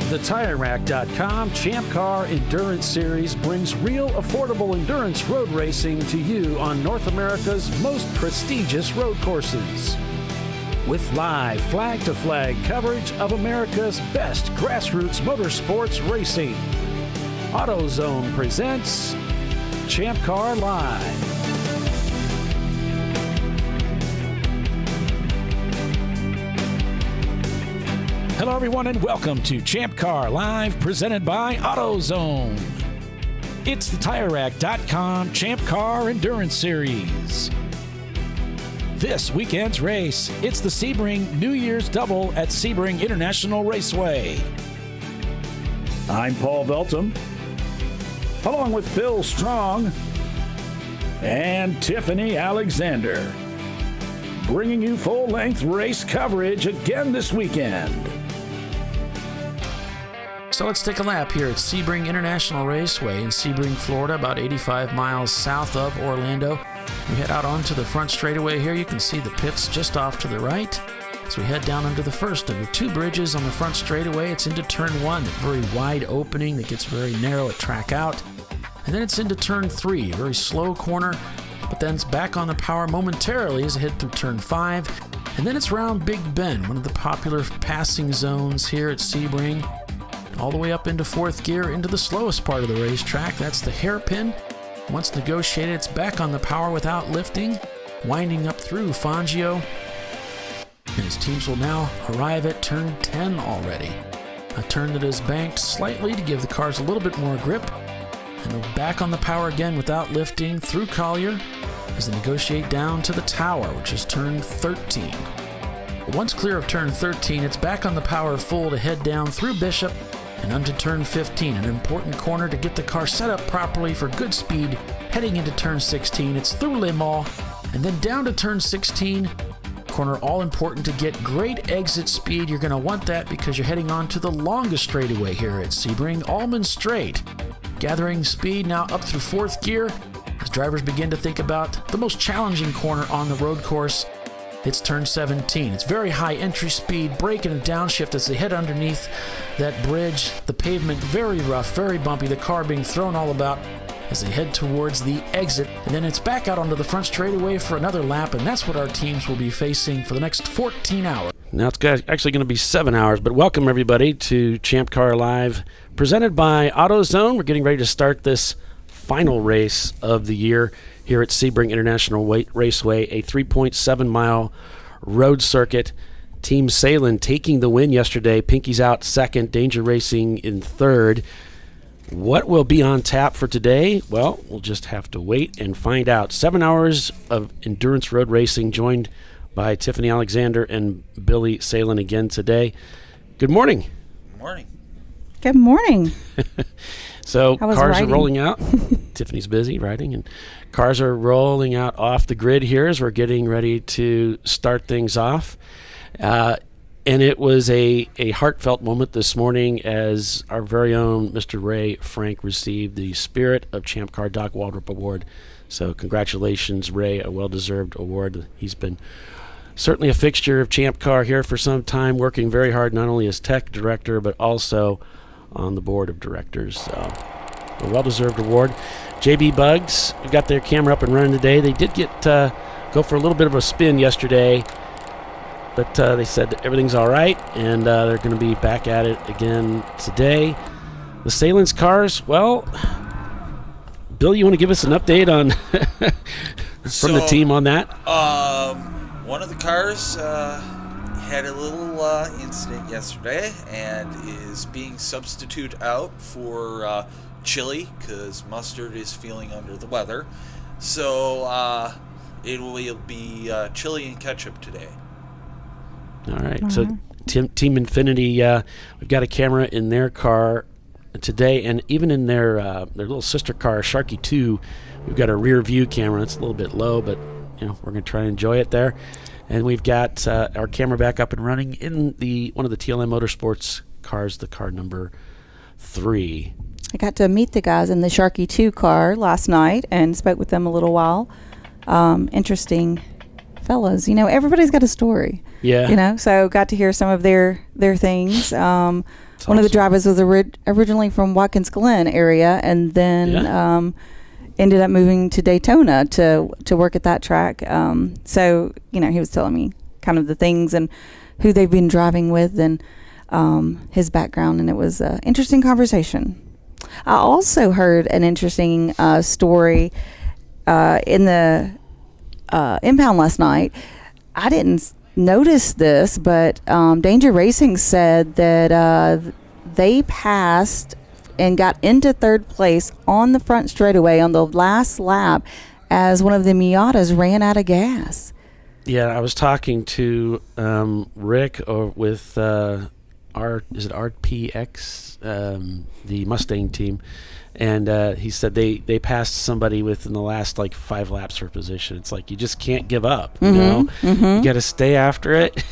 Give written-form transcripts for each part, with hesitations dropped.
TheTireRack.com Champ Car Endurance Series brings real affordable endurance road racing to you on North America's most prestigious road courses. With live flag-to-flag coverage of America's best grassroots motorsports racing, AutoZone presents ChampCar.Live. Hello, everyone, and welcome to ChampCar.Live, presented by AutoZone. It's the TireRack.com Champ Car Endurance Series. This weekend's race, it's the Sebring New Year's Double at Sebring International Raceway. I'm Paul Veltum, along with Bill Strong and Tiffany Alexander, bringing you full-length race coverage again this weekend. So let's take a lap here at Sebring International Raceway in Sebring, Florida, about 85 miles south of Orlando. We head out onto the front straightaway here. You can see the pits just off to the right. As we head down under the first of the two bridges on the front straightaway, it's into turn one, a very wide opening that gets very narrow at track out. And then it's into turn three, a very slow corner, but then it's back on the power momentarily as it head through turn five. And then it's around Big Bend, one of the popular passing zones here at Sebring, all the way up into fourth gear into the slowest part of the racetrack. That's the hairpin. Once negotiated, it's back on the power without lifting, winding up through Fangio. And his teams will now arrive at turn 10 already. A turn that is banked slightly to give the cars a little bit more grip. And they're back on the power again without lifting through Collier as they negotiate down to the tower, which is turn 13. But once clear of turn 13, it's back on the power full to head down through Bishop and onto turn 15, an important corner to get the car set up properly for good speed. Heading into turn 16, it's through Le Mans, and then down to turn 16. Corner all important to get great exit speed. You're going to want that because you're heading on to the longest straightaway here at Sebring, Almond Straight. Gathering speed now up through fourth gear as drivers begin to think about the most challenging corner on the road course. It's turn 17. It's very high entry speed, braking and downshift as they head underneath that bridge. The pavement very rough, very bumpy, the car being thrown all about as they head towards the exit. And then it's back out onto the front straightaway for another lap, and that's what our teams will be facing for the next 14 hours. Now it's actually going to be 7 hours, but welcome everybody to Champ Car Live, presented by AutoZone. We're getting ready to start this final race of the year here at Sebring International Raceway, a 3.7-mile road circuit. Team Salem taking the win yesterday. Pinky's out second, Danger Racing in third. What will be on tap for today? Well, we'll just have to wait and find out. 7 hours of endurance road racing, joined by Tiffany Alexander and Billy Salem again today. Good morning. Good morning. Good morning. So cars are rolling out. Tiffany's busy riding, and cars are rolling out off the grid here as we're getting ready to start things off. And it was a heartfelt moment this morning as our very own Mr. Ray Frank received the Spirit of Champ Car Doc Waldrop Award. So congratulations, Ray, a well-deserved award. He's been certainly a fixture of Champ Car here for some time, working very hard not only as tech director but also on the board of directors. So a well-deserved award. JB Bugs got their camera up and running today. They did get go for a little bit of a spin yesterday, but they said that everything's all right, and they're going to be back at it again today. The Salem's cars, well, Bill, you want to give us an update on from the team on that? One of the cars had a little incident yesterday and is being substituted out for chili because Mustard is feeling under the weather. So it will be chili and ketchup today. All right. So Team Infinity, we've got a camera in their car today, and even in their little sister car, Sharky 2, we've got a rear view camera. It's a little bit low, but we're going to try and enjoy it there. And we've got our camera back up and running in one of the TLM Motorsports cars, the car number 3. I got to meet the guys in the Sharky 2 car last night and spoke with them a little while. Interesting fellas. Everybody's got a story. Yeah. So got to hear some of their things. One of the drivers was originally from Watkins Glen area, and then ended up moving to Daytona to work at that track. So, he was telling me kind of the things and who they've been driving with and his background, and it was an interesting conversation. I also heard an interesting story in the impound last night. I didn't notice this, but Danger Racing said that they passed and got into third place on the front straightaway on the last lap as one of the Miatas ran out of gas. Yeah, I was talking to Rick with RPX, the Mustang team, and he said they passed somebody within the last 5 laps for position. It's like you just can't give up, you know? You got to stay after it.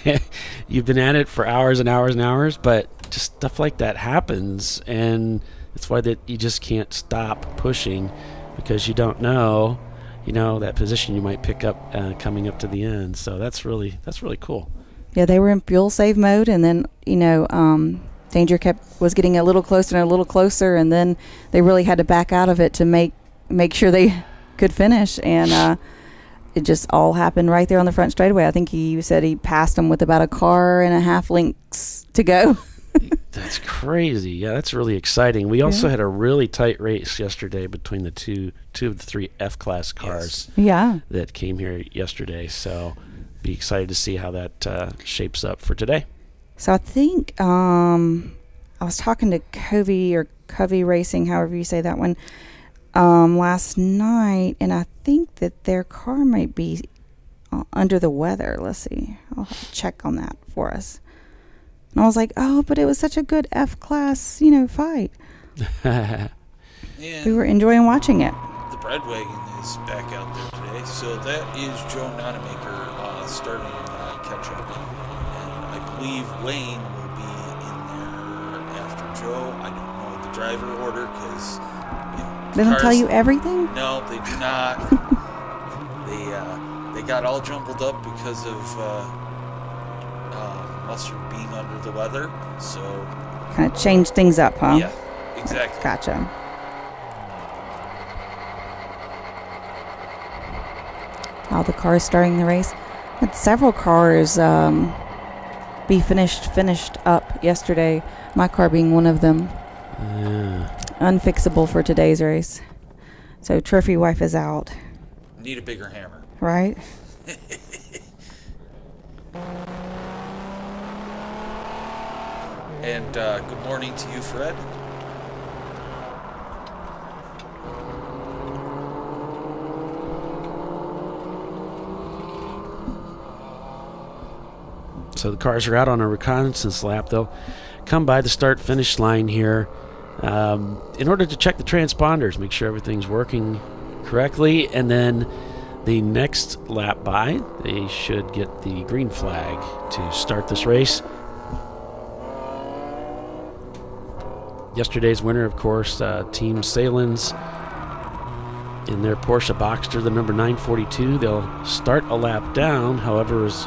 You've been at it for hours and hours and hours, but just stuff like that happens, and it's why that you just can't stop pushing, because you don't know, that position you might pick up coming up to the end. So that's really cool. Yeah, they were in fuel save mode, and then Danger was getting a little closer and a little closer, and then they really had to back out of it to make sure they could finish, and it just all happened right there on the front straightaway. I think he said he passed them with about a car and a half lengths to go. That's crazy. Yeah, that's really exciting. We also had a really tight race yesterday between the two of the 3 F-Class cars that came here yesterday. So be excited to see how that shapes up for today. So I think I was talking to Covey Racing, however you say that one, last night, and I think that their car might be under the weather. Let's see. I'll have to check on that for us. And I was like, oh, but it was such a good F-Class, fight. We were enjoying watching it. The bread wagon is back out there today. So that is Joe Nonamaker starting catch-up. And I believe Wayne will be in there after Joe. I don't know the driver order because, they don't tell you everything? No, they do not. They got all jumbled up because of Mustard being under the weather, so kind of changed things up, huh? Yeah, exactly. Gotcha. All the cars starting the race. Had several cars be finished up yesterday. My car being one of them. Unfixable for today's race. So trophy wife is out. Need a bigger hammer. Right. And good morning to you, Fred. So the cars are out on a reconnaissance lap. They'll come by the start-finish line here in order to check the transponders, make sure everything's working correctly, and then the next lap by, they should get the green flag to start this race. Yesterday's winner, of course, Team Salins in their Porsche Boxster, the number 942. They'll start a lap down. However, as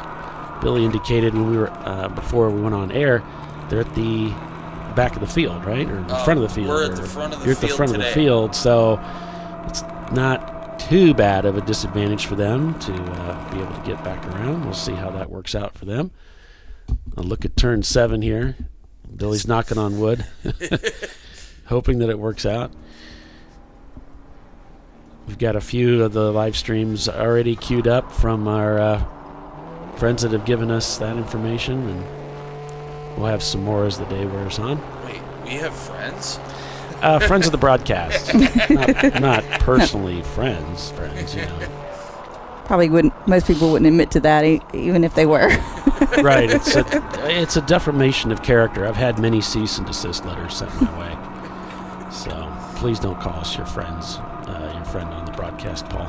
Billy indicated when we were before we went on air, they're at the back of the field, right, or in front of the field. We're at the front of the field. You're at the front of the field, so it's not too bad of a disadvantage for them to be able to get back around. We'll see how that works out for them. I'll look at turn 7 here. Billy's knocking on wood, hoping that it works out. We've got a few of the live streams already queued up from our friends that have given us that information, and we'll have some more as the day wears on. Wait, we have friends? Friends of the broadcast. not personally friends, Probably wouldn't. Most people wouldn't admit to that, even if they were. Right. It's a defamation of character. I've had many cease and desist letters sent my way. So please don't call us your friends. Your friend on the broadcast, Paul.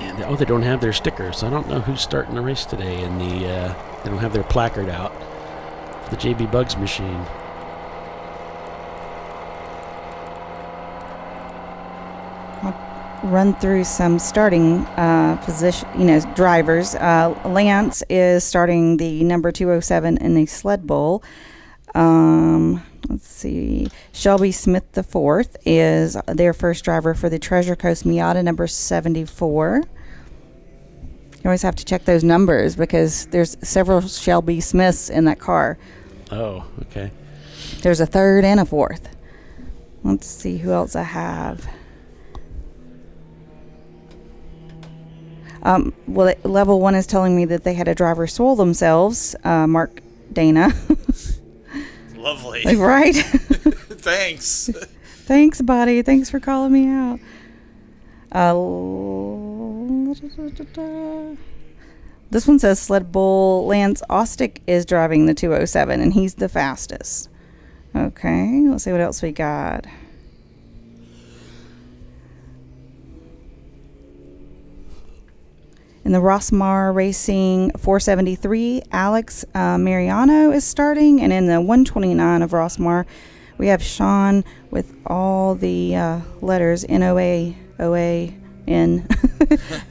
And they don't have their stickers. I don't know who's starting the race today. And they don't have their placard out for the JB Bugs machine. run through some starting position, drivers. Lance is starting the number 207 in the sled bowl. Let's see. Shelby Smith the fourth is their first driver for the Treasure Coast Miata number 74. You always have to check those numbers because there's several Shelby Smiths in that car. Oh, okay. There's a third and a fourth. Let's see who else I have. Level 1 is telling me that they had a driver soil themselves, Mark Dana. Lovely. Right? Thanks. Thanks, buddy. Thanks for calling me out. This one says Sled Bull Lance Ostick is driving the 207, and he's the fastest. Okay, let's see what else we got. In the Rossmar Racing 473, Alex Mariano is starting. And in the 129 of Rossmar, we have Sean with all the letters N-O-A-O-A-N.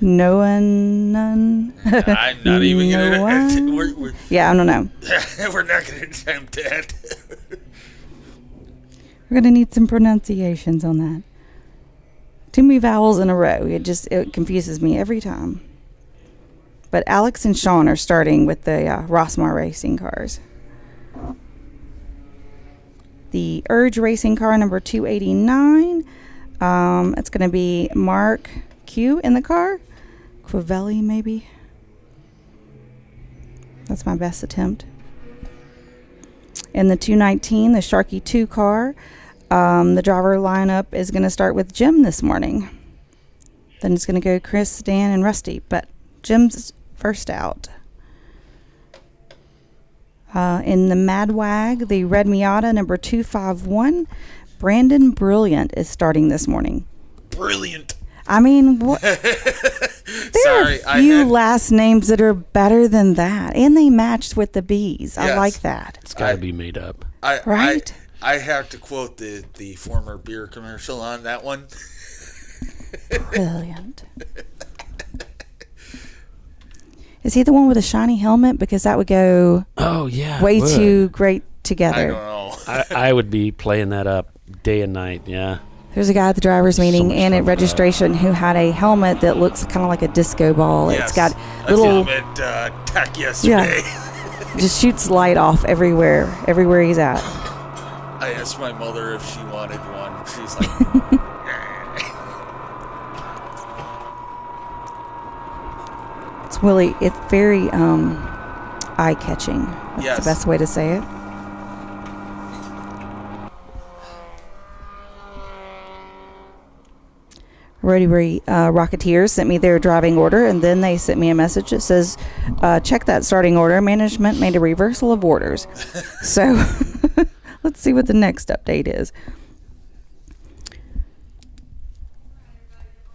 Noah None. I'm not even going to... Yeah, I don't know. We're not going to attempt that. We're going to need some pronunciations on that. Too many vowels in a row. It confuses me every time. But Alex and Sean are starting with the Rossmar racing cars. The Urge racing car number 289. It's going to be Mark Q in the car. Quivelli, maybe. That's my best attempt. In the 219, the Sharky 2 car, the driver lineup is going to start with Jim this morning. Then it's going to go Chris, Dan, and Rusty. But Jim's first out. In the Madwag, the red Miata number 251, Brandon Brilliant is starting this morning. Brilliant. I mean, there are a few last names that are better than that, and they matched with the B's. Yes. I like that. It's got to be made up, right? I have to quote the former beer commercial on that one. Brilliant. Is he the one with a shiny helmet? Because that would go way too great together. I don't know. I would be playing that up day and night, yeah. There's a guy at the driver's meeting and at registration who had a helmet that looks kind of like a disco ball. Yes, it's got little helmet tech yesterday. Yeah, just shoots light off everywhere he's at. I asked my mother if she wanted one. She's like, It's very eye-catching. That's the best way to say it. Rotary Rocketeers sent me their driving order, and then they sent me a message that says, check that starting order. Management made a reversal of orders. So let's see what the next update is.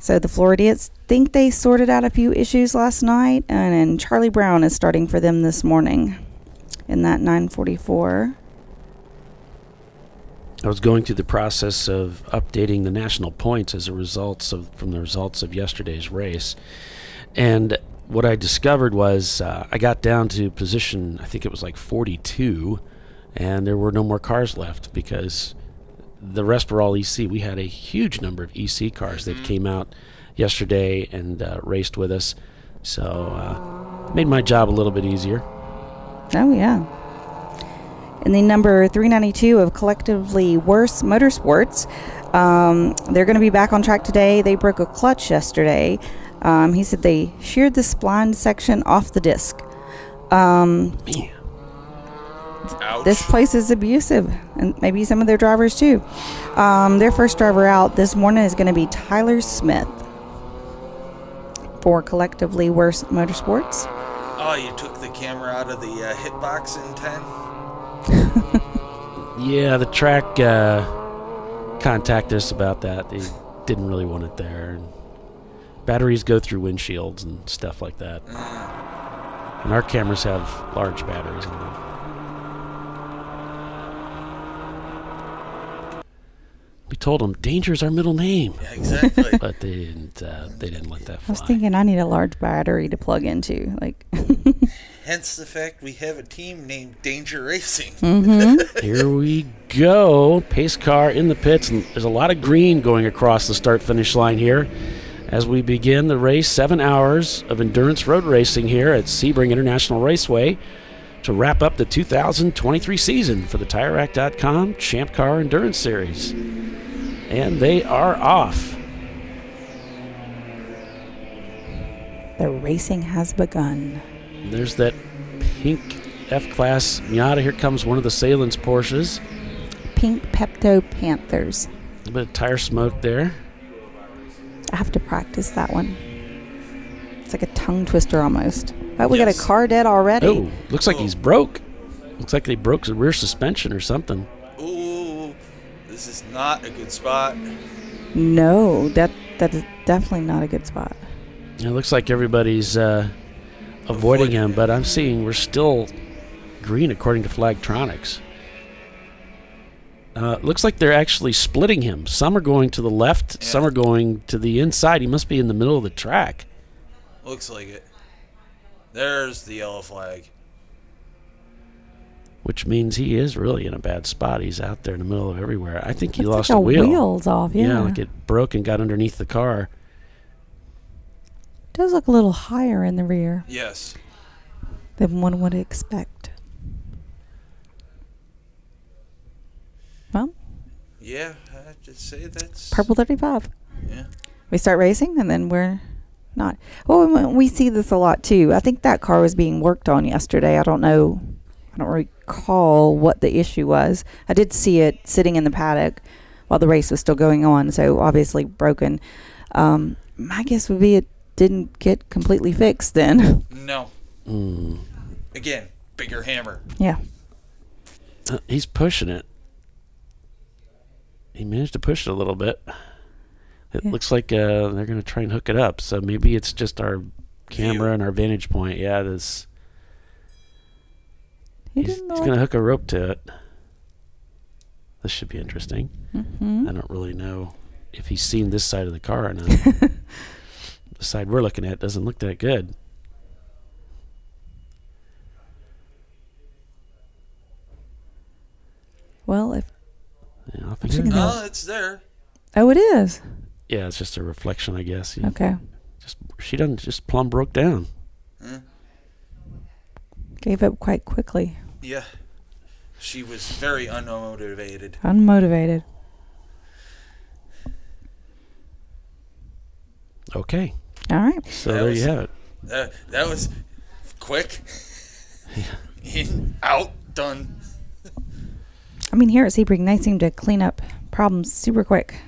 So the Floridians think they sorted out a few issues last night, and Charlie Brown is starting for them this morning in that 944. I was going through the process of updating the national points as from the results of yesterday's race, and what I discovered was I got down to position, I think it was like 42, and there were no more cars left because the rest were all EC. We had a huge number of EC cars that came out yesterday and raced with us, so made my job a little bit easier. Oh yeah. In the number 392 of Collectively Worse Motorsports, they're going to be back on track today. They broke a clutch yesterday. He said they sheared the spline section off the disc. This place is abusive, and maybe some of their drivers too. Their first driver out this morning is going to be Tyler Smith for Collectively Worse Motorsports. Oh, you took the camera out of the hitbox in 10? Yeah, the track contacted us about that. They didn't really want it there. And batteries go through windshields and stuff like that. And our cameras have large batteries in them. Be told them danger's our middle name. Yeah, exactly. But they didn't let that fly. I was thinking I need a large battery to plug into. Like, Hence the fact we have a team named Danger Racing. Here we go. Pace car in the pits. And there's a lot of green going across the start-finish line here as we begin the race. 7 hours of endurance road racing here at Sebring International Raceway to wrap up the 2023 season for the TireRack.com Champ Car Endurance Series. And they are off. the racing has begun. There's that pink F-Class Miata. Here comes one of the Salins Porsches. Pink Pepto Panthers. A bit of tire smoke there. I have to practice that one. It's like a tongue twister almost. Oh, we got a car dead already. Oh, looks like he's broke. Looks like they broke the rear suspension or something. Ooh, this is not a good spot. No, that is definitely not a good spot. It looks like everybody's avoiding him, but I'm seeing we're still green according to Flagtronics. Looks like they're actually splitting him. Some are going to the left, some are going to the inside. He must be in the middle of the track. Looks like it. There's the yellow flag. Which means he is really in a bad spot. He's out there in the middle of everywhere. I think he lost like a wheel. Wheels off, yeah. Yeah, like it broke and got underneath the car. Does look a little higher in the rear Yes. than one would expect. Well, Yeah, I have to say that's... purple 35. Yeah. We start racing and then we're not. Well, we see this a lot too. I think that car was being worked on yesterday. I don't know. I don't recall what the issue was. I did see it sitting in the paddock while the race was still going on, so obviously broken. My guess would be it didn't get completely fixed then. No. Again, bigger hammer. Yeah. He's pushing it. He managed to push it a little bit. It looks like they're going to try and hook it up. So maybe it's just our camera and our vantage point. Yeah, this. He's going to hook a rope to it. This should be interesting. I don't really know if he's seen this side of the car or not. The side we're looking at doesn't look that good. Well, if Yeah, I think Oh, it's there. oh, it is. yeah, it's just a reflection, I guess. Okay. She done just plumb broke down. Gave up quite quickly. Yeah. She was very unmotivated. Unmotivated. Okay. All right. So there you have it. That was quick. In, out, done. I mean, here at Sebring, they seem to clean up problems super quick.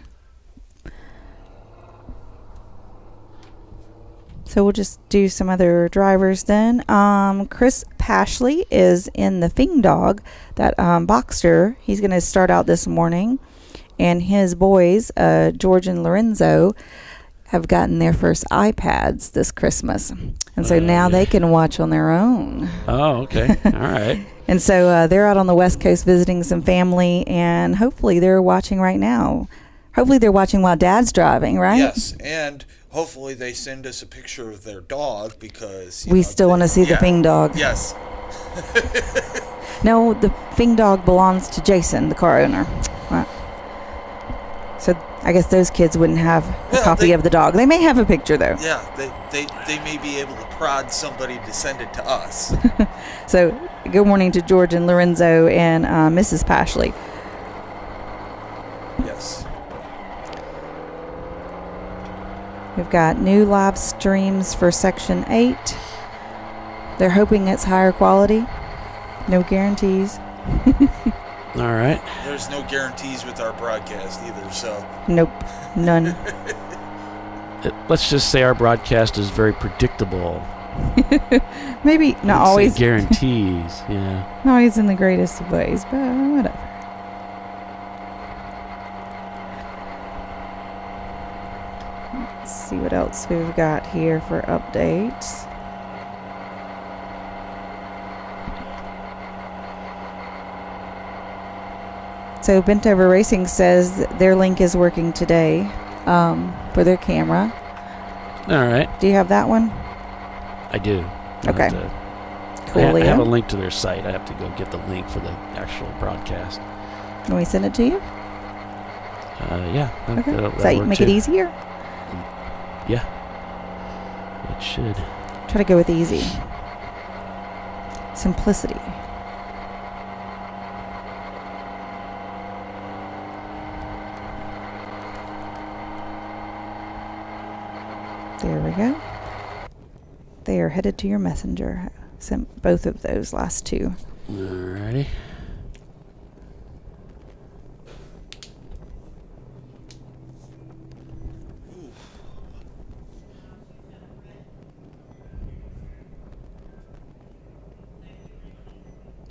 So we'll just do some other drivers then. Chris Pashley is in the Fing Dog, that Boxster. He's going to start out this morning. And his boys, George and Lorenzo, have gotten their first iPads this Christmas. And so now they can watch on their own. Oh, okay. All right. And so they're out on the West Coast visiting some family, and hopefully they're watching right now. Hopefully they're watching while Dad's driving, right? Yes, and hopefully they send us a picture of their dog because... We still want to see the Fing Dog. Yes. No, the Fing Dog belongs to Jason, the car owner. Right. So I guess those kids wouldn't have a copy of the dog. They may have a picture, though. Yeah, they may be able to prod somebody to send it to us. So good morning to George and Lorenzo and Mrs. Pashley. Yes. We've got new live streams for Section 8. They're hoping it's higher quality. No guarantees. All right. There's no guarantees with our broadcast either, so... Nope. None. Let's just say our broadcast is very predictable. Maybe not always. Guarantees, yeah. Not always in the greatest of ways, but whatever. Let's see what else we've got here for updates. So Bent Over Racing says that their link is working today for their camera. All right. Do you have that one? I do. Okay. Cool. I have a link to their site. I have to go get the link for the actual broadcast. Can we send it to you? Yeah. Okay. That'll Does that work make too. it easier? Yeah. It should. Try to go with easy. Simplicity. There we go. They are headed to your messenger. Sent both of those last two. Alrighty.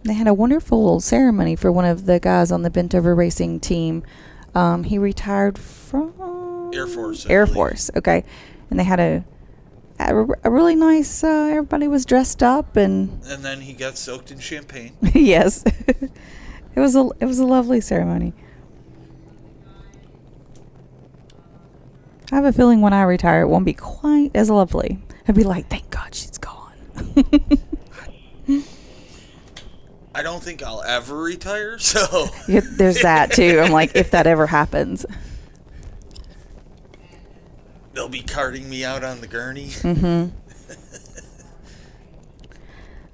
They had a wonderful ceremony for one of the guys on the Bent Over Racing team. He retired from Air Force. Air Force. Okay, and they had a really nice. Everybody was dressed up, and then he got soaked in champagne. yes, it was a lovely ceremony. I have a feeling when I retire, it won't be quite as lovely. I'd be like, thank God she's gone. I don't think I'll ever retire, so... Yeah, there's that, too. I'm like, if that ever happens. They'll be carting me out on the gurney. Mm-hmm.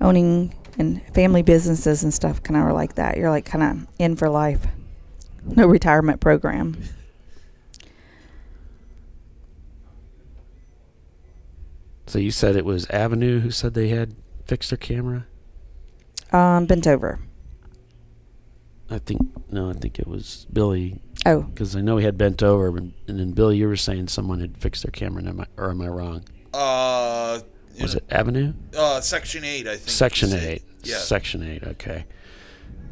Owning and family businesses and stuff kind of are like that. You're like kind of in for life. No retirement program. So you said it was Avenue who said they had fixed their camera? Bent over. I think it was Billy. Oh. Because I know he had bent over, and then Billy, you were saying someone had fixed their camera, or am I wrong? Was it Avenue? Section 8, I think. Section 8. Yeah. Section 8, okay.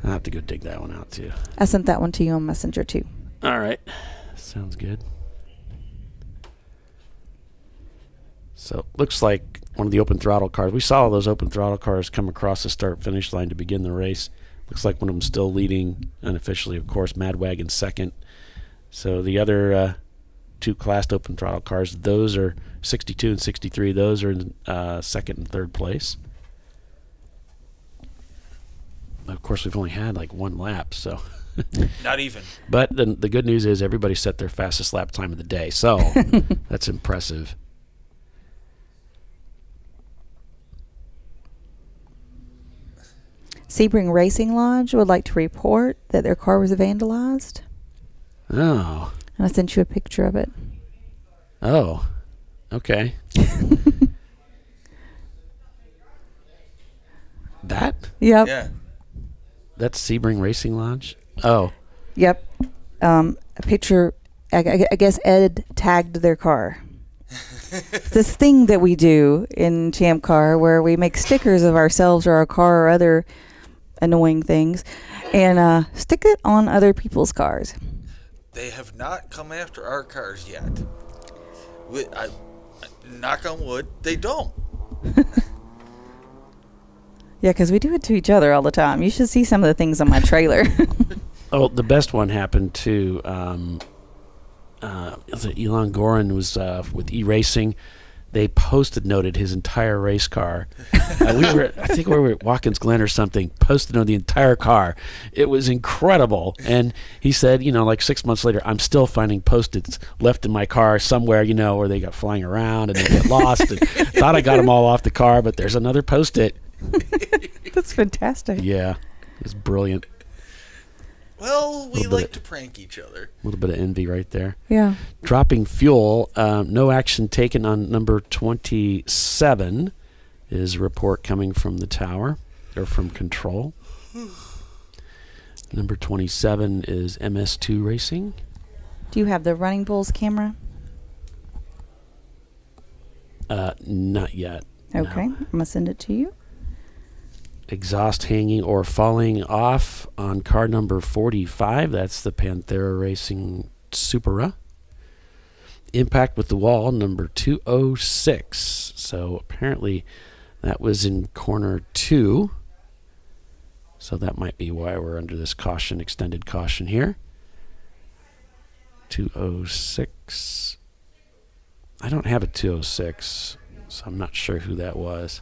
I'll have to go dig that one out, too. I sent that one to you on Messenger, too. All right. Sounds good. So, looks like one of the open throttle cars. We saw all those open throttle cars come across the start-finish line to begin the race. Looks like one of them still leading, unofficially, of course, Madwagon second. So the other two classed open throttle cars, those are 62 and 63. Those are in second and third place. Of course, we've only had like one lap, so... Not even. But the good news is everybody set their fastest lap time of the day, so that's impressive. Sebring Racing Lodge would like to report that their car was vandalized. Oh. And I sent you a picture of it. Oh. Okay. That? Yep. Yeah. That's Sebring Racing Lodge? Oh. Yep. A picture, I guess Ed tagged their car. This thing that we do in ChampCar where we make stickers of ourselves or our car or other annoying things and stick it on other people's cars. They have not come after our cars yet. Knock on wood, they don't. Yeah, because we do it to each other all the time. You should see some of the things on my trailer. Oh, the best one happened to Elon Gorin was with E-Racing. They post-it noted his entire race car. I think we were at Watkins Glen or something, post-it noted the entire car. It was incredible. And he said, like 6 months later, I'm still finding post-its left in my car somewhere, where they got flying around and they get lost. And thought I got them all off the car, but there's another post-it. That's fantastic. Yeah, it's brilliant. Well, we like to prank each other. A little bit of envy right there. Yeah. Dropping fuel. No action taken on number 27 is a report coming from the tower or from control. Number 27 is MS2 Racing. Do you have the Running Bulls camera? Not yet. Okay. No. I'm going to send it to you. Exhaust hanging or falling off on car number 45. That's the Panthera Racing Supera. Impact with the wall, number 206. So apparently that was in corner 2. So that might be why we're under this caution, extended caution here. 206. I don't have a 206, so I'm not sure who that was.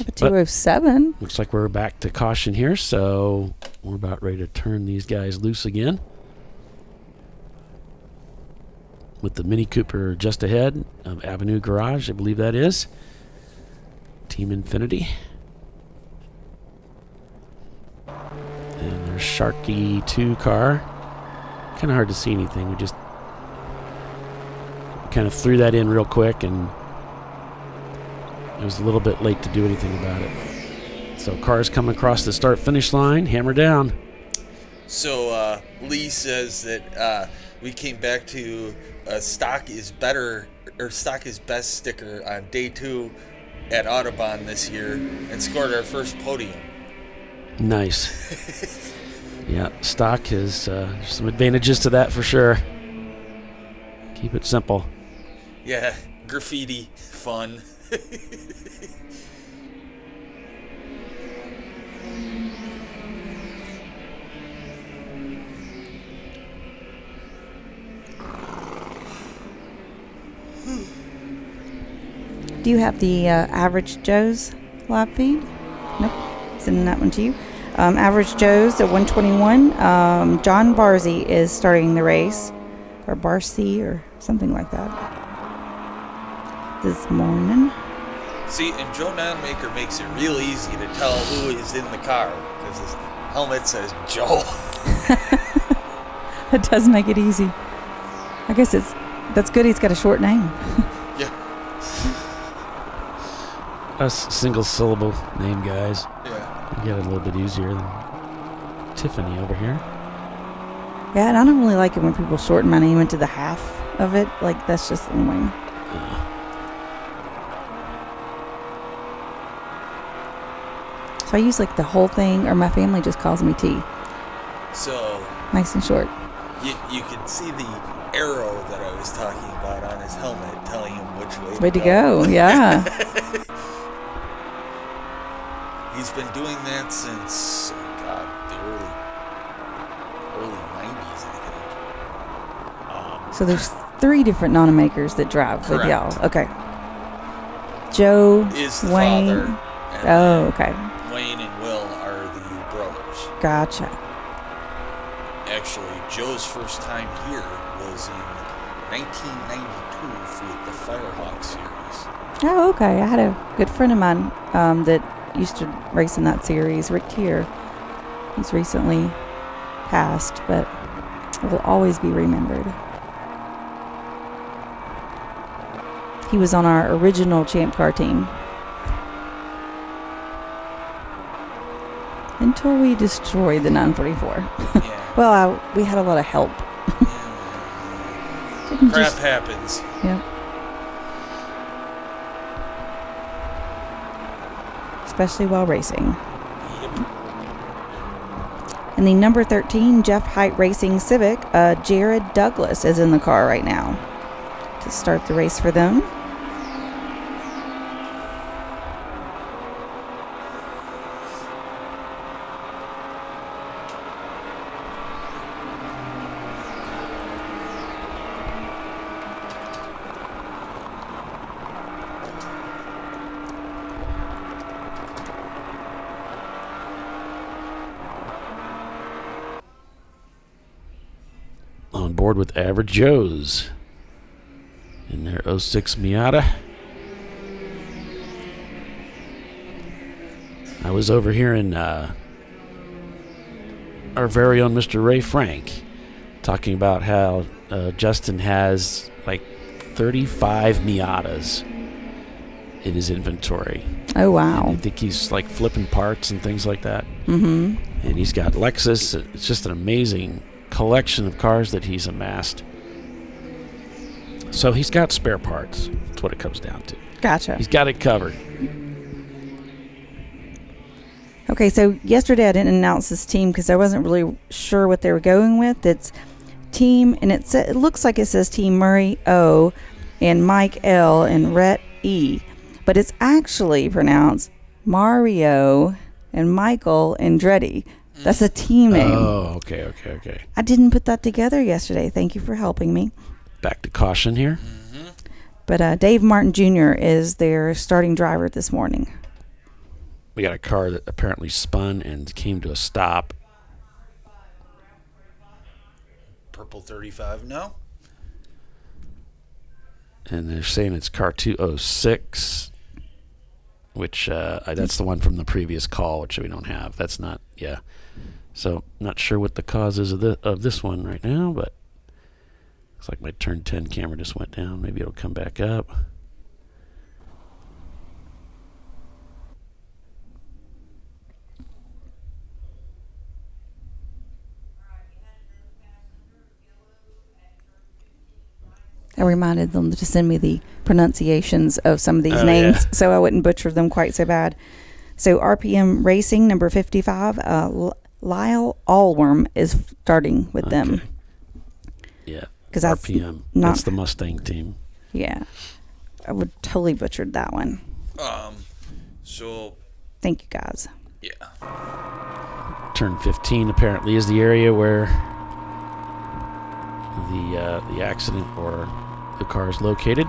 A 207. Looks like we're back to caution here, so we're about ready to turn these guys loose again. With the Mini Cooper just ahead of Avenue Garage, I believe that is. Team Infinity. And there's Sharky 2 car. Kind of hard to see anything. We just kind of threw that in real quick, and it was a little bit late to do anything about it. So cars coming across the start-finish line, hammer down. So Lee says that we came back to stock is better, or stock is best sticker on day 2 at Autobahn this year and scored our first podium. Nice. Yeah, stock has some advantages to that for sure. Keep it simple. Yeah, graffiti, fun. Do you have the Average Joe's live feed? Nope. Sending that one to you. Average Joe's at 121. John Barzy is starting the race, or Barcy, or something like that, this morning. See, and Joe Nonmaker makes it real easy to tell who is in the car because his helmet says Joe. That does make it easy. I guess that's good. He's got a short name. Yeah. Us single syllable name guys. Yeah. We get it a little bit easier than Tiffany over here. Yeah, and I don't really like it when people shorten my name into the half of it. Like, that's just annoying. So I use like the whole thing, or my family just calls me T. So Nice and short. you can see the arrow that I was talking about on his helmet telling him which Way to go. Yeah. He's been doing that since, the early 90s, I think. So there's 3 different Nona-makers that drive with Correct. y'all. Okay. Joe, Is the Wayne. father. And Oh, okay. then Wayne and Will are the brothers. Gotcha. Actually, Joe's first time here was in 1992 with the Firehawk series. Oh, okay. I had a good friend of mine that used to race in that series, Rick Tier. He's recently passed, but will always be remembered. He was on our original Champ Car team. Until we destroyed the 944. Yeah. Well, we had a lot of help. Didn't Crap just- happens. Yep. Especially while racing. Yep. And the number 13 Jeff Height Racing Civic, Jared Douglas is in the car right now to start the race for them. On board with Average Joe's in their 06 Miata. I was over here in our very own Mr. Ray Frank talking about how Justin has like 35 Miatas in his inventory. Oh, wow. I think he's like flipping parts and things like that. Mm-hmm. And he's got Lexus. It's just an amazing collection of cars that he's amassed. So he's got spare parts. That's what it comes down to. Gotcha. He's got it covered. Okay, so yesterday I didn't announce this team because I wasn't really sure what they were going with. It's team, and it looks like it says Team Murray O and Mike L and Rhett E, but it's actually pronounced Mario and Michael Andretti. That's a team name. Oh, okay. I didn't put that together yesterday. Thank you for helping me. Back to caution here. But Dave Martin Jr. is their starting driver this morning. We got a car that apparently spun and came to a stop. Purple 35, no? And they're saying it's car 206, which that's the one from the previous call, which we don't have. That's not, yeah. So not sure what the cause is of this one right now, but looks like my turn 10 camera just went down. Maybe it'll come back up. I reminded them to send me the pronunciations of some of these names so I wouldn't butcher them quite so bad. So RPM Racing, number 55, Lyle Allworm is starting with them. Yeah, because RPM. That's the Mustang team. Yeah, I would totally butchered that one. So. Thank you, guys. Yeah. Turn 15 apparently is the area where the accident or the car is located.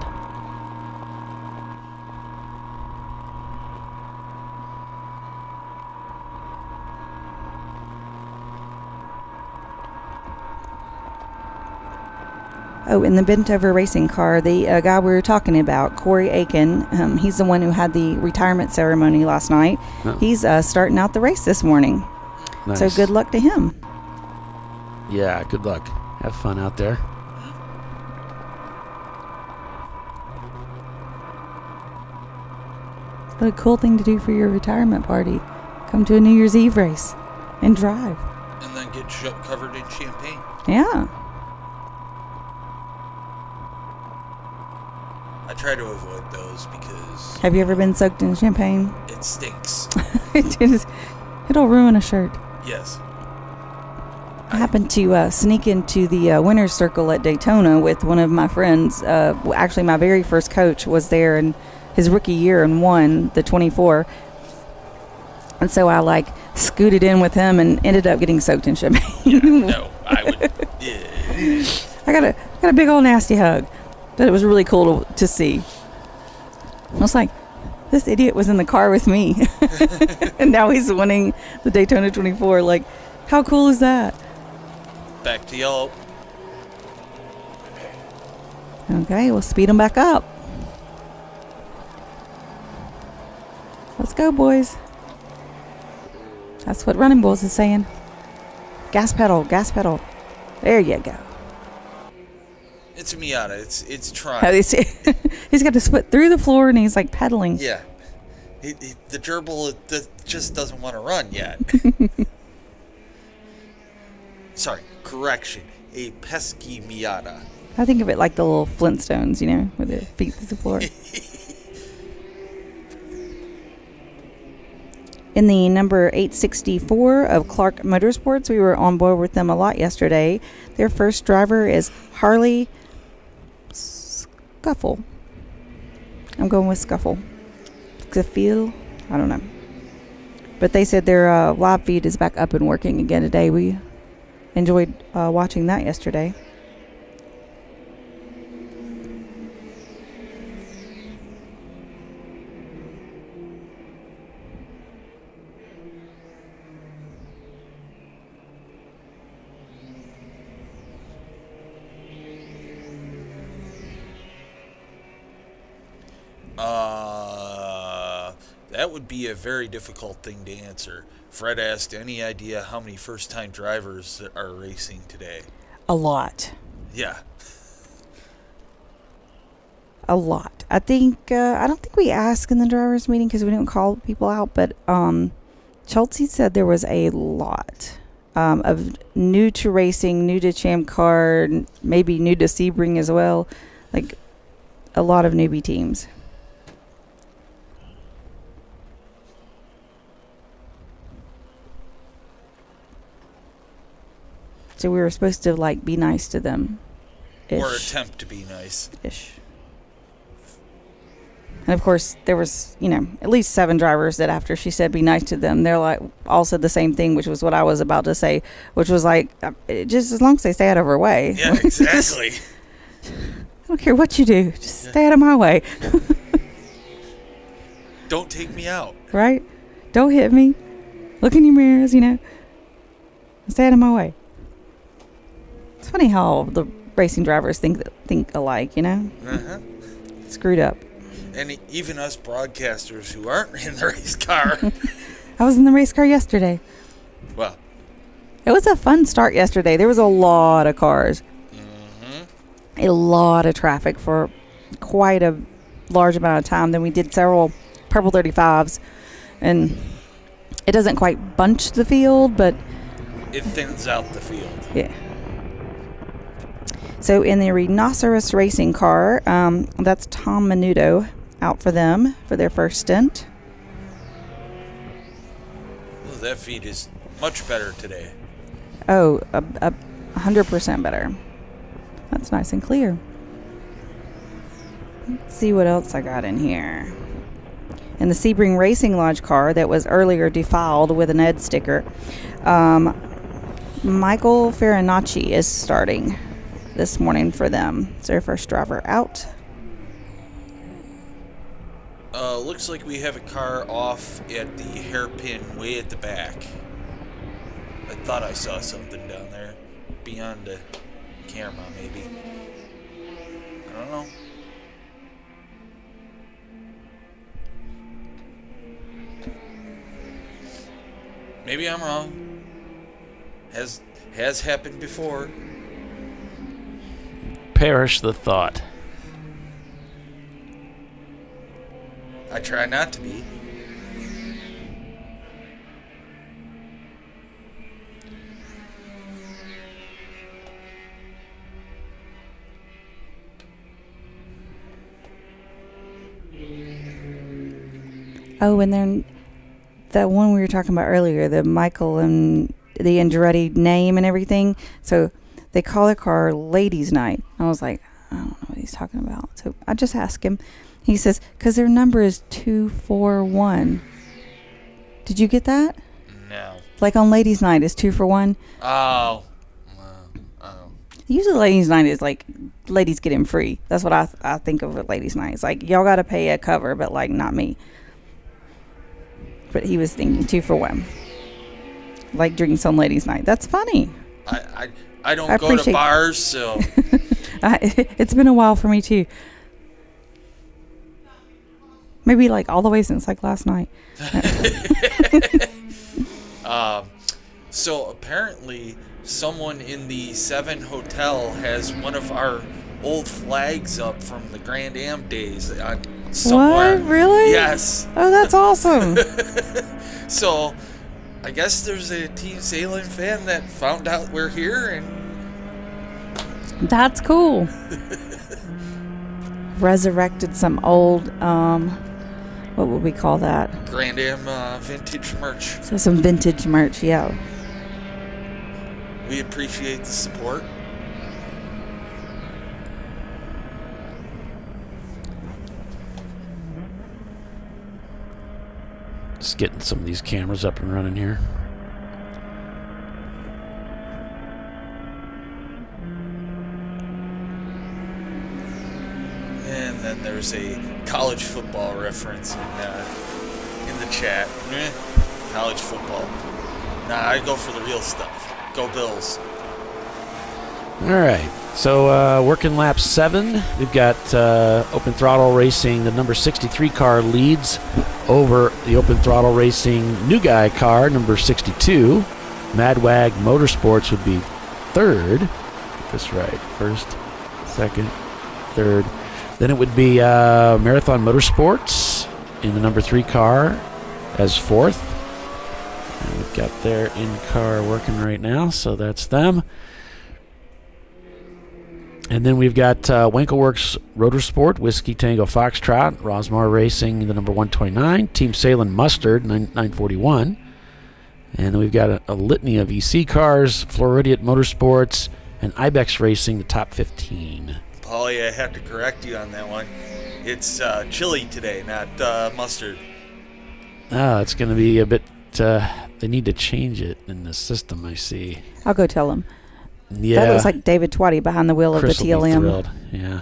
Oh, in the bent-over racing car, the guy we were talking about, Corey Aiken, he's the one who had the retirement ceremony last night. Oh. He's starting out the race this morning. Nice. So good luck to him. Yeah, good luck. Have fun out there. What a cool thing to do for your retirement party. Come to a New Year's Eve race and drive. And then get covered in champagne. Yeah. I try to avoid those because... Have you ever been soaked in champagne? It stinks. It'll ruin a shirt. Yes. I happened to sneak into the winner's circle at Daytona with one of my friends. Actually, my very first coach was there in his rookie year and won the 24. And so I scooted in with him and ended up getting soaked in champagne. No, I would. Yeah. I got a big old nasty hug. But it was really cool to see. I was like, this idiot was in the car with me. And now he's winning the Daytona 24. Like, how cool is that? Back to yellow. Okay, we'll speed them back up. Let's go, boys. That's what Running Bulls is saying. Gas pedal, gas pedal. There you go. It's a Miata. It's trying. He's got his foot through the floor and he's pedaling. Yeah. The gerbil just doesn't want to run yet. Sorry, correction. A pesky Miata. I think of it like the little Flintstones, with their feet through the floor. In the number 864 of Clark Motorsports, we were on board with them a lot yesterday. Their first driver is Harley Scuffle. I'm going with Scuffle. Scuffle? I don't know. But they said their live feed is back up and working again today. We enjoyed watching that yesterday. That would be a very difficult thing to answer. Fred asked, any idea how many first-time drivers that are racing today? A lot. Yeah. A lot. I think, I don't think we asked in the drivers meeting because we didn't call people out, but Chelsea said there was a lot of new to racing, new to ChampCar, maybe new to Sebring as well. A lot of newbie teams. So we were supposed to be nice to them. Or attempt to be nice. Ish. And of course, there was, at least 7 drivers that after she said be nice to them, they're like, all said the same thing, which was what I was about to say, which was like, just as long as they stay out of her way. Yeah, exactly. I don't care what you do. Just stay out of my way. Don't take me out. Right? Don't hit me. Look in your mirrors, Stay out of my way. It's funny how the racing drivers think alike, Uh-huh. Screwed up. And even us broadcasters who aren't in the race car. I was in the race car yesterday. Well. It was a fun start yesterday. There was a lot of cars. Mm-hmm. A lot of traffic for quite a large amount of time. Then we did several purple 35s. And it doesn't quite bunch the field, but it thins out the field. Yeah. So in the Rhinoceros racing car, that's Tom Menudo out for them for their first stint. Well, that feed is much better today. Oh, 100% better. That's nice and clear. Let's see what else I got in here. In the Sebring Racing Lodge car that was earlier defiled with an Ed sticker, Michael Farinacci is starting this morning for them. It's their first driver out. Looks like we have a car off at the hairpin way at the back. I thought I saw something down there beyond the camera, maybe. I don't know. Maybe I'm wrong. Has happened before. Perish the thought. I try not to be. Oh, and then that one we were talking about earlier, the Michael and the Andretti name and everything. So they call their car Ladies' Night. I was like, I don't know what he's talking about. So I just asked him. He says, because their number is 241. Did you get that? No. Like on Ladies' Night is 2 for 1. Oh. Usually Ladies' Night is like ladies get in free. That's what I think of with Ladies' Night. It's like y'all got to pay a cover, but like not me. But he was thinking 2 for 1. Like drinks on Ladies' Night. That's funny. I don't go to bars, so. It's been a while for me too. Maybe like all the way since like last night. So apparently someone in the 7 Hotel has one of our old flags up from the Grand Am days somewhere. What? Really? Yes. Oh, that's awesome. So I guess there's a Team Salem fan that found out we're here, and that's cool. Resurrected some old what would we call that? Grand Am vintage merch. So some vintage merch, yeah. We appreciate the support. Just getting some of these cameras up and running here. And then there's a college football reference in the chat. College football. Nah, I go for the real stuff. Go Bills. All right. So working lap 7, we've got Open Throttle Racing. The number 63 car leads over the Open Throttle Racing new guy car, number 62. Madwag Motorsports would be third. Get this right. First, second, third. Then it would be Marathon Motorsports in the number 3 car as fourth. And we've got their in-car working right now, so that's them. And then we've got Wankelworks Rotorsport, Whiskey Tango Foxtrot, Rosmar Racing, the number 129, Team Salem Mustard, 941. And then we've got a litany of EC cars, Floridian Motorsports, and Ibex Racing, the top 15. Paulie, I have to correct you on that one. It's chili today, not mustard. It's going to be a bit. They need to change it in the system, I see. I'll go tell him. Yeah. That looks like David Twatty behind the wheel Chris of the will be TLM. thrilled. Yeah.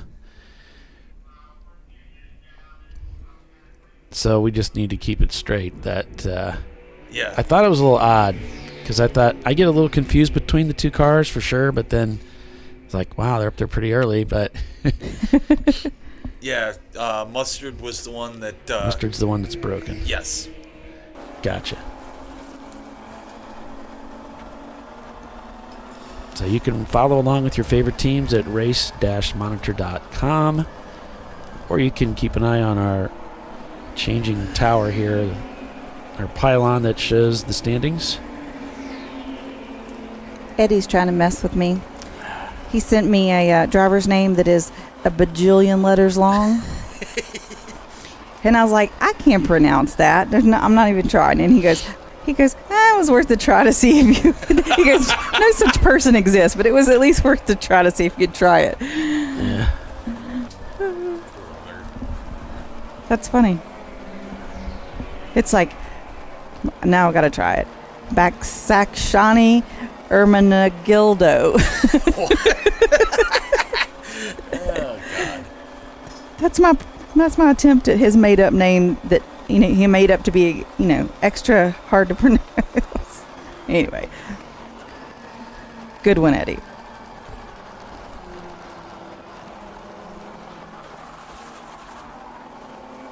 So we just need to keep it straight. That Yeah. I thought it was a little odd because I thought I get a little confused between the two cars for sure, but then it's like, wow, they're up there pretty early. But Yeah, mustard was the one that... mustard's the one that's broken. Yes. Gotcha. So you can follow along with your favorite teams at race-monitor.com, or you can keep an eye on our changing tower here, our pylon that shows the standings. Eddie's trying to mess with me. He sent me a driver's name that is a bajillion letters long. And I was like, I can't pronounce that. I'm not even trying. And he goes, it was worth a try to see if you... He goes, no such person exists, but it was at least worth to try to see if you'd try it. Yeah. That's funny. It's like, now I got to try it. Baksakshani Ermenegildo. Oh, God. That's my attempt at his made up name that he made up to be extra hard to pronounce. Anyway, good one, Eddie.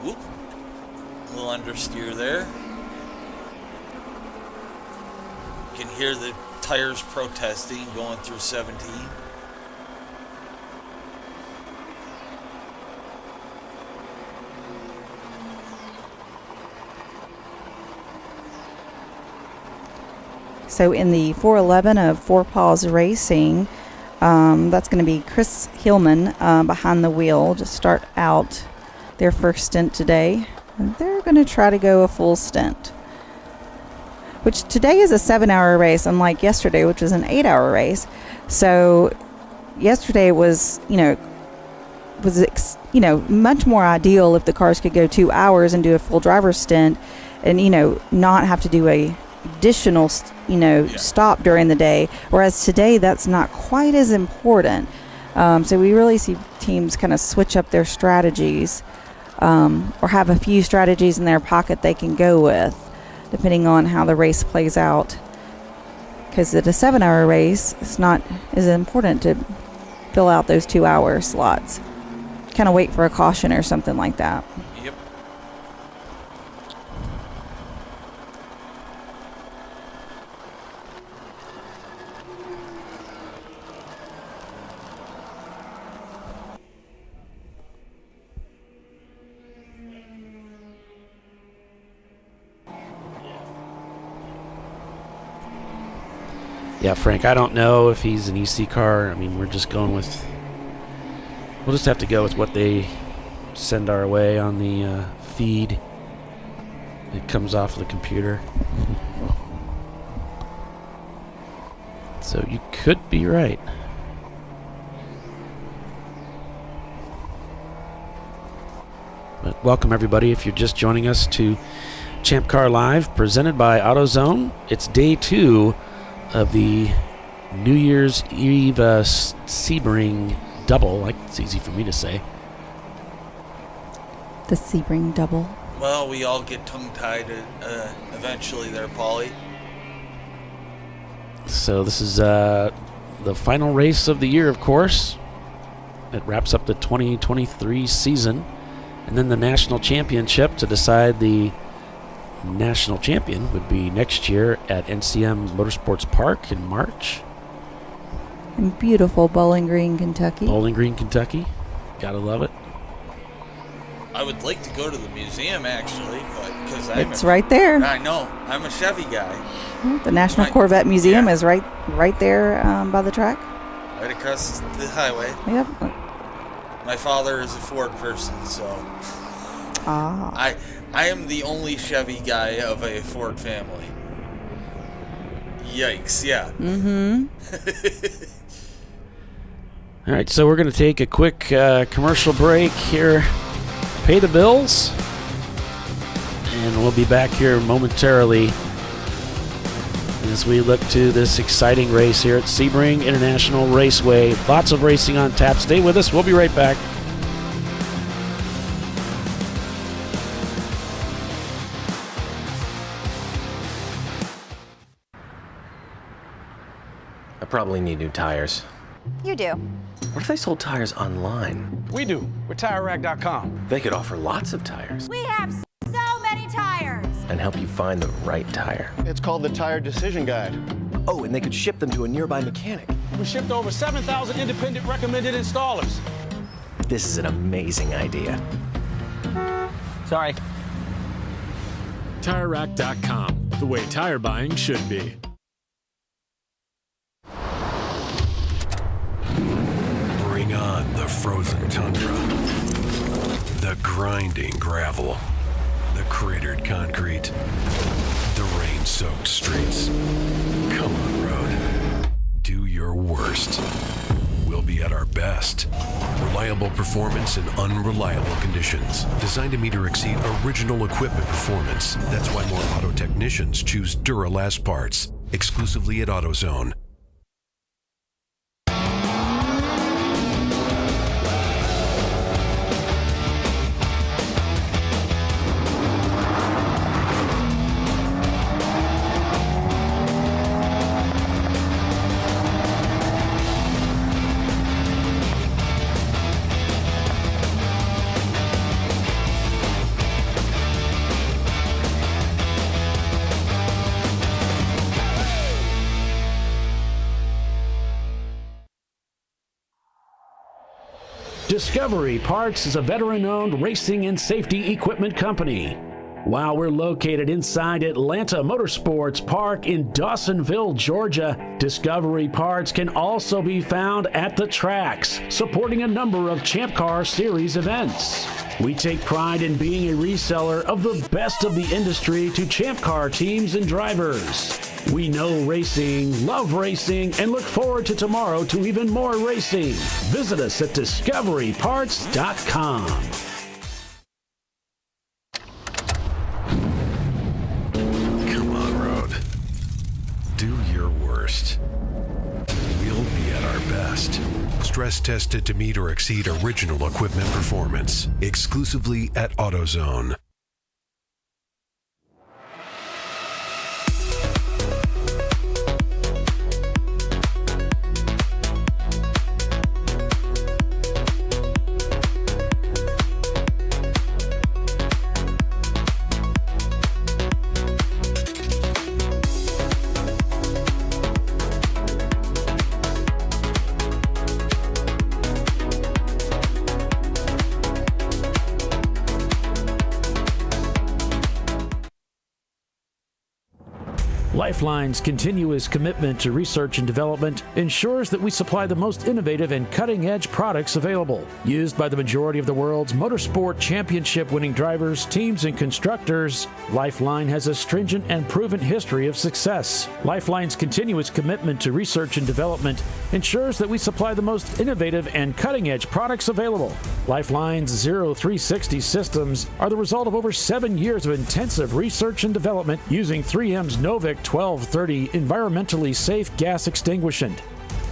Whoop. A little understeer there. You can hear the tires protesting going through 17. So in the 411 of Four Paws Racing, that's going to be Chris Hillman behind the wheel to start out their first stint today. And they're going to try to go a full stint, which today is a 7-hour race, unlike yesterday, which was an 8-hour race. So yesterday was, much more ideal if the cars could go 2 hours and do a full driver's stint and, not have to do a additional, stop during the day. Whereas today, that's not quite as important. So we really see teams kind of switch up their strategies or have a few strategies in their pocket they can go with, depending on how the race plays out. Because at a 7-hour race, it's not as important to fill out those 2-hour slots. Kind of wait for a caution or something like that. Yep. Yeah, Frank, I don't know if he's an EC car. I mean, we're just going with... We'll just have to go with what they send our way on the feed. It comes off the computer. So you could be right. But welcome, everybody, if you're just joining us to ChampCar.Live, presented by AutoZone. It's day 2 of the New Year's Eve Sebring double. Like, it's easy for me to say. The Sebring double. Well, we all get tongue-tied eventually there, Paulie. So this is the final race of the year, of course. It wraps up the 2023 season. And then the national championship to decide the national champion would be next year at NCM Motorsports Park in March. In beautiful Bowling Green, Kentucky. Bowling Green, Kentucky. Gotta love it. I would like to go to the museum, actually, but because It's right there. I know. I'm a Chevy guy. The National Corvette Museum is right there by the track. Right across the highway. Yep. My father is a Ford person, so I am the only Chevy guy of a Ford family. Yikes, yeah. Mm-hmm. All right, so we're going to take a quick commercial break here pay the bills, and we'll be back here momentarily as we look to this exciting race here at Sebring International Raceway. Lots of racing on tap. Stay with us. We'll be right back. I probably need new tires. You do. What if they sold tires online? We do. We're TireRack.com. They could offer lots of tires We have so many tires. and help you find the right tire. It's called the Tire Decision Guide. Oh, and they could ship them to a nearby mechanic. We shipped over 7,000 independent recommended installers. This is an amazing idea. Sorry. TireRack.com, the way tire buying should be. Bring on the frozen tundra, the grinding gravel, the cratered concrete, the rain-soaked streets. Come on, road. Do your worst. We'll be at our best. Reliable performance in unreliable conditions. Designed to meet or exceed original equipment performance. That's why more auto technicians choose Duralast parts. Exclusively at AutoZone. Discovery Parts is a veteran-owned racing and safety equipment company. While we're located inside Atlanta Motorsports Park in Dawsonville, Georgia, Discovery Parts can also be found at the tracks, supporting a number of Champ Car Series events. We take pride in being a reseller of the best of the industry to Champ Car teams and drivers. We know racing, love racing, and look forward to tomorrow to even more racing. Visit us at discoveryparts.com. Come on, road. Do your worst. We'll be at our best. Stress tested to meet or exceed original equipment performance. Exclusively at AutoZone. Lifeline's continuous commitment to research and development ensures that we supply the most innovative and cutting-edge products available. Used by the majority of the world's motorsport championship-winning drivers, teams, and constructors, Lifeline has a stringent and proven history of success. Lifeline's continuous commitment to research and development ensures that we supply the most innovative and cutting-edge products available. Lifeline's 0360 systems are the result of over 7 years of intensive research and development using 3M's Novik 1230 environmentally safe gas extinguishant.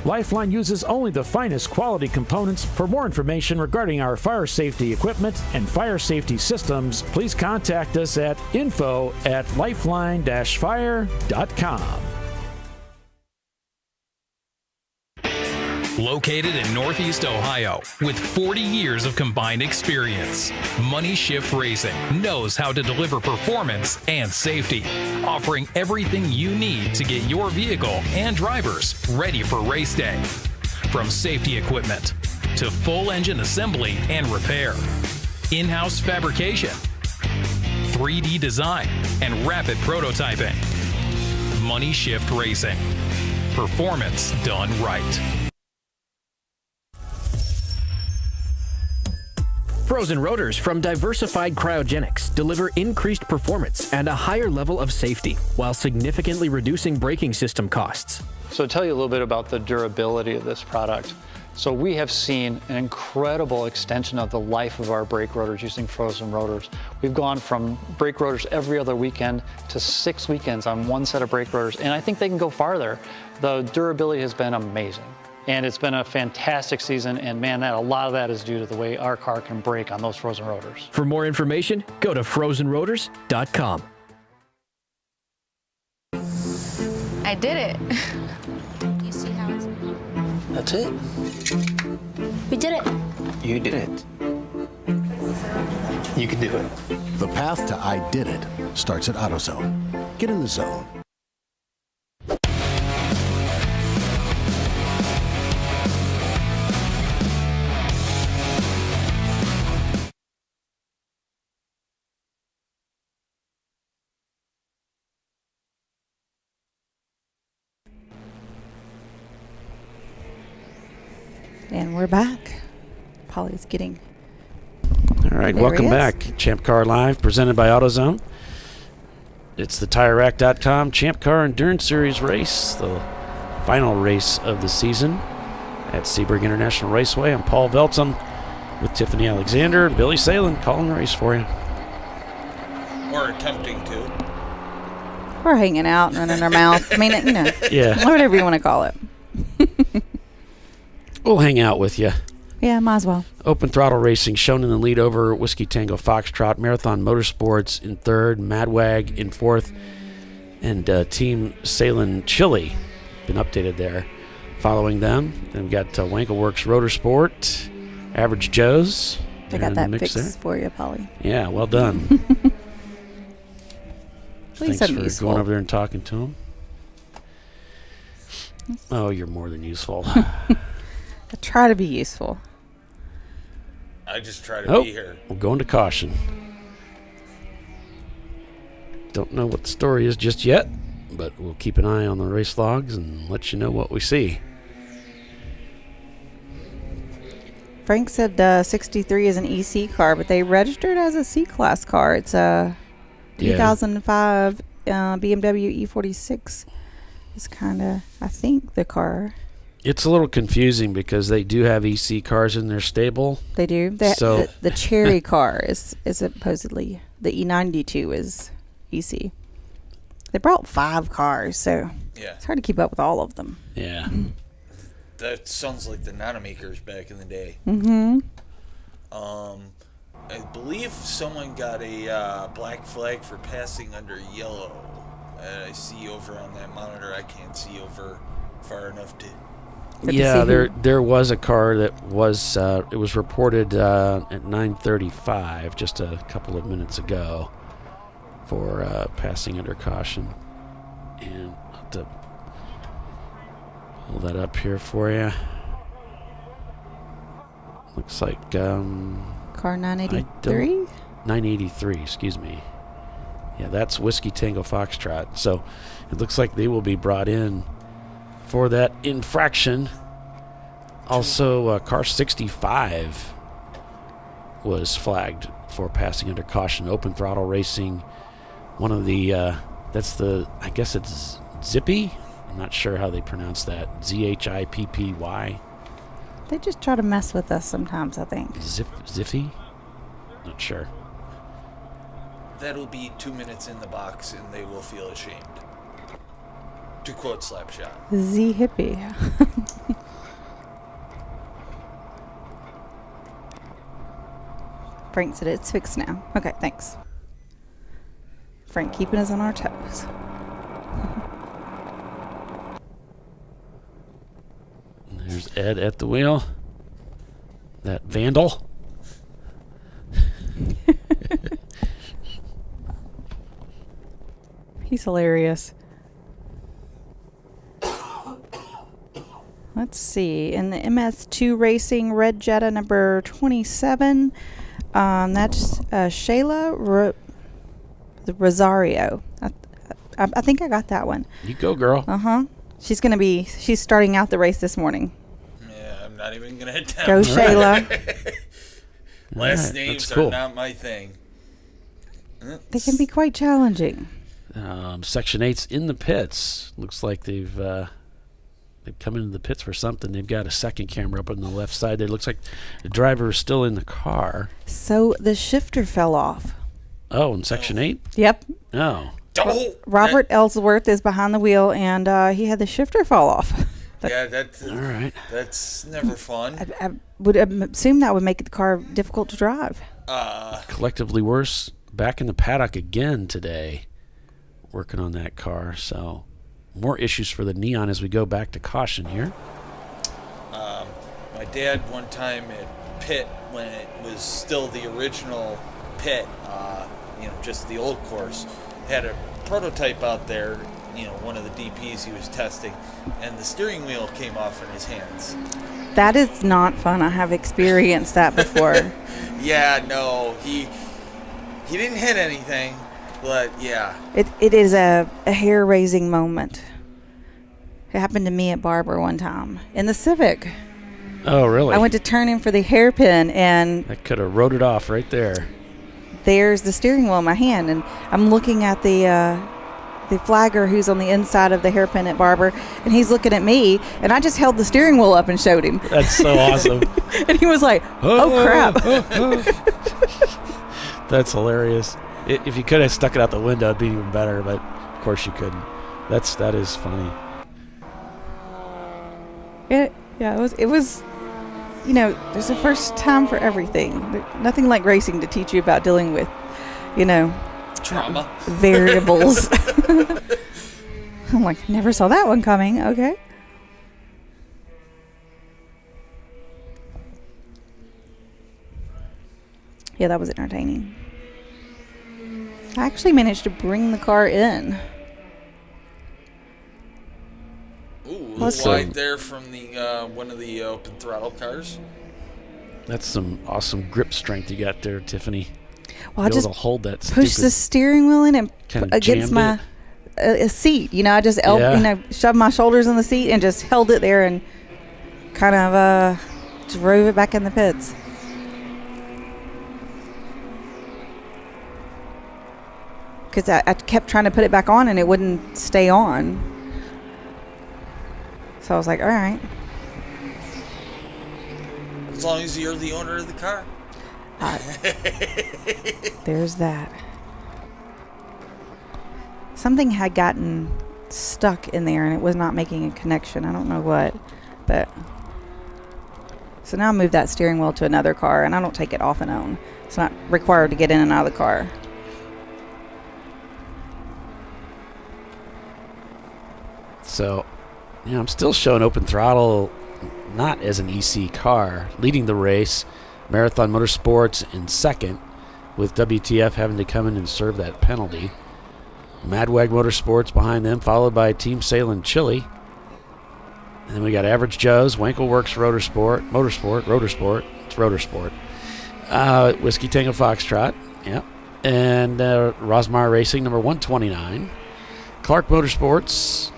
Lifeline uses only the finest quality components. For more information regarding our fire safety equipment and fire safety systems, please contact us at info@lifeline-fire.com. Located in Northeast Ohio, with 40 years of combined experience, Money Shift Racing knows how to deliver performance and safety, offering everything you need to get your vehicle and drivers ready for race day. From safety equipment to full engine assembly and repair, in-house fabrication, 3D design, and rapid prototyping. Money Shift Racing. Performance done right. Frozen rotors from Diversified Cryogenics deliver increased performance and a higher level of safety while significantly reducing braking system costs. So to tell you a little bit about the durability of this product, So we have seen an incredible extension of the life of our brake rotors using frozen rotors. We've gone from brake rotors every other weekend to 6 weekends on one set of brake rotors, and I think they can go farther. The durability has been amazing, and it's been a fantastic season, and man, a lot of that is due to the way our car can brake on those frozen rotors. For more information, go to frozenrotors.com. I did it. You see how it's... That's it. We did it. You did it. You can do it. The path to I did it starts at AutoZone. Get in the zone. And we're back. Polly's getting... All right, There welcome he is. back. Champ Car Live, presented by AutoZone. It's the TireRack.com Champ Car Endurance Series race, the final race of the season at Sebring International Raceway. I'm Paul Velton with Tiffany Alexander and Billy Salen calling the race for you. Or attempting to. We're hanging out and running our mouth. I mean, you know, Yeah. whatever you want to call it. We'll hang out with you. Yeah, might as well. Open Throttle Racing shown in the lead over Whiskey Tango Foxtrot, Marathon Motorsports in third, Madwag in fourth, and Team Salem Chile been updated there. Following them, then we've got Wankelworks Rotorsport, Average Joe's. I They're got in the that mix fixed there. for you, Polly. Yeah, well done. Please Thanks I'm for useful. going over there and talking to him. Oh, you're more than useful. I try to be useful. I just try to be here. We're going to caution. Don't know what the story is just yet, but we'll keep an eye on the race logs and let you know what we see. Frank said the 63 is an EC car, but they registered as a C-Class car. It's a 2005 BMW E46. It's kind of, I think, the car. It's a little confusing because they do have EC cars in their stable. They do. The Cherry car is supposedly, the E92 is EC. They brought 5 cars, so it's hard to keep up with all of them. Yeah. That sounds like the Nanomakers back in the day. Mm-hmm. I believe someone got a black flag for passing under yellow. I see over on that monitor. I can't see over far enough to... Yeah, there was a car that was it was reported at 9:35 just a couple of minutes ago for passing under caution, and I'll have to pull that up here for you. Looks like car 983. 983, excuse me. Yeah, that's Whiskey Tango Foxtrot. So it looks like they will be brought in for that infraction. Also, car 65 was flagged for passing under caution. Open Throttle Racing, one of the, I guess it's Zippy? I'm not sure how they pronounce that. Zippy. They just try to mess with us sometimes, I think. Ziffy? Not sure. That'll be 2 minutes in the box and they will feel ashamed. To quote Slapshot. Z hippie. Frank said it's fixed now. Okay, thanks. Frank keeping us on our toes. There's Ed at the wheel. That vandal. He's hilarious. Let's see. In the MS2 Racing Red Jetta number 27, that's Shayla Rosario. I think I got that one. You go, girl. Uh-huh. She's starting out the race this morning. Yeah, I'm not even going to attempt. Go, Shayla. Last names are not my thing. They can be quite challenging. Section 8's in the pits. Looks like they've They've come into the pits for something. They've got a second camera up on the left side there. It looks like the driver is still in the car. So the shifter fell off. Oh, in Section 8? Yep. Oh. Robert Ellsworth is behind the wheel, and he had the shifter fall off. Yeah, that's all right. That's never fun. I would assume that would make the car difficult to drive. Collectively worse. Back in the paddock again today, working on that car. So more issues for the Neon as we go back to caution here. My dad one time at pit, when it was still the original pit, just the old course, had a prototype out there, one of the DPs he was testing, and the steering wheel came off in his hands. That is not fun. I have experienced that before. Yeah, no, he didn't hit anything, but yeah. It is a hair-raising moment. It happened to me at Barber one time in the Civic. Oh, really? I went to turn in for the hairpin, and that could have rode it off right there. There's the steering wheel in my hand, and I'm looking at the flagger who's on the inside of the hairpin at Barber, and he's looking at me, and I just held the steering wheel up and showed him. That's so awesome. And he was like, oh crap. That's hilarious. If you could have stuck it out the window, it'd be even better, but of course you couldn't. That is funny. It was there's a first time for everything. Nothing like racing to teach you about dealing with, trauma variables. I'm like, never saw that one coming. Okay. Yeah, that was entertaining. I actually managed to bring the car in. Ooh, wide there from the one of the open throttle cars. That's some awesome grip strength you got there, Tiffany. Well, I just hold that pushed the steering wheel in and against my seat. I just shoved my shoulders in the seat and just held it there and kind of drove it back in the pits. Because I kept trying to put it back on and it wouldn't stay on. So I was like, all right. As long as you're the owner of the car. There's that. Something had gotten stuck in there and it was not making a connection. I don't know what. But so now I moved that steering wheel to another car and I don't take it off and on. It's not required to get in and out of the car. So, I'm still showing open throttle not as an EC car. Leading the race, Marathon Motorsports in second, with WTF having to come in and serve that penalty. Madwag Motorsports behind them, followed by Team Salem Chile. And then we got Average Joe's, Wankel Works Motorsport. It's Rotorsport. Whiskey Tango Foxtrot, yeah. And Rosmar Racing, number 129. Clark Motorsports,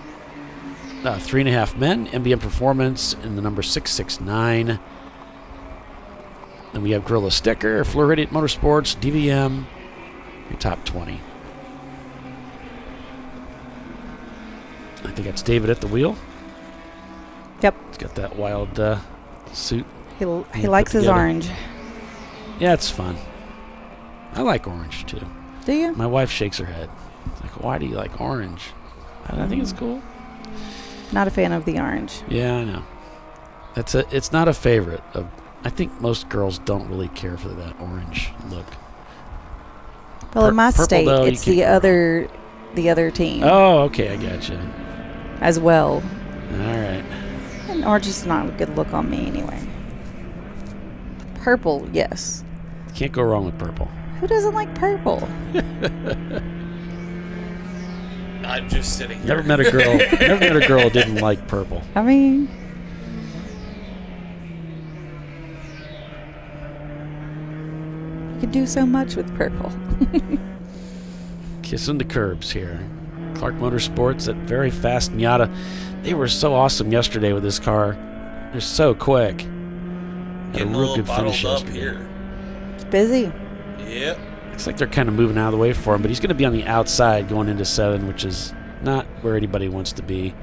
3.5 Men, MBM Performance in the number 669. Then we have Gorilla Sticker, Floridian Motorsports, DVM, your top 20. I think that's David at the wheel. Yep. He's got that wild suit. He likes his orange. Yeah, it's fun. I like orange too. Do you? My wife shakes her head. It's like, why do you like orange? I think it's cool. Not a fan of the orange. Yeah, I know. It's not a favorite. I think most girls don't really care for that orange look. Well, in my state, though, it's the other team. Oh, okay, I got you. As well. All right. And orange is not a good look on me anyway. Purple, yes. Can't go wrong with purple. Who doesn't like purple? I'm just sitting here. Never met a girl who didn't like purple. I mean, you could do so much with purple. Kissing the curbs here. Clark Motorsports, that very fast Miata. They were so awesome yesterday with this car. They're so quick. Getting a real good finish up here. It's busy. Yep. Looks like they're kind of moving out of the way for him, but he's going to be on the outside going into 7, which is not where anybody wants to be.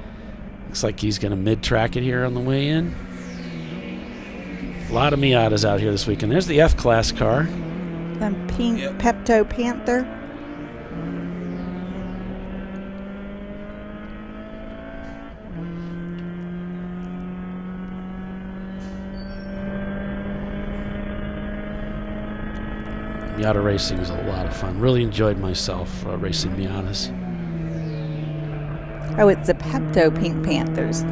Looks like he's going to mid-track it here on the way in. A lot of Miatas out here this weekend. There's the F-Class car. The pink Pepto Panther. Miata racing is a lot of fun. Really enjoyed myself racing Miatas. Oh, it's the Pepto Pink Panthers.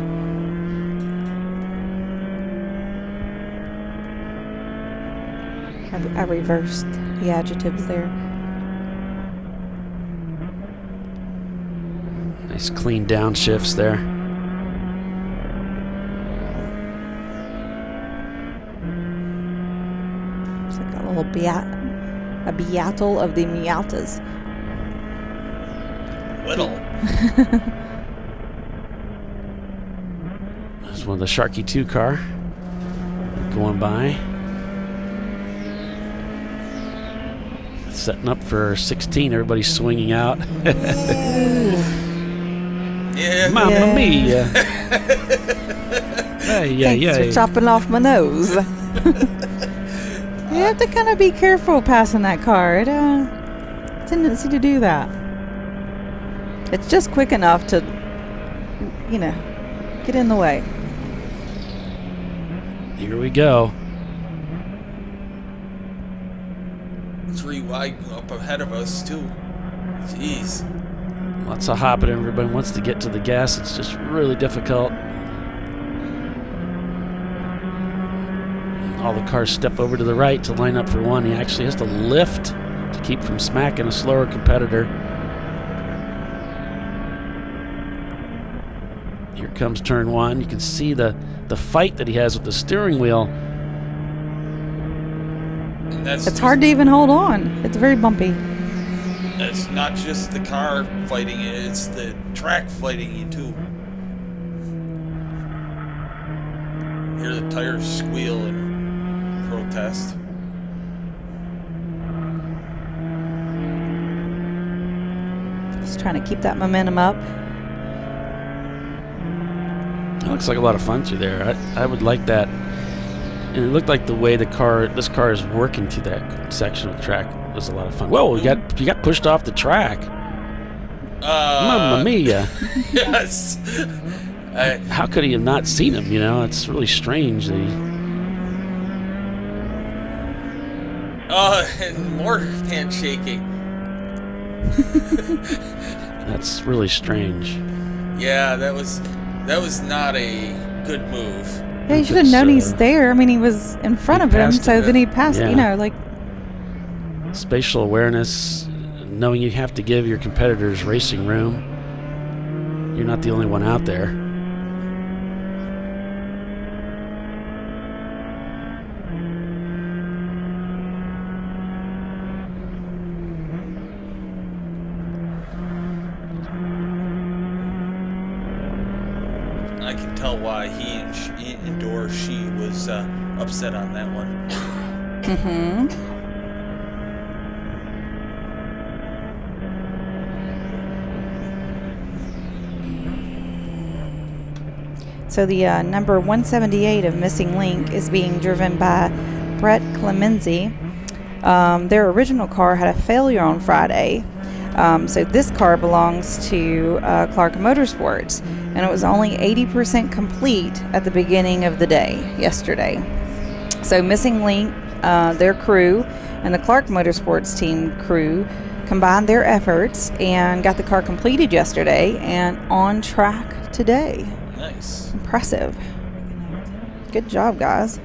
I reversed the adjectives there. Nice clean downshifts there. It's like a little beatle of the Miatas. Little. There's one of the Sharky 2 car going by. Setting up for 16. Everybody's swinging out. Yeah. Mamma mia. Thanks for chopping off my nose. You have to kind of be careful passing that car. It tendency to do that. It's just quick enough to, get in the way. Here we go. 3 wide up ahead of us, too. Jeez. Lots of hopping. Everybody wants to get to the gas. It's just really difficult. All the cars step over to the right to line up for one. He actually has to lift to keep from smacking a slower competitor. Here comes turn 1. You can see the fight that he has with the steering wheel. It's hard to even hold on. It's very bumpy. It's not just the car fighting it, it's the track fighting you too. Hear the tires squeal and protest. Just trying to keep that momentum up. It looks like a lot of fun through there. I would like that. And it looked like the way this car is working through that section of the track was a lot of fun. Whoa, you got pushed off the track. Mamma mia. Yes. How could he have not seen him? It's really strange that he... And more handshaking. That's really strange. Yeah, that was not a good move. Yeah, you should have known he's there. I mean, he was in front of him, so then he passed, Spatial awareness, knowing you have to give your competitors racing room. You're not the only one out there. I can tell why he or she was upset on that one. Mm-hmm. So the number 178 of Missing Link is being driven by Brett Clemenzi. Their original car had a failure on Friday. So this car belongs to Clark Motorsports, and it was only 80% complete at the beginning of the day yesterday. So Missing Link, their crew, and the Clark Motorsports team crew combined their efforts and got the car completed yesterday and on track today. Nice. Impressive. Good job, guys.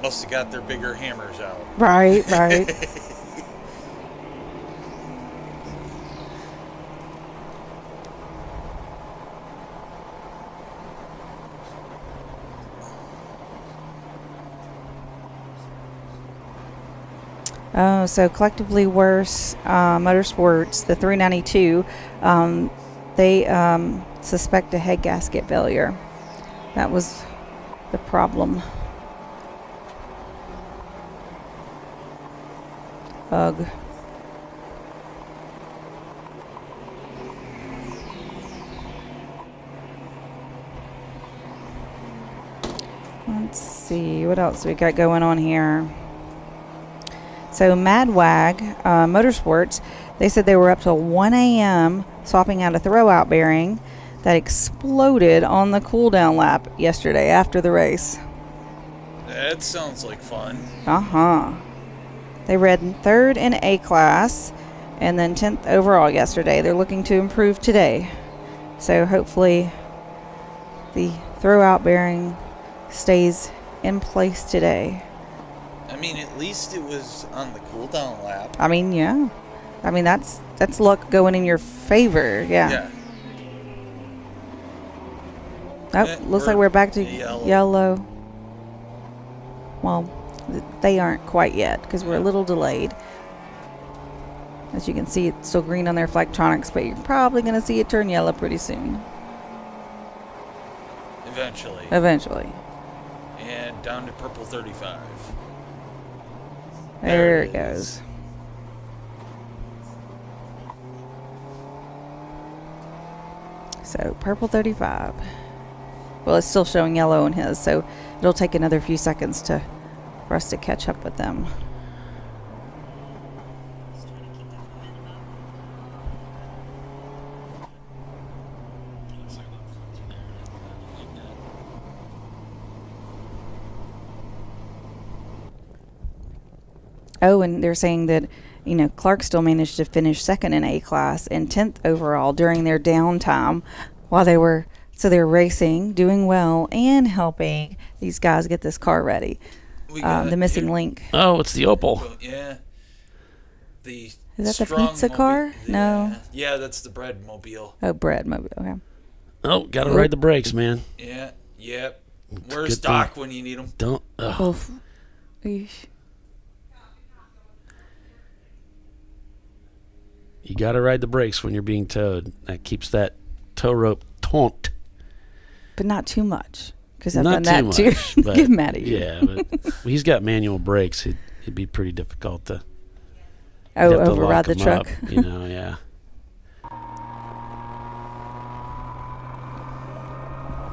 Must have got their bigger hammers out. Right. Oh, so Collectively Worse Motorsports, the 392, they suspect a head gasket failure. That was the problem. Ugh. Let's see, what else we got going on here? So Madwag Motorsports, they said they were up till 1 a.m. swapping out a throwout bearing that exploded on the cool-down lap yesterday after the race. That sounds like fun. Uh-huh. They ran third in A class and then 10th overall yesterday. They're looking to improve today. So hopefully the throwout bearing stays in place today. I mean, at least it was on the cool-down lap. I mean, yeah. I mean, that's luck going in your favor. Yeah. Oh, looks like we're back to yellow. Well, they aren't quite yet because we're a little delayed. As you can see, it's still green on their Flagtronics, but you're probably going to see it turn yellow pretty soon. Eventually. And down to purple 35. There it goes. So, purple 35. Well, it's still showing yellow in his, so it'll take another few seconds for us to catch up with them. Oh, and they're saying that, Clark still managed to finish second in A class and 10th overall during their downtime while they were racing, doing well, and helping these guys get this car ready. The missing link. Oh, it's the Opal. Yeah. Is that the pizza car? No. Yeah, that's the bread mobile. Oh, bread mobile. Okay. Oh, gotta ride the brakes, man. Yeah. Yep. Where's Doc when you need him? Don't. Oof. Eesh. You gotta ride the brakes when you're being towed. That keeps that tow rope taut. But not too much, because I've done that too. Get mad at you. Yeah, but he's got manual brakes. It'd be pretty difficult to. Override the truck. Up, yeah.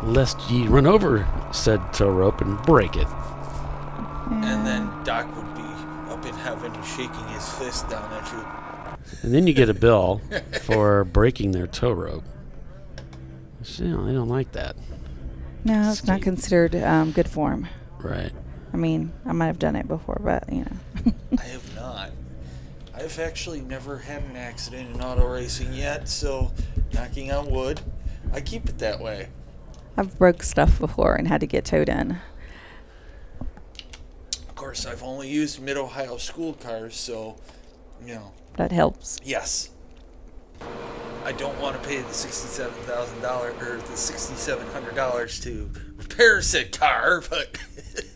Lest ye run over said tow rope and break it. And then Doc would be up in heaven shaking his fist down at you. And then you get a bill for breaking their tow rope. They don't like that. No, it's not considered good form. Right. I mean, I might have done it before, but, I have not. I've actually never had an accident in auto racing yet, so knocking on wood, I keep it that way. I've broke stuff before and had to get towed in. Of course, I've only used Mid-Ohio school cars, so, That helps. Yes. I don't want to pay the $67,000 or the $6,700 to repair said car, but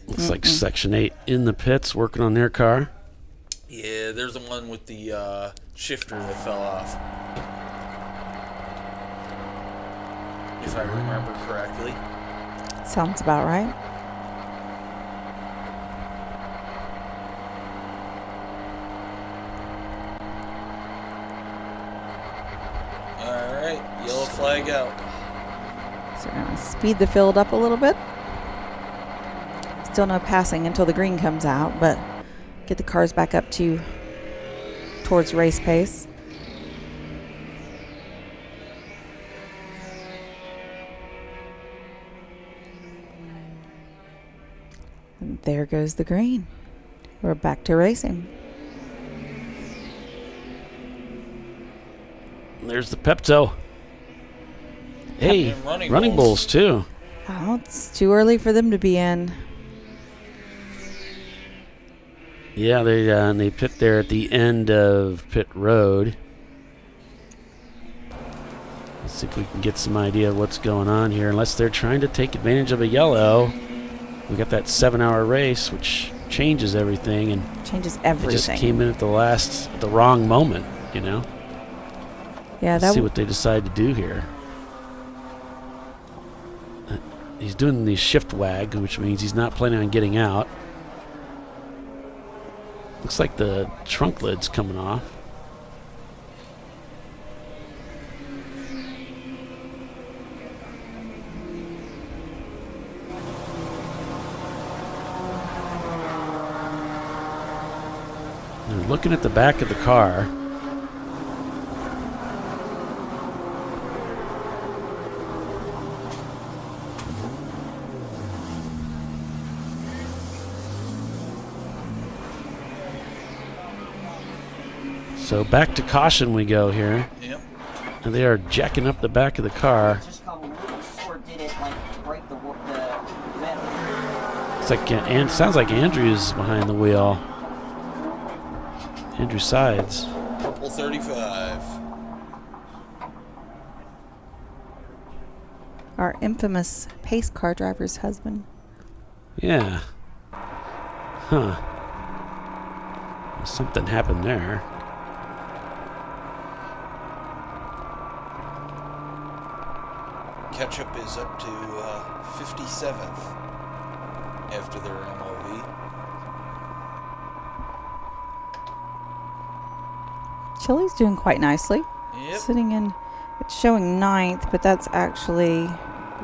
looks like Section 8 in the pits working on their car. Yeah, there's the one with the shifter that fell off. If I remember correctly. Sounds about right. Alright, yellow flag out. So we're going to speed the field up a little bit. Still no passing until the green comes out, but get the cars back up towards race pace. And there goes the green. We're back to racing. There's the Pepto. Hey, running bulls too. Oh, it's too early for them to be in. Yeah, they pit there at the end of pit road. Let's see if we can get some idea of what's going on here. Unless they're trying to take advantage of a yellow. We got that 7-hour race, which changes everything, and changes everything. It just came in at the wrong moment, Yeah, Let's see what they decide to do here. He's doing the shift wag, which means he's not planning on getting out. Looks like the trunk lid's coming off. They're looking at the back of the car. So back to caution we go here. Yep. And they are jacking up the back of the car. It's like, and sounds like Andrew's behind the wheel. Andrew Sides. Purple 35. Our infamous pace car driver's husband. Yeah. Huh. Something happened there. Ketchup is up to 57th after their MOV. Chili's doing quite nicely. Yep. Sitting in, it's showing 9th, but that's actually,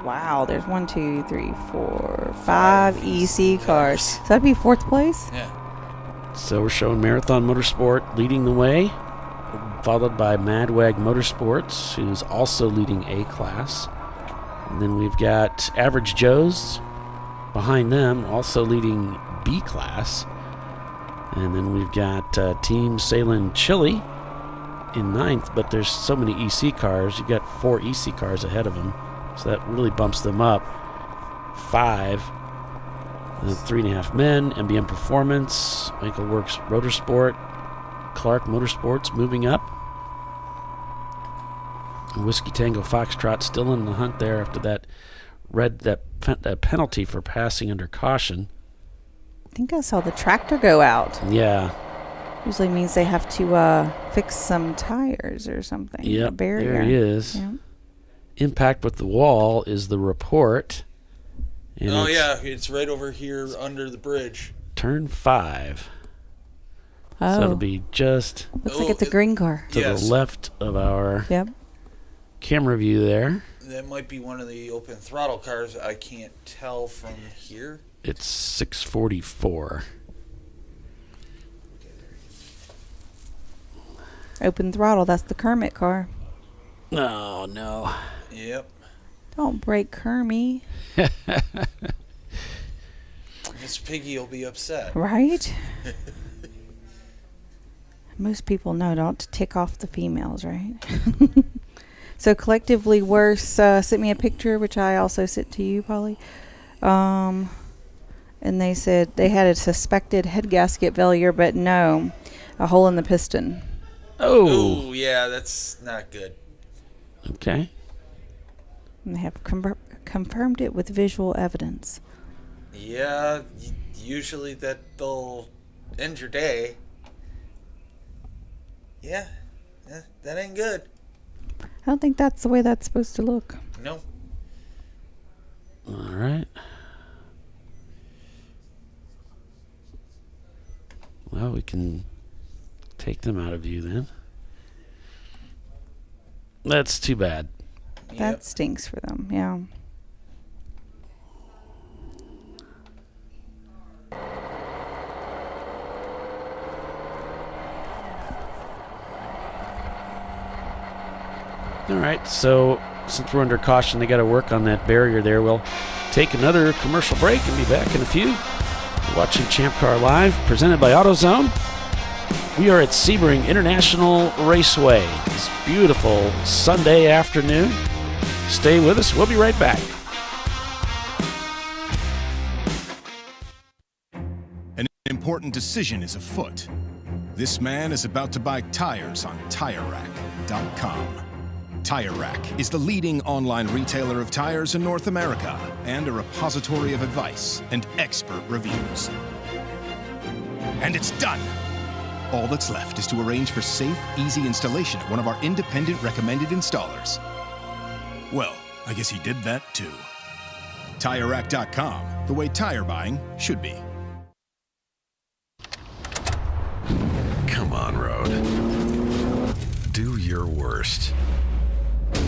wow, there's 1, 2, 3, 4, 5 EC cars. So that'd be 4th place? Yeah. So we're showing Marathon Motorsport leading the way, followed by Madwag Motorsports, who's also leading A class. And then we've got Average Joe's behind them, also leading B class. And then we've got Team Salem Chili in 9th, but there's so many EC cars. You've got 4 EC cars ahead of them, so that really bumps them up. 5, 3.5 Men, MBM Performance, Winkleworks Motorsport, Clark Motorsports moving up. Whiskey Tango Foxtrot still in the hunt there after that penalty for passing under caution. I think I saw the tractor go out. Yeah. Usually means they have to fix some tires or something. Yep, A barrier. there he is. Yep. Impact with the wall is the report. And it's right over here under the bridge. Turn 5. Oh. So it'll be just Looks like it's a green car. to the left of our camera view there. That might be one of the open throttle cars. I can't tell from here. It's 644. Open throttle, that's the Kermit car. Oh, no. Yep. Don't break Kermie. Miss Piggy will be upset. Right? Most people know not to tick off the females, right? So Collectively Worse sent me a picture, which I also sent to you, Polly. And they said they had a suspected head gasket failure, but no, a hole in the piston. Oh, yeah, that's not good. Okay. And they have confirmed it with visual evidence. Yeah, usually they'll end your day. Yeah, that ain't good. I don't think that's the way that's supposed to look. No. All right. Well, we can take them out of view then. That's too bad. That stinks for them, yeah. All right, so since we're under caution, they got to work on that barrier there. We'll take another commercial break and be back in a few. You're watching Champ Car Live, presented by AutoZone. We are at Sebring International Raceway. This beautiful Sunday afternoon. Stay with us. We'll be right back. An important decision is afoot. This man is about to buy tires on TireRack.com. Tire Rack is the leading online retailer of tires in North America and a repository of advice and expert reviews. And it's done! All that's left is to arrange for safe, easy installation at one of our independent recommended installers. Well, I guess he did that too. TireRack.com, the way tire buying should be. Come on, road. Do your worst.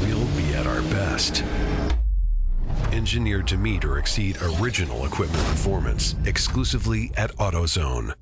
We'll be at our best. Engineered to meet or exceed original equipment performance, exclusively at AutoZone.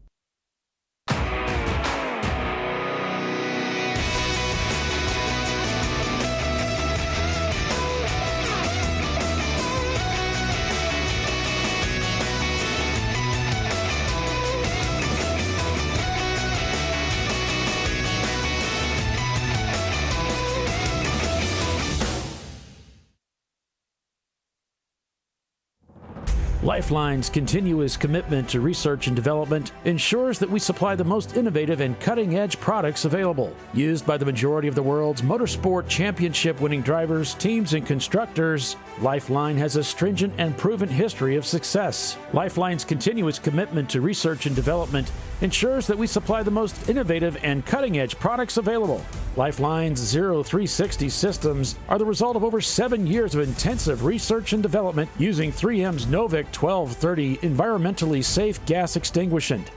Lifeline's continuous commitment to research and development ensures that we supply the most innovative and cutting-edge products available. Used by the majority of the world's motorsport championship-winning drivers, teams, and constructors, Lifeline has a stringent and proven history of success. Lifeline's continuous commitment to research and development ensures that we supply the most innovative and cutting-edge products available. Lifeline's 0360 systems are the result of over 7 years of intensive research and development using 3M's Novik 1230 environmentally safe gas extinguishant.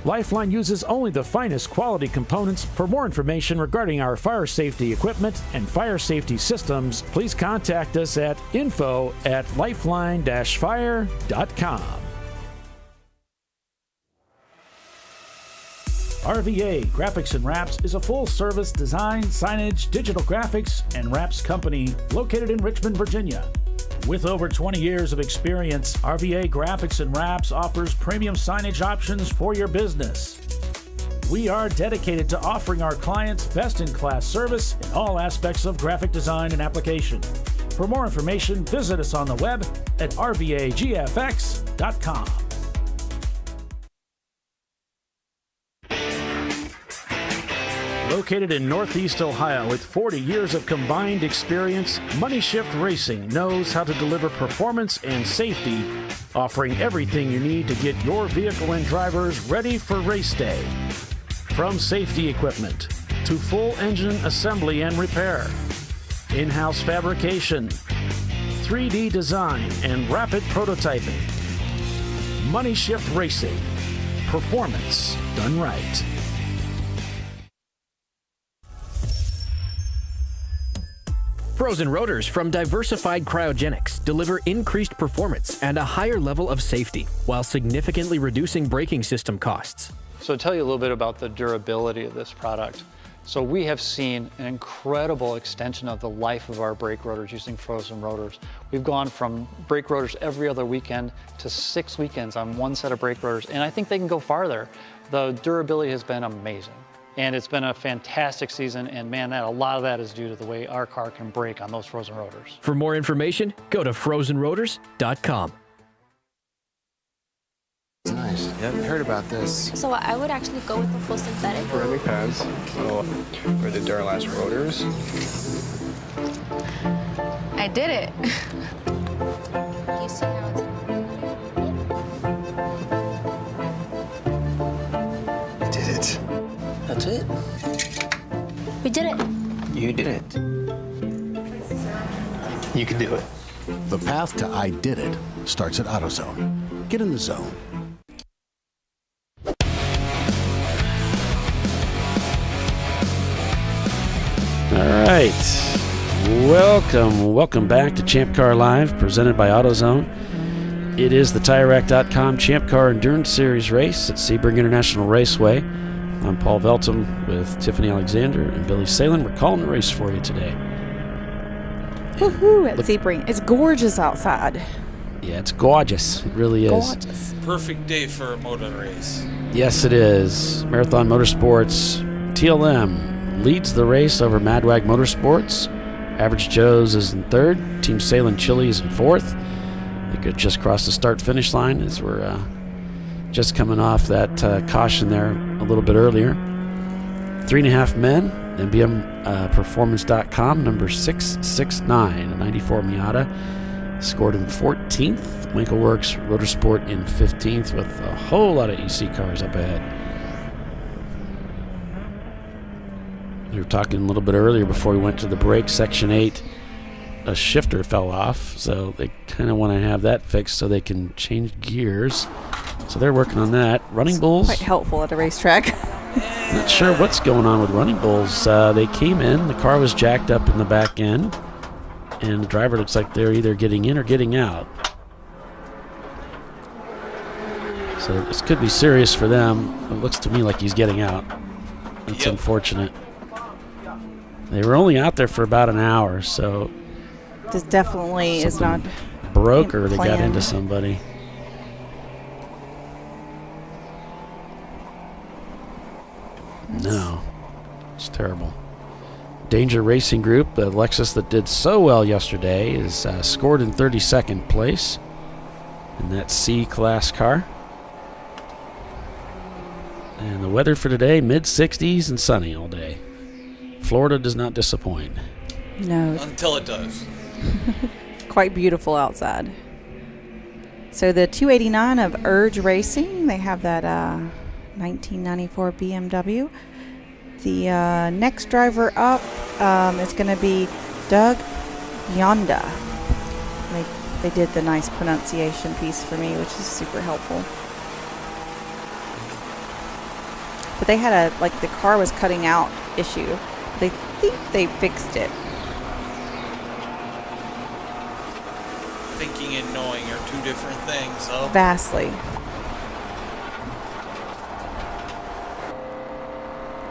Lifeline uses only the finest quality components. For more information regarding our fire safety equipment and fire safety systems, please contact us at info@lifeline-fire.com. RVA Graphics and Wraps is a full-service design, signage, digital graphics, and wraps company located in Richmond, Virginia. With over 20 years of experience, RVA Graphics and Wraps offers premium signage options for your business. We are dedicated to offering our clients best-in-class service in all aspects of graphic design and application. For more information, visit us on the web at rvagfx.com. Located in Northeast Ohio with 40 years of combined experience, Money Shift Racing knows how to deliver performance and safety, offering everything you need to get your vehicle and drivers ready for race day. From safety equipment to full engine assembly and repair, in-house fabrication, 3D design, and rapid prototyping. Money Shift Racing. Performance done right. Frozen rotors from Diversified Cryogenics deliver increased performance and a higher level of safety, while significantly reducing braking system costs. So to tell you a little bit about the durability of this product. So we have seen an incredible extension of the life of our brake rotors using frozen rotors. We've gone from brake rotors every other weekend to 6 weekends on one set of brake rotors, and I think they can go farther. The durability has been amazing. And it's been a fantastic season, and man, a lot of that is due to the way our car can brake on those frozen rotors. For more information, go to frozenrotors.com. Nice. Yeah, I heard about this. So I would actually go with the full synthetic. Ceramic pads, or the Duralast rotors. I did it. You see how it's... I did it. That's it. We did it. You did it. You can do it. The path to I did it starts at AutoZone. Get in the zone. All right. Welcome back to ChampCar.Live, presented by AutoZone. It is the TireRack.com Champ Car Endurance Series race at Sebring International Raceway. I'm Paul Veltum with Tiffany Alexander and Billy Salen. We're calling the race for you today. Woohoo! At Sebring. It's gorgeous outside. Yeah, it's gorgeous. It really is. Gorgeous. Perfect day for a moto race. Yes, it is. Marathon Motorsports TLM leads the race over Madwag Motorsports. Average Joe's is in third. Team Salen Chili is in fourth. They could just cross the start-finish line as we're just coming off that caution there a little bit earlier. 3.5 men. NBMperformance.com, number 669, a 94 Miata. Scored in 14th. Winkleworks Rotorsport in 15th with a whole lot of EC cars up ahead. We were talking a little bit earlier before we went to the break. Section 8, a shifter fell off, so they kind of want to have that fixed so they can change gears. So they're working on that. Running Bulls. Quite helpful at a racetrack. Not sure what's going on with Running Bulls. They came in, the car was jacked up in the back end, and the driver looks like they're either getting in or getting out. So this could be serious for them. It looks to me like he's getting out. That's unfortunate. They were only out there for about an hour, so This definitely is not broke or they got planned. into somebody. No, it's terrible. Danger Racing Group, the Lexus that did so well yesterday, is scored in 32nd place in that C-Class car. And the weather for today, mid-60s and sunny all day. Florida does not disappoint. No. Until it does. Quite beautiful outside. So the 289 of Urge Racing, they have that 1994 BMW. The next driver up is going to be Doug Yonda. They did the nice pronunciation piece for me, which is super helpful. But they had the car was cutting out issue. They think they fixed it. Thinking and knowing are two different things, though. Vastly.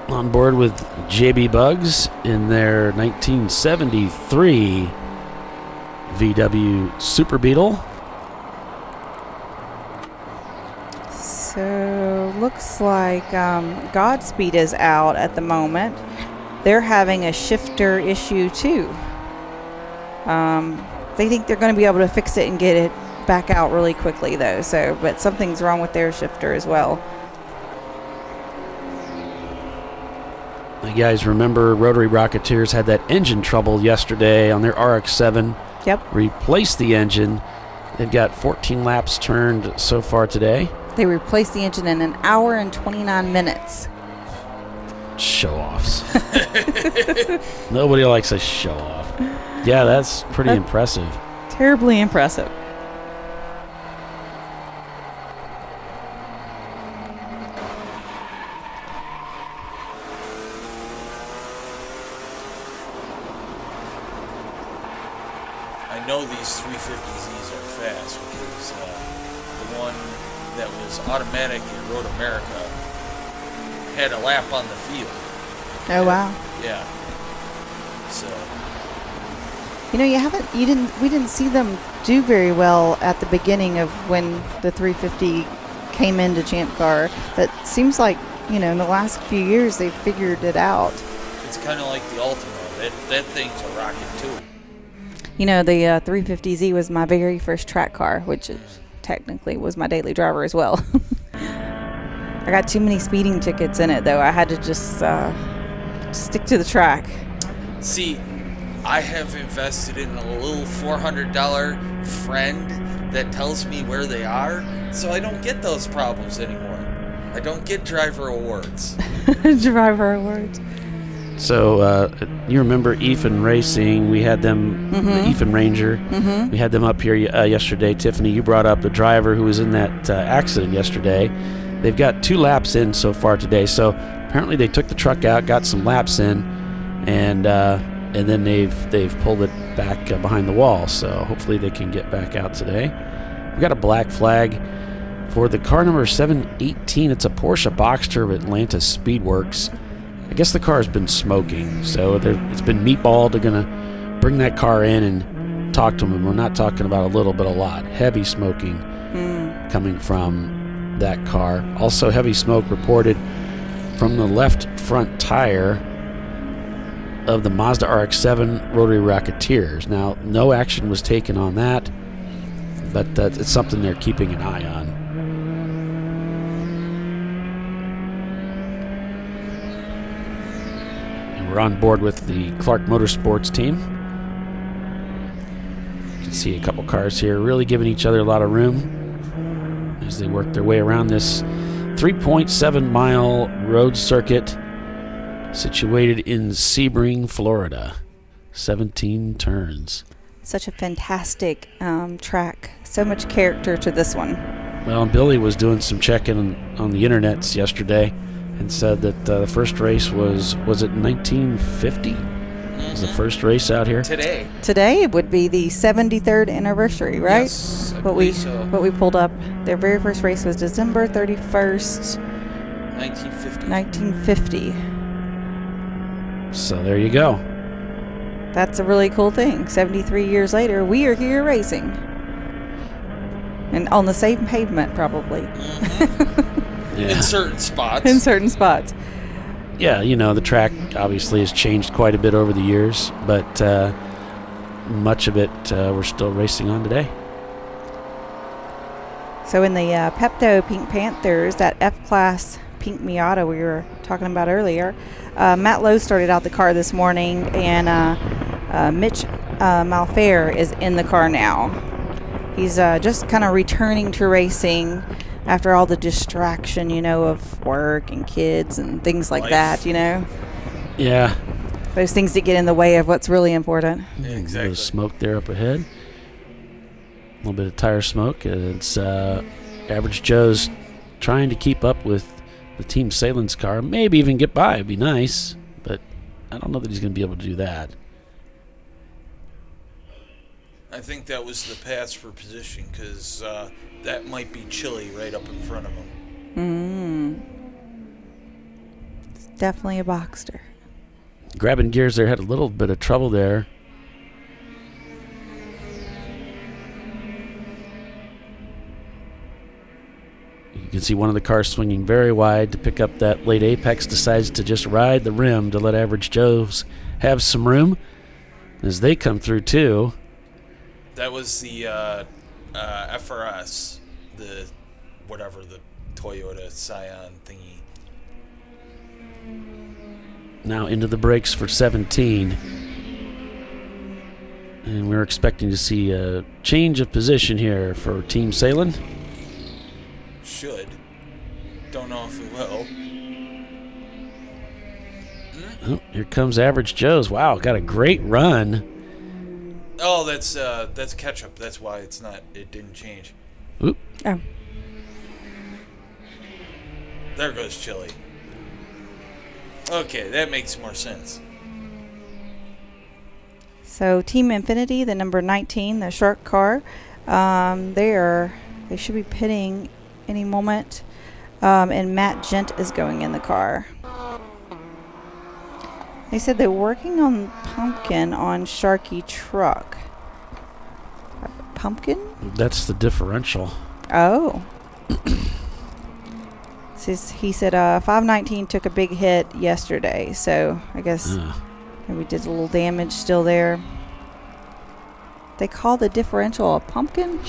On board with JB Bugs in their 1973 VW Super Beetle. So looks like Godspeed is out at the moment. They're having a shifter issue too. They think they're going to be able to fix it and get it back out really quickly though. So, but something's wrong with their shifter as well. You guys remember Rotary Rocketeers had that engine trouble yesterday on their RX-7. Yep. Replaced the engine. They've got 14 laps turned so far today. They replaced the engine in 1 hour and 29 minutes. Show-offs. Nobody likes a show-off. Yeah, that's pretty impressive. Terribly impressive. I know these 350Zs are fast because the one that was automatic in Road America had a lap on the field. Oh wow. Yeah. So we didn't see them do very well at the beginning of when the 350 came into Champ Car. That seems like, in the last few years they've figured it out. it's kind of like the Ultima. That thing's a rocket too. The 350Z was my very first track car, which technically was my daily driver as well. I got too many speeding tickets in it, though. I had to just stick to the track. See, I have invested in a little $400 friend that tells me where they are, so I don't get those problems anymore. I don't get driver awards. Driver awards. So you remember Ethan Racing? We had them, the Ethan Ranger. We had them up here yesterday. Tiffany, you brought up the driver who was in that accident yesterday. They've got 2 laps in so far today. So apparently they took the truck out, got some laps in, and then they've pulled it back behind the wall. So hopefully they can get back out today. We got a black flag for the car number 718. It's a Porsche Boxster of Atlanta Speedworks. I guess the car has been smoking, so it's been meatballed. They're going to bring that car in and talk to them. And we're not talking about a little, but a lot. Heavy smoking coming from that car. Also heavy smoke reported from the left front tire of the Mazda RX-7 Rotary Rocketeers. Now, no action was taken on that, but it's something they're keeping an eye on. We're on board with the Clark Motorsports team. You can see a couple cars here really giving each other a lot of room as they work their way around this 3.7 mile road circuit situated in Sebring, Florida. 17 turns. Such a fantastic track. So much character to this one. Well, Billy was doing some checking on the internets yesterday, and said that the first race was it 1950? It was the first race out here. Today would be the 73rd anniversary, right? Yes, I what believe so. What we pulled up. Their very first race was December 31st, 1950. So there you go. That's a really cool thing. 73 years later, we are here racing. And on the same pavement, probably. Yeah. In certain spots. In certain spots. Yeah, you know, the track obviously has changed quite a bit over the years, but much of it we're still racing on today. So in the Pepto Pink Panthers, that F-Class Pink Miata we were talking about earlier, Matt Lowe started out the car this morning, and Mitch Malfair is in the car now. He's just kind of returning to racing after all the distraction, you know, of work and kids and things like that, you know. Yeah. Those things that get in the way of what's really important. Yeah, A exactly. little smoke there up ahead. A little bit of tire smoke. It's Average Joe's trying to keep up with the Team Salen's car. Maybe even get by. It'd be nice, but I don't know that he's going to be able to do that. I think that was the pass for position, because that might be Chili right up in front of him. It's definitely a Boxster. Grabbing gears there, had a little bit of trouble there. You can see one of the cars swinging very wide to pick up that late apex, decides to just ride the rim to let Average Joe's have some room as they come through too. That was the FRS, the Toyota Scion thingy. Now into the brakes for 17. And we're expecting to see a change of position here for Team Salen. Should. Don't know if it will. Oh, here comes Average Joe's. Wow, got a great run. Oh, that's ketchup. That's why it didn't change. Oop. Oh. There goes Chili. Okay, that makes more sense. So Team Infinity, the number 19, the Shark car, they should be pitting any moment, and Matt Gent is going in the car. They said they're working on pumpkin on Sharky truck. Pumpkin? That's the differential. Oh. He said 519 took a big hit yesterday, so I guess maybe did a little damage still there. They call the differential a pumpkin?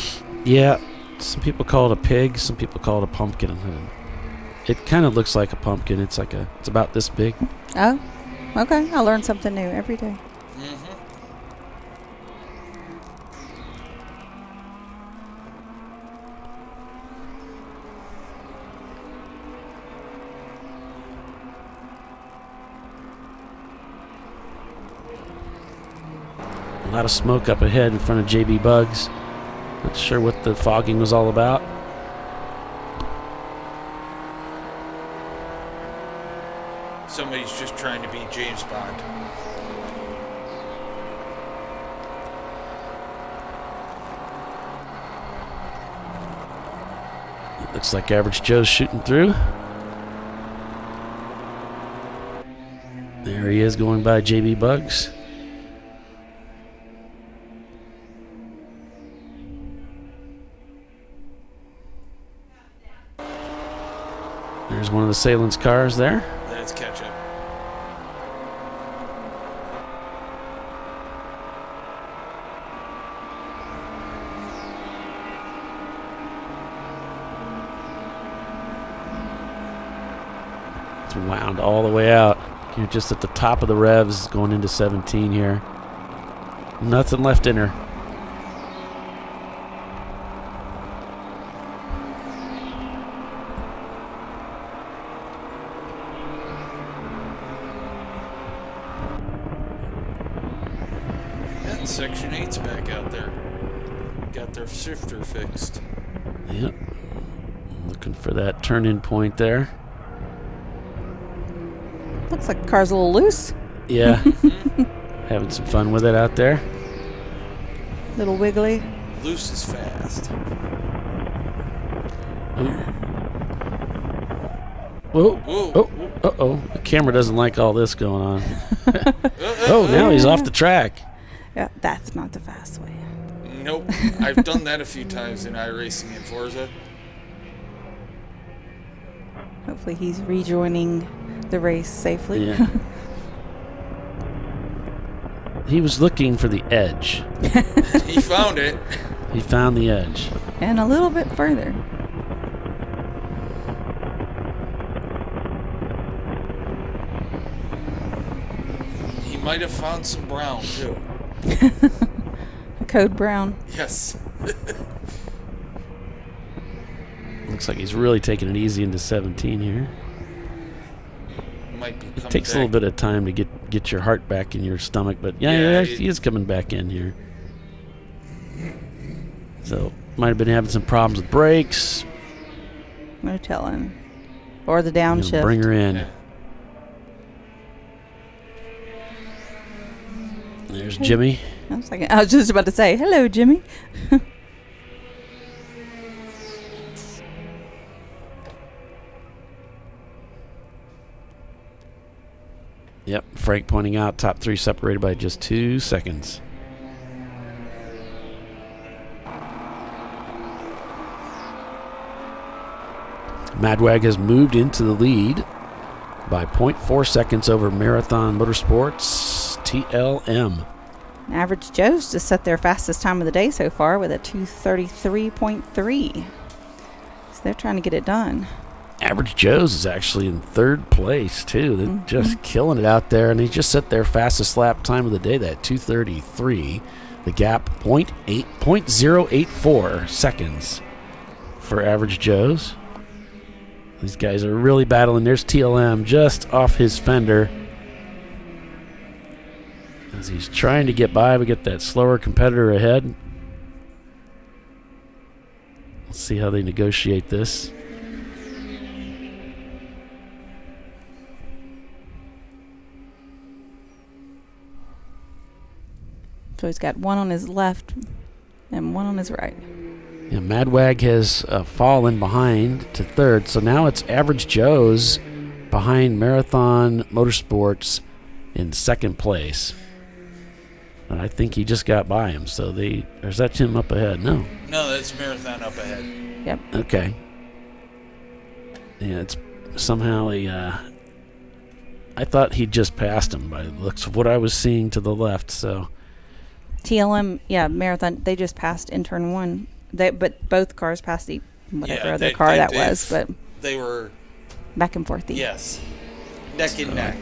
Yeah, some people call it a pig, some people call it a pumpkin. It kind of looks like a pumpkin. It's about this big. Oh, okay. I learn something new every day. A lot of smoke up ahead in front of JB Bugs. Not sure what the fogging was all about. Somebody's just trying to be James Bond. Looks like Average Joe's shooting through. There he is going by JB Bugs. There's one of the Salen's cars there. That's ketchup. It's wound all the way out. You're just at the top of the revs going into 17 here. Nothing left in her. And Section 8's back out there. Got their shifter fixed. Yep. Looking for that turn-in point there. Looks like the car's a little loose. Yeah. Having some fun with it out there. Little wiggly. Loose is fast. Whoa. Oh. Uh-oh. The camera doesn't like all this going on. Oh, now he's off the track. Yeah, that's not the fast way. Nope. I've done that a few times in iRacing in Forza. Hopefully he's rejoining the race safely. Yeah. He was looking for the edge. He found it. He found the edge. And a little bit further. He might have found some brown, too. Code brown. Yes. Looks like he's really taking it easy into 17 here. Might be It takes a little bit of time to get your heart back in your stomach, but yeah, he is coming back in here. So might have been having some problems with brakes. No telling. Or the downshift. Bring her in. Yeah. There's Jimmy. I was just about to say, hello, Jimmy. Yep, Frank pointing out top three separated by just 2 seconds. Madwag has moved into the lead by 0.4 seconds over Marathon Motorsports TLM. Average Joe's just set their fastest time of the day so far with a 2:33.3. So they're trying to get it done. Average Joe's is actually in third place, too. They're just killing it out there, and they just set their fastest lap time of the day, that 2:33. The gap, 0.84 seconds for Average Joe's. These guys are really battling. There's TLM just off his fender as he's trying to get by. We get that slower competitor ahead. Let's see how they negotiate this. So he's got one on his left and one on his right. Yeah, Madwag has fallen behind to third, so now it's Average Joe's behind Marathon Motorsports in second place. And I think he just got by him, so or is that him up ahead? No, that's Marathon up ahead. Yep. Okay. Yeah, it's somehow I thought he just passed him by the looks of what I was seeing to the left, so. TLM, Marathon, they just passed in turn one. But both cars passed whatever other car that was. But they were back and forth. Yes, neck and neck.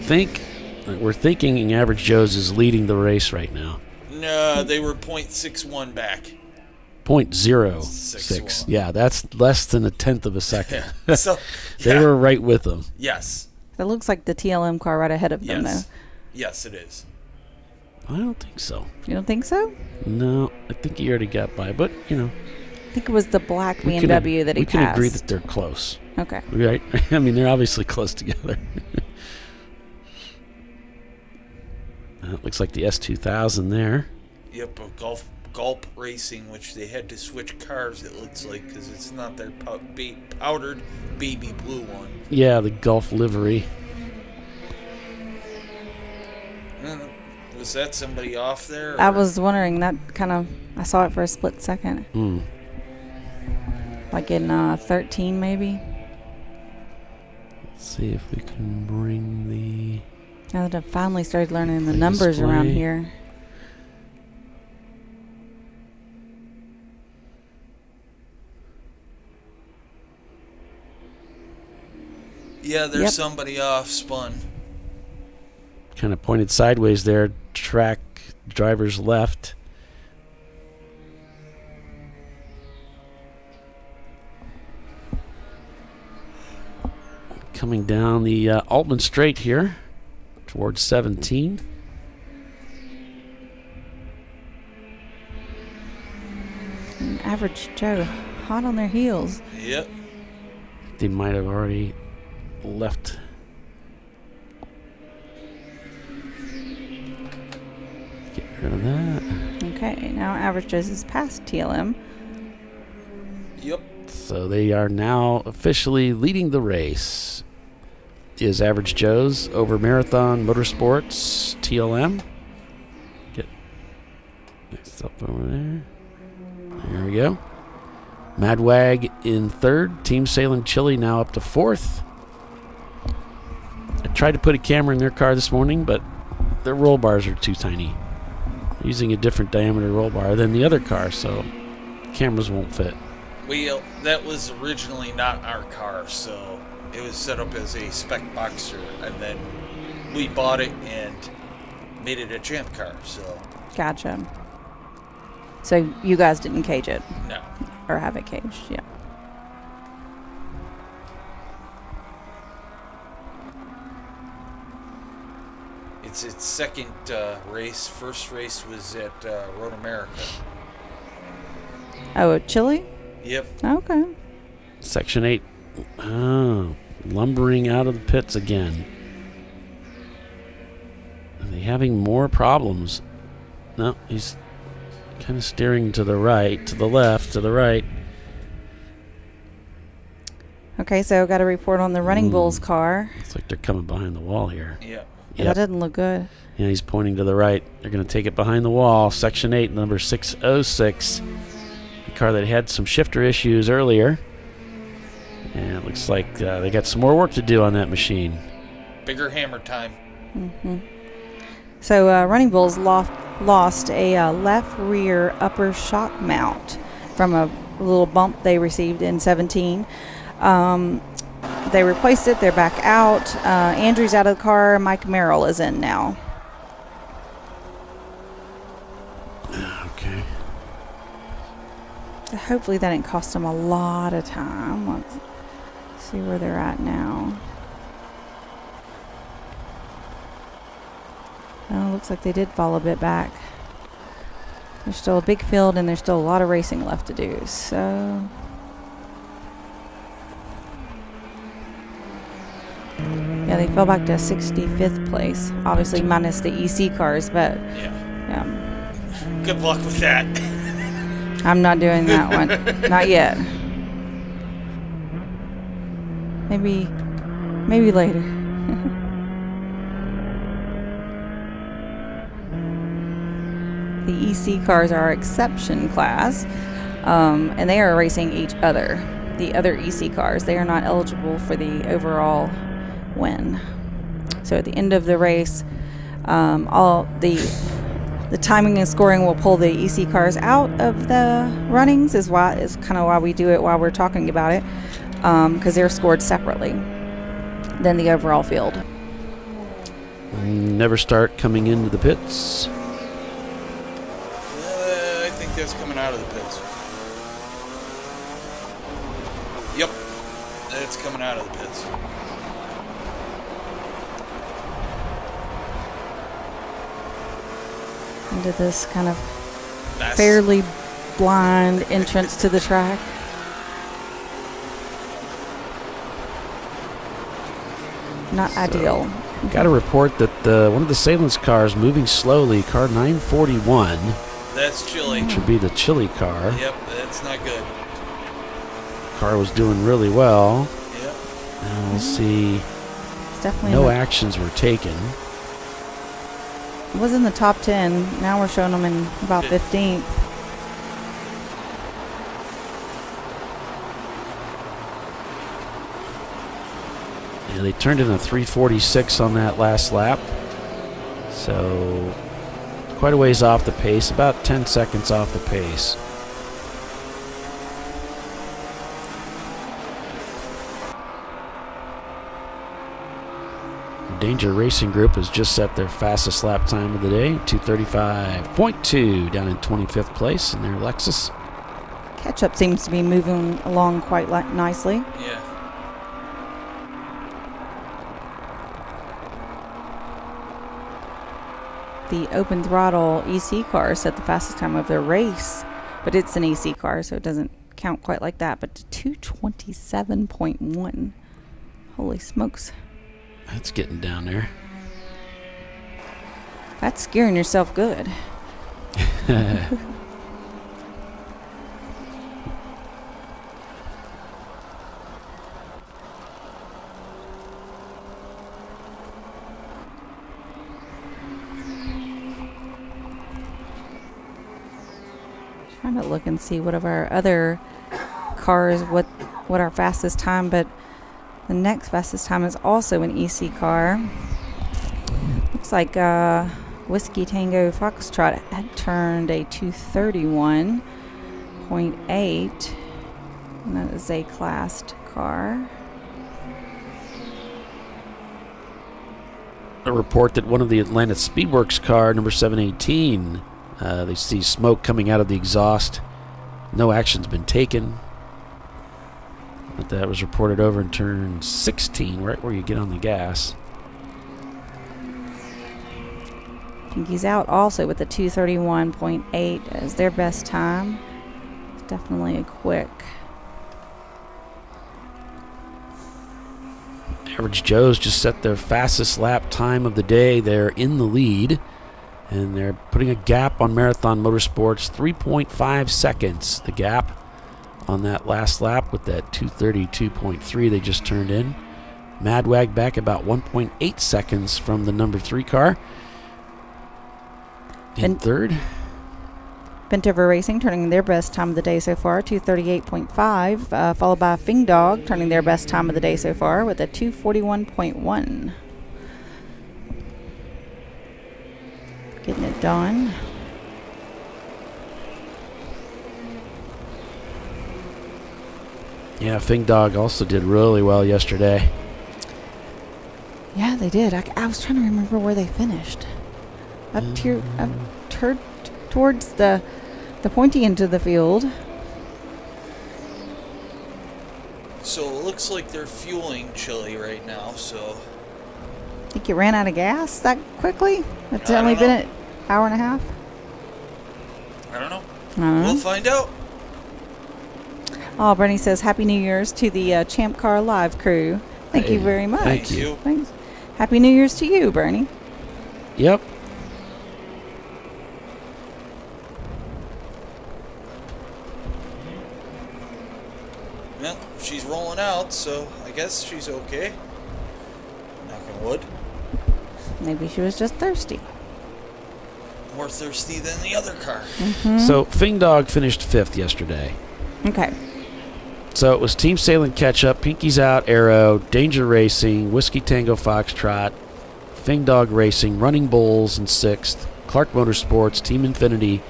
We're thinking Average Joe's is leading the race right now. No, they were 0.61 back. 0.06. Yeah, that's less than a tenth of a second. So they were right with them. Yes. It looks like the TLM car right ahead of them, though. Yes, it is. I don't think so. You don't think so? No, I think he already got by, but I think it was the black BMW that he passed. We can agree that they're close. Okay. Right? I mean, they're obviously close together. It looks like the S2000 there. Yep, Gulp Racing, which they had to switch cars, it looks like, because it's not their powdered baby blue one. Yeah, the Gulf livery. Was that somebody off there? Or? I was wondering that I saw it for a split second. Like in 13 maybe. Let's see if we can bring the... Now that I've finally started learning the numbers display around here. Yeah, there's somebody off spun. Kind of pointed sideways there. Track driver's left. Coming down the Altman Straight here towards 17. And Average Joe hot on their heels. Yep. They might have already left. Get rid of that. Okay, now Average Joe's is past TLM. Yep. So they are now officially leading the race. Is Average Joe's over Marathon Motorsports TLM. Get next up over there. There we go. Madwag in third. Team Salem Chili now up to fourth. I tried to put a camera in their car this morning, but their roll bars are too tiny. Using a different diameter roll bar than the other car, so cameras won't fit. Well, that was originally not our car, so it was set up as a spec Boxster, and then we bought it and made it a Champ car, so. Gotcha. So you guys didn't cage it? No. Or have it caged, yeah. It's its second race. First race was at Road America. Oh, at Chile? Yep. Okay. Section 8. Oh, lumbering out of the pits again. Are they having more problems? No, he's kind of steering to the right, to the left, to the right. Okay, so got a report on the Running Bulls car. Looks like they're coming behind the wall here. Yeah. Yep. That doesn't look good. Yeah, he's pointing to the right. They're going to take it behind the wall. Section 8, number 606. The car that had some shifter issues earlier. And it looks like they got some more work to do on that machine. Bigger hammer time. Mm-hmm. So Running Bulls lost a left rear upper shock mount from a little bump they received in 17. They replaced it. They're back out. Andrew's out of the car. Mike Merrill is in now. Okay. Hopefully that didn't cost them a lot of time. Let's see where they're at now. Oh, looks like they did fall a bit back. There's still a big field and there's still a lot of racing left to do. So yeah, they fell back to 65th place. Obviously minus the EC cars, but yeah. Good luck with that. I'm not doing that one. Not yet. Maybe later. The EC cars are exception class, and they are racing each other. The other EC cars, they are not eligible for the overall win. So at the end of the race, all the timing and scoring will pull the EC cars out of the runnings. Is kind of why we do it while we're talking about it, because they're scored separately than the overall field. Never start coming into the pits. I think that's coming out of the pits. Yep, that's coming out of the pits. Into this kind of fairly blind entrance to the track. Not ideal. Got a report that one of the Salem cars moving slowly, car 941. That's Chile. Which would be the Chile car. Yep, that's not good. Car was doing really well. Yep. Now we'll see. It's definitely no actions were taken. It was in the top 10. Now we're showing them in about 15th. Yeah, they turned in a 346 on that last lap. So quite a ways off the pace, about 10 seconds off the pace. Danger Racing Group has just set their fastest lap time of the day, 2:35.2, down in 25th place in their Lexus. Ketchup seems to be moving along quite nicely. Yeah. The open throttle EC car set the fastest time of their race, but it's an EC car, so it doesn't count quite like that, but 2:27.1. Holy smokes. That's getting down there. That's scaring yourself good. Trying to look and see what of our other cars, what our fastest time, but the next fastest time is also an EC car. Looks like Whiskey Tango Foxtrot had turned a 231.8, and that is a classed car. A report that one of the Atlanta Speedworks car, number 718, they see smoke coming out of the exhaust. No action's been taken. But that was reported over in turn 16, right where you get on the gas. Pinky's out also with a 231.8 as their best time. It's definitely a quick. Average Joe's just set their fastest lap time of the day. They're in the lead, and they're putting a gap on Marathon Motorsports, 3.5 seconds. The gap on that last lap with that 232.3 they just turned in. Madwag back about 1.8 seconds from the number 3 car. In third. Bentover Racing turning their best time of the day so far, 238.5, followed by Fing Dog turning their best time of the day so far with a 241.1. Getting it done. Yeah, Fing Dog also did really well yesterday. Yeah, they did. I was trying to remember where they finished. Up towards the pointy end of the field. So it looks like they're fueling Chile right now, so... Think you ran out of gas that quickly? It's only been an hour and a half? I don't know. Uh-huh. We'll find out. Oh, Bernie says, Happy New Year's to the ChampCar.Live crew. Thank you very much. Thank you. Thanks. Happy New Year's to you, Bernie. Yep. Well, she's rolling out, so I guess she's okay. Knock on wood. Maybe she was just thirsty. More thirsty than the other car. Mm-hmm. So Fing Dog finished 5th yesterday. Okay. So it was Team Salem Ketchup, Pinky's Out, Arrow, Danger Racing, Whiskey Tango Foxtrot, Fing Dog Racing, Running Bulls in 6th, Clark Motorsports, Team Infinity,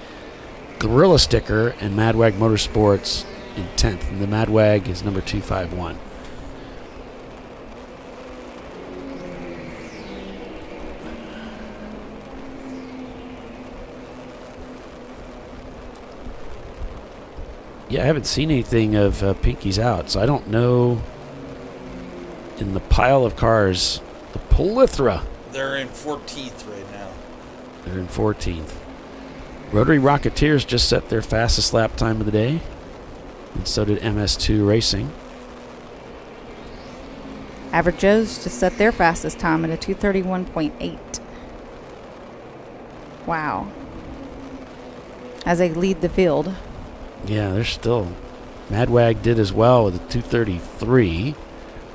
Gorilla Sticker, and Madwag Motorsports in 10th. And the Madwag is number 251. Yeah, I haven't seen anything of Pinky's Out, so I don't know. In the pile of cars, the Polythra. They're in 14th right now. They're in 14th. Rotary Rocketeers just set their fastest lap time of the day, and so did MS2 Racing. Average Joe's just set their fastest time at a 231.8. Wow. As they lead the field. Yeah, they're still. Madwag did as well with a 233.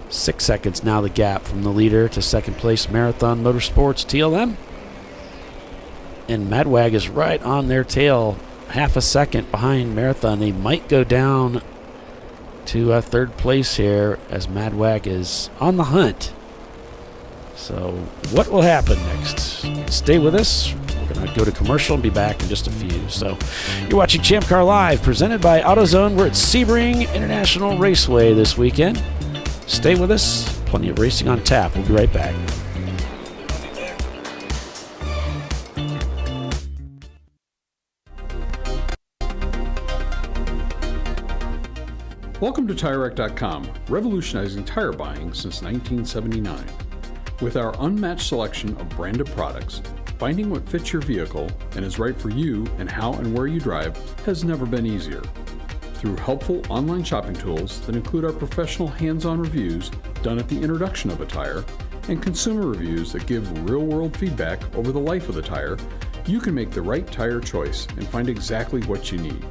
6 seconds now the gap from the leader to second place Marathon Motorsports TLM. And Madwag is right on their tail, half a second behind Marathon. They might go down to third place here as Madwag is on the hunt. So what will happen next? Stay with us. We're going to go to commercial and be back in just a few. So you're watching ChampCar.Live, presented by AutoZone. We're at Sebring International Raceway this weekend. Stay with us. Plenty of racing on tap. We'll be right back. Welcome to TireRack.com, revolutionizing tire buying since 1979. With our unmatched selection of branded products, finding what fits your vehicle and is right for you and how and where you drive has never been easier. Through helpful online shopping tools that include our professional hands-on reviews done at the introduction of a tire and consumer reviews that give real-world feedback over the life of the tire, you can make the right tire choice and find exactly what you need.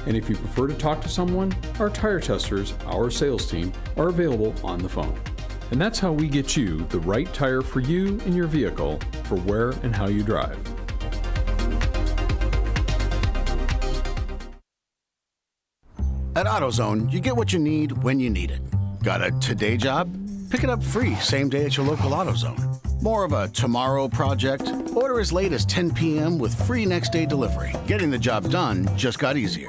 And if you prefer to talk to someone, our tire testers, our sales team, are available on the phone. And that's how we get you the right tire for you and your vehicle for where and how you drive. At AutoZone, you get what you need when you need it. Got a today job? Pick it up free same day at your local AutoZone. More of a tomorrow project? Order as late as 10 p.m. with free next day delivery. Getting the job done just got easier.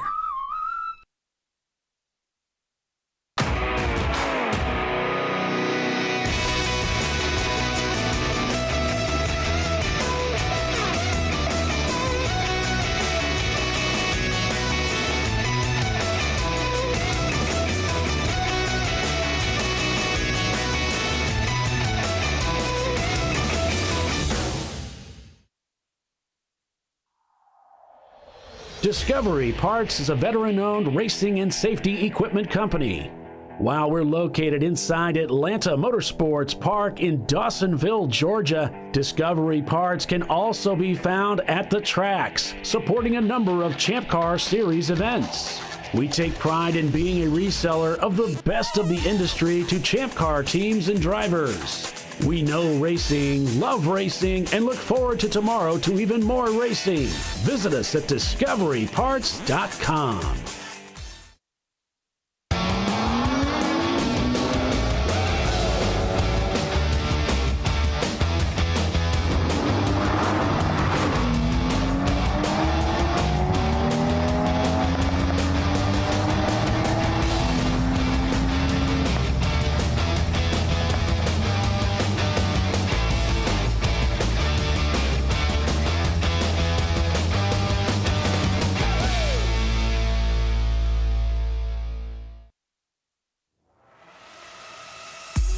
Discovery Parts is a veteran-owned racing and safety equipment company. While we're located inside Atlanta Motorsports Park in Dawsonville, Georgia, Discovery Parts can also be found at the tracks, supporting a number of Champ Car Series events. We take pride in being a reseller of the best of the industry to Champ Car teams and drivers. We know racing, love racing, and look forward to tomorrow to even more racing. Visit us at discoveryparts.com.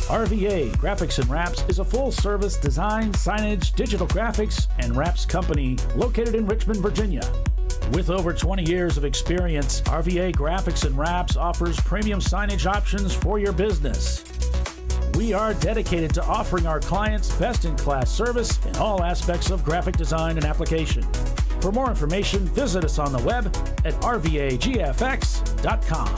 RVA Graphics and Wraps is a full-service design, signage, digital graphics, and wraps company located in Richmond, Virginia. With over 20 years of experience, RVA Graphics and Wraps offers premium signage options for your business. We are dedicated to offering our clients best-in-class service in all aspects of graphic design and application. For more information, visit us on the web at rvagfx.com.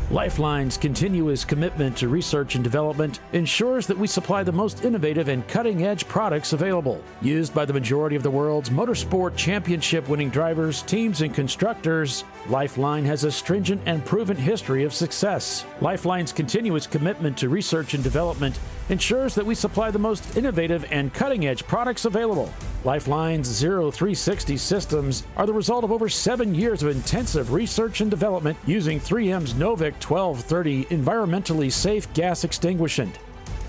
Lifeline's continuous commitment to research and development ensures that we supply the most innovative and cutting-edge products available. Used by the majority of the world's motorsport championship-winning drivers, teams, and constructors, Lifeline has a stringent and proven history of success. Lifeline's continuous commitment to research and development ensures that we supply the most innovative and cutting-edge products available. Lifeline's 0360 systems are the result of over 7 years of intensive research and development using 3M's Novik 1230 environmentally safe gas extinguishant.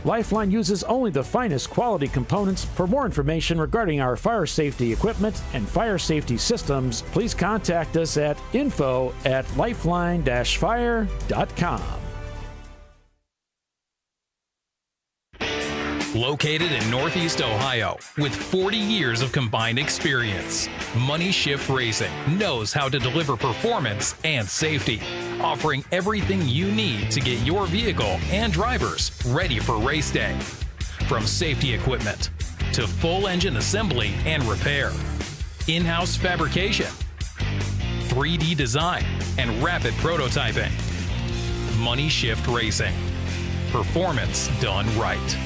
Lifeline uses only the finest quality components. For more information regarding our fire safety equipment and fire safety systems, please contact us at info@lifeline-fire.com. Located in Northeast Ohio, with 40 years of combined experience, Money Shift Racing knows how to deliver performance and safety, offering everything you need to get your vehicle and drivers ready for race day. From safety equipment to full engine assembly and repair, in-house fabrication, 3D design, and rapid prototyping. Money Shift Racing. Performance done right.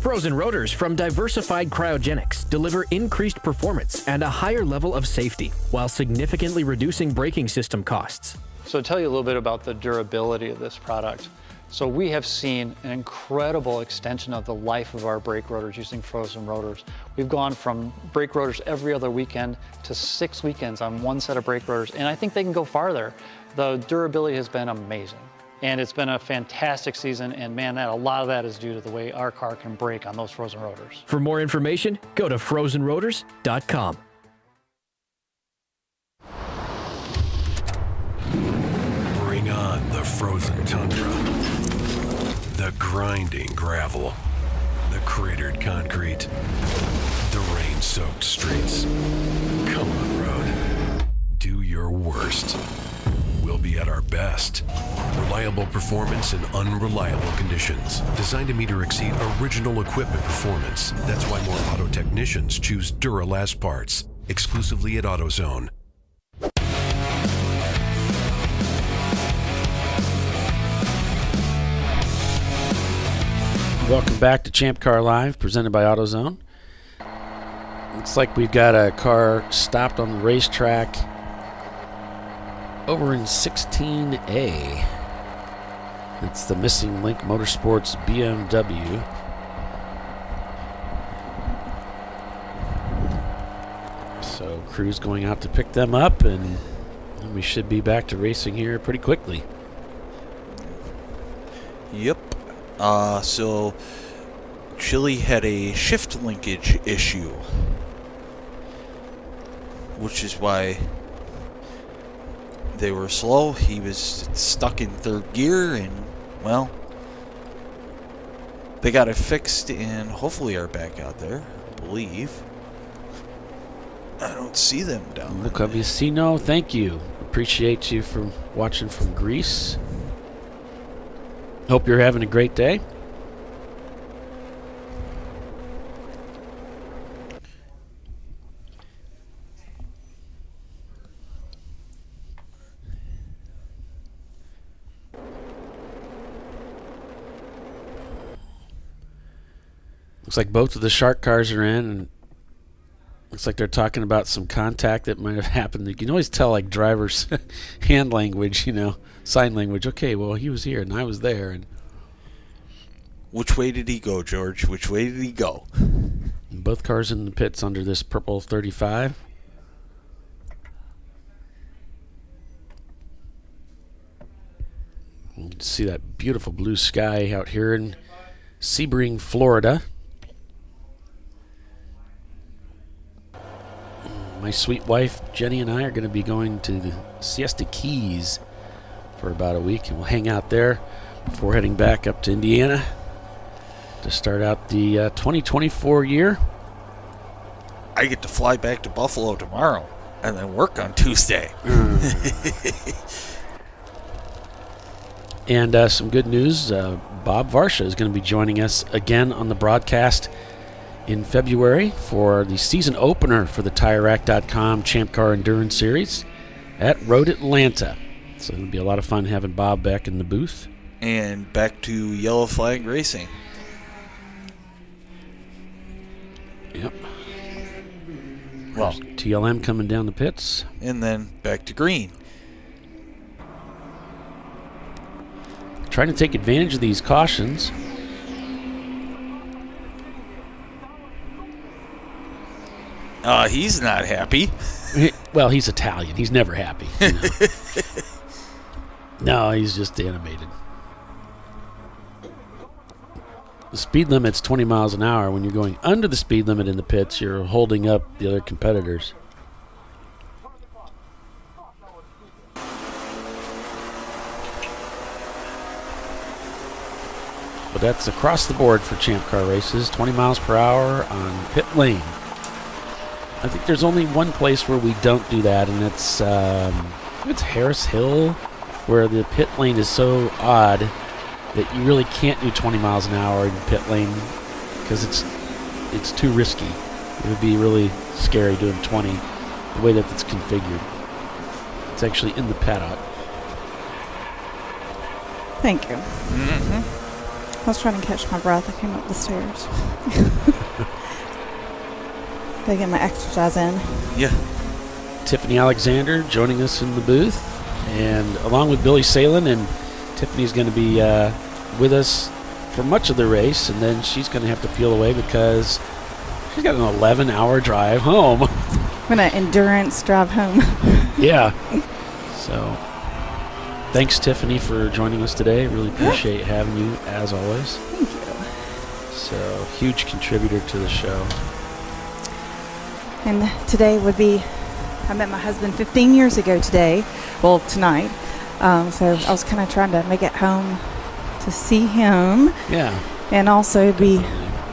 Frozen rotors from Diversified Cryogenics deliver increased performance and a higher level of safety while significantly reducing braking system costs. So to tell you a little bit about the durability of this product. So we have seen an incredible extension of the life of our brake rotors using frozen rotors. We've gone from brake rotors every other weekend to 6 weekends on one set of brake rotors, and I think they can go farther. The durability has been amazing. And it's been a fantastic season, and man, a lot of that is due to the way our car can brake on those frozen rotors. For more information, go to frozenrotors.com. Bring on the frozen tundra, the grinding gravel, the cratered concrete, the rain-soaked streets. Come on, road. Do your worst. We'll be at our best. Reliable performance in unreliable conditions. Designed to meet or exceed original equipment performance. That's why more auto technicians choose Duralast parts. Exclusively at AutoZone. Welcome back to ChampCar.Live, presented by AutoZone. Looks like we've got a car stopped on the racetrack over in 16A. It's the Missing Link Motorsports BMW. So crew's going out to pick them up, and we should be back to racing here pretty quickly. Yep. So Chili had a shift linkage issue, which is why they were slow. He was stuck in third gear, and, well, they got it fixed and hopefully are back out there, I believe. I don't see them down there. Look, Avicino, thank you. Appreciate you for watching from Greece. Hope you're having a great day. Looks like both of the Shark cars are in, and looks like they're talking about some contact that might have happened. You can always tell, like, drivers' hand language, sign language. Okay, well, he was here and I was there. And which way did he go, George? Which way did he go? Both cars in the pits under this purple 35. You can see that beautiful blue sky out here in Sebring, Florida. My sweet wife, Jenny, and I are going to be going to the Siesta Keys for about a week, and we'll hang out there before heading back up to Indiana to start out the 2024 year. I get to fly back to Buffalo tomorrow and then work on Tuesday. And some good news, Bob Varsha is going to be joining us again on the broadcast in February for the season opener for the TireRack.com Champ Car Endurance Series at Road Atlanta. So it'll be a lot of fun having Bob back in the booth. And back to Yellow Flag Racing. Yep. Well, TLM coming down the pits. And then back to green. Trying to take advantage of these cautions. He's not happy. Well, he's Italian. He's never happy. No, he's just animated. The speed limit's 20 miles an hour. When you're going under the speed limit in the pits, you're holding up the other competitors. But that's across the board for Champ Car races. 20 miles per hour on pit lane. I think there's only one place where we don't do that, and it's Harris Hill, where the pit lane is so odd that you really can't do 20 miles an hour in pit lane because it's too risky. It would be really scary doing 20 the way that it's configured. It's actually in the paddock. Thank you. Mm-hmm. I was trying to catch my breath. I came up the stairs. Gotta get my exercise in. Yeah. Tiffany Alexander joining us in the booth, and along with Billy Salen, and Tiffany's going to be with us for much of the race, and then she's going to have to peel away because she's got an 11-hour drive home. I'm going to endurance drive home. Yeah. So, thanks, Tiffany, for joining us today. Really appreciate having you, as always. Thank you. So, huge contributor to the show. And today would be, I met my husband 15 years ago today. Well, tonight. So I was kind of trying to make it home to see him. Yeah. And also be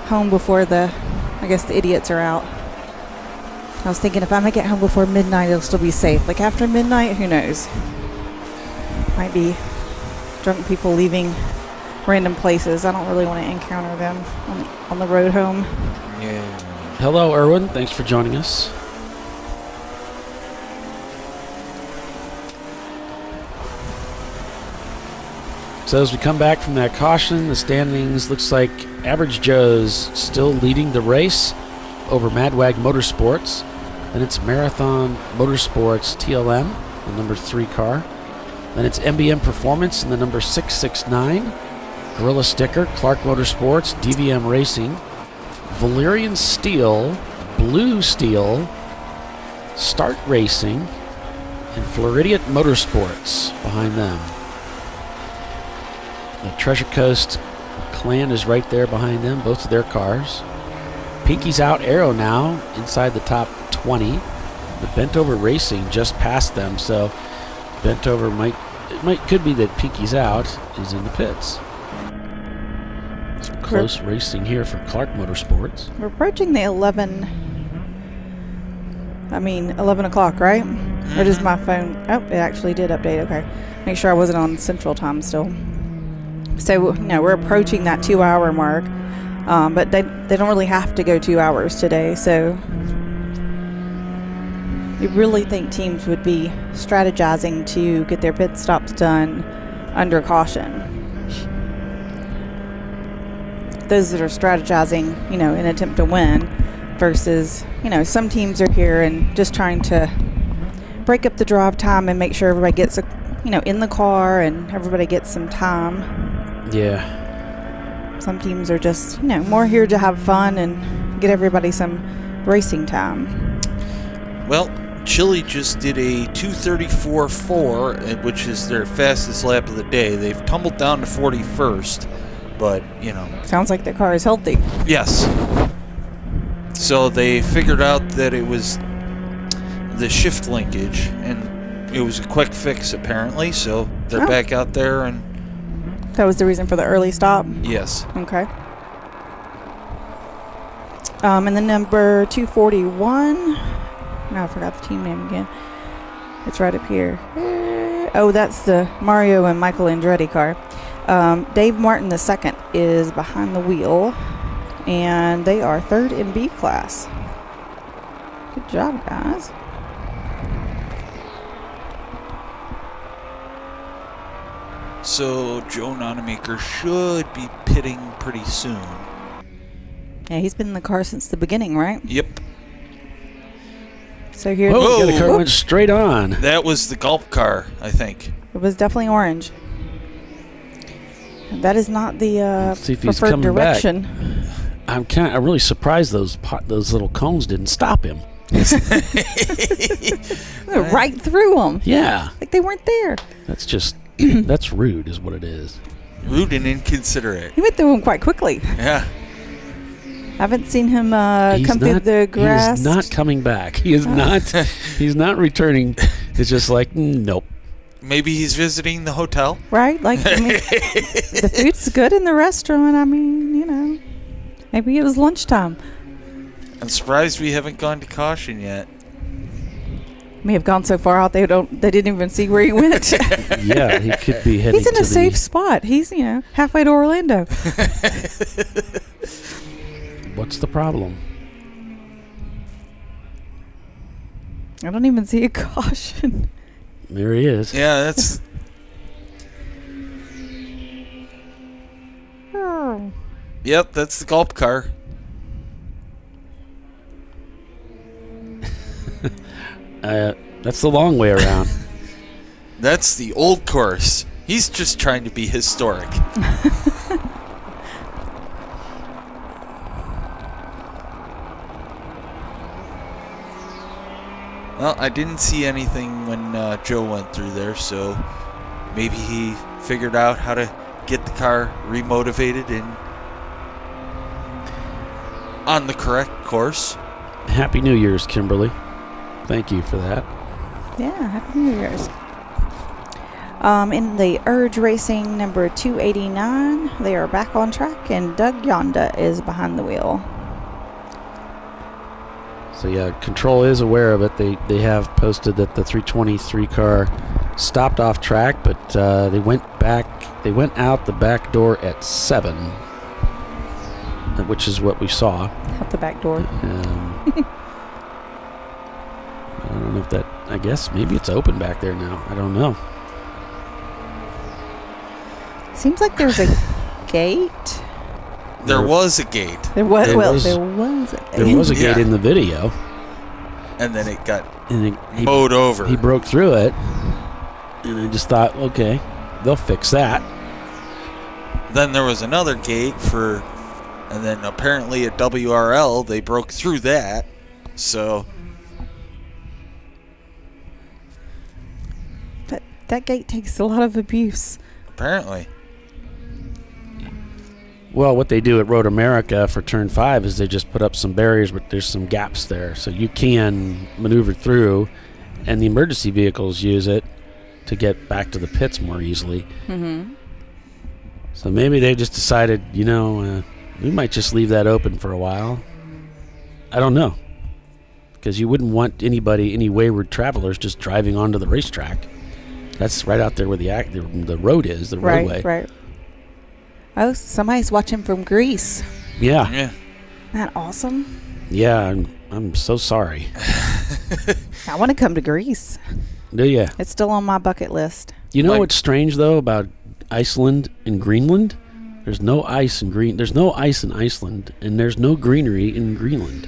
home before the idiots are out. I was thinking if I make it home before midnight, it'll still be safe. Like after midnight, who knows? might be drunk people leaving random places. I don't really want to encounter them on the road home. Yeah. Hello, Erwin. Thanks for joining us. So as we come back from that caution, the standings looks like Average Joe's still leading the race over Madwag Motorsports. Then it's Marathon Motorsports TLM, the number 3 car. Then it's MBM Performance in the number 669. Gorilla Sticker, Clark Motorsports, DVM Racing, Valerian Steel, Blue Steel, Start Racing, and Floridian Motorsports behind them. The Treasure Coast Clan is right there behind them, both of their cars. Pinky's Out Arrow now inside the top 20. The Bent Over Racing just passed them, so Bent Over could be that Pinky's Out is in the pits. Some close racing here for Clark Motorsports. We're approaching the 11 o'clock, right? Or does my phone... Oh, it actually did update. Okay. Make sure I wasn't on Central Time still. So, we're approaching that 2-hour mark. But they don't really have to go 2 hours today. So, you really think teams would be strategizing to get their pit stops done under caution? Those that are strategizing, in an attempt to win versus, some teams are here and just trying to break up the drive time and make sure everybody gets, in the car and everybody gets some time. Yeah. Some teams are just, more here to have fun and get everybody some racing time. Well, Chile just did a 2:34.4, which is their fastest lap of the day. They've tumbled down to 41st, but, Sounds like the car is healthy. Yes. So they figured out that it was the shift linkage, and it was a quick fix, apparently, so they're back out there and... That was the reason for the early stop? Yes. Okay. And the number 241. No, I forgot the team name again. It's right up here. Oh, that's the Mario and Michael Andretti car. Dave Martin II is behind the wheel, and they are third in B class. Good job, guys. So Joe Nonamaker should be pitting pretty soon. Yeah, he's been in the car since the beginning, right? Yep. So here... Whoa, the car went straight on. That was the Gulp car, I think. It was definitely orange. That is not the preferred direction. I'm really surprised those little cones didn't stop him. Right through them. Yeah. Like they weren't there. That's just... That's rude, is what it is. Rude and inconsiderate. He went through him quite quickly. Yeah. I haven't seen him come through the grass. He is not coming back. He is not. He's not returning. It's just like, nope. Maybe he's visiting the hotel. Right? Like, the food's good in the restaurant. Maybe it was lunchtime. I'm surprised we haven't gone to caution yet. May have gone so far out they didn't even see where he went. Yeah, he could be heading. He's in a safe spot. He's halfway to Orlando. What's the problem? I don't even see a caution. There he is. Yeah, that's. Yep, that's the Gulp car. That's the long way around. That's the old course. He's just trying to be historic. Well, I didn't see anything when Joe went through there, so maybe he figured out how to get the car remotivated and on the correct course. Happy New Year's, Kimberly. Thank you for that. Yeah, Happy New Year's. In the Urge Racing number 289, they are back on track, and Doug Yonda is behind the wheel. So yeah, Control is aware of it. They have posted that the 323 car stopped off track, but they went out the back door at 7, which is what we saw. Out the back door. I don't know if that, I guess maybe it's open back there now. I don't know. Seems like there's a gate. There was a gate. There was a gate. There was a gate in the video. And then it got he mowed over. He broke through it. And I just thought, okay, they'll fix that. Then there was another gate and then apparently at WRL, they broke through that. So. That gate takes a lot of abuse. Apparently. Well, what they do at Road America for Turn 5 is they just put up some barriers, but there's some gaps there. So you can maneuver through, and the emergency vehicles use it to get back to the pits more easily. Mm-hmm. So maybe they just decided, we might just leave that open for a while. I don't know. Because you wouldn't want any wayward travelers just driving onto the racetrack. That's right out there where the road is, the roadway. Right. Oh, somebody's watching from Greece. Yeah. Yeah. Isn't that awesome? Yeah, I'm so sorry. I want to come to Greece. Do you? It's still on my bucket list. You know what's strange though about Iceland and Greenland? There's no ice in Iceland, and there's no greenery in Greenland.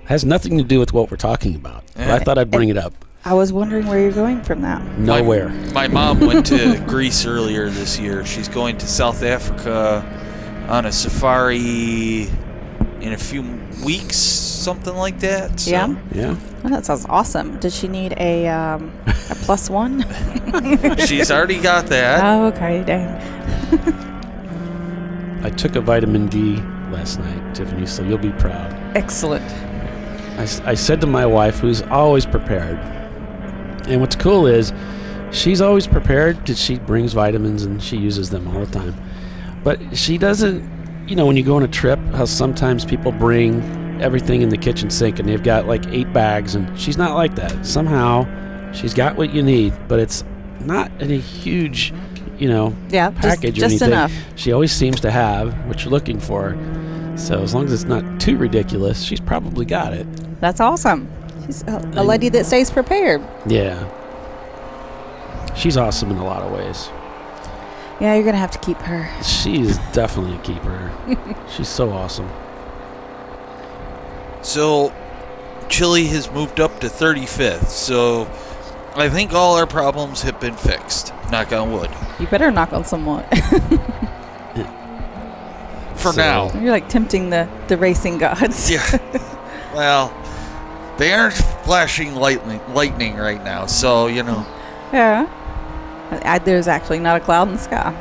Has nothing to do with what we're talking about. But I thought I'd bring it up. I was wondering where you're going from that. Nowhere. My mom went to Greece earlier this year. She's going to South Africa on a safari in a few weeks, something like that. So. Yeah? Yeah. Oh, that sounds awesome. Does she need a +1? She's already got that. Oh, okay. Dang. I took a vitamin D last night, Tiffany, so you'll be proud. Excellent. I said to my wife, who's always prepared, and what's cool is she's always prepared because she brings vitamins and she uses them all the time. But she doesn't, when you go on a trip, how sometimes people bring everything in the kitchen sink and they've got like 8 bags, and she's not like that. Somehow she's got what you need, but it's not in a huge, package just or anything. Enough. She always seems to have what you're looking for. So as long as it's not too ridiculous, she's probably got it. That's awesome. She's a lady that stays prepared. Yeah. She's awesome in a lot of ways. Yeah, you're going to have to keep her. She is definitely a keeper. She's so awesome. So, Chile has moved up to 35th. So, I think all our problems have been fixed. Knock on wood. You better knock on some wood. For now. You're like tempting the racing gods. Yeah. Well, they aren't flashing lightning right now, so, Yeah. There's actually not a cloud in the sky.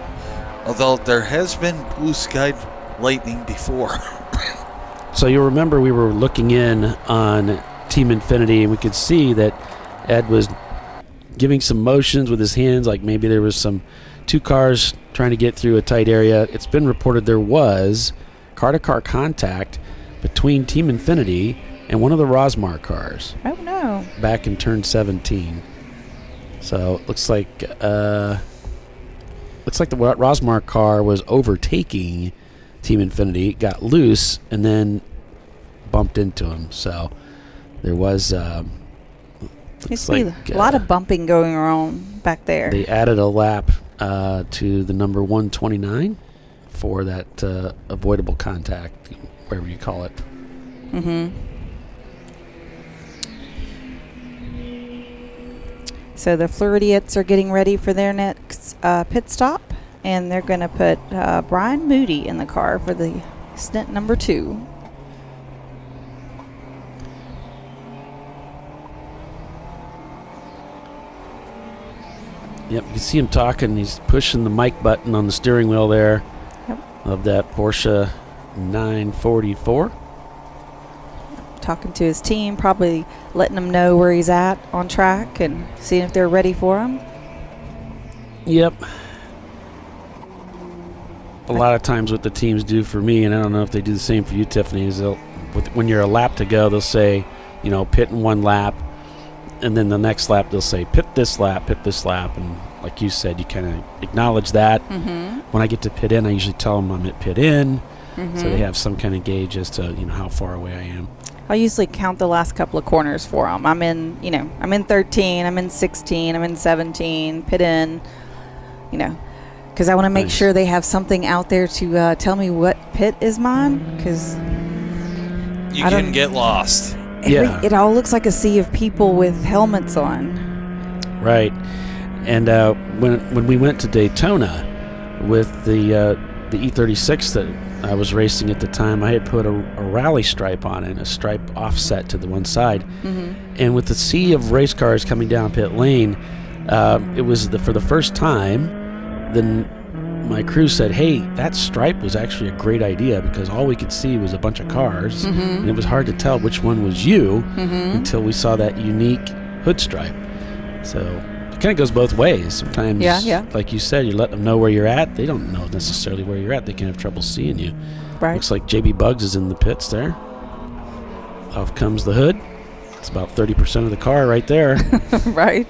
Although there has been blue sky lightning before. So you remember we were looking in on Team Infinity, and we could see that Ed was giving some motions with his hands, like maybe there was 2 cars trying to get through a tight area. It's been reported there was car-to-car contact between Team Infinity and one of the Rosmar cars. Oh, no. Back in turn 17. So it looks like the Rosmar car was overtaking Team Infinity, got loose, and then bumped into him. So there was a lot of bumping going on back there. They added a lap to the number 129 for that avoidable contact, whatever you call it. Mm-hmm. So the Floridians are getting ready for their next pit stop, and they're going to put Brian Moody in the car for the stint number 2. Yep, you can see him talking. He's pushing the mic button on the steering wheel there of that Porsche 944. Talking to his team, probably letting them know where he's at on track and seeing if they're ready for him. Yep. A lot of times what the teams do for me, and I don't know if they do the same for you, Tiffany, is when you're a lap to go, they'll say, pit in 1 lap, and then the next lap they'll say pit this lap, and like you said, you kind of acknowledge that. When I get to pit in, I usually tell them I'm at pit in, so they have some kind of gauge as to how far away I am. I usually count the last couple of corners for them. I'm in 13, I'm in 16, I'm in 17, pit in, because I want to make sure they have something out there to tell me what pit is mine, because you can get lost. It all looks like a sea of people with helmets on. Right. And when we went to Daytona with the E36 that I was racing at the time, I had put a rally stripe on it, a stripe offset to the one side. And with the sea of race cars coming down pit lane, it was for the first time, then my crew said, hey, that stripe was actually a great idea, because all we could see was a bunch of cars, and it was hard to tell which one was you until we saw that unique hood stripe. So it kind of goes both ways. Sometimes, like you said, you let them know where you're at. They don't know necessarily where you're at. They can have trouble seeing you. Right. Looks like JB Bugs is in the pits there. Off comes the hood. It's about 30% of the car right there. Right.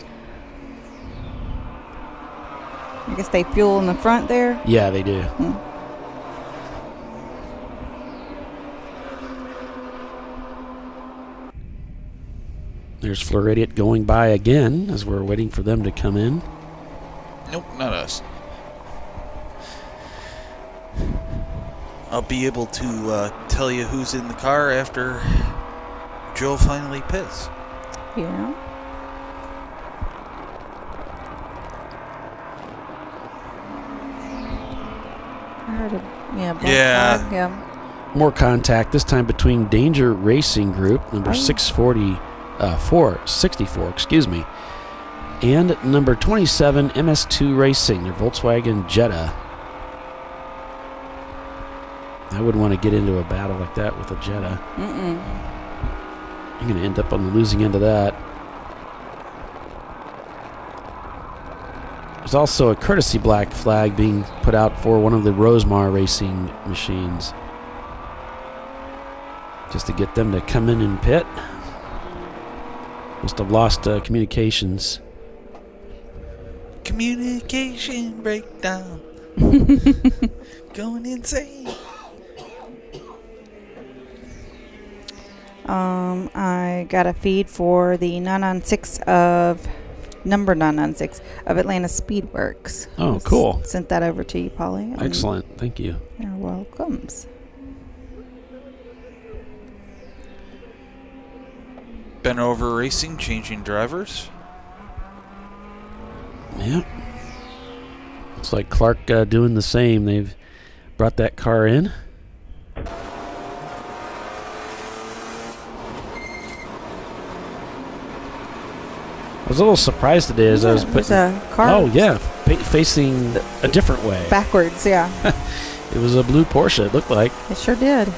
I guess they fuel in the front there. Yeah, they do. There's Floridian going by again as we're waiting for them to come in. Nope, not us. I'll be able to tell you who's in the car after Joe finally pits. Yeah. I heard a black flag, yeah. More contact, this time between Danger Racing Group, number 64, and number 27, MS2 Racing, their Volkswagen Jetta. I wouldn't want to get into a battle like that with a Jetta. I'm going to end up on the losing end of that. There's also a courtesy black flag being put out for one of the Rosemar racing machines, just to get them to come in and pit. Must have lost communications. Communication breakdown. Going insane. I got a feed for the 996 of number 996 of Atlanta Speedworks. Oh, cool. Sent that over to you, Polly. Excellent. Thank you. You're welcome. Been over racing, changing drivers. Yeah. Looks like Clark doing the same. They've brought that car in. I was a little surprised today as I was putting a car. Oh yeah, facing a different way. Backwards, yeah. It was a blue Porsche. It looked like. It sure did.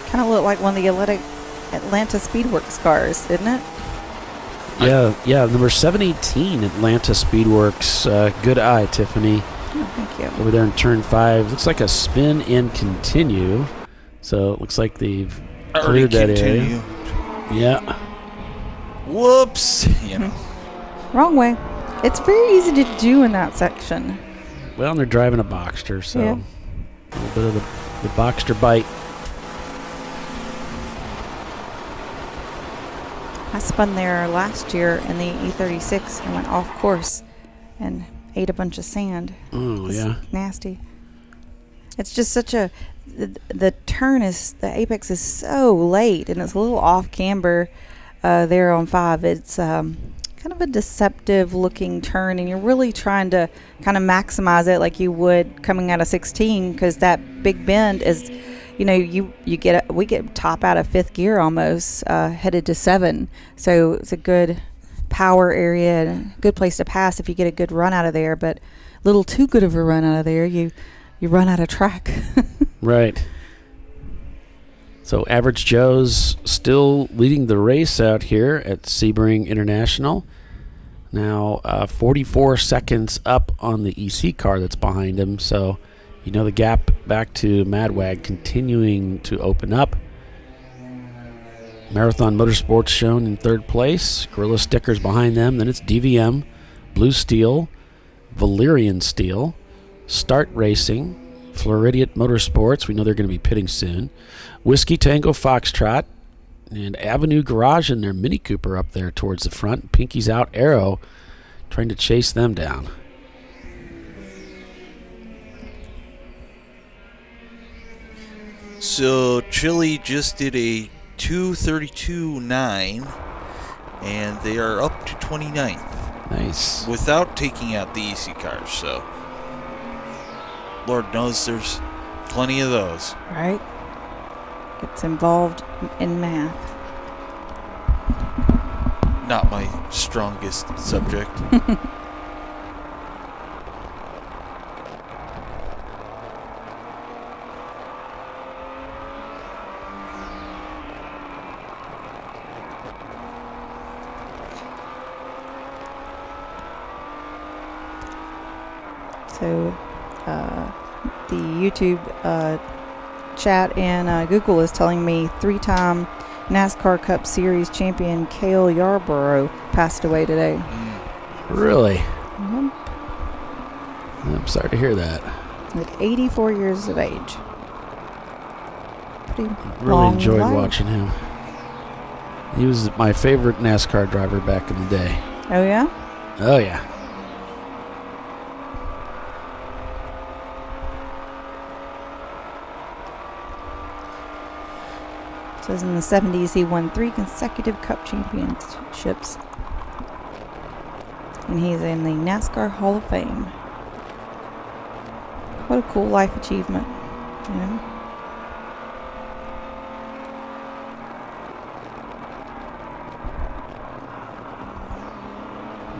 Kind of looked like one of the Atlanta Speedworks cars, didn't it? Yeah. Number 718 Atlanta Speedworks. Good eye, Tiffany. Oh, thank you. Over there in turn 5. Looks like a spin and continue. So it looks like they've cleared that area. Yeah. Whoops. Wrong way. It's very easy to do in that section. Well, and they're driving a Boxster, so a little bit of the Boxster bite. I spun there last year in the E36 and went off course and ate a bunch of sand. Oh, yeah. Nasty. It's just such a... The turn is... The apex is so late, and it's a little off camber there on 5. It's kind of a deceptive looking turn, and you're really trying to kind of maximize it like you would coming out of 16, because that big bend is... we get top out of 5th gear almost, headed to 7. So it's a good power area and a good place to pass if you get a good run out of there. But a little too good of a run out of there, you run out of track. Right. So Average Joe's still leading the race out here at Sebring International. Now 44 seconds up on the EC car that's behind him. So... the gap back to Madwag continuing to open up. Marathon Motorsports shown in third place. Gorilla Stickers behind them. Then it's DVM, Blue Steel, Valerian Steel, Start Racing, Floridian Motorsports. We know they're going to be pitting soon. Whiskey Tango Foxtrot, and Avenue Garage and their Mini Cooper up there towards the front. Pinky's Out Arrow trying to chase them down. So Chile just did a 2:32.9, and they are up to 29th. Nice. Without taking out the EC cars, so Lord knows there's plenty of those. Right. Gets involved in math. Not my strongest subject. So, the YouTube chat and Google is telling me 3-time NASCAR Cup Series champion Cale Yarborough passed away today. Really? Yep. I'm sorry to hear that. At 84 years of age. Pretty Really long enjoyed life. watching him. He was my favorite NASCAR driver back in the day. Oh, yeah? Oh, yeah. Says in the 70s he won 3 consecutive Cup championships. And he's in the NASCAR Hall of Fame. What a cool life achievement, you know?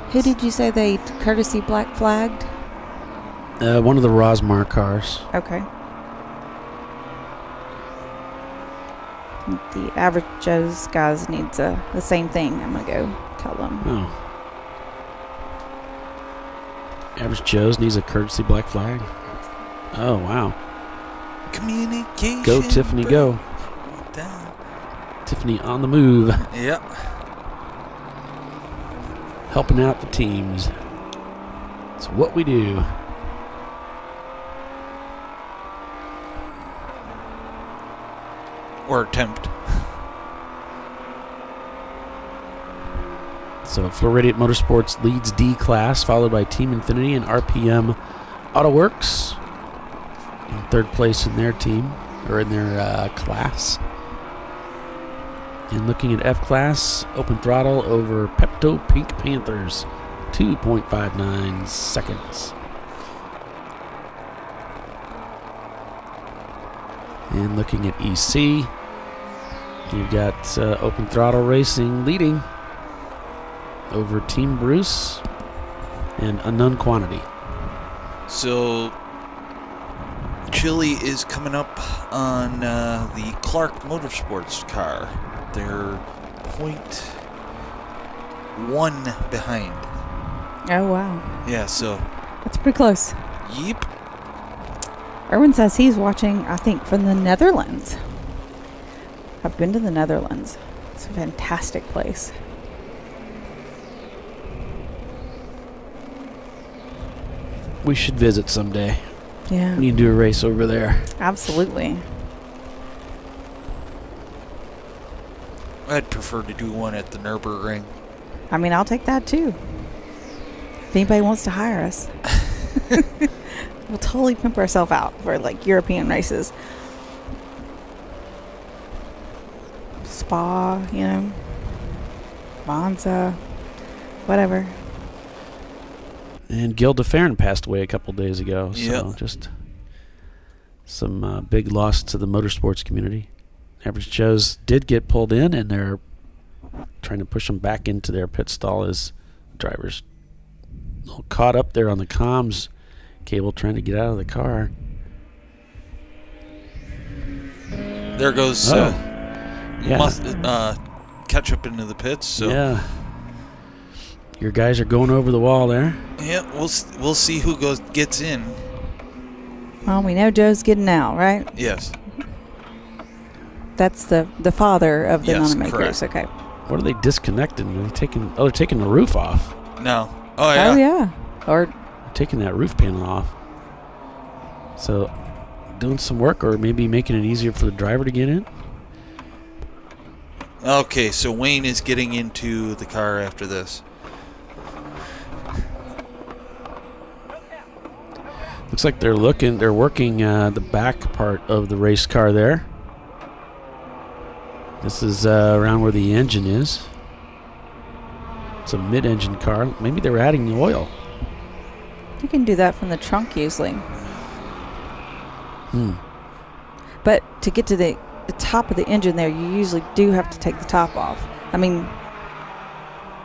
Who did you say they courtesy black flagged? One of the Rosmar cars. Okay. The average Joe's guys needs the same thing. I'm going to go tell them. Oh. Average Joe's needs a courtesy black flag. Oh, wow. Communication. Go, Tiffany, go. Down. Tiffany on the move. Yep. Helping out the teams. It's what we do. Or attempt. So Floridian Motorsports leads D class, followed by Team Infinity and RPM AutoWorks in third place in their team, or in their class. And looking at F class, Open Throttle over Pepto Pink Panthers, 2.59 seconds. And looking at EC, you've got Open Throttle Racing leading over Team Bruce and Unknown Quantity. So Chile is coming up on the Clark Motorsports car. They're 0.1 behind. Oh, wow. Yeah, so. That's pretty close. Yep. Erwin says he's watching, I think, from the Netherlands. I've been to the Netherlands. It's a fantastic place. We should visit someday. Yeah. We need to do a race over there. Absolutely. I'd prefer to do one at the Nürburgring. I mean, I'll take that too. If anybody wants to hire us. We'll totally pimp ourselves out for like European races. Spa, you know. Monza. Whatever. And Gil DeFerrin passed away a couple days ago. So Yep. just some big loss to the motorsports community. Average Joe's did get pulled in, and they're trying to push them back into their pit stall as drivers caught up there on the comms cable trying to get out of the car. There goes yeah. catch up into the pits. So. Yeah. Your guys are going over the wall there. Yeah, we'll see who gets in. Well, we know Joe's getting out, right? Yes. That's the father of the Yes, non-makers. correct. Okay. What are they disconnecting? Are they taking? Oh, they're taking the roof off. No. Oh yeah. Oh yeah. Or Taking that roof panel off. So, doing some work, or maybe making it easier for the driver to get in. Okay, so Wayne is getting into the car after this. Looks like they're working the back part of the race car there. This is around where the engine is. It's a mid-engine car. Maybe they're adding the oil. you can do that from the trunk usually. But to get to the top of the engine there, you usually do have to take the top off. I mean,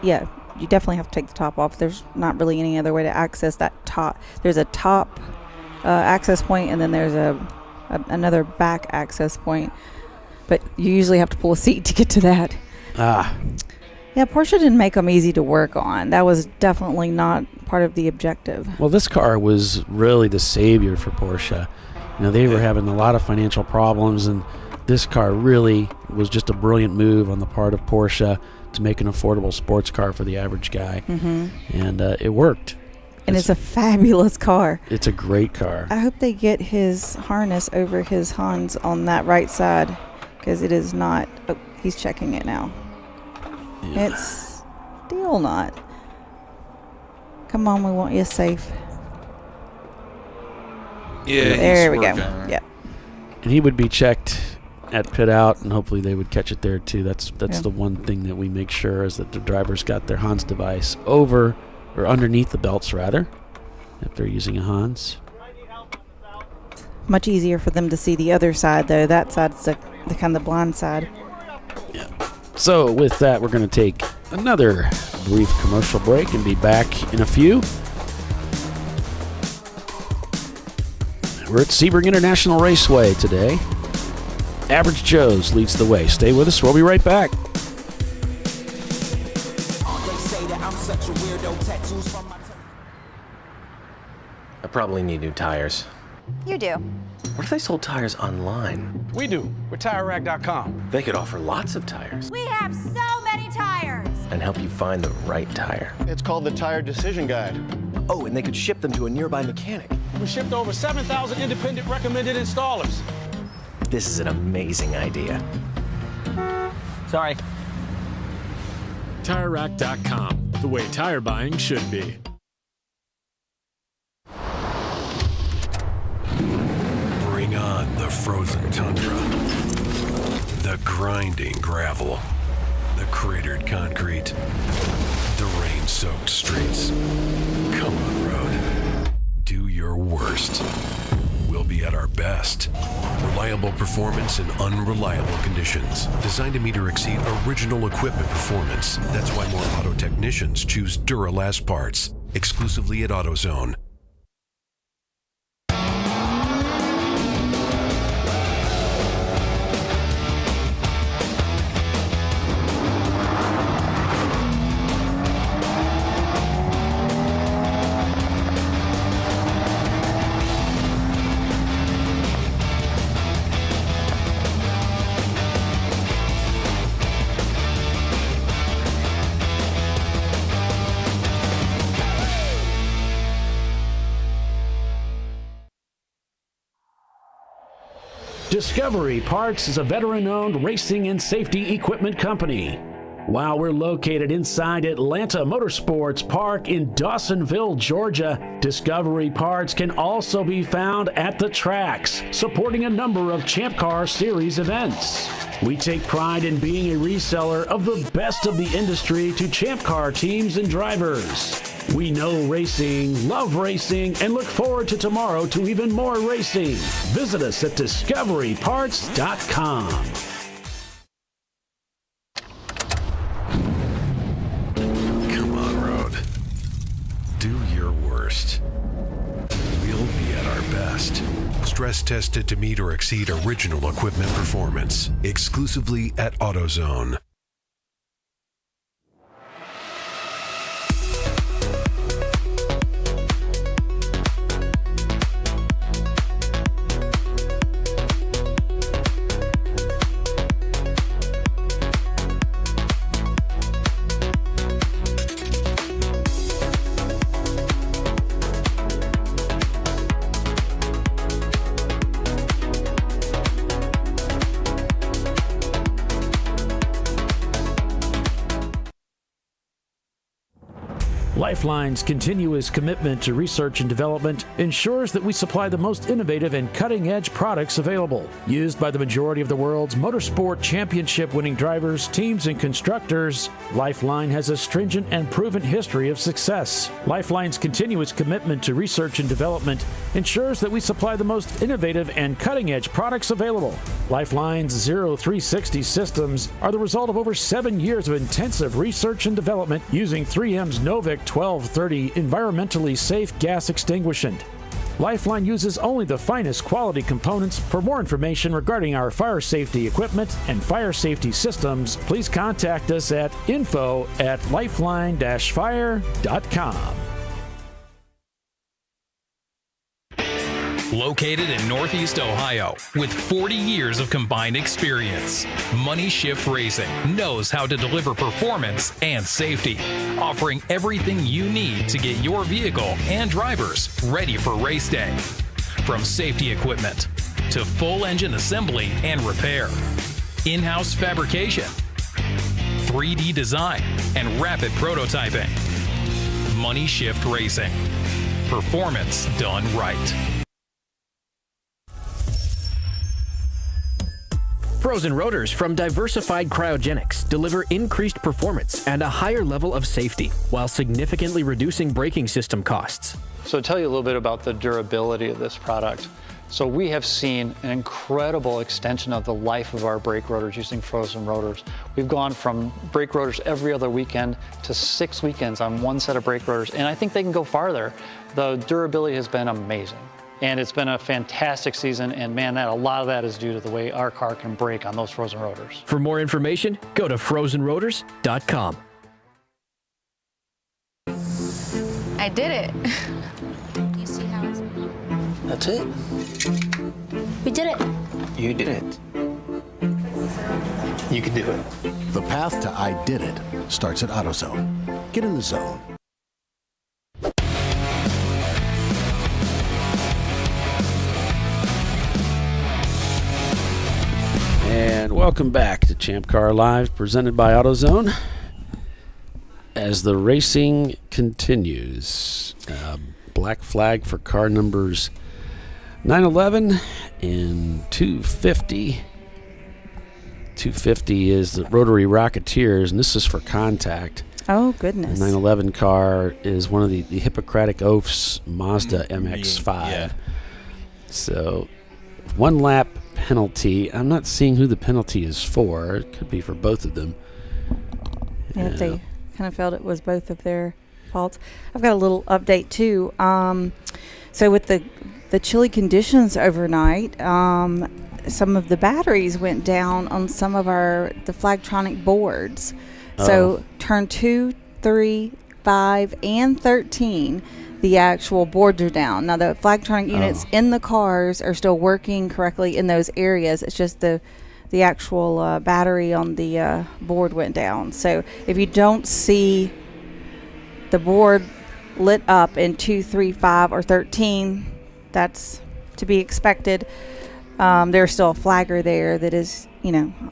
yeah, you definitely have to take the top off. There's not really any other way to access that top. There's a top access point, and then there's another back access point. But you usually have to pull a seat to get to that. Yeah, Porsche didn't make them easy to work on. That was definitely not part of the objective. Well, this car was really the savior for Porsche. You know, they were having a lot of financial problems, and this car really was just a brilliant move on the part of Porsche to make an affordable sports car for the average guy. And it worked. And it's a fabulous car. It's a great car. I hope they get his harness over his Hans on that right side, because it is not. Oh, he's checking it now. Yeah. It's still not. Come on, we want you safe. Yeah, there we go. working. Yep. And he would be checked at pit out, and hopefully they would catch it there too. That's the one thing that we make sure is that the drivers got their Hans device over or underneath the belts, rather, if they're using a Hans. Much easier for them to see the other side, though. That side's the kind of blind side. Yeah. So with that, we're going to take another brief commercial break and be back in a few. We're at Sebring International Raceway today. Average Joe's leads the way. Stay with us. We'll be right back. I probably need new tires. You do. What if they sold tires online? We do. We're TireRack.com. They could offer lots of tires We have so many tires. and help you find the right tire. It's called the Tire Decision Guide. Oh, and they could ship them to a nearby mechanic. We shipped over 7,000 independent recommended installers. This is an amazing idea. Sorry. TireRack.com, the way tire buying should be. Bring on the frozen tundra, the grinding gravel, the cratered concrete, the rain-soaked streets. Come on, road. Do your worst. We'll be at our best. Reliable performance in unreliable conditions. Designed to meet or exceed original equipment performance. That's why more auto technicians choose Duralast parts. Exclusively at AutoZone. Discovery Parts is a veteran-owned racing and safety equipment company. While we're located inside Atlanta Motorsports Park in Dawsonville, Georgia, Discovery Parts can also be found at the tracks, supporting a number of Champ Car Series events. We take pride in being a reseller of the best of the industry to Champ Car teams and drivers. We know racing, love racing, and look forward to tomorrow to even more racing. Visit us at discoveryparts.com. Come on, road. Do your worst. We'll be at our best. Stress tested to meet or exceed original equipment performance. Exclusively at AutoZone. Lifeline's continuous commitment to research and development ensures that we supply the most innovative and cutting-edge products available. Used by the majority of the world's motorsport championship-winning drivers, teams, and constructors, Lifeline has a stringent and proven history of success. Lifeline's continuous commitment to research and development ensures that we supply the most innovative and cutting-edge products available. Lifeline's Zero 360 systems are the result of over 7 years of intensive research and development using 3M's Novik 1230 environmentally safe gas extinguishant. Lifeline uses only the finest quality components. For more information regarding our fire safety equipment and fire safety systems, please contact us at info@lifeline-fire.com. Located in Northeast Ohio, with 40 years of combined experience, Money Shift Racing knows how to deliver performance and safety, offering everything you need to get your vehicle and drivers ready for race day. From safety equipment to full engine assembly and repair, in-house fabrication, 3D design, and rapid prototyping. Money Shift Racing. Performance done right. Frozen rotors from Diversified Cryogenics deliver increased performance and a higher level of safety while significantly reducing braking system costs. So to tell you a little bit about the durability of this product. So we have seen an incredible extension of the life of our brake rotors using frozen rotors. We've gone from brake rotors every other weekend to 6 weekends on one set of brake rotors, and I think they can go farther. The durability has been amazing. And it's been a fantastic season, and man, a lot of that is due to the way our car can brake on those frozen rotors. For more information, go to frozenrotors.com. I did it. You see how it's... That's it. We did it. You did it. You can do it. The path to I did it starts at AutoZone. Get in the zone. And welcome back to ChampCar.Live, presented by AutoZone. As the racing continues, black flag for car numbers 911 and 250. 250 is the Rotary Rocketeers, and this is for contact. Oh, goodness. The 911 car is one of the Hippocratic Oaths Mazda MX-5. Yeah. So, 1 lap penalty. I'm not seeing who the penalty is for. It could be for both of them. Yeah, they kind of felt it was both of their faults. I've got a little update too. So with the chilly conditions overnight, some of the batteries went down on some of the Flagtronic boards. So turn 2, 3, 5, and 13. The actual boards are down. Now, the Flagtronic units in the cars are still working correctly in those areas. It's just the actual battery on the board went down. So if you don't see the board lit up in 2, 3, 5, or 13, that's to be expected. There's still a flagger there that is,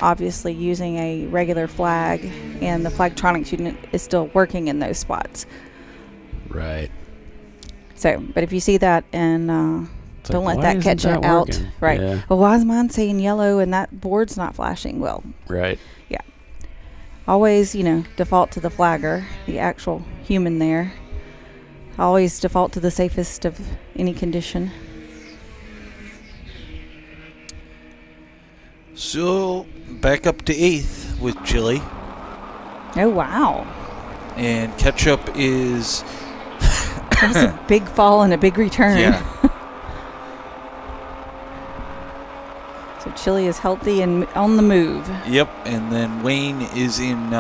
obviously using a regular flag, and the Flagtronics unit is still working in those spots. Right. So, but if you see that, and don't let that catch you out. Working? Right. Yeah. Well, why is mine saying yellow and that board's not flashing? Well, right. Yeah. Always, default to the flagger, the actual human there. Always default to the safest of any condition. So, back up to 8th with Chili. Oh, wow. And Ketchup is... That was a big fall and a big return. Yeah. So Chili is healthy and on the move. Yep, and then Wayne is in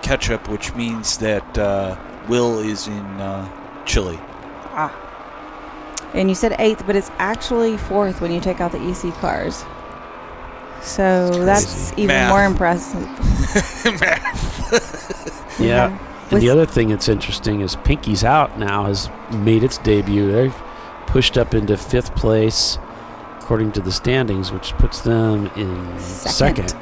Ketchup, which means that Will is in Chili. Ah. And you said 8th, but it's actually 4th when you take out the EC cars. So that's even more impressive. Math. Yeah. And the other thing that's interesting is Pinky's Out now has made its debut. They've pushed up into 5th place according to the standings, which puts them in second.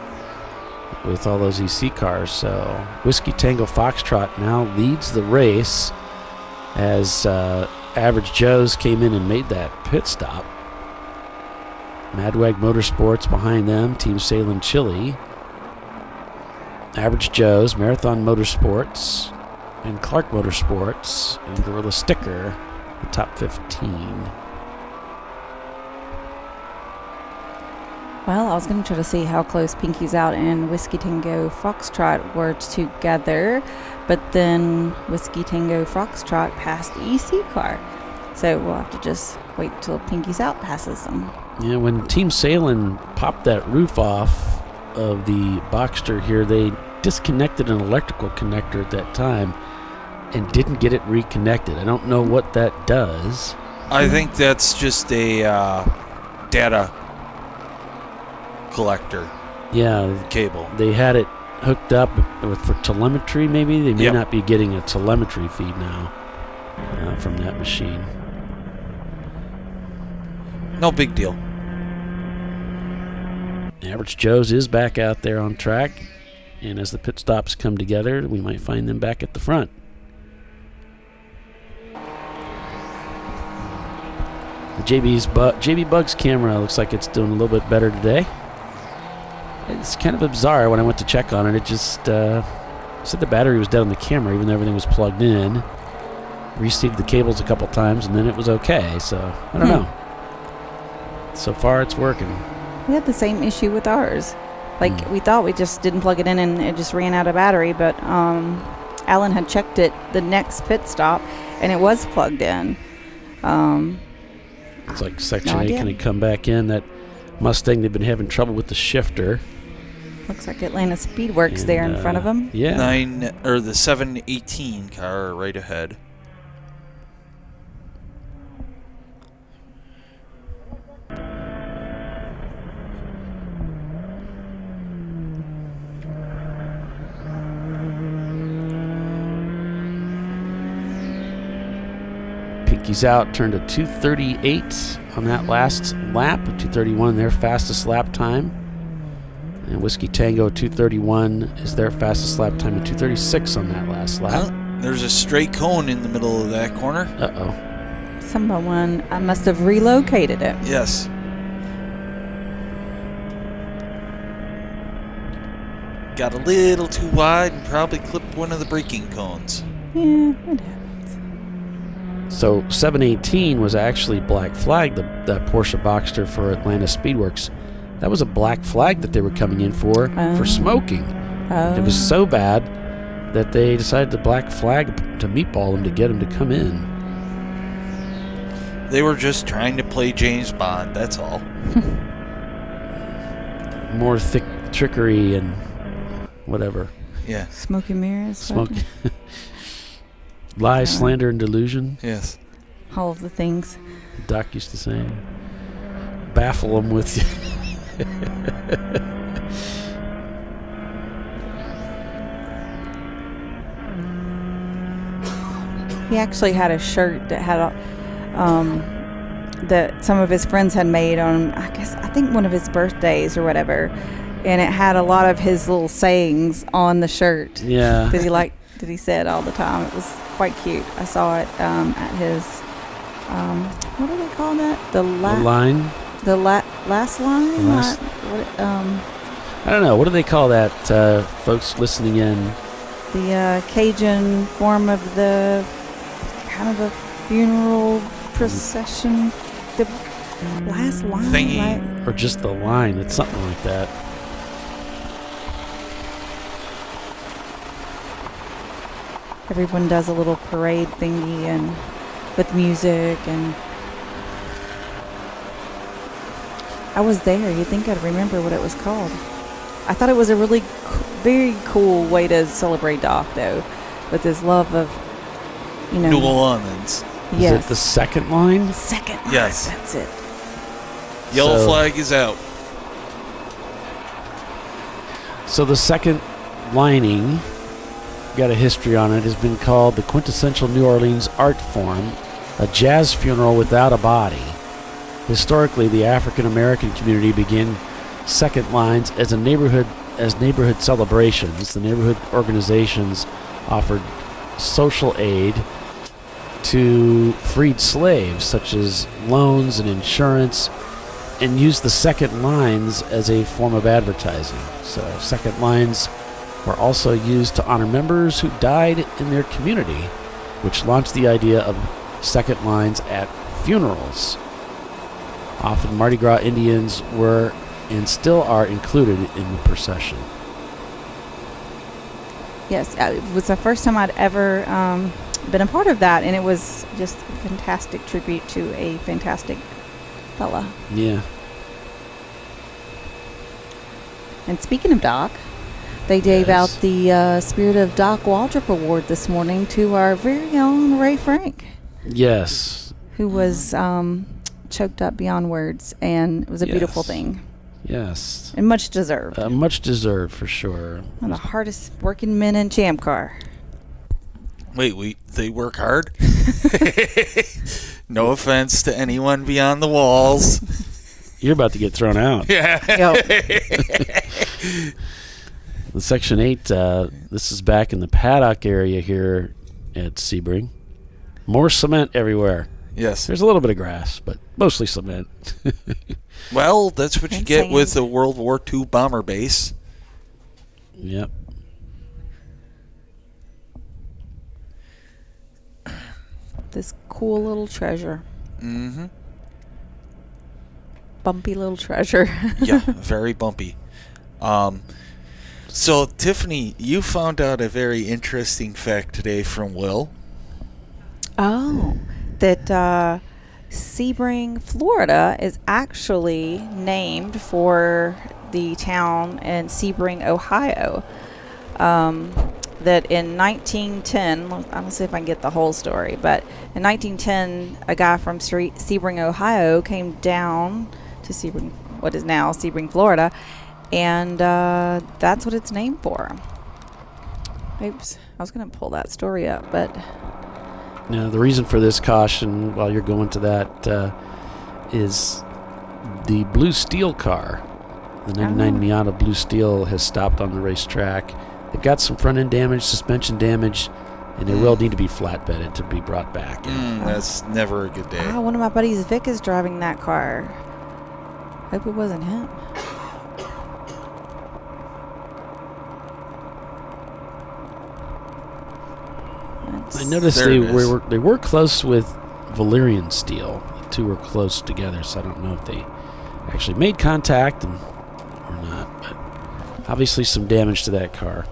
with all those EC cars. So Whiskey Tango Foxtrot now leads the race as Average Joe's came in and made that pit stop. Madwag Motorsports behind them, Team Salem Chili, Average Joe's, Marathon Motorsports, and Clark Motorsports, and Gorilla Sticker, the top 15. Well, I was going to try to see how close Pinky's Out and Whiskey Tango Foxtrot were together, but then Whiskey Tango Foxtrot passed the EC car. So we'll have to just wait till Pinky's Out passes them. Yeah, when Team Salem popped that roof off of the Boxster here, they disconnected an electrical connector at that time and didn't get it reconnected. I don't know what that does. I think that's just a data collector. Yeah, cable. They had it hooked up for telemetry. Maybe they may not be getting a telemetry feed now from that machine. No big deal. Average Joe's is back out there on track, and as the pit stops come together, we might find them back at the front. The JB Bug's camera looks like it's doing a little bit better today. It's kind of bizarre. When I went to check on it, it just said the battery was dead on the camera, even though everything was plugged in. Received the cables a couple times, and then it was okay. So I don't know. So far, it's working. We had the same issue with ours. Like, we thought we just didn't plug it in and it just ran out of battery, but Alan had checked it the next pit stop, and it was plugged in. It's like Section 8. Can it come back in? That Mustang, they've been having trouble with the shifter. Looks like Atlanta Speedworks there in front of them. Yeah. The 718 car right ahead. Pinky's Out turned a 2:38 on that last lap, 2:31 their fastest lap time. And Whiskey Tango 2:31 is their fastest lap time, and 2:36 on that last lap. There's a straight cone in the middle of that corner. Uh-oh. Someone must have relocated it. Yes. Got a little too wide and probably clipped one of the braking cones. Yeah, it happens. So 718 was actually black flag, that Porsche Boxster for Atlanta Speedworks. That was a black flag that they were coming in for smoking. It was so bad that they decided to black flag to meatball him to get him to come in. They were just trying to play James Bond, that's all. More thick trickery and whatever. Yeah. Smoky mirrors. Smoky. Lies, slander, and delusion. Yes. All of the things. Doc used to say. Baffle them with you. He actually had a shirt that had that some of his friends had made on, I think one of his birthdays or whatever, and it had a lot of his little sayings on the shirt. Yeah. that he said all the time. It was quite cute. I saw it at his what do they call that? The line. The last line. I don't know. What do they call that? Folks listening in. The Cajun form of the kind of a funeral procession. The last line. Thingy. Right? Or just the line. It's something like that. Everyone does a little parade thingy and with music, and I was there. You'd think I'd remember what it was called. I thought it was a really very cool way to celebrate Doc, though, with his love of, New Orleans. Yes. Is it the second line? Second line. Yes. That's it. Yellow flag is out. So the second lining, got a history on it, has been called the quintessential New Orleans art form, a jazz funeral without a body. Historically, the African American community began second lines as a neighborhood as neighborhood celebrations. The neighborhood organizations offered social aid to freed slaves, such as loans and insurance, and used the second lines as a form of advertising. So second lines were also used to honor members who died in their community, which launched the idea of second lines at funerals. Often Mardi Gras Indians were and still are included in the procession. Yes, it was the first time I'd ever been a part of that, and it was just a fantastic tribute to a fantastic fella. Yeah. And speaking of Doc, they gave out the Spirit of Doc Waldrop Award this morning to our very own Ray Frank. Yes. Who was choked up beyond words, and it was a beautiful thing. Yes. And much deserved. Much deserved, for sure. One of the hardest working men in ChampCar. Wait, they work hard? No offense to anyone beyond the walls. You're about to get thrown out. Yeah. The Section 8, this is back in the paddock area here at Sebring. More cement everywhere. Yes. There's a little bit of grass, but mostly cement. Well, that's what you get with a World War II bomber base. Yep. This cool little treasure. Mm-hmm. Bumpy little treasure. Yeah, very bumpy. So, Tiffany, you found out a very interesting fact today from Will. Oh, that Sebring, Florida is actually named for the town in Sebring, Ohio. That in 1910, I don't see if I can get the whole story, but in 1910, a guy from Sebring, Ohio came down to Sebring, what is now Sebring, Florida, and that's what it's named for. Oops, I was going to pull that story up, but... Now, the reason for this caution, while you're going to that, is the Blue Steel car. The 99 Miata Blue Steel has stopped on the racetrack. They've got some front end damage, suspension damage, and they will need to be flatbedded to be brought back. That's never a good day. One of my buddies, Vic, is driving that car. Hope it wasn't him. I noticed they were close with Valerian steel. The two were close together, so I don't know if they actually made contact or not. But obviously some damage to that car.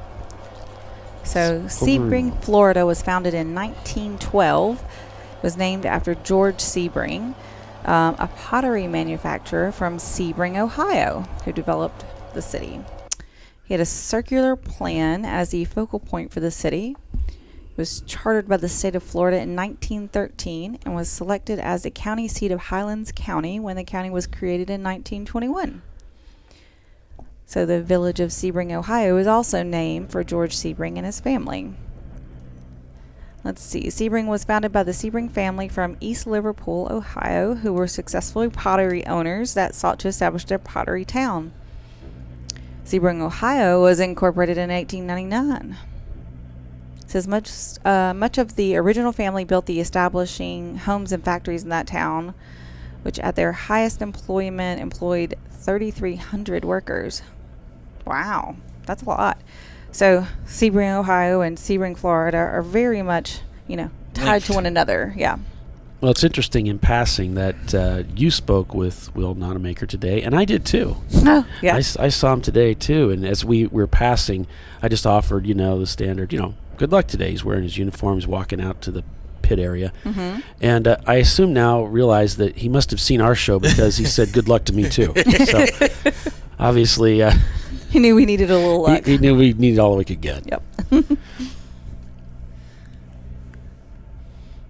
So Sebring, Florida was founded in 1912. It was named after George Sebring, a pottery manufacturer from Sebring, Ohio, who developed the city. He had a circular plan as the focal point for the city. It was chartered by the state of Florida in 1913 and was selected as the county seat of Highlands County when the county was created in 1921. So the village of Sebring, Ohio is also named for George Sebring and his family. Let's see. Sebring was founded by the Sebring family from East Liverpool, Ohio, who were successful pottery owners that sought to establish their pottery town. Sebring, Ohio was incorporated in 1899. It says much of the original family built the establishing homes and factories in that town, which at their highest employment employed 3,300 workers. Wow, that's a lot. So Sebring, Ohio and Sebring, Florida are very much, tied to one another. Yeah. Well, it's interesting in passing that you spoke with Will Nonamaker today, and I did too. Oh, yeah. I saw him today too, and as we were passing, I just offered, the standard, good luck today. He's wearing his uniform, he's walking out to the pit area. Mm-hmm. And I assume now, realize that he must have seen our show because he said good luck to me too. So obviously... he knew we needed a little luck. He knew we needed all we could get. Yep.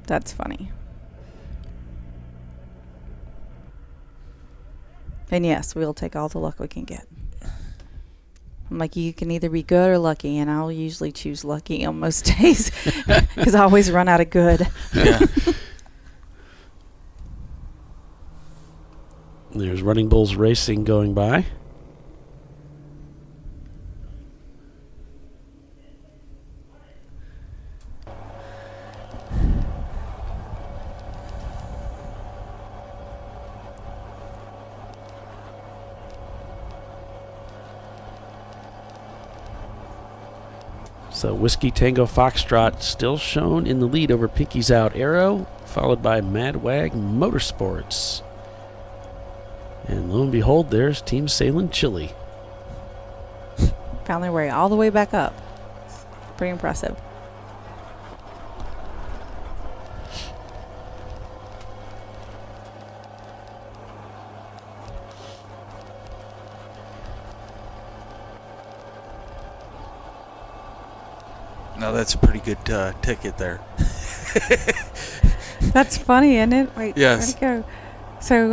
That's funny. And yes, we'll take all the luck we can get. I'm like, you can either be good or lucky, and I'll usually choose lucky on most days because I always run out of good. Yeah. There's Running Bulls Racing going by. So Whiskey Tango Foxtrot still shown in the lead over Pinky's Out Arrow, followed by Mad Wag Motorsports. And lo and behold, there's Team Salem Chili. Found their way all the way back up. Pretty impressive. No, that's a pretty good ticket there. That's funny, isn't it? Wait, yes. where'd it go? So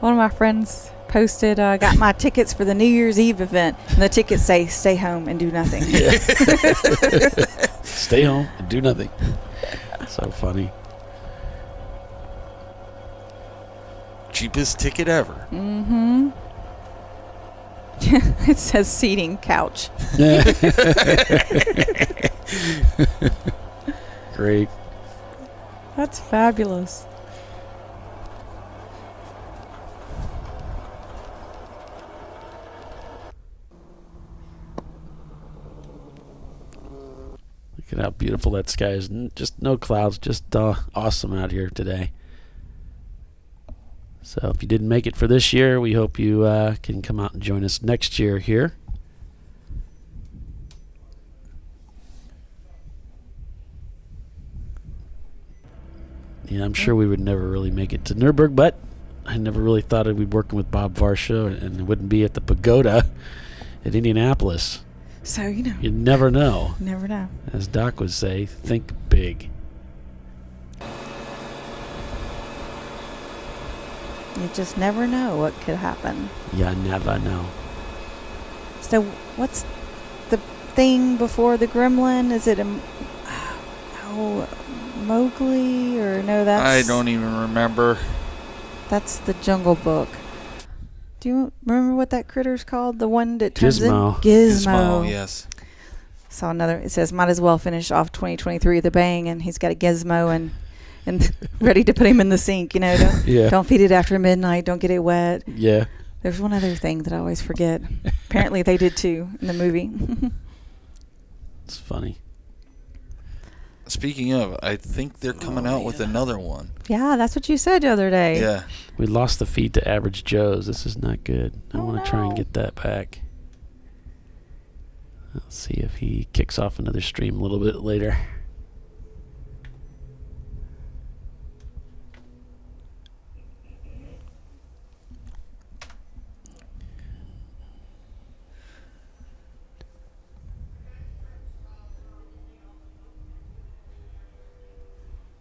one of my friends posted, got my tickets for the New Year's Eve event, and the tickets say, stay home and do nothing. Stay home and do nothing. So funny. Cheapest ticket ever. Mm-hmm. It says seating couch. Great. That's fabulous. Look at how beautiful that sky is. Just no clouds. Just awesome out here today. So if you didn't make it for this year, we hope you can come out and join us next year here. Yeah, I'm sure we would never really make it to Nürburgring, but I never really thought I'd be working with Bob Varsha and it wouldn't be at the Pagoda at Indianapolis. So, you know. You never know. Never know. As Doc would say, think big. You just never know what could happen. Yeah, never know. So what's the thing before the gremlin? Is it Mowgli or no? That's I don't even remember. That's the Jungle Book. Do you remember what that critter's called? The one that turns Gizmo. in Gizmo. Gizmo, yes. Saw another. It says might as well finish off 2023 with a bang, and he's got a Gizmo and ready to put him in the sink. You know, don't feed it after midnight. Don't get it wet. Yeah. There's one other thing that I always forget. Apparently they did too in the movie. It's funny. Speaking of, I think they're coming out with another one. Yeah, that's what you said the other day. Yeah. We lost the feed to Average Joe's. This is not good. I want to try and get that back. Let's see if he kicks off another stream a little bit later.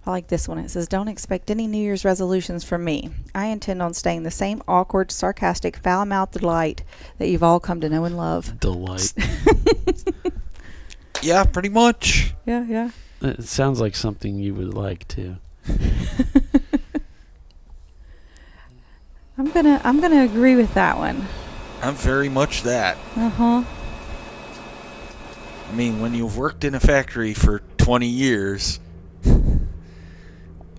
I like this one. It says, don't expect any New Year's resolutions from me. I intend on staying the same awkward, sarcastic, foul-mouthed delight that you've all come to know and love. Delight. Yeah, pretty much. Yeah. It sounds like something you would like to. I'm gonna agree with that one. I'm very much that. Uh-huh. I mean, when you've worked in a factory for 20 years,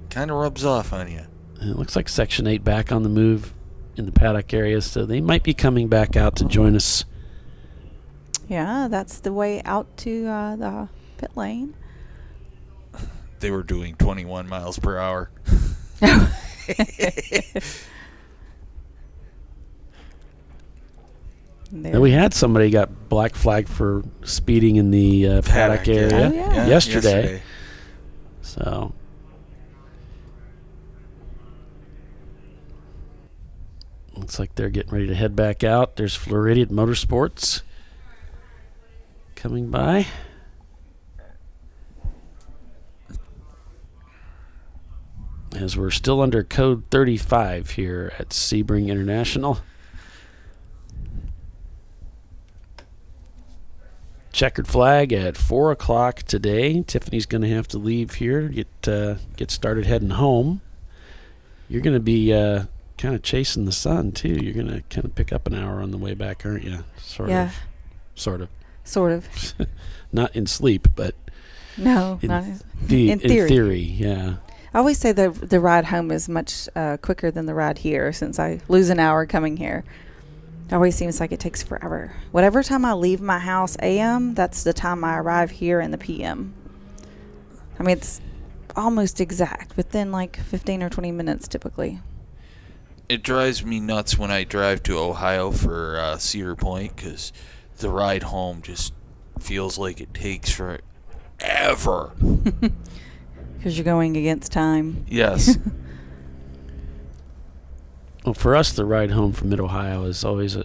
kind of rubs off on you. It looks like Section 8 back on the move in the paddock area, so they might be coming back out to join us. Yeah, that's the way out to the pit lane. They were doing 21 miles per hour. And we had somebody got black flagged for speeding in the paddock area yesterday. So looks like they're getting ready to head back out. There's Floridian Motorsports coming by. As we're still under code 35 here at Sebring International. Checkered flag at 4 o'clock today. Tiffany's going to have to leave here, get started heading home. You're going to be kind of chasing the sun, too. You're going to kind of pick up an hour on the way back, aren't you? Sort of. Not in sleep, but no, in not in theory, yeah. I always say the ride home is much quicker than the ride here, since I lose an hour coming here. It always seems like it takes forever. Whatever time I leave my house AM, that's the time I arrive here in the PM. I mean, it's almost exact, within like 15 or 20 minutes typically. It drives me nuts when I drive to Ohio for Cedar Point, because the ride home just feels like it takes forever. Because you're going against time. Yes. Well, for us, the ride home from Mid-Ohio is always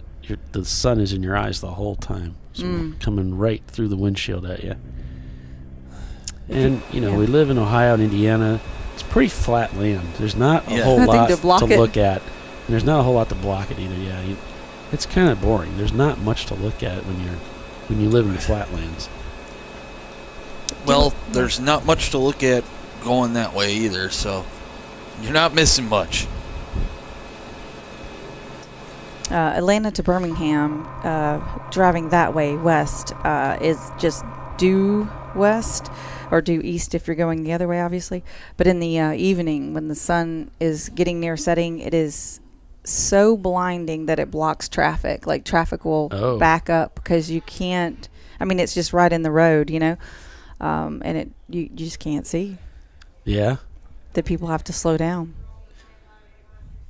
the sun is in your eyes the whole time. So coming right through the windshield at you. And, you know, we live in Ohio and Indiana. It's pretty flat land. There's not a whole lot to look at. And there's not a whole lot to block it either. Yeah, it's kind of boring. There's not much to look at when you live in the flatlands. Well, there's not much to look at going that way either, so you're not missing much. Atlanta to Birmingham, driving that way west is just due west, or due east if you're going the other way, obviously. But in the evening, when the sun is getting near setting, it is so blinding that it blocks traffic. Like, traffic will back up because you can't. I mean, it's just right in the road, you know, and you just can't see. Yeah. That people have to slow down.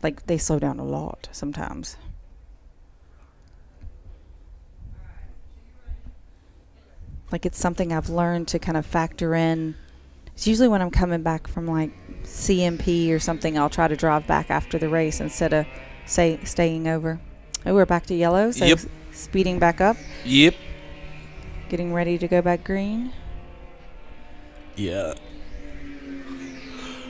Like, they slow down a lot sometimes. Like, it's something I've learned to kind of factor in. It's usually when I'm coming back from like CMP or something, I'll try to drive back after the race instead of staying over. Oh, we're back to yellow, so speeding back up. Yep. Getting ready to go back green. Yeah.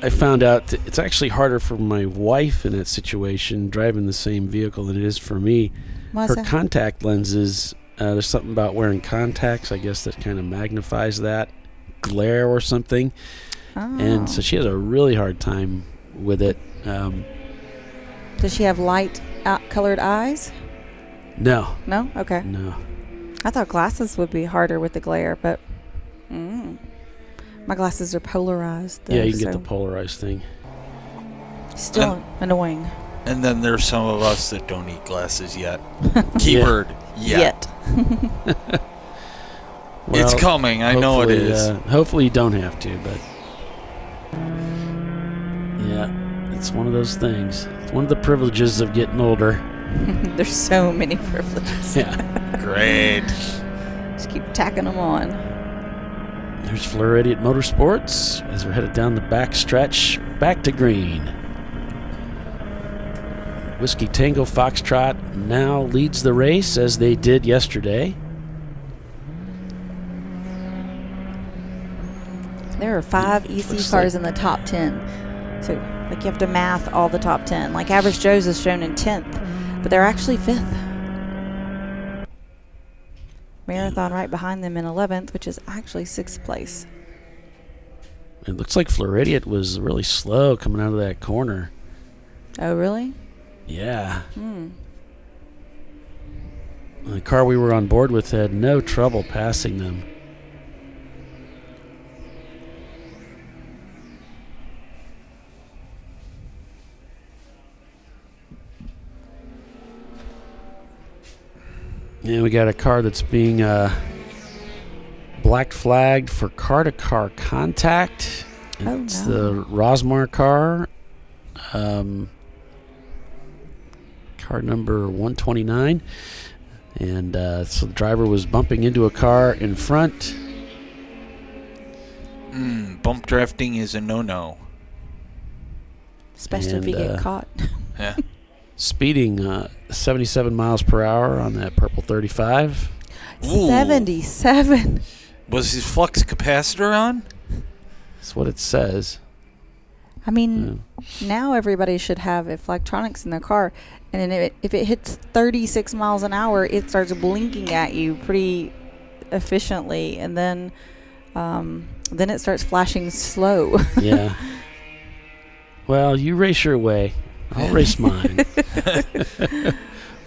I found out it's actually harder for my wife in that situation, driving the same vehicle, than it is for me. Why's Her that? contact lenses, there's something about wearing contacts, I guess, that kind of magnifies that glare or something. And so she has a really hard time with it. Does she have light colored eyes? No. No? Okay. No. I thought glasses would be harder with the glare, but my glasses are polarized. Though, yeah, you can get the polarized thing. Still annoying. And then there's some of us that don't eat glasses yet. Keyword, yet. Well, it's coming. I know it is. Hopefully you don't have to, but yeah, it's one of those things. It's one of the privileges of getting older. There's so many privileges. Yeah. Great. Just keep tacking them on. There's Floridian Motorsports as we're headed down the back stretch, back to green. Whiskey Tango Foxtrot now leads the race as they did yesterday. There are 5 EC cars in the top 10. So, like, you have to math all the top 10. Like, Average Joe's is shown in 10th, but they're actually 5th. Marathon right behind them in 11th, which is actually 6th place. It looks like Floridian was really slow coming out of that corner. Oh, really? Yeah. The car we were on board with had no trouble passing them. And we got a car that's being black flagged for car-to-car contact. It's the Rosmar car. Car number 129. And so the driver was bumping into a car in front. Bump drafting is a no-no. Especially if you get caught. Yeah. Speeding 77 miles per hour on that purple 35. Ooh. 77. Was his flux capacitor on? That's what it says. I mean, now everybody should have electronics in their car, and if it hits 36 miles an hour, it starts blinking at you pretty efficiently, and then it starts flashing slow. Yeah. Well, you race your way. I'll race mine.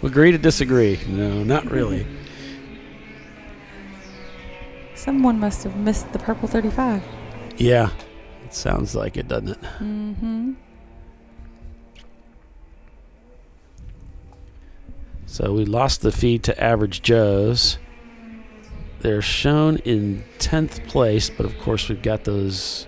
Agree to disagree. No, not really. Someone must have missed the purple 35. Yeah. It sounds like it, doesn't it? So we lost the feed to Average Joe's. They're shown in 10th place, but of course we've got those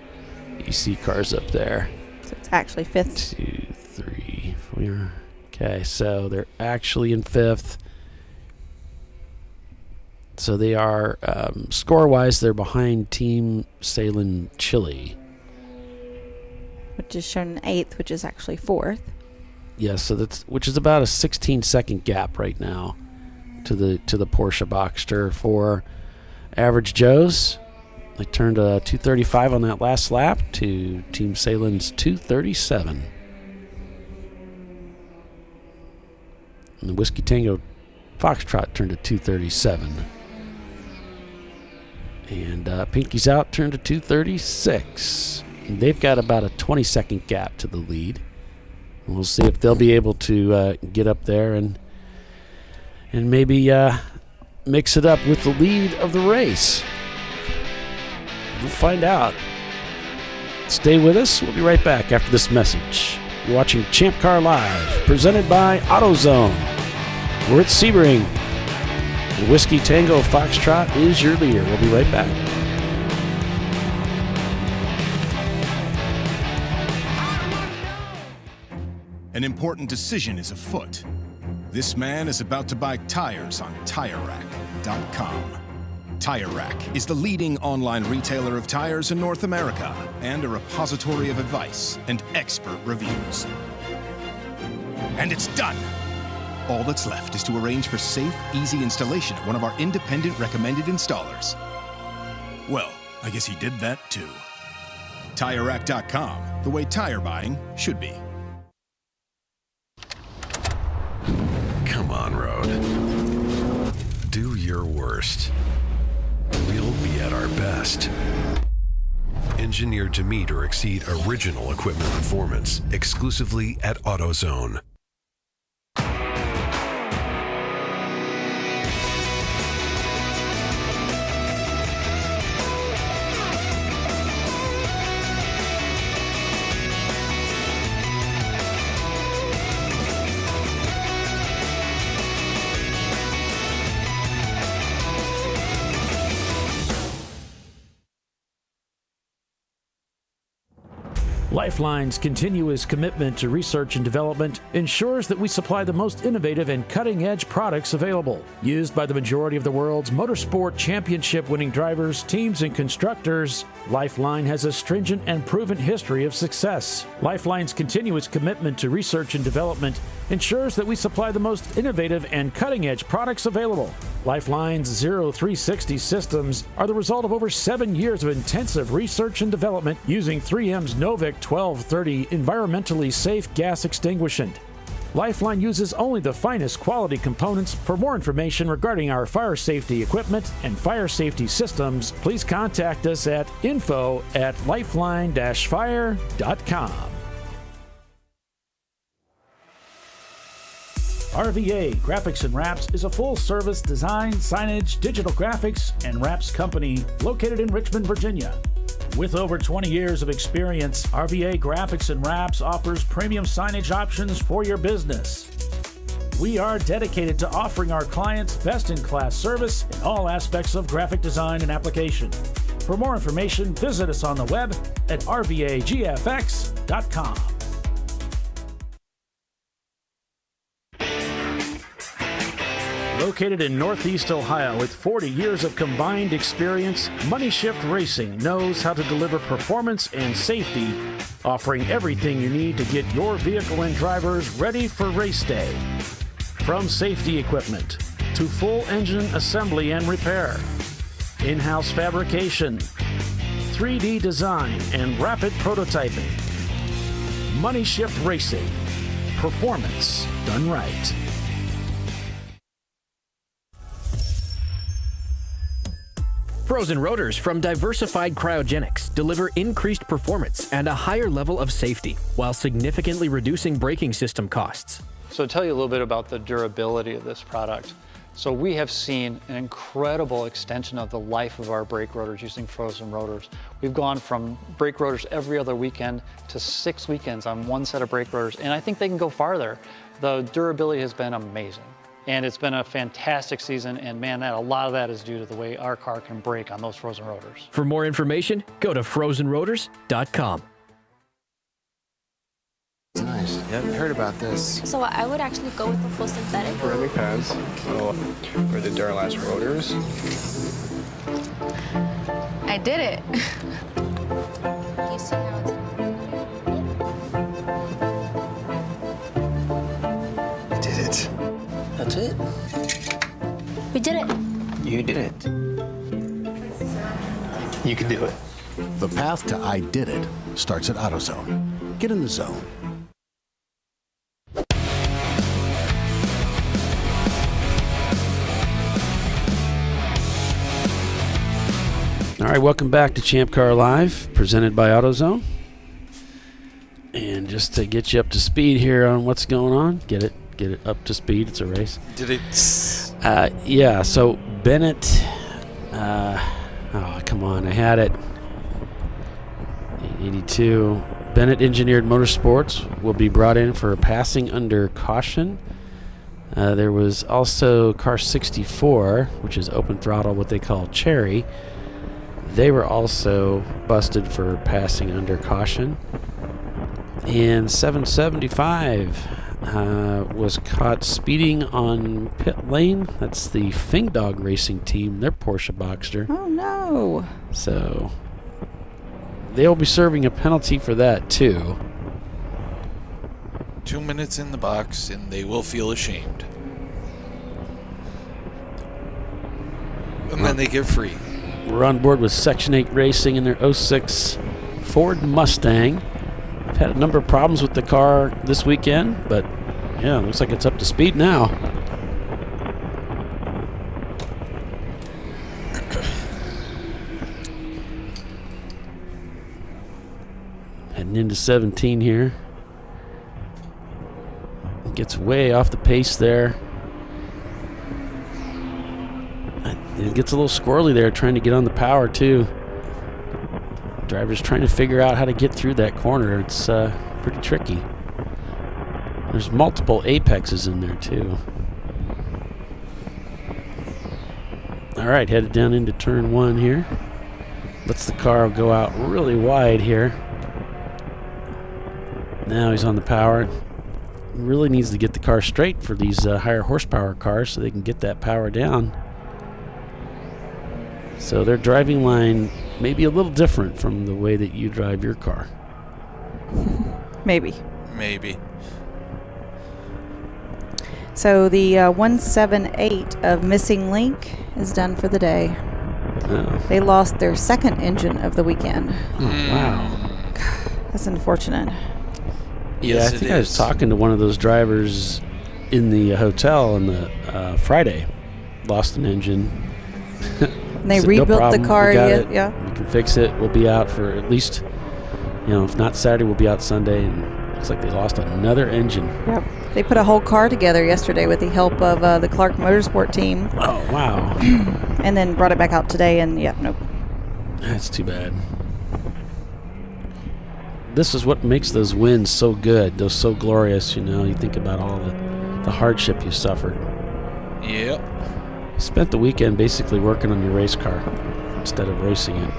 EC cars up there. So it's actually 5th. 2, 3, 4. Okay, so they're actually in 5th. So they are, score-wise, they're behind Team Salem Chile. Which is shown in 8th, which is actually 4th. Yeah, so which is about a 16-second gap right now to the Porsche Boxster. For Average Joe's, they turned a 2:35 on that last lap to Team Salem's 2:37. And the Whiskey Tango Foxtrot turned a 2:37. And Pinky's Out turned a 2:36. And they've got about a 20-second gap to the lead. We'll see if they'll be able to get up there and maybe mix it up with the lead of the race. We'll find out. Stay with us. We'll be right back after this message. You're watching Champ Car Live, presented by AutoZone. We're at Sebring. The Whiskey Tango Foxtrot is your leader. We'll be right back. An important decision is afoot. This man is about to buy tires on TireRack.com. Tire Rack is the leading online retailer of tires in North America and a repository of advice and expert reviews. And it's done! All that's left is to arrange for safe, easy installation at one of our independent recommended installers. Well, I guess he did that too. TireRack.com, the way tire buying should be. Come on, Road. Do your worst. We'll be at our best. Engineered to meet or exceed original equipment performance, exclusively at AutoZone. Lifeline's continuous commitment to research and development ensures that we supply the most innovative and cutting-edge products available. Used by the majority of the world's motorsport championship-winning drivers, teams, and constructors, Lifeline has a stringent and proven history of success. Lifeline's continuous commitment to research and development ensures that we supply the most innovative and cutting-edge products available. Lifeline's 0360 systems are the result of over 7 years of intensive research and development using 3M's Novik 1230 environmentally safe gas extinguishant. Lifeline uses only the finest quality components. For more information regarding our fire safety equipment and fire safety systems, please contact us at info@lifeline-fire.com. RVA Graphics and Wraps is a full-service design, signage, digital graphics, and wraps company located in Richmond, Virginia. With over 20 years of experience, RVA Graphics and Wraps offers premium signage options for your business. We are dedicated to offering our clients best-in-class service in all aspects of graphic design and application. For more information, visit us on the web at rvagfx.com. Located in Northeast Ohio with 40 years of combined experience, Money Shift Racing knows how to deliver performance and safety, offering everything you need to get your vehicle and drivers ready for race day. From safety equipment to full engine assembly and repair, in-house fabrication, 3D design, and rapid prototyping. Money Shift Racing. Performance done right. Frozen rotors from Diversified Cryogenics deliver increased performance and a higher level of safety while significantly reducing braking system costs. So to tell you a little bit about the durability of this product. So we have seen an incredible extension of the life of our brake rotors using frozen rotors. We've gone from brake rotors every other weekend to 6 weekends on one set of brake rotors, and I think they can go farther. The durability has been amazing. And it's been a fantastic season, and man, a lot of that is due to the way our car can brake on those frozen rotors. For more information, go to frozenrotors.com. Nice. You haven't heard about this. So I would actually go with the full synthetic. Ceramic pads. So, for the Duralast rotors. I did it. You see how it's... You did it. That's it. We did it. You did it. You can do it. The path to I did it starts at AutoZone. Get in the zone. All right, welcome back to ChampCar.Live, presented by AutoZone. And just to get you up to speed here on what's going on, get it up to speed. It's a race. Did it? Yeah. So Bennett. Oh, come on! I had it. 82. Bennett Engineered Motorsports will be brought in for passing under caution. There was also car 64, which is open throttle, what they call Cherry. They were also busted for passing under caution. And 775 was caught speeding on pit lane. That's the Fing Dog Racing Team, their Porsche Boxster. Oh, no. So they'll be serving a penalty for that, too. 2 minutes in the box, and they will feel ashamed. And then they get free. We're on board with Section 8 Racing in their 06 Ford Mustang. I've had a number of problems with the car this weekend, but yeah, looks like it's up to speed now. Heading into 17 here. Gets way off the pace there. It gets a little squirrely there trying to get on the power too. Driver's trying to figure out how to get through that corner. It's pretty tricky. There's multiple apexes in there too. Alright, headed down into turn 1 here. Lets the car go out really wide here. Now he's on the power. Really needs to get the car straight for these higher horsepower cars so they can get that power down. So their driving line may be a little different from the way that you drive your car. Maybe. Maybe. So the 178 of Missing Link is done for the day. Oh. They lost their second engine of the weekend. Oh, wow. That's unfortunate. Yeah, I think I was talking to one of those drivers in the hotel on the Friday. Lost an engine. And they Said, rebuilt no problem. the car. We got it. Yeah. We can fix it. We'll be out for at least, if not Saturday, we'll be out Sunday. And looks like they lost another engine. Yep. They put a whole car together yesterday with the help of the Clark Motorsport team. Oh, wow. And then brought it back out today, and nope. That's too bad. This is what makes those wins so good, those so glorious. You think about all the hardship you suffered. Yep. Spent the weekend basically working on your race car instead of racing it.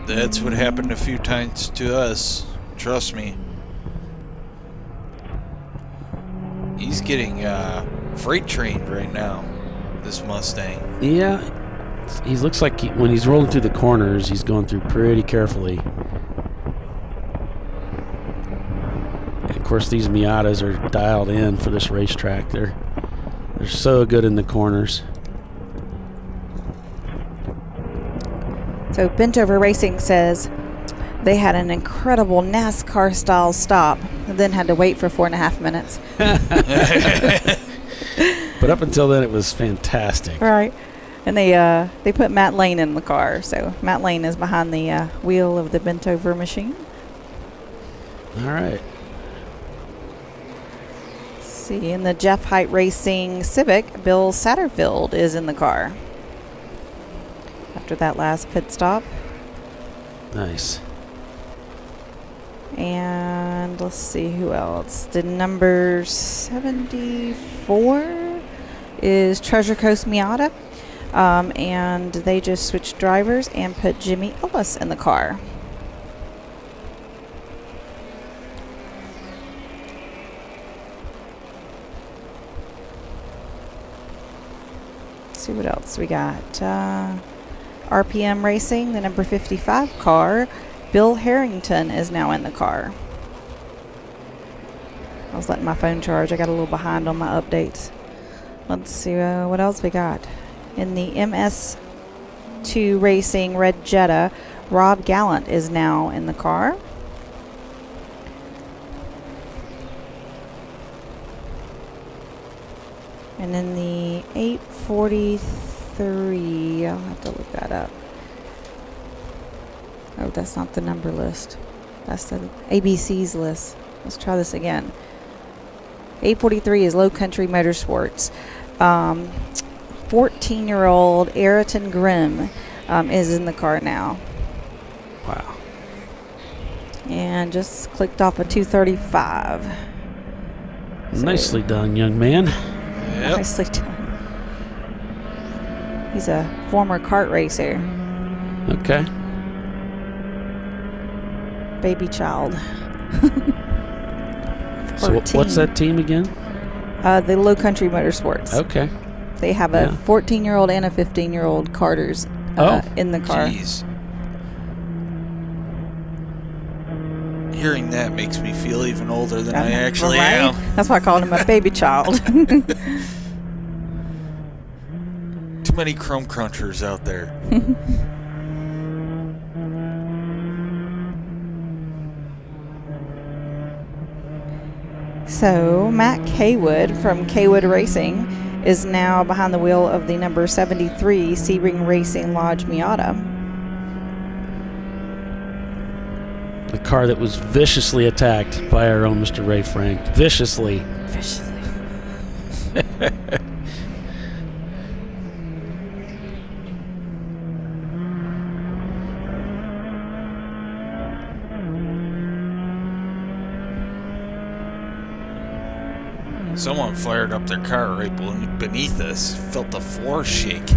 That's what happened a few times to us. Trust me. He's getting freight trained right now, this Mustang. Yeah. He looks like when he's rolling through the corners, he's going through pretty carefully. And of course, these Miatas are dialed in for this racetrack. They're so good in the corners. So Bent Over Racing says they had an incredible NASCAR style stop and then had to wait for 4.5 minutes. But up until then, it was fantastic. Right. And they put Matt Lane in the car. So Matt Lane is behind the wheel of the Bent Over machine. All right. Let's see, in the Jeff Height Racing Civic, Bill Satterfield is in the car after that last pit stop. Nice. And let's see who else. The number 74 is Treasure Coast Miata. And they just switched drivers and put Jimmy Ellis in the car. Let's see what else we got. RPM Racing, the number 55 car. Bill Harrington is now in the car. I was letting my phone charge. I got a little behind on my updates. Let's see what else we got. In the MS2 Racing Red Jetta, Rob Gallant is now in the car. And in the 843, I'll have to look that up. Oh, that's not the number list. That's the ABC's list. Let's try this again. 843 is Low Country Motorsports. 14-year-old Ayrton Grimm is in the car now. Wow. And just clicked off a 235. Nicely done, young man. Yep. Nicely done. He's a former kart racer. Okay. Baby child. So what's that team again? The Low Country Motorsports. Okay. They have a 14-year-old and a 15-year-old karters in the car. Jeez. Hearing that makes me feel even older than I actually am. That's why I called him a baby child. Too many chrome crunchers out there. So Matt Kaywood from Kaywood Racing is now behind the wheel of the number 73 Sebring Racing Lodge Miata. The car that was viciously attacked by our own Mr. Ray Frank. Viciously. Someone fired up their car right beneath us. Felt the floor shake.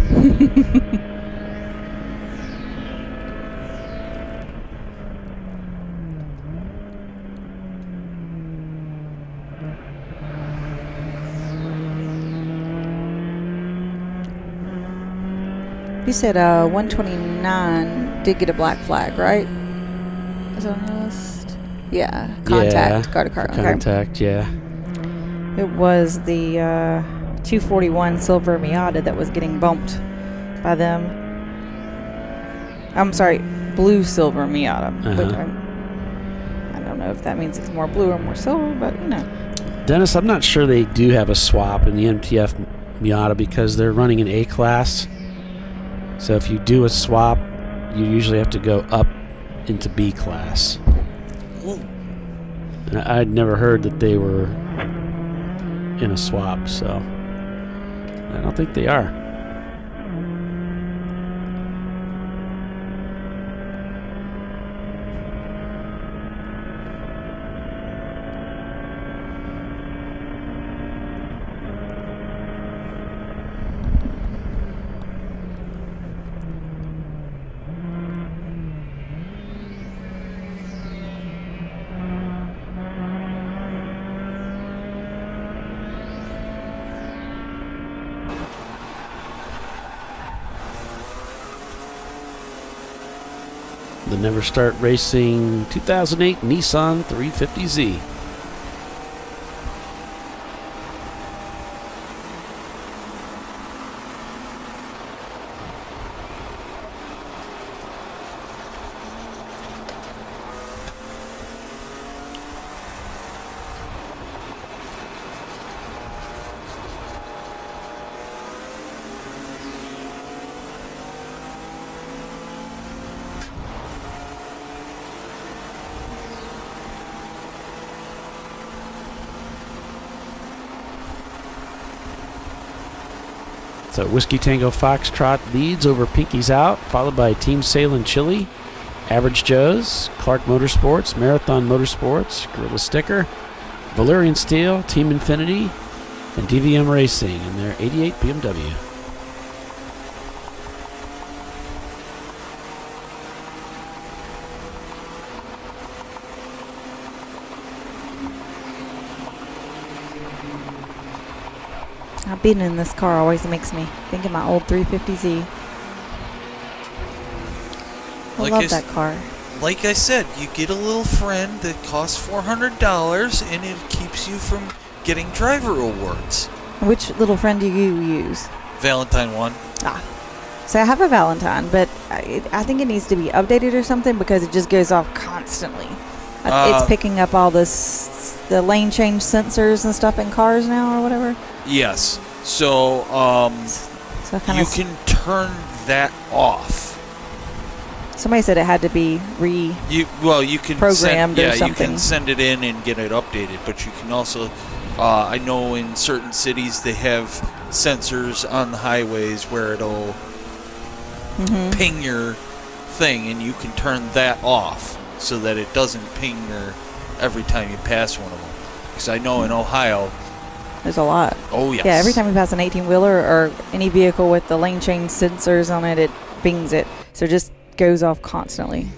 You said 129 did get a black flag, right? Is that on the list? Yeah. Contact. Car to car. Contact, yeah. It was the 241 silver Miata that was getting bumped by them. I'm sorry, blue silver Miata. Which I don't know if that means it's more blue or more silver, but you know. Dennis, I'm not sure they do have a swap in the MTF Miata because they're running an A-class. So if you do a swap, you usually have to go up into B class. And I'd never heard that they were in a swap, so I don't think they are. The Never Start Racing 2008 Nissan 350Z. So Whiskey Tango Foxtrot leads over Pinky's Out, followed by Team Sail and Chili, Average Joe's, Clark Motorsports, Marathon Motorsports, Gorilla Sticker, Valerian Steel, Team Infinity, and DVM Racing in their 88 BMW. Being in this car always makes me think of my old 350Z. I love that car. Like I said, you get a little friend that costs $400 and it keeps you from getting driver awards. Which little friend do you use? Valentine 1. So I have a Valentine, but I think it needs to be updated or something because it just goes off constantly. It's picking up all the lane change sensors and stuff in cars now or whatever. Yes. So, you can turn that off. Somebody said it had to be you can programmed or something. You can send it in and get it updated, but you can also, I know in certain cities they have sensors on the highways where it'll ping your thing, and you can turn that off so that it doesn't ping your every time you pass one of them. Because I know in Ohio, there's a lot. Oh, yes. Yeah, every time you pass an 18-wheeler or any vehicle with the lane change sensors on it, it pings it. So it just goes off constantly.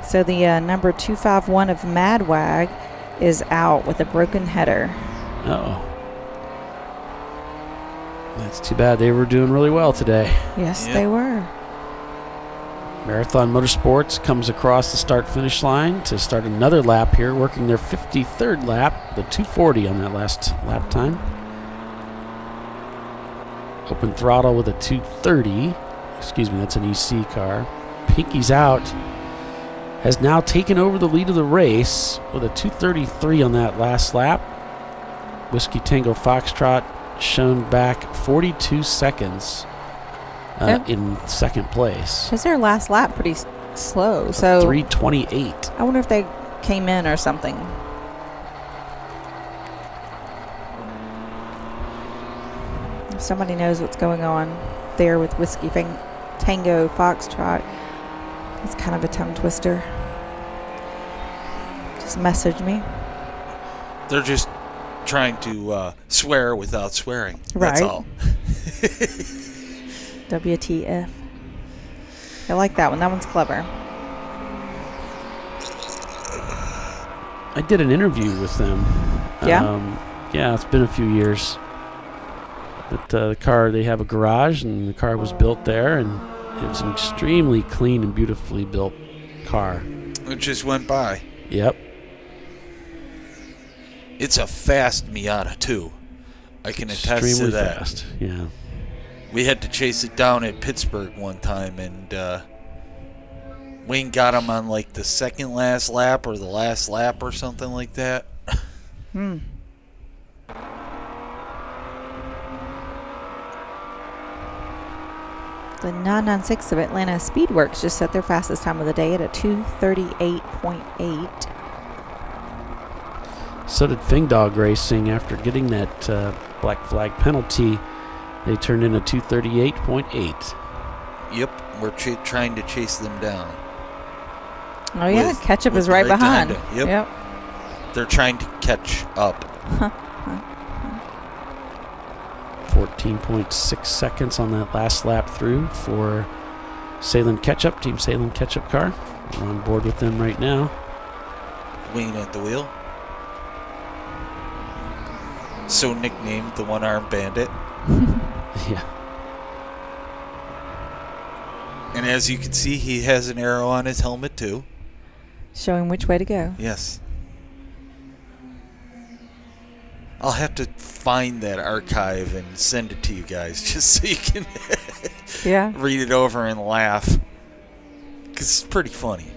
So the number 251 of Madwag is out with a broken header. Uh-oh. That's too bad. They were doing really well today. Yes, they were. Marathon Motorsports comes across the start-finish line to start another lap here, working their 53rd lap, the 240 on that last lap time. Open throttle with a 230. Excuse me, that's an EC car. Pinky's out. Has now taken over the lead of the race with a 233 on that last lap. Whiskey Tango Foxtrot shown back 42 seconds in second place. Was their last lap pretty slow? So 3:28. I wonder if they came in or something. If somebody knows what's going on there with Whiskey Tango Foxtrot. It's kind of a tongue twister. Just message me. They're just trying to swear without swearing. Right. That's all. WTF. I like that one. That one's clever. I did an interview with them. Yeah? Yeah, it's been a few years. But the car, they have a garage, and the car was built there, and it was an extremely clean and beautifully built car. It just went by. Yep. It's a fast Miata, too. I can attest Extremely to that. Fast, yeah. We had to chase it down at Pittsburgh one time, and Wayne got him on like the second last lap or the last lap or something like that. The 996 of Atlanta Speedworks just set their fastest time of the day at a 2:38.8. So did Fingdog Racing. After getting that black flag penalty, they turned in a 2:38.8. Yep, we're trying to chase them down. Oh, yeah, Ketchup is right behind. Yep. They're trying to catch up. 14.6 seconds on that last lap through for Salem Ketchup, Team Salem Ketchup car. We're on board with them right now. Wayne at the wheel. So nicknamed the one-armed bandit. Yeah. And as you can see, he has an arrow on his helmet too. Showing which way to go. Yes. I'll have to find that archive and send it to you guys just so you can read it over and laugh. Because it's pretty funny.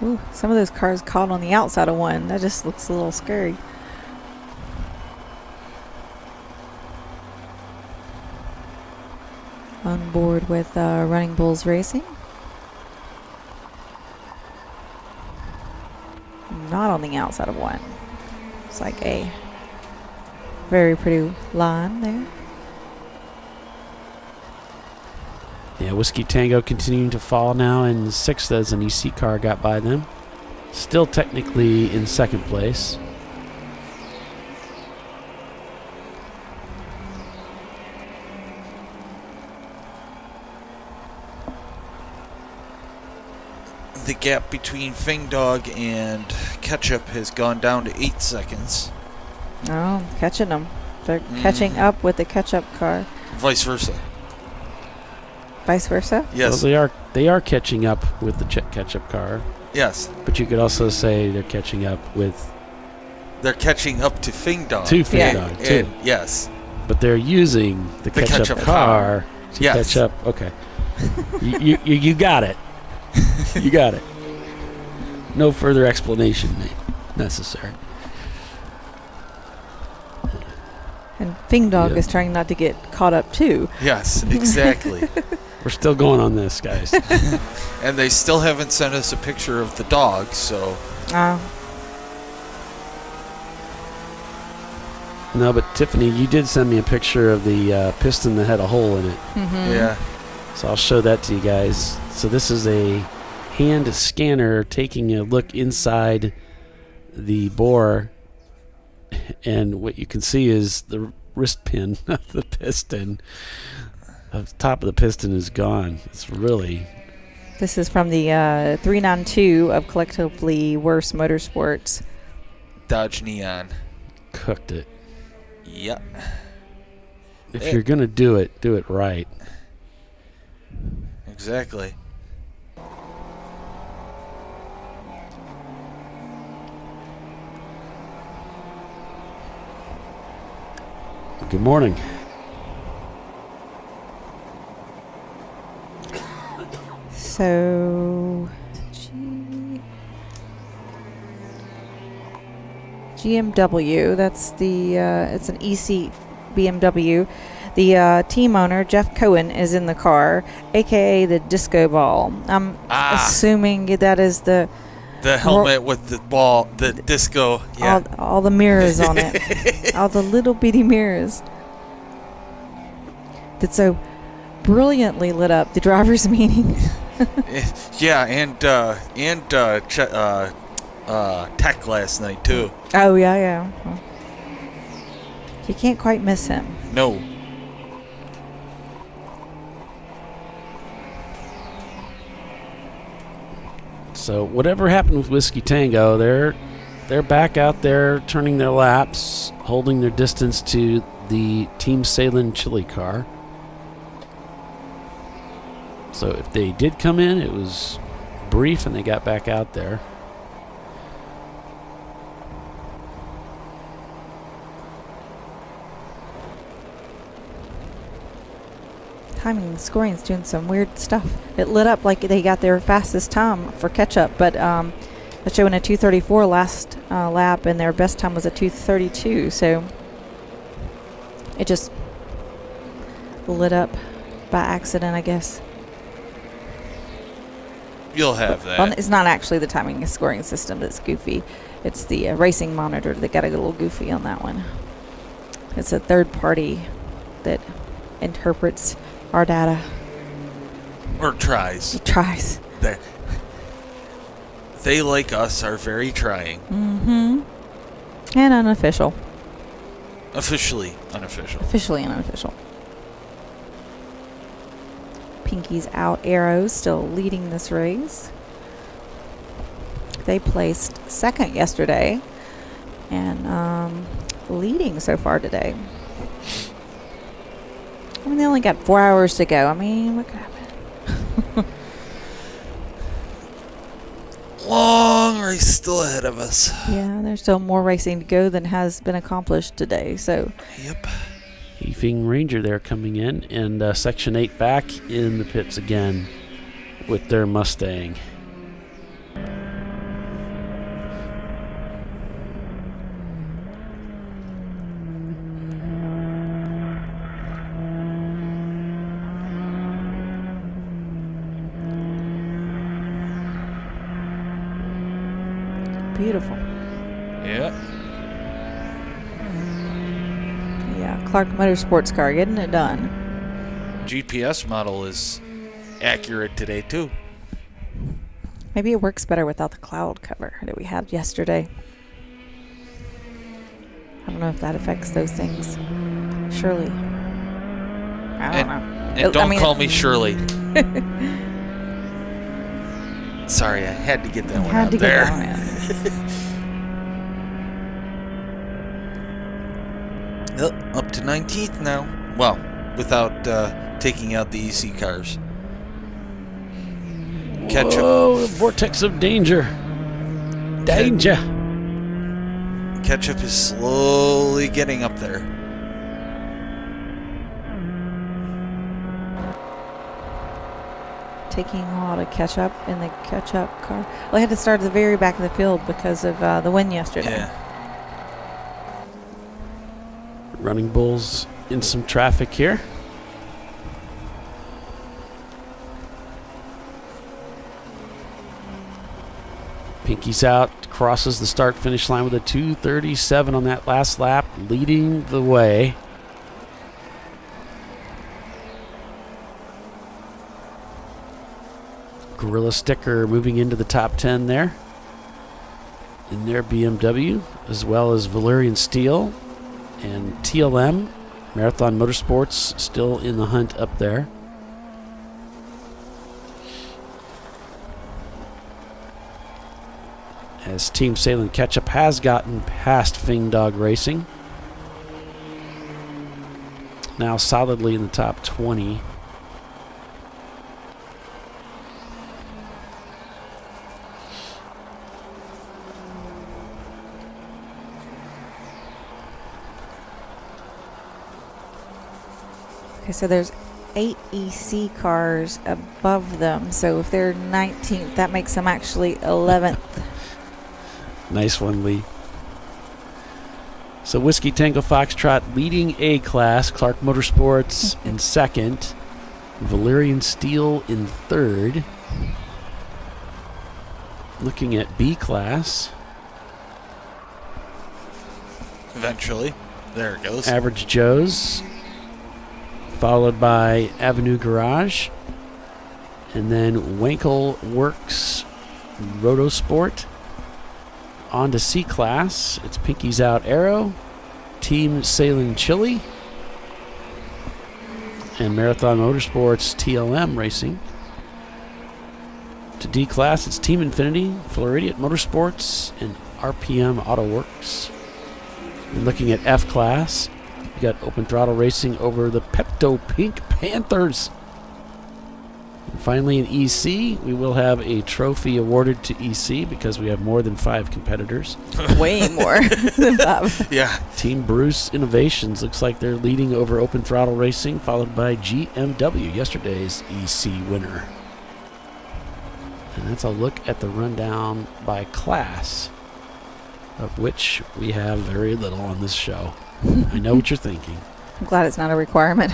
Ooh, some of those cars caught on the outside of one. That just looks a little scary. on board with Running Bulls Racing. Not on the outside of one. It's like a very pretty line there. Yeah, Whiskey Tango continuing to fall now in 6th as an EC car got by them. Still technically in 2nd place. The gap between Fing Dog and Ketchup has gone down to 8 seconds. Oh, catching them. They're catching up with the Ketchup car. Vice versa. Vice versa? Yes. Well, they are catching up with the Ketchup car. Yes. But you could also say they're catching up with... They're catching up to Fing Dog. To Fing Dog, too. Yes. But they're using the Ketchup car to catch up. Okay. You got it. You got it. No further explanation necessary. And Fing Dog is trying not to get caught up too. Yes, exactly. We're still going on this, guys. And they still haven't sent us a picture of the dog, so... No, but Tiffany, you did send me a picture of the piston that had a hole in it. Yeah. So I'll show that to you guys. So this is a hand scanner taking a look inside the bore, and what you can see is the wrist pin of the piston. The top of the piston is gone. It's really... This is from the 392 of Collectively Worse Motorsports. Dodge Neon. Cooked it. Yep. If you're going to do it right. Exactly. Good morning. So, GMW, that's the, it's an EC BMW. The team owner, Jeff Cohen, is in the car, a.k.a. the disco ball. I'm assuming that is the helmet with the ball, the disco. Yeah. All the mirrors on it. All the little bitty mirrors. That's so brilliantly lit up the driver's meeting. Yeah, and Tech last night, too. Oh, yeah. Well, you can't quite miss him. No. So whatever happened with Whiskey Tango, they're back out there turning their laps, holding their distance to the Team Salem Chili car. So if they did come in, it was brief and they got back out there. Timing and scoring is doing some weird stuff. It lit up like they got their fastest time for Ketchup, but it's showing a 2:34 last lap, and their best time was a 2:32. So it just lit up by accident, I guess. You'll have that. Well, it's not actually the timing and scoring system that's goofy. It's the racing monitor that got a little goofy on that one. It's a third party that interprets our data. Or tries. It tries. They, like us, are very trying. Mm-hmm. And unofficial. Officially unofficial. Officially and unofficial. Pinky's out arrows still leading this race. They placed second yesterday and leading so far today. I mean, they only got 4 hours to go. I mean, what could happen? Long race still ahead of us. Yeah, there's still more racing to go than has been accomplished today. So. Yep. Heafing Ranger there coming in, and Section 8 back in the pits again with their Mustang. beautiful. Yeah. Yeah, Clark Motorsports car getting it done. GPS model is accurate today, too. Maybe it works better without the cloud cover that we had yesterday. I don't know if that affects those things. Surely. I don't know. And don't call me Shirley. Sorry, I had to get that one out there. Up to 19th now. Well, without taking out the EC cars. Ketchup. Whoa, vortex of danger. Danger. Ketchup is slowly getting up there. Taking a while to catch up in the catch-up car. Well, I had to start at the very back of the field because of the wind yesterday. Yeah. Running Bulls in some traffic here. Pinky's out, crosses the start-finish line with a 2:37 on that last lap, leading the way. Gorilla Sticker moving into the top 10 there in their BMW, as well as Valerian Steel and TLM. Marathon Motorsports still in the hunt up there. As Team Salem Ketchup has gotten past Fing Dog Racing. Now solidly in the top 20. Okay, so there's 8 EC cars above them. So if they're 19th, that makes them actually 11th. Nice one, Lee. So Whiskey Tango Foxtrot leading A class. Clark Motorsports in second. Valerian Steel in third. Looking at B class. Eventually. There it goes. Average Joe's. Followed by Avenue Garage. And then Wankel Works Rotosport. On to C class. It's Pinky's Out Arrow, Team Sailing Chili, and Marathon Motorsports TLM Racing. To D class, it's Team Infinity, Floridian Motorsports, and RPM Auto Works. And looking at F class, we got Open Throttle Racing over the Pepto Pink Panthers. And finally, in EC, we will have a trophy awarded to EC because we have more than 5 competitors. Way more than 5. Yeah. Team Bruce Innovations looks like they're leading over Open Throttle Racing, followed by GMW, yesterday's EC winner. And that's a look at the rundown by class, of which we have very little on this show. I know what you're thinking. I'm glad it's not a requirement.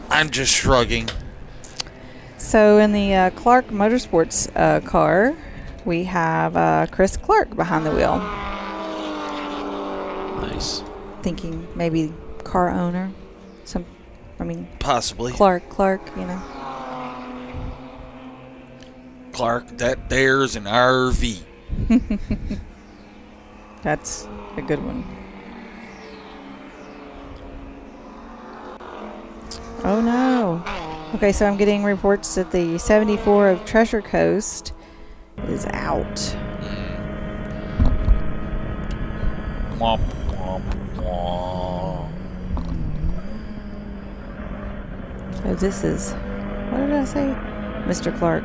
I'm just shrugging. So in the Clark Motorsports car, we have Chris Clark behind the wheel. Nice. Thinking maybe car owner. Possibly. Clark, you know. Clark, there's an RV. That's a good one. Oh no. Okay, so I'm getting reports that the 74 of Treasure Coast is out. Womp, womp, womp. So this is, what did I say? Mr. Clark.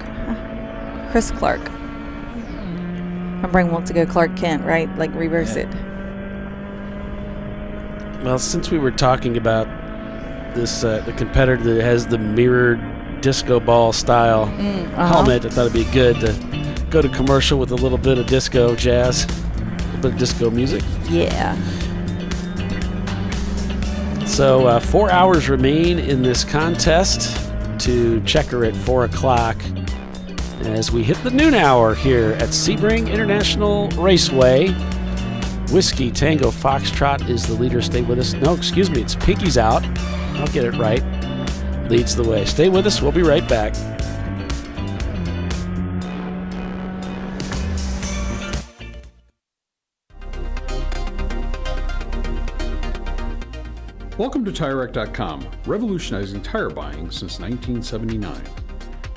Chris Clark. My brain wants to go Clark Kent, right? Like reverse it. Well, since we were talking about this, the competitor that has the mirrored disco ball style helmet, I thought it'd be good to go to commercial with a little bit of disco jazz, a little bit of disco music. Yeah. So 4 hours remain in this contest to checker at 4 o'clock. as we hit the noon hour here at Sebring International Raceway. Whiskey Tango Foxtrot is the leader. Stay with us. No, excuse me, it's Pinky's out. I'll get it right. Leads the way. Stay with us. We'll be right back. Welcome to TireRack.com, revolutionizing tire buying since 1979.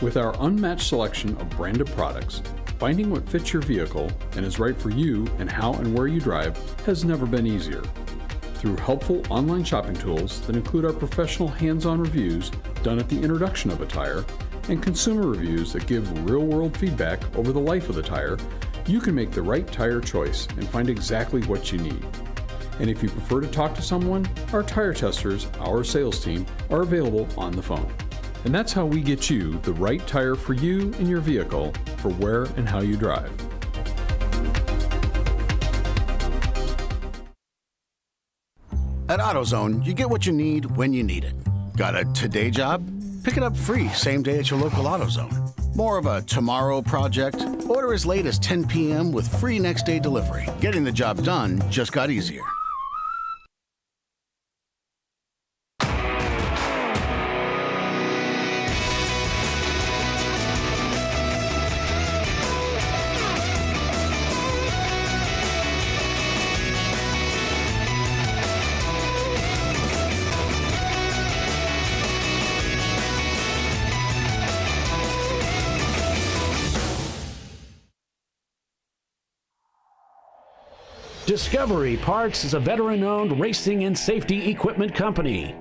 With our unmatched selection of branded products, finding what fits your vehicle and is right for you and how and where you drive has never been easier. Through helpful online shopping tools that include our professional hands-on reviews done at the introduction of a tire and consumer reviews that give real-world feedback over the life of the tire, you can make the right tire choice and find exactly what you need. And if you prefer to talk to someone, our tire testers, our sales team, are available on the phone. And that's how we get you the right tire for you and your vehicle for where and how you drive. At AutoZone, you get what you need when you need it. Got a today job? Pick it up free same day at your local AutoZone. More of a tomorrow project? Order as late as 10 p.m. with free next day delivery. Getting the job done just got easier. Discovery Parts is a veteran-owned racing and safety equipment company.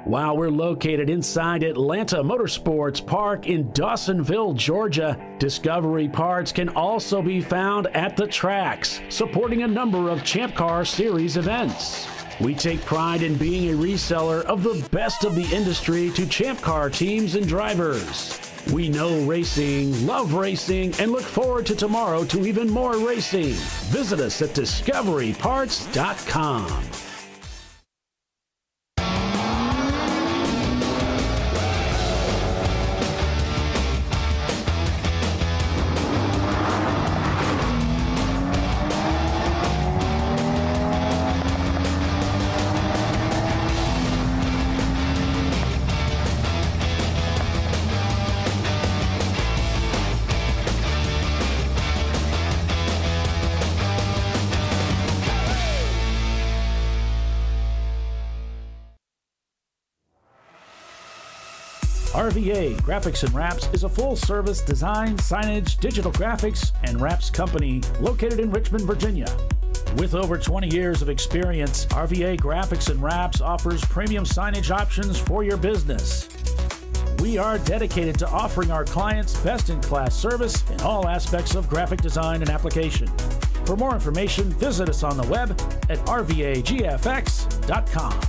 While we're located inside Atlanta Motorsports Park in Dawsonville, Georgia, Discovery Parts can also be found at the tracks, supporting a number of Champ Car Series events. We take pride in being a reseller of the best of the industry to Champ Car teams and drivers. We know racing, love racing, and look forward to tomorrow to even more racing. Visit us at discoveryparts.com. RVA Graphics and Wraps is a full-service design, signage, digital graphics, and wraps company located in Richmond, Virginia. With over 20 years of experience, RVA Graphics and Wraps offers premium signage options for your business. We are dedicated to offering our clients best-in-class service in all aspects of graphic design and application. For more information, visit us on the web at rvagfx.com.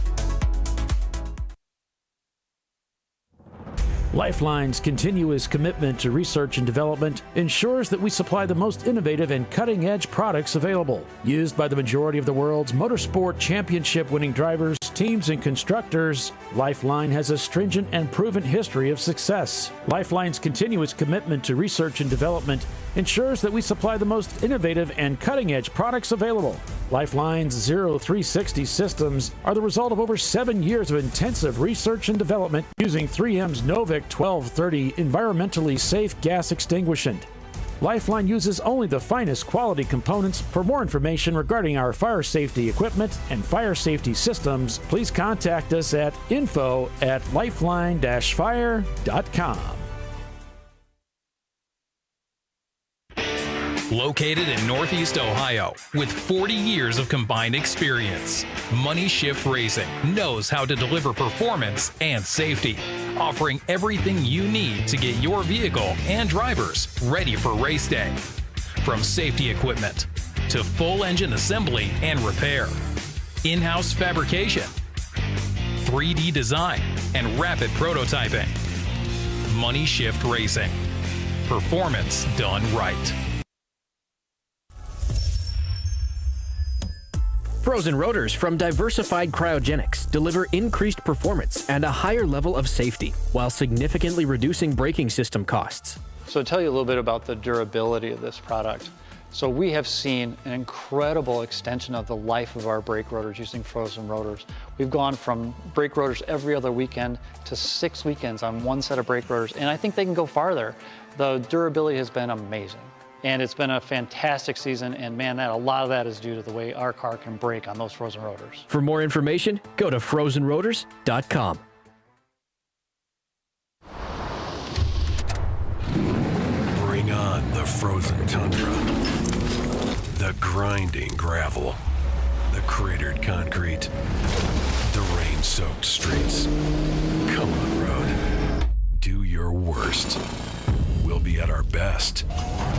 Lifeline's continuous commitment to research and development ensures that we supply the most innovative and cutting-edge products available. Used by the majority of the world's motorsport championship-winning drivers, teams, and constructors, Lifeline has a stringent and proven history of success. Lifeline's continuous commitment to research and development ensures that we supply the most innovative and cutting-edge products available. Lifeline's 0360 systems are the result of over 7 years of intensive research and development using 3M's Novik 1230 environmentally safe gas extinguishant. Lifeline uses only the finest quality components. For more information regarding our fire safety equipment and fire safety systems, please contact us at info@lifeline-fire.com. Located in Northeast Ohio, with 40 years of combined experience, Money Shift Racing knows how to deliver performance and safety, offering everything you need to get your vehicle and drivers ready for race day. From safety equipment to full engine assembly and repair, in-house fabrication, 3D design, and rapid prototyping. Money Shift Racing. Performance done right. Frozen rotors from Diversified Cryogenics deliver increased performance and a higher level of safety while significantly reducing braking system costs. So to tell you a little bit about the durability of this product. So we have seen an incredible extension of the life of our brake rotors using frozen rotors. We've gone from brake rotors every other weekend to 6 weekends on one set of brake rotors, and I think they can go farther. The durability has been amazing, and it's been a fantastic season, and man, a lot of that is due to the way our car can brake on those frozen rotors. For more information, go to frozenrotors.com. Bring on the frozen tundra, the grinding gravel, the cratered concrete, the rain-soaked streets. Come on, road. Do your worst. We'll be at our best.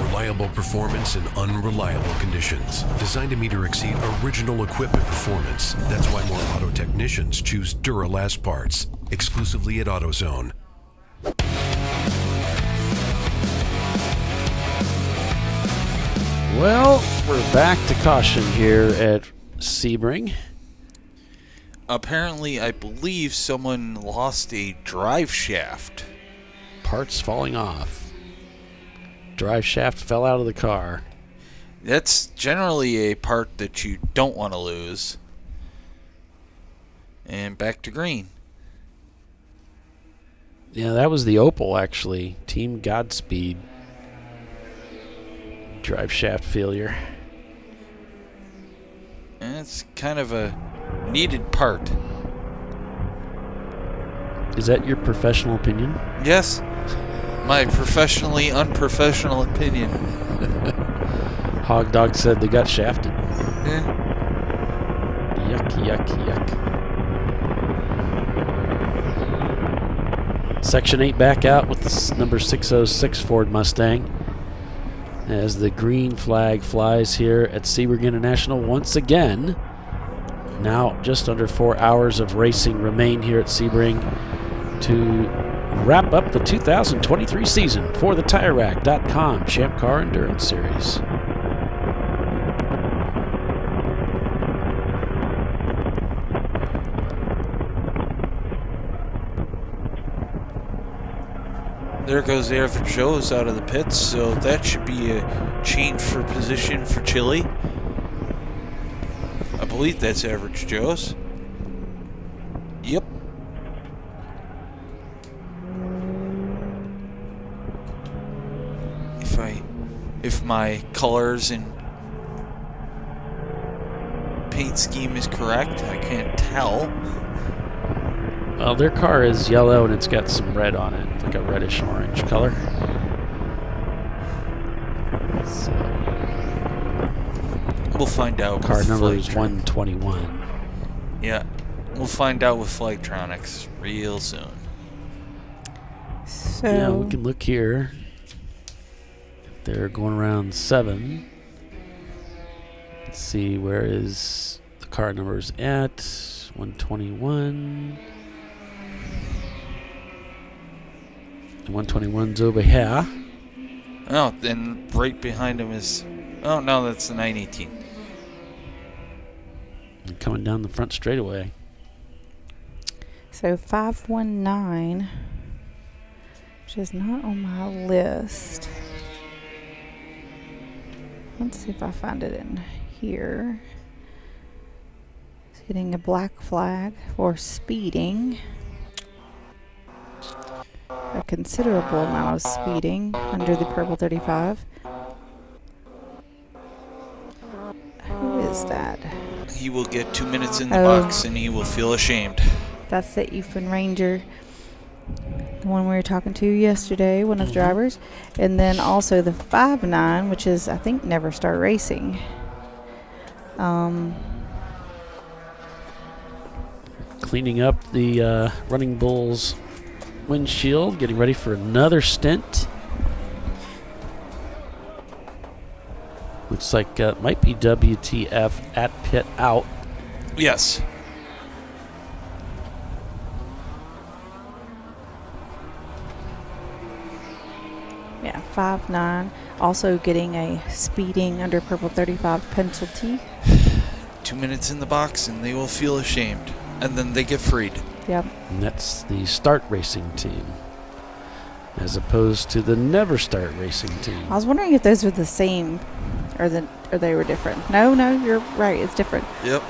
Reliable performance in unreliable conditions. Designed to meet or exceed original equipment performance. That's why more auto technicians choose Duralast parts. Exclusively at AutoZone. Well, we're back to caution here at Sebring. Apparently, I believe someone lost a drive shaft. Parts falling off. Drive shaft fell out of the car. That's generally a part that you don't want to lose. And back to green. Yeah, that was the Opel, actually. Team Godspeed. Drive shaft failure. And it's kind of a needed part. Is that your professional opinion? Yes. My professionally unprofessional opinion. Hog Dog said they got shafted. Yeah. Yuck, yuck, yuck. Section 8 back out with the number 606 Ford Mustang. As the green flag flies here at Sebring International once again. Now just under 4 hours of racing remain here at Sebring to wrap up the 2023 season for the TireRack.com Champ Car Endurance Series. There goes Average Joe's out of the pits, so that should be a change for position for Chile. I believe that's Average Joe's. Yep. If my colors and paint scheme is correct, I can't tell. Well, their car is yellow and it's got some red on it, like a reddish orange color. So, we'll find out. Car number is 121. Yeah, we'll find out with Flightronix real soon. So yeah, we can look here. They're going around 7. Let's see, where is the car numbers at? 121. 121's over here. Oh, then right behind him is... Oh, no, that's the 918. And coming down the front straightaway. So 519, which is not on my list. Let's see if I find it in here. It's getting a black flag for speeding. A considerable amount of speeding under the purple 35. Who is that? He will get 2 minutes in the box and he will feel ashamed. That's the Ethan Ranger, the one we were talking to yesterday, one of the drivers. And then also the 5.9, which is, I think, Never Start Racing. Cleaning up the Running Bulls windshield, getting ready for another stint. Looks like might be WTF at pit out. Yes. Yeah, 5.9. Also getting a speeding under purple 35 penalty. 2 minutes in the box and they will feel ashamed. And then they get freed. Yep. And that's the Start Racing team. as opposed to the Never Start Racing team. I was wondering if those were the same or they were different. No, you're right. It's different. Yep.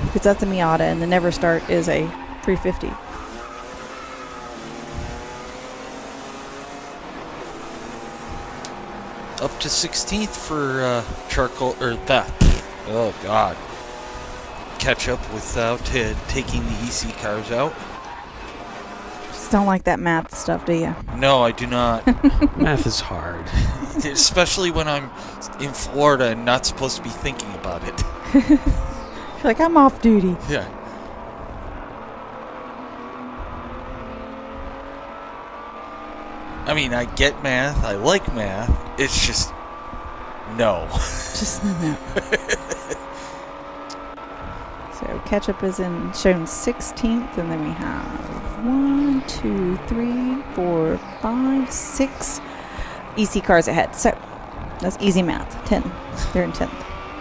Because that's a Miata, and the Never Start is a 350. Up to 16th for charcoal, or that. Oh, God. Catch up without taking the EC cars out. Just don't like that math stuff, do you? No, I do not. Math is hard. Especially when I'm in Florida and not supposed to be thinking about it. You're like, I'm off duty. Yeah. I mean, I get math. I like math. It's just no. Just no. So ketchup is shown 16th, and then we have 1, 2, 3, 4, 5, 6 EC cars ahead. So that's easy math. 10. They're in 10th.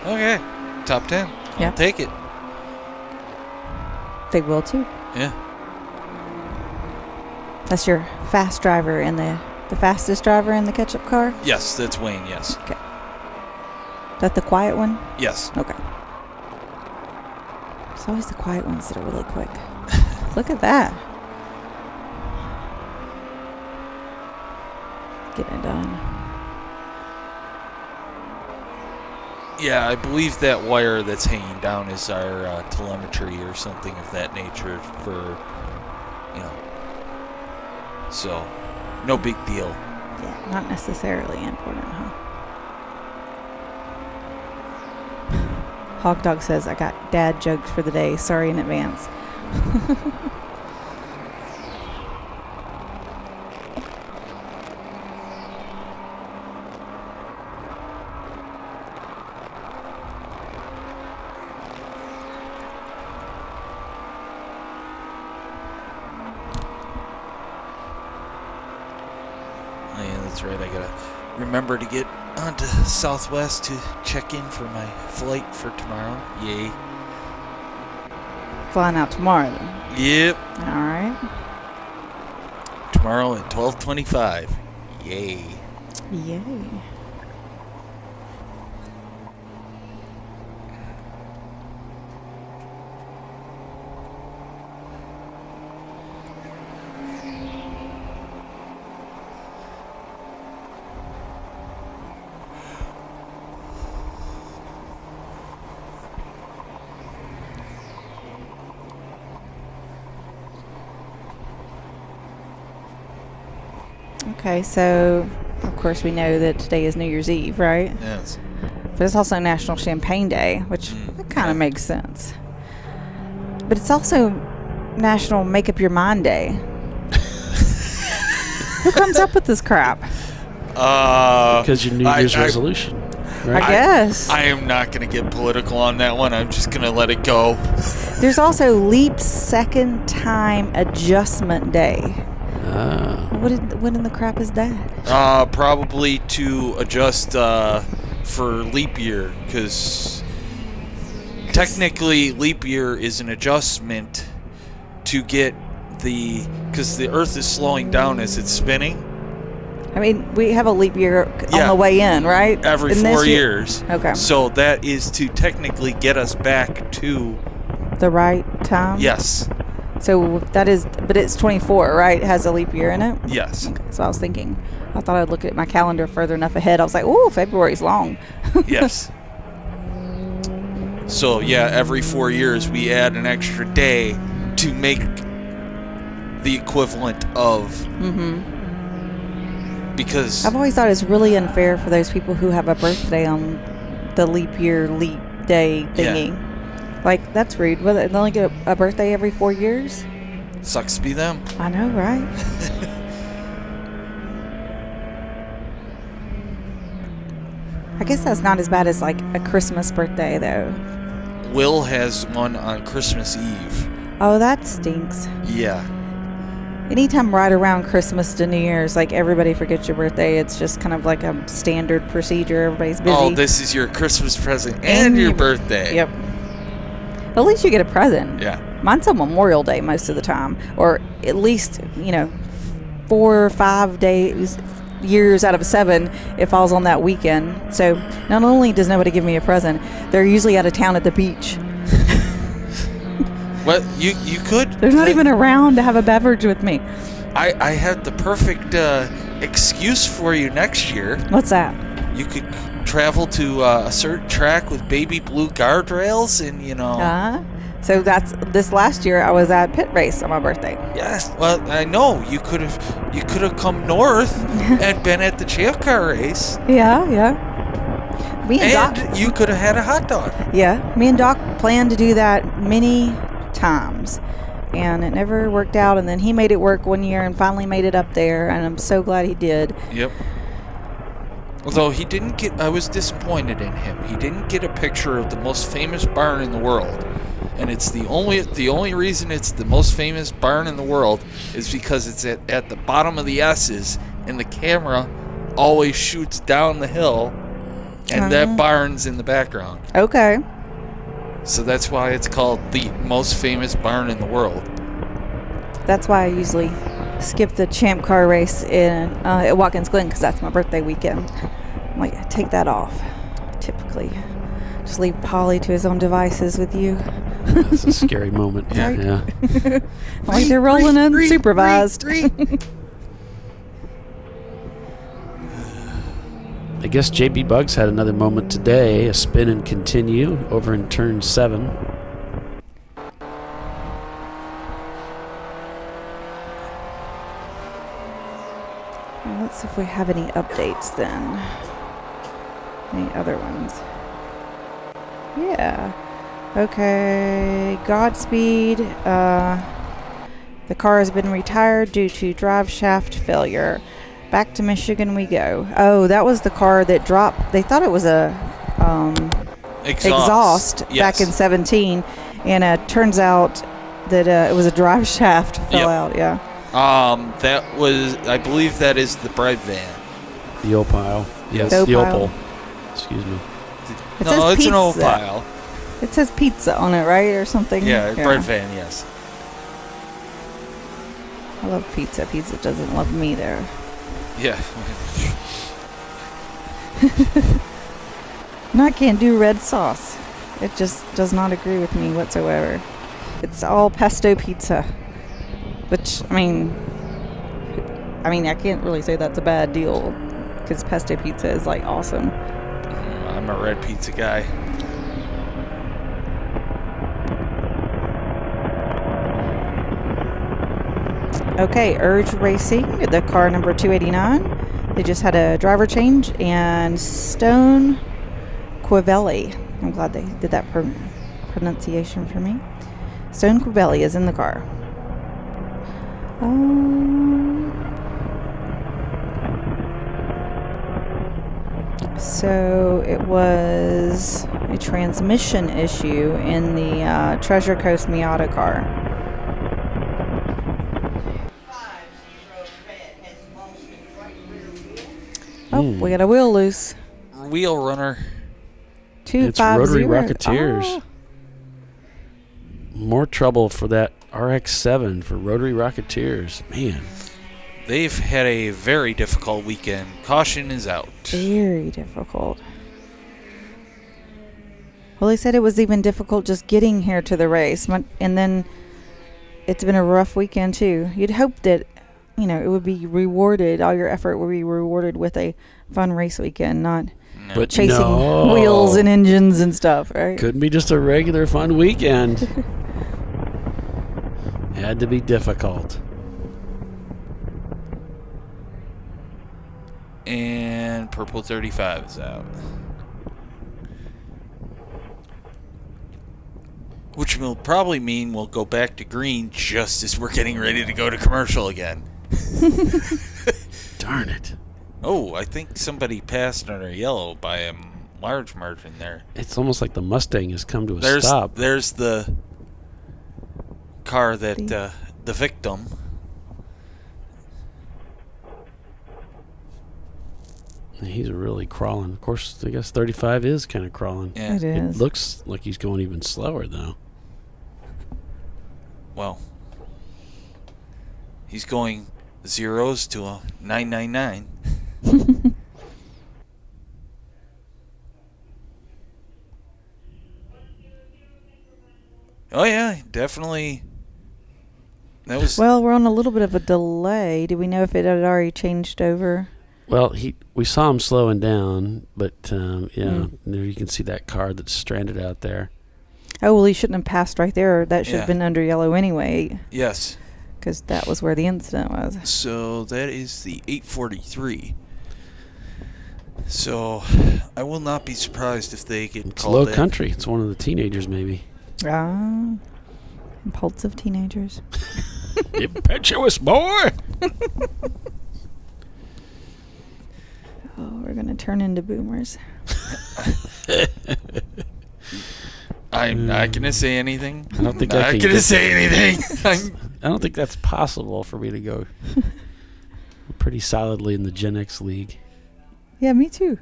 Okay. Top 10. Yeah. I'll take it. They will too. Yeah. That's your fast driver and the fastest driver in the ketchup car? Yes, that's Wayne, yes. Okay. That the quiet one? Yes. Okay. It's always the quiet ones that are really quick. Look at that. Getting it done. Yeah, I believe that wire that's hanging down is our telemetry or something of that nature for, so no big deal. Yeah, not necessarily important, huh? Hog Dog says, I got dad jokes for the day. Sorry in advance. That's right, I gotta remember to get onto Southwest to check in for my flight for tomorrow. Yay. Flying out tomorrow then? Yep. Alright. Tomorrow at 12:25. Yay. Yay. Okay, so of course we know that today is New Year's Eve, right? Yes. But it's also National Champagne Day, which kind of makes sense. But it's also National Make Up Your Mind Day. Who comes up with this crap? Because your New Year's resolution. Right? I guess. I am not going to get political on that one. I'm just going to let it go. There's also Leap Second Time Adjustment Day. What in the crap is that? Probably to adjust for leap year, because technically leap year is an adjustment to get because the Earth is slowing down as it's spinning. I mean, we have a leap year on the way in, right? Every 4 years. Okay. So that is to technically get us back to the right time? Yes. So that is, but it's 24, right? It has a leap year in it? Yes. Okay, so I was thinking, I thought I'd look at my calendar further enough ahead. I was like, ooh, February's long. Yes. So, yeah, every 4 years we add an extra day to make the equivalent of. Because I've always thought it's really unfair for those people who have a birthday on the leap day thingy. Yeah. Like, that's rude. Well, they only get a birthday every 4 years? Sucks to be them. I know, right? I guess that's not as bad as, like, a Christmas birthday, though. Will has one on Christmas Eve. Oh, that stinks. Yeah. Anytime right around Christmas to New Year's, like, everybody forgets your birthday. It's just kind of like a standard procedure. Everybody's busy. Oh, this is your Christmas present and your birthday. Yep. At least you get a present. Yeah. Mine's on Memorial Day most of the time, or at least, 4 or 5 years out of 7, it falls on that weekend. So not only does nobody give me a present, they're usually out of town at the beach. Well, you could. They're not even around to have a beverage with me. I have the perfect excuse for you next year. What's that? You could travel to a certain track with baby blue guardrails, and So that's this last year. I was at pit race on my birthday. Yes. Well, I know you could have come north and been at the ChampCar race. Yeah. Me and Doc, you could have had a hot dog. Yeah, me and Doc planned to do that many times, and it never worked out. And then he made it work one year and finally made it up there, and I'm so glad he did. Yep. Although he didn't get, I was disappointed in him. He didn't get a picture of the most famous barn in the world, and it's the only reason it's the most famous barn in the world is because it's at the bottom of the S's, and the camera always shoots down the hill, and that barn's in the background. Okay. So that's why it's called the most famous barn in the world. That's why I usually skip the Champ Car race at Watkins Glen, because that's my birthday weekend. I'm like, take that off. Typically, just leave Polly to his own devices with you. That's a scary moment. Yeah. Like they're rolling unsupervised. I guess JB Bugs had another moment today. A spin and continue over in turn 7. Let's see if we have any updates then. Any other ones? Yeah. Okay. Godspeed. The car has been retired due to drive shaft failure. Back to Michigan we go. Oh, that was the car that dropped. They thought it was a exhaust back in 17, and it turns out that it was a drive shaft fell out. Yeah. That was, I believe that is the bread van. The Opal. Yes, the Opal. Excuse me. It's pizza. An Opal. It says pizza on it, right, or something? Yeah, bread van, yes. I love pizza. Pizza doesn't love me there. Yeah. And I can't do red sauce. It just does not agree with me whatsoever. It's all pesto pizza. Which, I mean, I can't really say that's a bad deal, because pesto pizza is like awesome. I'm a red pizza guy. Okay, Urge Racing, the car number 289. They just had a driver change, and Stone Quivelli. I'm glad they did that pronunciation for me. Stone Quivelli is in the car. So it was a transmission issue in the Treasure Coast Miata car. Oh, we got a wheel loose. Wheel runner. 250. It's Rotary Rocketeers. Oh. More trouble for that RX-7 for Rotary Rocketeers. Man. They've had a very difficult weekend. Caution is out. Very difficult. Well, they said it was even difficult just getting here to the race. And then it's been a rough weekend, too. You'd hope that, it would be rewarded. All your effort would be rewarded with a fun race weekend, not chasing wheels and engines and stuff, right? Couldn't be just a regular fun weekend. Had to be difficult. And Purple 35 is out. Which will probably mean we'll go back to green just as we're getting ready to go to commercial again. Darn it. Oh, I think somebody passed under yellow by a large margin there. It's almost like the Mustang has come to a stop. There's the car that the victim. He's really crawling. Of course, I guess 35 is kind of crawling. Yeah. It is. It looks like he's going even slower, though. Well, he's going zeros to a 999. Oh yeah, definitely. That was Well, we're on a little bit of a delay. Do we know if it had already changed over? Well, we saw him slowing down, but there you can see that car that's stranded out there. Oh, well, he shouldn't have passed right there. That should have Yeah. been under yellow anyway. Yes. Because that was where the incident was. So that is the 843. So I will not be surprised if they get It's called low in. country. It's one of the teenagers, maybe. Ah, impulsive teenagers. Impetuous boy. Oh, we're going to turn into boomers. I'm not going to say anything. I don't think I'm I not can going to get- say anything. I don't think that's possible for me to go pretty solidly in the Gen X league. Yeah, me too.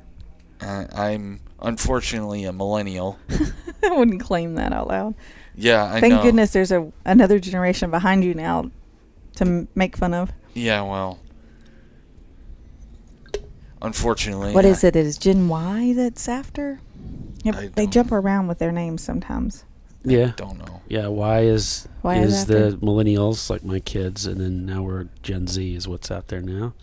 I'm unfortunately a millennial. I wouldn't claim that out loud. Yeah, I Thank know. goodness there's another generation behind you now to make fun of. Yeah, well. Unfortunately. What is it? Is Gen Y that's after? Yep, they jump around with their names sometimes. Yeah. Don't know. Yeah, Y is after? the millennials, like my kids, and then now we're Gen Z is what's out there now.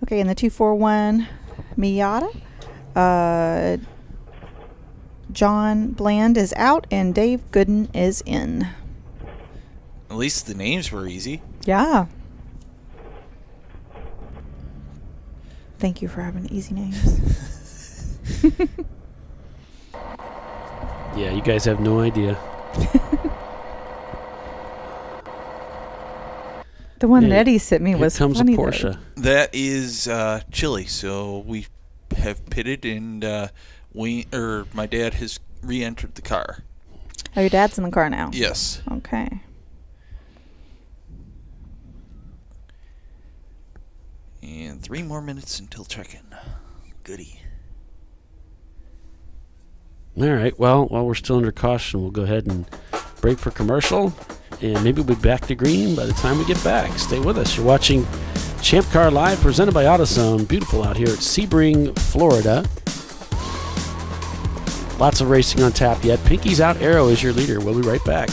Okay, and the 241 Miata. John Bland is out and Dave Gooden is in. At least the names were easy. Yeah. Thank you for having easy names. Yeah, you guys have no idea. The one Yeah, that Eddie sent me here was comes funny a Porsche. That is chili. So we have pitted, and my dad has re-entered the car. Oh, your dad's in the car now? Yes. Okay. And 3 more minutes until check-in. Goody. All right. Well, while we're still under caution, we'll go ahead and break for commercial, and maybe we'll be back to green by the time we get back. Stay with us. You're watching Champ Car Live, presented by AutoZone. Beautiful out here at Sebring, Florida. Lots of racing on tap yet. Pinky's out. Arrow is your leader. We'll be right back.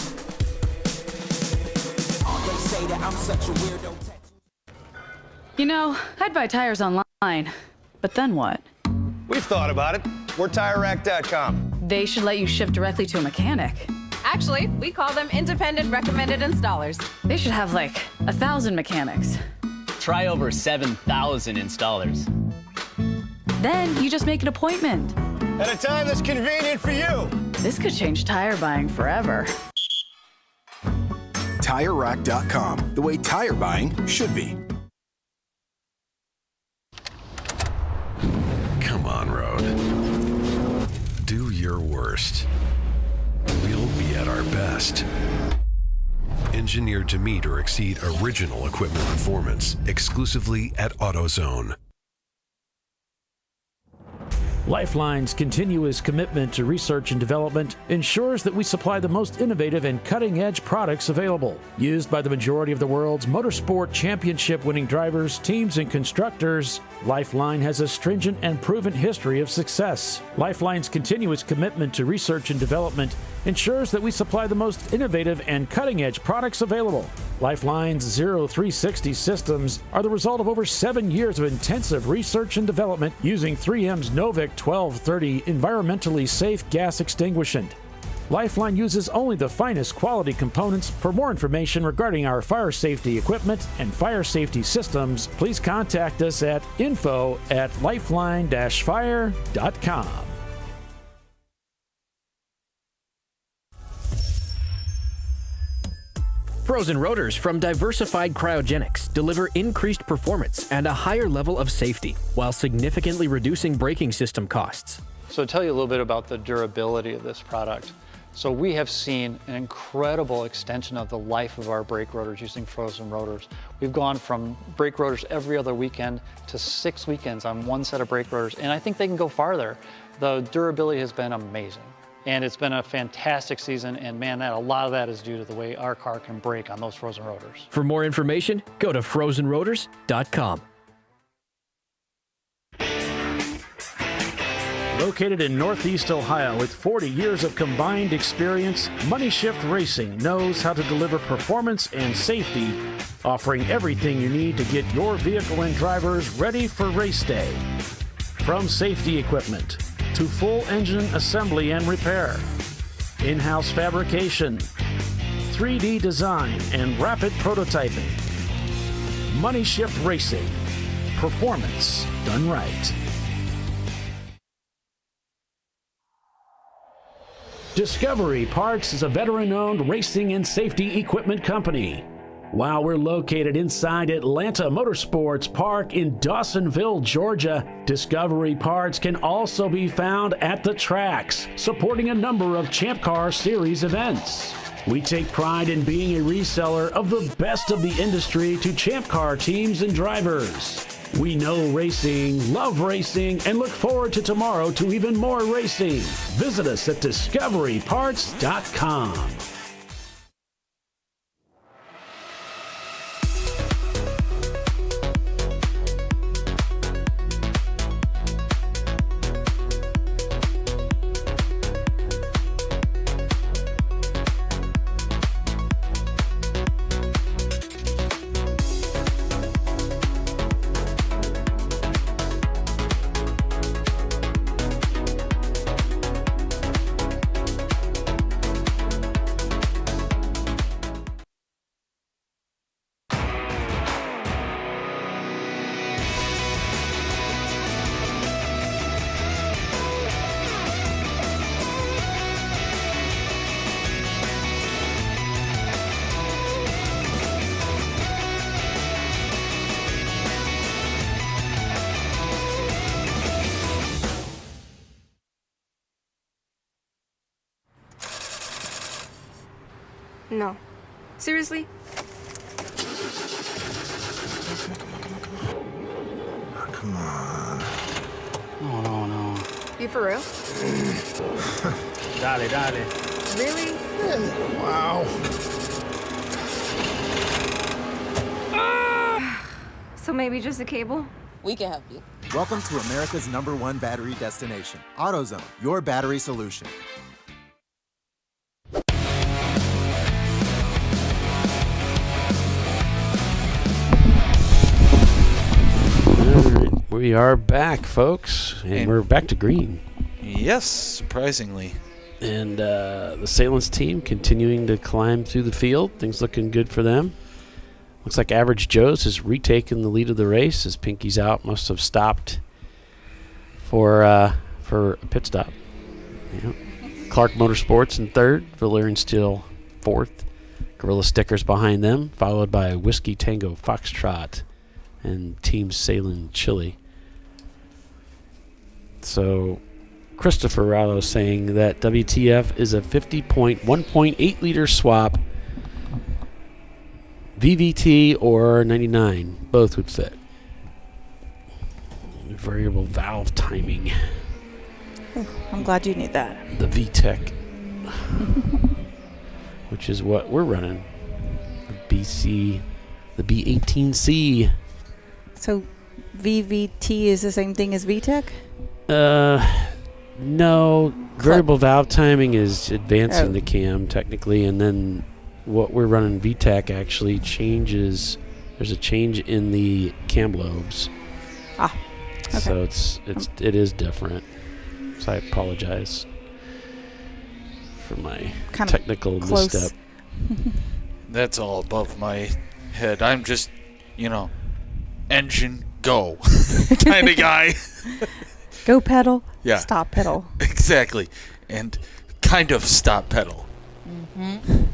You know, I'd buy tires online, but then what? We've thought about it. We're TireRack.com. They should let you ship directly to a mechanic. Actually, we call them independent recommended installers. They should have like 1,000 mechanics. Try over 7,000 installers. Then you just make an appointment. At a time that's convenient for you. This could change tire buying forever. TireRack.com, the way tire buying should be. Come on, road. Do your worst. We'll be at our best. Engineered to meet or exceed original equipment performance exclusively at AutoZone. Lifeline's continuous commitment to research and development ensures that we supply the most innovative and cutting-edge products available. Used by the majority of the world's motorsport championship-winning drivers, teams, and constructors, Lifeline has a stringent and proven history of success. Lifeline's continuous commitment to research and development ensures that we supply the most innovative and cutting-edge products available. Lifeline's 0360 systems are the result of over 7 years of intensive research and development using 3M's Novik 1230 environmentally safe gas extinguishant. Lifeline uses only the finest quality components. For more information regarding our fire safety equipment and fire safety systems, please contact us at info@lifeline-fire.com. Frozen rotors from Diversified Cryogenics deliver increased performance and a higher level of safety while significantly reducing braking system costs. So to tell you a little bit about the durability of this product. So we have seen an incredible extension of the life of our brake rotors using frozen rotors. We've gone from brake rotors every other weekend to 6 weekends on one set of brake rotors, and I think they can go farther. The durability has been amazing. And it's been a fantastic season, and man, a lot of that is due to the way our car can brake on those frozen rotors. For more information, go to frozenrotors.com. Located in Northeast Ohio with 40 years of combined experience, Money Shift Racing knows how to deliver performance and safety, offering everything you need to get your vehicle and drivers ready for race day. From safety equipment to full engine assembly and repair, in-house fabrication, 3D design, and rapid prototyping. Money Shift Racing. Performance done right. Discovery Parts is a veteran-owned racing and safety equipment company. While we're located inside Atlanta Motorsports Park in Dawsonville, Georgia, Discovery Parts can also be found at the tracks, supporting a number of Champ Car Series events. We take pride in being a reseller of the best of the industry to Champ Car teams and drivers. We know racing, love racing, and look forward to tomorrow to even more racing. Visit us at discoveryparts.com. No. Seriously? Come on. No. You for real? Dale. Really? Wow. So maybe just a cable? We can help you. Welcome to America's #1 battery destination, AutoZone, your battery solution. We are back, folks, and we're back to green. Yes, surprisingly. And the Salins team continuing to climb through the field. Things looking good for them. Looks like Average Joe's has retaken the lead of the race as Pinky's out. Must have stopped for a pit stop. Yep. Clark Motorsports in third. Valerian Steel fourth. Gorilla Stickers behind them, followed by Whiskey Tango Foxtrot and Team Salin Chili. So Christopher Rallo saying that WTF is a 1.8 liter swap, VVT or 99. Both would fit. Variable valve timing. I'm glad you knew that. The VTEC, which is what we're running. The B18C. So VVT is the same thing as VTEC? No. Variable valve timing is advancing the cam technically, and then what we're running VTEC actually changes. There's a change in the cam lobes. Okay. So it is different. So I apologize for my technical misstep. That's all above my head. I'm just, engine go kind of guy. Go pedal, yeah. Stop pedal. Exactly. And kind of stop pedal. Mm-hmm.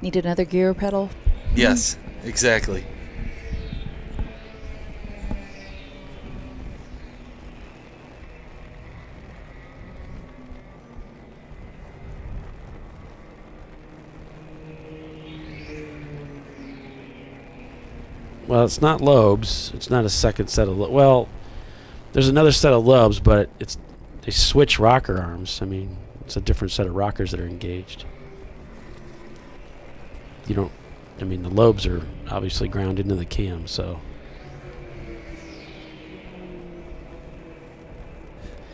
Need another gear pedal? Yes, exactly. Well, it's not lobes. It's not a second set of well, there's another set of lobes, but they switch rocker arms. I mean, it's a different set of rockers that are engaged. You don't. I mean, the lobes are obviously ground into the cam, so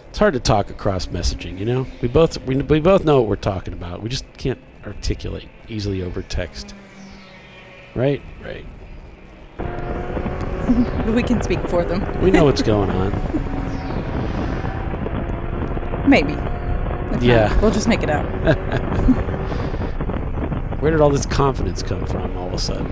it's hard to talk across messaging. You know, we both know what we're talking about. We just can't articulate easily over text. Right. We can speak for them. We know what's going on. Maybe. If Yeah. not, we'll just make it out. Where did all this confidence come from all of a sudden?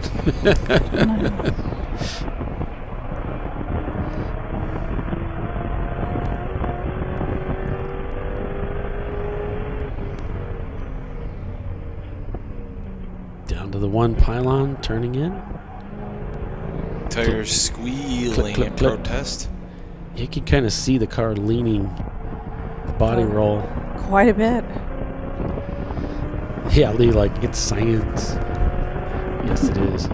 Down to the one pylon, turning in. Tires squealing in protest. You can kind of see the car leaning, the body roll. Quite a bit. Yeah, Lee, like, it's science. Yes, it is.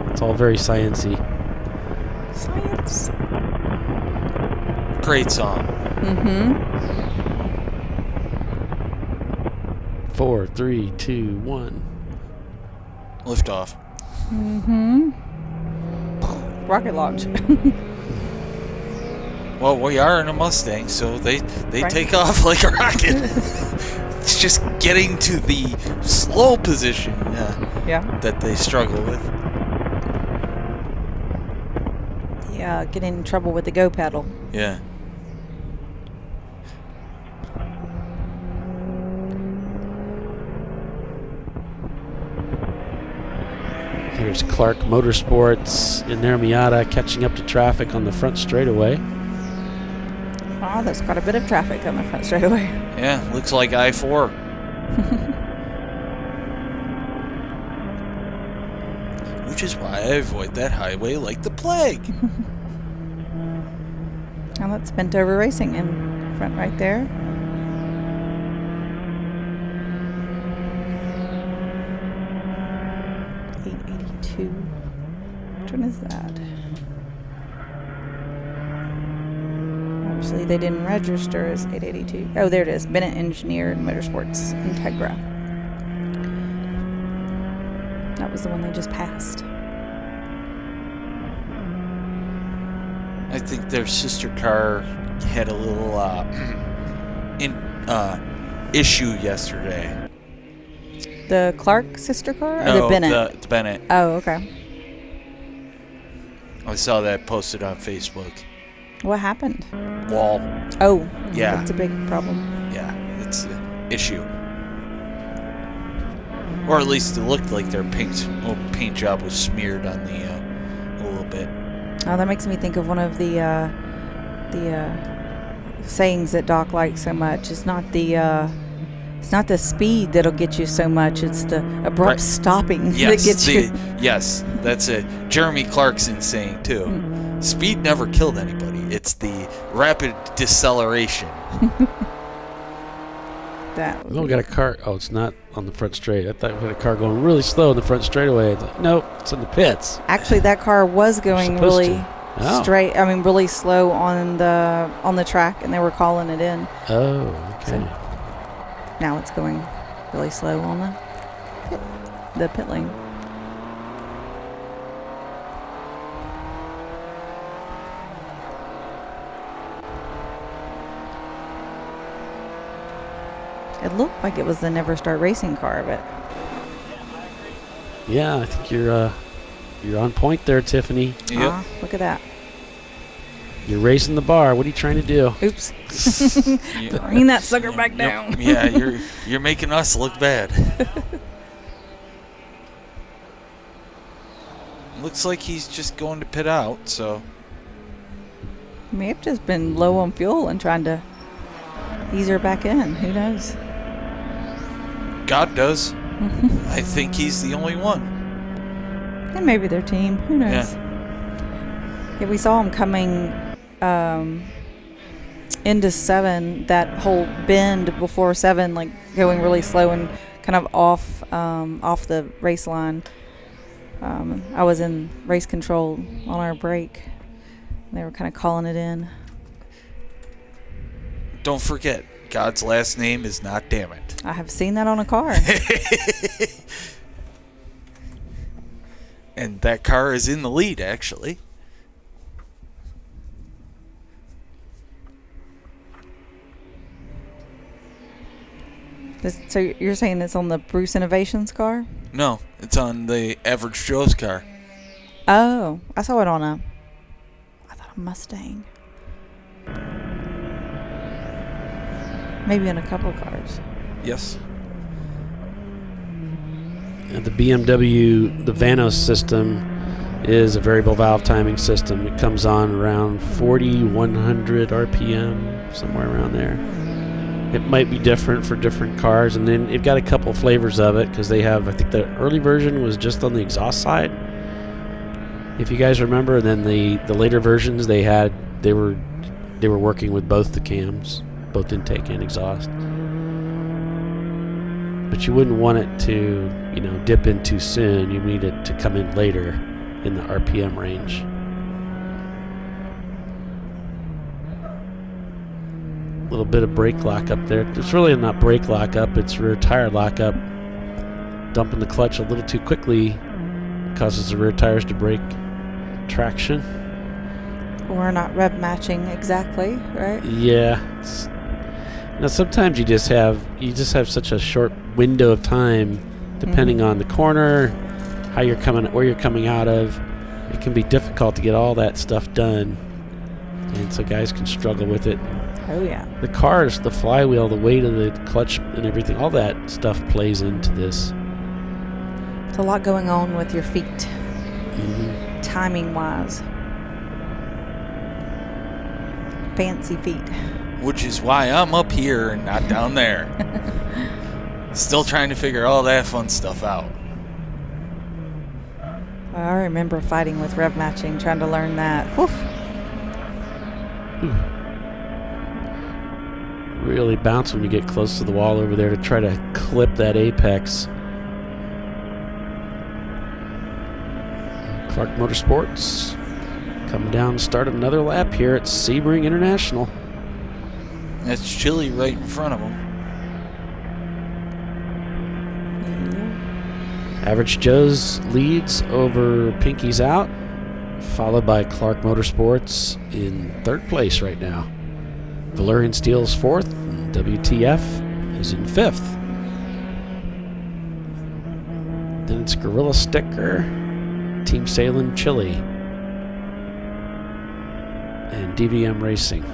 It's all very sciencey. Science. Great song. Mm-hmm. 4, 3, 2, 1. Lift off. Mm-hmm. Rocket launch. Well, we are in a Mustang, so they Right. take off like a rocket. It's just getting to the slow position that they struggle with. Yeah, get in trouble with the go paddle. Yeah. Here's Clark Motorsports in their Miata catching up to traffic on the front straightaway. Oh, there's quite a bit of traffic on the front straightaway. Yeah, looks like I-4. Which is why I avoid that highway like the plague. Now that's bent over racing in front right there. Which one is that? Obviously, they didn't register as 882. Oh, there it is. Bennett Engineered Motorsports Integra. That was the one they just passed. I think their sister car had a little issue yesterday. The Clark sister car? Or No, the Bennett? the Bennett. Oh, okay. I saw that posted on Facebook. What happened? Wall. Oh, yeah. That's a big problem. Yeah, it's an issue. Or at least it looked like their paint job was smeared on the a little bit. Oh, that makes me think of one of the sayings that Doc likes so much. It's not the speed that'll get you so much. It's the abrupt stopping that gets you. Yes, that's a Jeremy Clarkson saying too. Speed never killed anybody. It's the rapid deceleration. We got a car. Oh, it's not on the front straight. I thought we had a car going really slow in the front straightaway. It's like, nope, it's in the pits. Actually, that car was going really straight. I mean, really slow on the track, and they were calling it in. Oh, okay. So now it's going really slow on the pit lane. It looked like it was the Never Start Racing car of it. Yeah, I think you're on point there, Tiffany. Yep. Look at that. You're raising the bar. What are you trying to do? Oops. Bring that sucker back down. Yeah, you're making us look bad. Looks like he's just going to pit out, so. May have just been low on fuel and trying to ease her back in. Who knows? God does. I think he's the only one. And maybe their team. Who knows? Yeah, we saw him coming into 7, that whole bend before 7, like going really slow and kind of off the race line. I was in race control on our break. They were kind of calling it in. don't forget, God's last name is not damn it. I have seen that on a car. And that car is in the lead, actually. So you're saying it's on the Bruce Innovations car? No, it's on the Average Joe's car. Oh, I saw it on a Mustang. Maybe in a couple cars. Yes. The BMW, the Vanos system, is a variable valve timing system. It comes on around 4,100 RPM, somewhere around there. It might be different for different cars, and then it got a couple flavors of it because they have, I think the early version was just on the exhaust side, if you guys remember, and then the later versions they were working with both the cams, both intake and exhaust. But you wouldn't want it to, dip in too soon. You need it to come in later in the RPM range. A little bit of brake lock up there. It's really not brake lock up, it's rear tire lock up. Dumping the clutch a little too quickly causes the rear tires to break traction. Or not rev matching exactly, right? Yeah. Now sometimes you just have such a short window of time, depending on the corner, how you're coming, where you're coming out of. It can be difficult to get all that stuff done, and so guys can struggle with it. Oh yeah. The cars, the flywheel, the weight of the clutch, and everything, all that stuff plays into this. It's a lot going on with your feet, timing wise. Fancy feet. Which is why I'm up here and not down there. Still trying to figure all that fun stuff out. I remember fighting with rev matching, trying to learn that. Woof. Really bounce when you get close to the wall over there to try to clip that apex. Clark Motorsports coming down to start another lap here at Sebring International. That's Chili right in front of him. Average Joe's leads over Pinky's Out, followed by Clark Motorsports in third place right now. Valerian Steel's fourth, and WTF is in fifth. Then it's Gorilla Sticker, Team Salem Chili, and DVM Racing.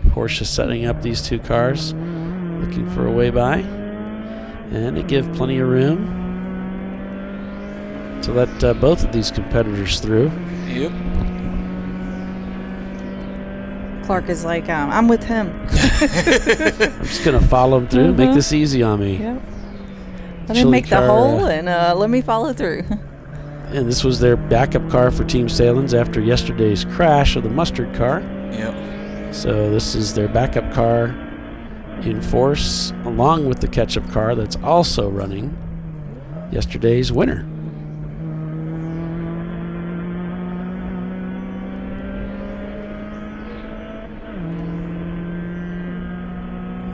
Porsche setting up these two cars, looking for a way by, and they give plenty of room to let both of these competitors through. Yep. Clark is like, I'm with him. I'm just gonna follow him through. Make this easy on me. Yep. Let me make the hole and let me follow through. And this was their backup car for Team Salins after yesterday's crash of the mustard car. Yep. So this is their backup car in force, along with the catch-up car that's also running yesterday's winner.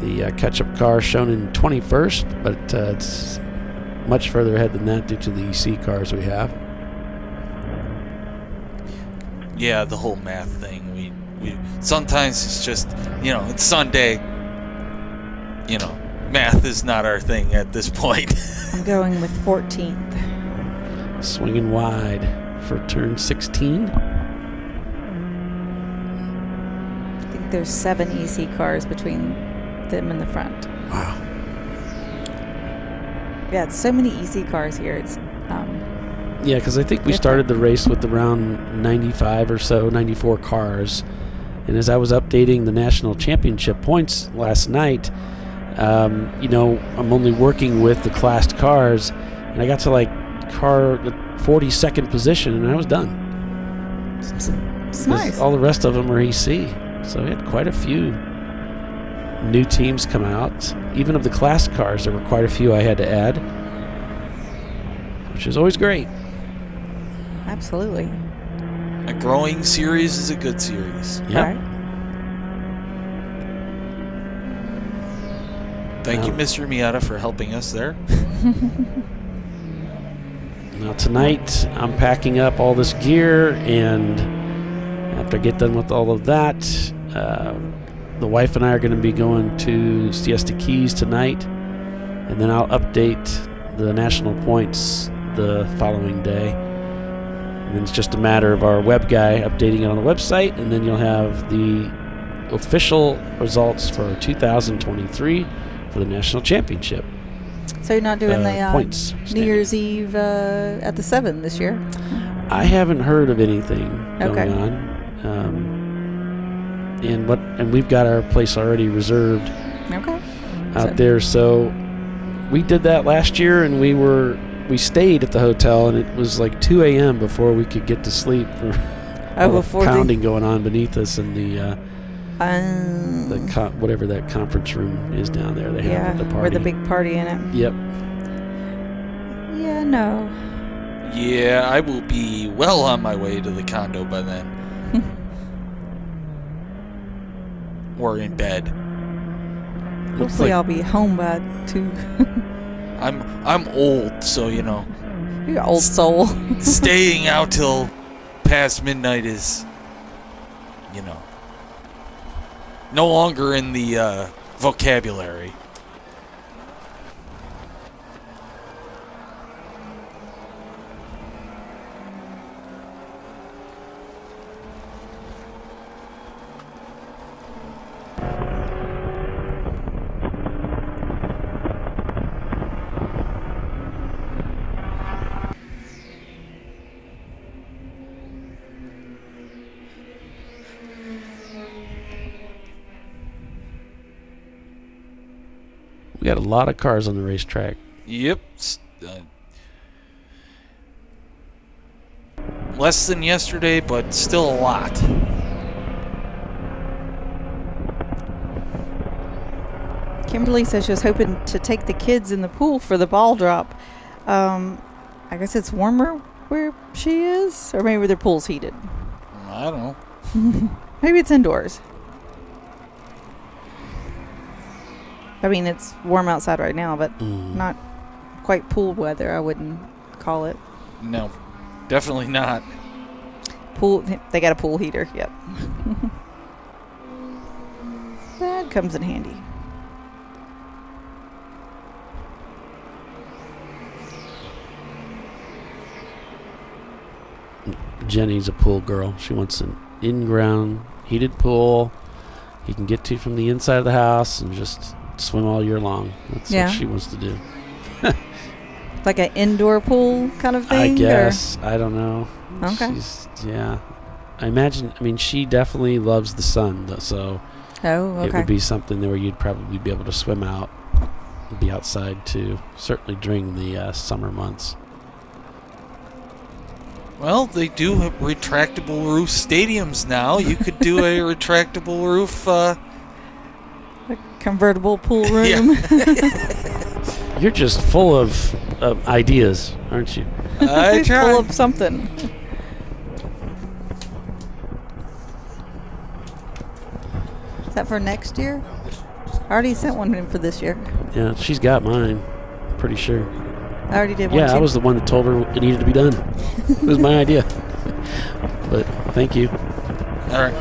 The catch-up car shown in 21st, but it's much further ahead than that due to the EC cars we have. Yeah, the whole math thing. We sometimes it's just, it's Sunday. Math is not our thing at this point. I'm going with 14th. Swinging wide for turn 16. I think there's 7 EC cars between them in the front. Wow. Yeah, it's so many EC cars here. It's yeah, because I think we started the race with around 95 or so, 94 cars. And as I was updating the national championship points last night, I'm only working with the classed cars, and I got to the 42nd position, and I was done. It's nice. All the rest of them are EC, so we had quite a few new teams come out. Even of the class cars, there were quite a few I had to add, which is always great. Absolutely. A growing series is a good series. Yeah. Right. Thank you, Mr. Miata, for helping us there. Now tonight, I'm packing up all this gear, and after I get done with all of that, the wife and I are going to be going to Siesta Keys tonight, and then I'll update the national points the following day. And then it's just a matter of our web guy updating it on the website, and then you'll have the official results for 2023 for the national championship. So you're not doing the points New Year's Eve at the 7 this year? I haven't heard of anything going Okay. on. And we've got our place already reserved out there. So we did that last year, and we stayed at the hotel, and it was like 2 a.m. before we could get to sleep for all the pounding going on beneath us in the whatever that conference room is down there. They have the party. With the big party in it. Yep. Yeah, no. Yeah, I will be well on my way to the condo by then. Or in bed. Hopefully I'll be home by 2. I'm old, so you know. You're an old soul. Staying out till past midnight is, you know, no longer in the vocabulary. We got a lot of cars on the racetrack. Yep. Less than yesterday, but still a lot. Kimberly says she was hoping to take the kids in the pool for the ball drop. I guess it's warmer where she is, or maybe their pool's heated. I don't know. Maybe it's indoors. I mean, it's warm outside right now, but not quite pool weather, I wouldn't call it. No, definitely not. Pool, they got a pool heater, yep. That comes in handy. Jenny's a pool girl. She wants an in-ground heated pool you can get to from the inside of the house and just swim all year long. That's what she wants to do. Like an indoor pool kind of thing? I guess. I don't know. Okay. I imagine, she definitely loves the sun, so it would be something where you'd probably be able to swim out and be outside too, certainly during the summer months. Well, they do have retractable roof stadiums now. You could do a retractable roof. A convertible pool room. You're just full of ideas, aren't you? I try. Full of something. Is that for next year? I already sent one in for this year. Yeah, she's got mine. Pretty sure. I already did one. Yeah, I was the one that told her it needed to be done. It was my idea. But thank you. All right.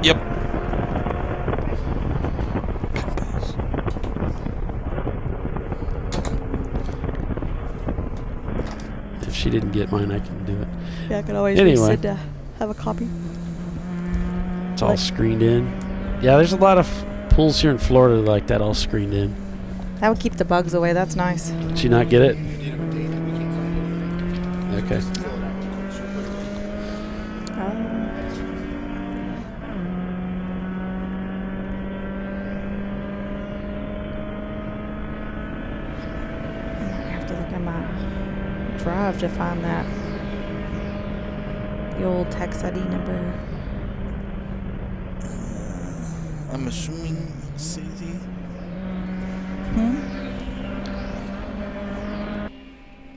Yep. If she didn't get mine, I can do it. Yeah, I could always resend to have a copy. It's all screened in. Yeah, there's a lot of pools here in Florida like that, all screened in. That would keep the bugs away. That's nice. Did she not get it? Okay. I have to look at my drive to find that. The old tax ID number. I'm assuming Susie?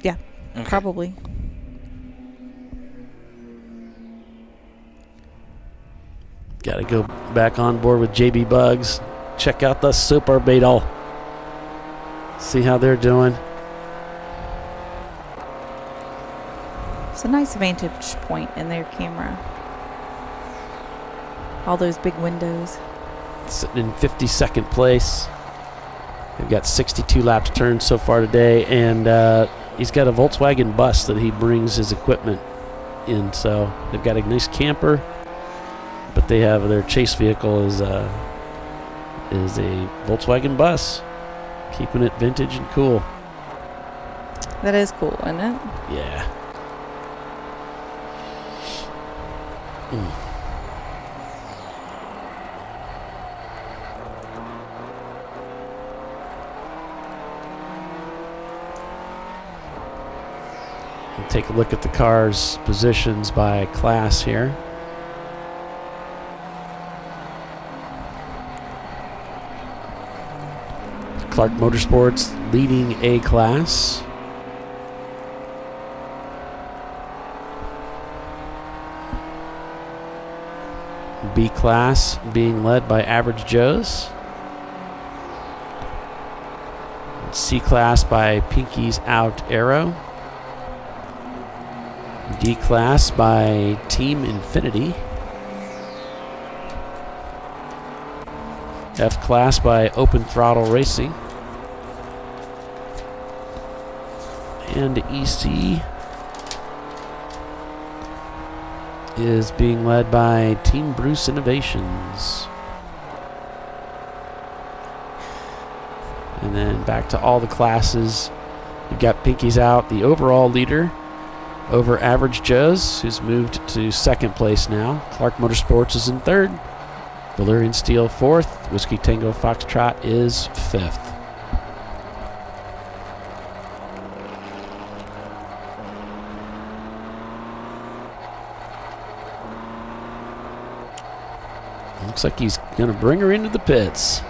Yeah, Okay. probably. Got to go back on board with JB Bugs. Check out the Super Beetle. See how they're doing. It's a nice vantage point in their camera. All those big windows. Sitting in 52nd place. They've got 62 laps turned so far today, and he's got a Volkswagen bus that he brings his equipment in. So they've got a nice camper, but they have their chase vehicle is a Volkswagen bus, keeping it vintage and cool. That is cool, isn't it? Yeah. We'll take a look at the cars' positions by class here. Clark Motorsports leading A class. B class being led by Average Joe's. C class by Pinky's Out Arrow. D class by Team Infinity. F class by Open Throttle Racing. And EC is being led by Team Bruce Innovations. And then back to all the classes. You've got Pinky's Out, the overall leader, over Average Joe's, who's moved to second place now. Clark Motorsports is in third. Valyrian Steel fourth. Whiskey Tango Foxtrot is fifth. Looks like he's going to bring her into the pits.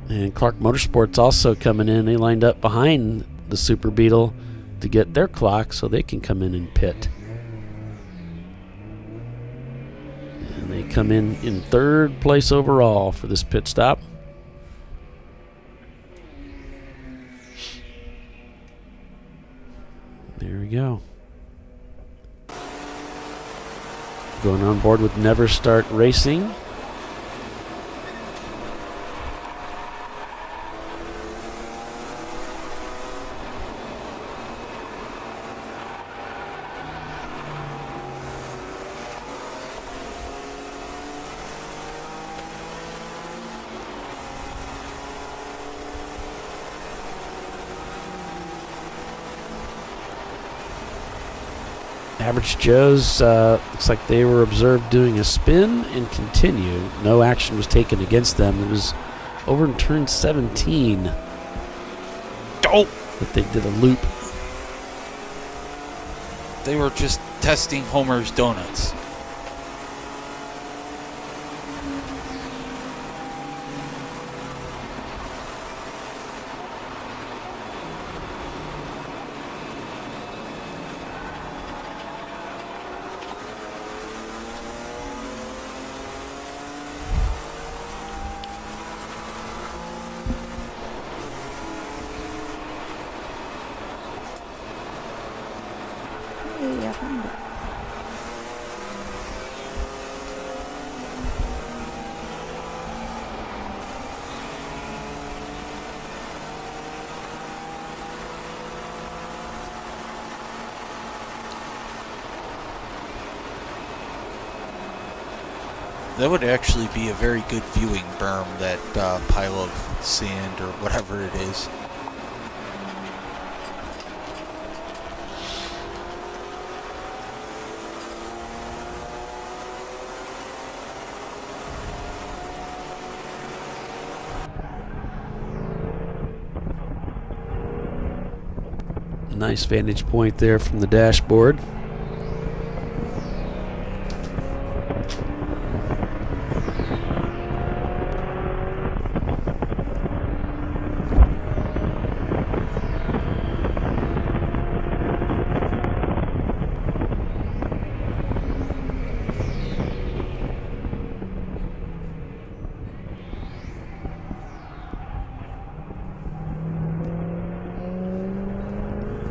And Clark Motorsports also coming in. They lined up behind the Super Beetle to get their clock so they can come in and pit. And they come in third place overall for this pit stop. There we go. Going on board with Never Start Racing. Average Joe's looks like they were observed doing a spin and continue. No action was taken against them. It was over in turn 17 that they did a loop. They were just testing Homer's Donuts. Hey, I found it. That would actually be a very good viewing berm, that pile of sand or whatever it is. Nice vantage point there from the dashboard.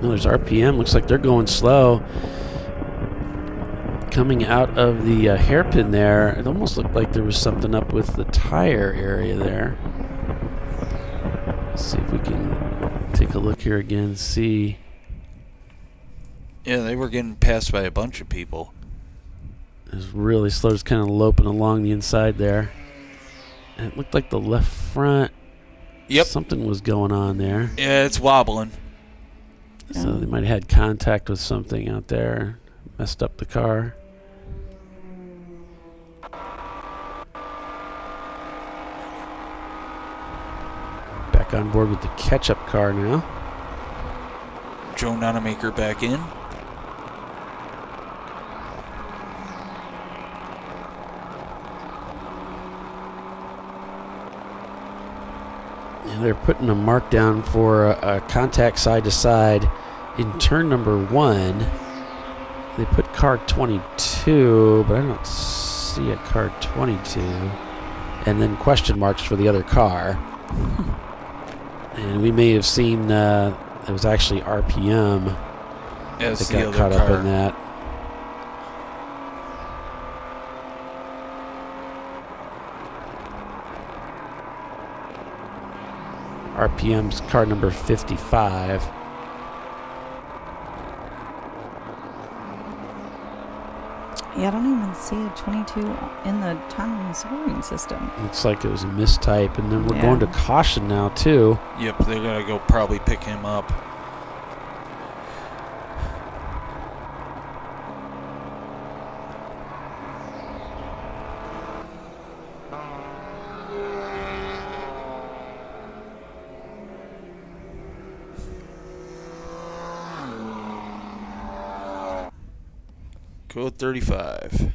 There's RPM. Looks like they're going slow. Coming out of the hairpin there, it almost looked like there was something up with the tire area there. Let's see if we can take a look here again and see. Yeah, they were getting passed by a bunch of people. It was really slow, just kind of loping along the inside there. And it looked like the left front. Yep. Something was going on there. Yeah, it's wobbling. So they might have had contact with something out there, messed up the car. Back on board with the catch-up car now. Joe Nonamaker back in. And they're putting a mark down for a contact side to side in turn number 1. They put car 22, but I don't see a car 22. And then question marks for the other car. And we may have seen it was actually RPM that got caught up in that. RPM's car number 55. Yeah, I don't even see a 22 in the timing and scoring system. Looks like it was a mistype, and then we're going to caution now too. Yep, they're gonna go probably pick him up. Code 35.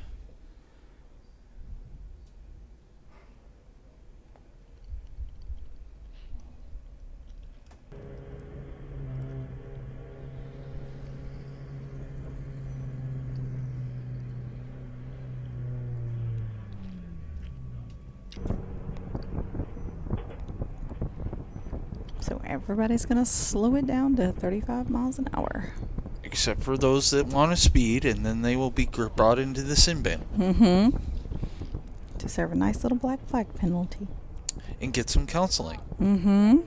So everybody's going to slow it down to 35 miles an hour. Except for those that want to speed, and then they will be brought into the sin bin. Mm-hmm. To serve a nice little black flag penalty. And get some counseling. Mm-hmm.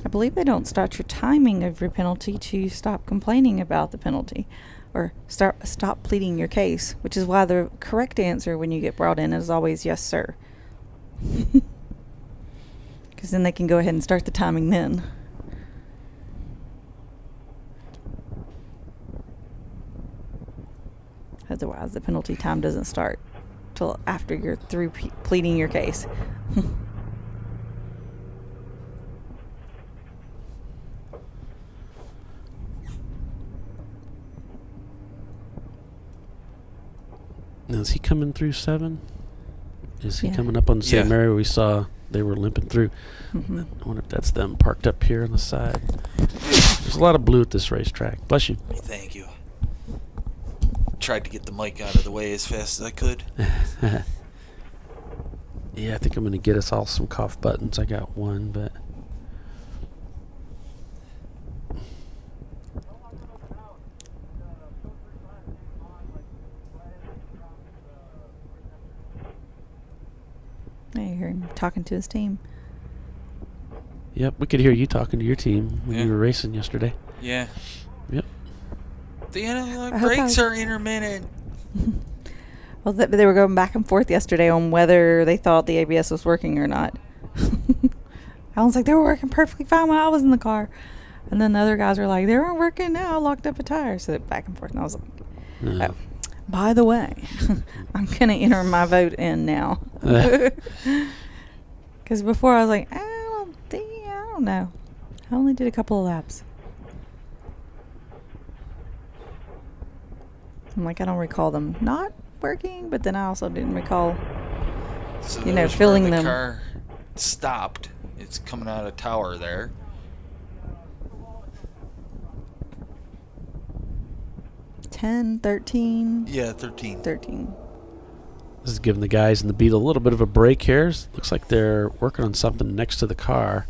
I believe they don't start your timing of your penalty to stop complaining about the penalty or stop pleading your case, which is why the correct answer when you get brought in is always yes, sir. Because then they can go ahead and start the timing then. Otherwise, the penalty time doesn't start till after you're through pleading your case. Now, is he coming through 7? Is he coming up on the same area we saw they were limping through? Mm-hmm. I wonder if that's them parked up here on the side. There's a lot of blue at this racetrack. Bless you. Thank you. Tried to get the mic out of the way as fast as I could. Yeah, I think I'm going to get us all some cough buttons. I got one, but... I hear him talking to his team. Yep, we could hear you talking to your team when you were racing yesterday. Yeah. Yep. The brakes are intermittent. Well, they were going back and forth yesterday on whether they thought the ABS was working or not. I was like, they were working perfectly fine when I was in the car. And then the other guys were like, they weren't working now. I locked up a tire. So back and forth. And I was like, oh, by the way, I'm going to enter my vote in now. Because before I was like, I don't know. I only did a couple of laps. I'm like, I don't recall them not working, but then I also didn't recall, So you know, there's filling where the them. car stopped. It's coming out of tower there. $10, $13. Yeah, 13. 13. This is giving the guys in the beat a little bit of a break here. Looks like they're working on something next to the car.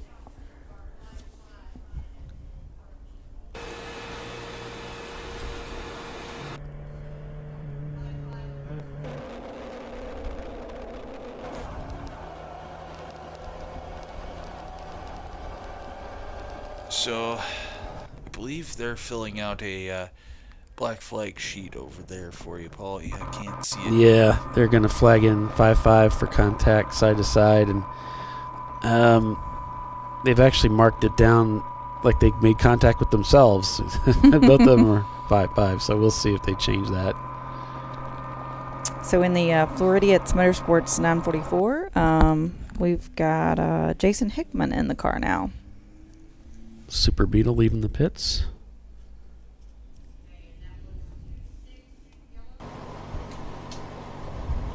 So, I believe they're filling out a black flag sheet over there for you, Paul. Yeah, I can't see it. Yeah, they're going to flag in 5-5 for contact side to side, and they've actually marked it down like they made contact with themselves. Both of them are 5-5, so we'll see if they change that. So in the Floridians Motorsports 944, we've got Jason Hickman in the car now. Super Beetle leaving the pits.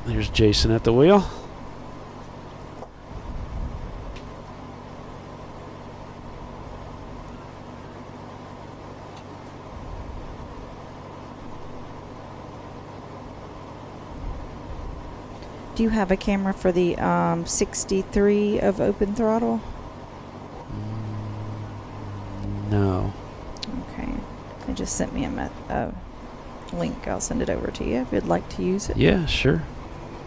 There's Jason at the wheel. Do you have a camera for the 63 of Open Throttle? No. Okay. They just sent me a link. I'll send it over to you if you'd like to use it. Yeah, sure.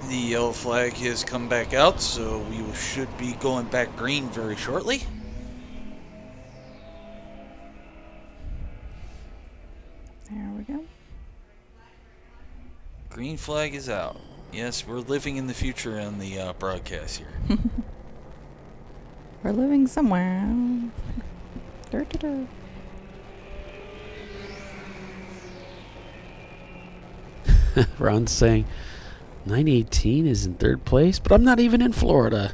The yellow flag has come back out, so we should be going back green very shortly. There we go. Green flag is out. Yes, we're living in the future on the broadcast here. We're living somewhere. Ron's saying 918 is in third place, but I'm not even in Florida.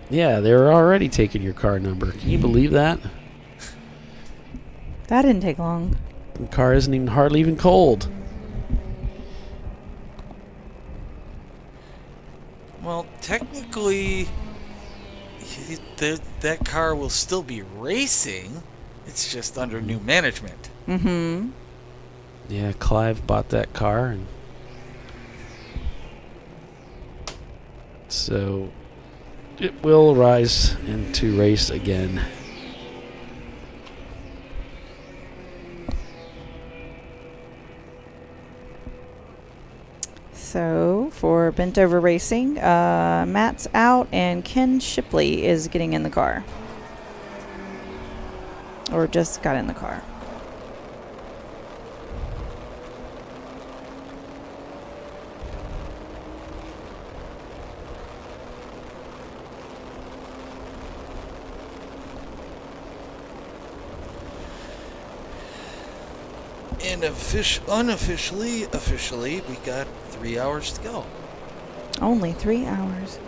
Yeah, they're already taking your car number. Can you believe that? That didn't take long. The car isn't even hardly even cold. Well, technically, that car will still be racing. It's just under new management. Mm-hmm. Yeah, Clive bought that car, and so it will rise into race again. So for Bent Over Racing, Matt's out and Ken Shipley is getting in the car. Or just got in the car. And unofficially, we got 3 hours to go. Only 3 hours.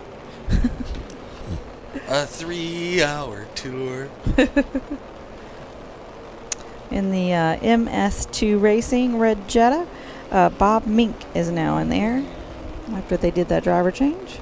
A 3-hour tour. In the MS2 Racing Red Jetta, Bob Mink is now in there after they did that driver change.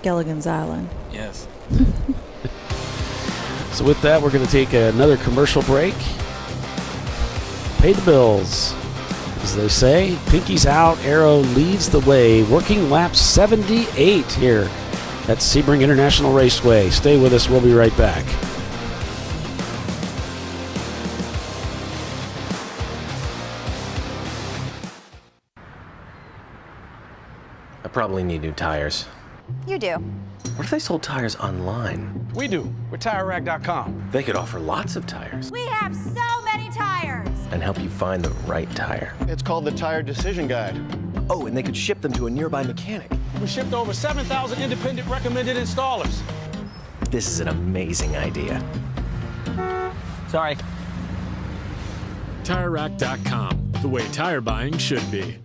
Gilligan's Island. Yes. So with that, we're going to take another commercial break. Pay the bills. As they say, pinkies out, Arrow leads the way, working lap 78 here at Sebring International Raceway. Stay with us. We'll be right back. I probably need new tires. You do. What if they sold tires online? We do. We're TireRack.com. They could offer lots of tires We have so many tires. and help you find the right tire. It's called the Tire Decision Guide. Oh, and they could ship them to a nearby mechanic. We shipped over 7,000 independent recommended installers. This is an amazing idea. Sorry. TireRack.com, the way tire buying should be.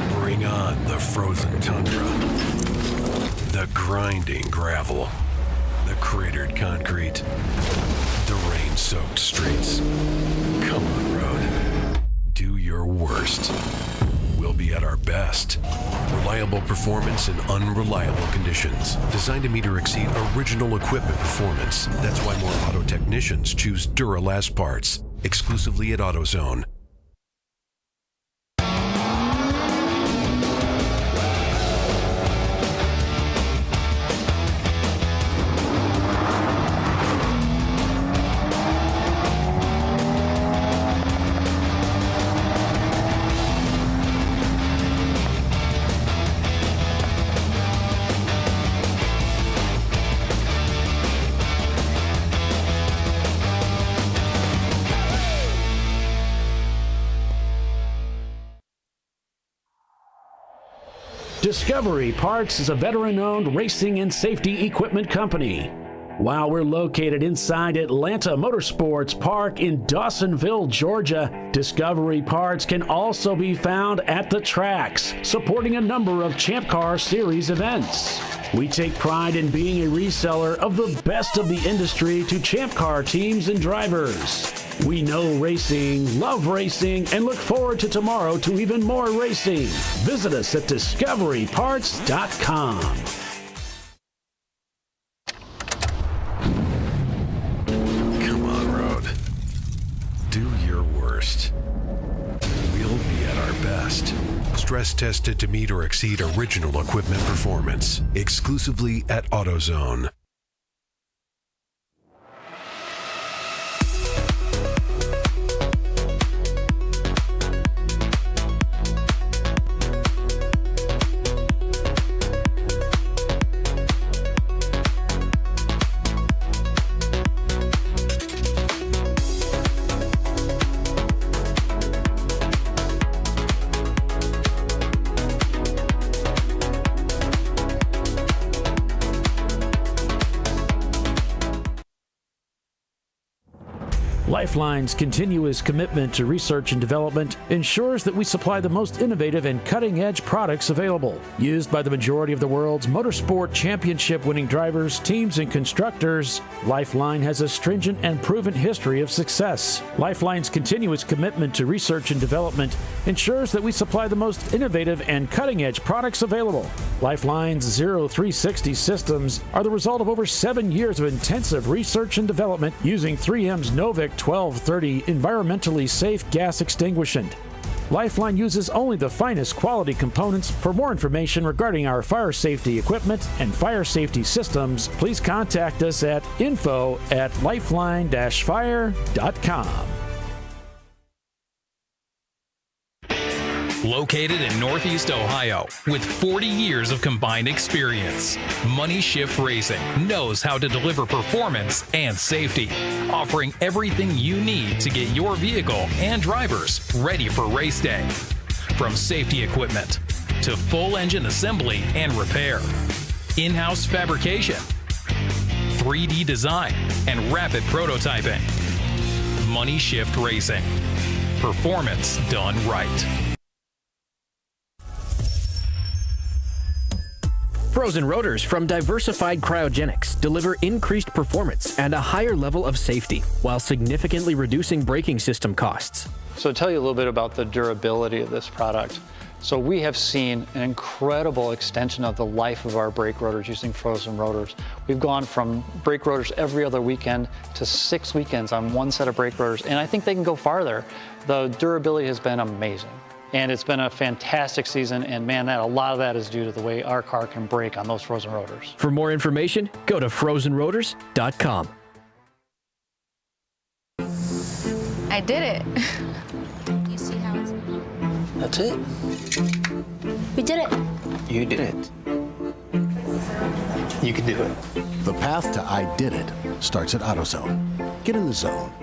Bring on the frozen tundra, the grinding gravel, the cratered concrete, the rain-soaked streets. Come on, road. Do your worst. We'll be at our best. Reliable performance in unreliable conditions. Designed to meet or exceed original equipment performance. That's why more auto technicians choose Duralast parts. Exclusively at AutoZone. Discovery Parts is a veteran-owned racing and safety equipment company. While we're located inside Atlanta Motorsports Park in Dawsonville, Georgia, Discovery Parts can also be found at the tracks, supporting a number of Champ Car Series events. We take pride in being a reseller of the best of the industry to Champ Car teams and drivers. We know racing, love racing, and look forward to tomorrow to even more racing. Visit us at discoveryparts.com. Come on, road. Do your worst. We'll be at our best. Stress tested to meet or exceed original equipment performance. Exclusively at AutoZone. Lifeline's continuous commitment to research and development ensures that we supply the most innovative and cutting-edge products available. Used by the majority of the world's motorsport championship-winning drivers, teams, and constructors, Lifeline has a stringent and proven history of success. Lifeline's continuous commitment to research and development ensures that we supply the most innovative and cutting-edge products available. Lifeline's 0360 systems are the result of over 7 years of intensive research and development using 3M's Novik 1230 environmentally safe gas extinguishant. Lifeline uses only the finest quality components. For more information regarding our fire safety equipment and fire safety systems, please contact us at info@lifeline-fire.com. Located in Northeast Ohio, with 40 years of combined experience, Money Shift Racing knows how to deliver performance and safety, offering everything you need to get your vehicle and drivers ready for race day. From safety equipment to full engine assembly and repair, in-house fabrication, 3D design, and rapid prototyping. Money Shift Racing. Performance done right. Frozen rotors from Diversified Cryogenics deliver increased performance and a higher level of safety while significantly reducing braking system costs. So to tell you a little bit about the durability of this product. So we have seen an incredible extension of the life of our brake rotors using frozen rotors. We've gone from brake rotors every other weekend to 6 weekends on one set of brake rotors, and I think they can go farther. The durability has been amazing. And it's been a fantastic season, and man, a lot of that is due to the way our car can brake on those frozen rotors. For more information, go to frozenrotors.com. I did it. You see how it's... That's it. We did it. You did it. You can do it. The path to I did it starts at AutoZone. Get in the zone.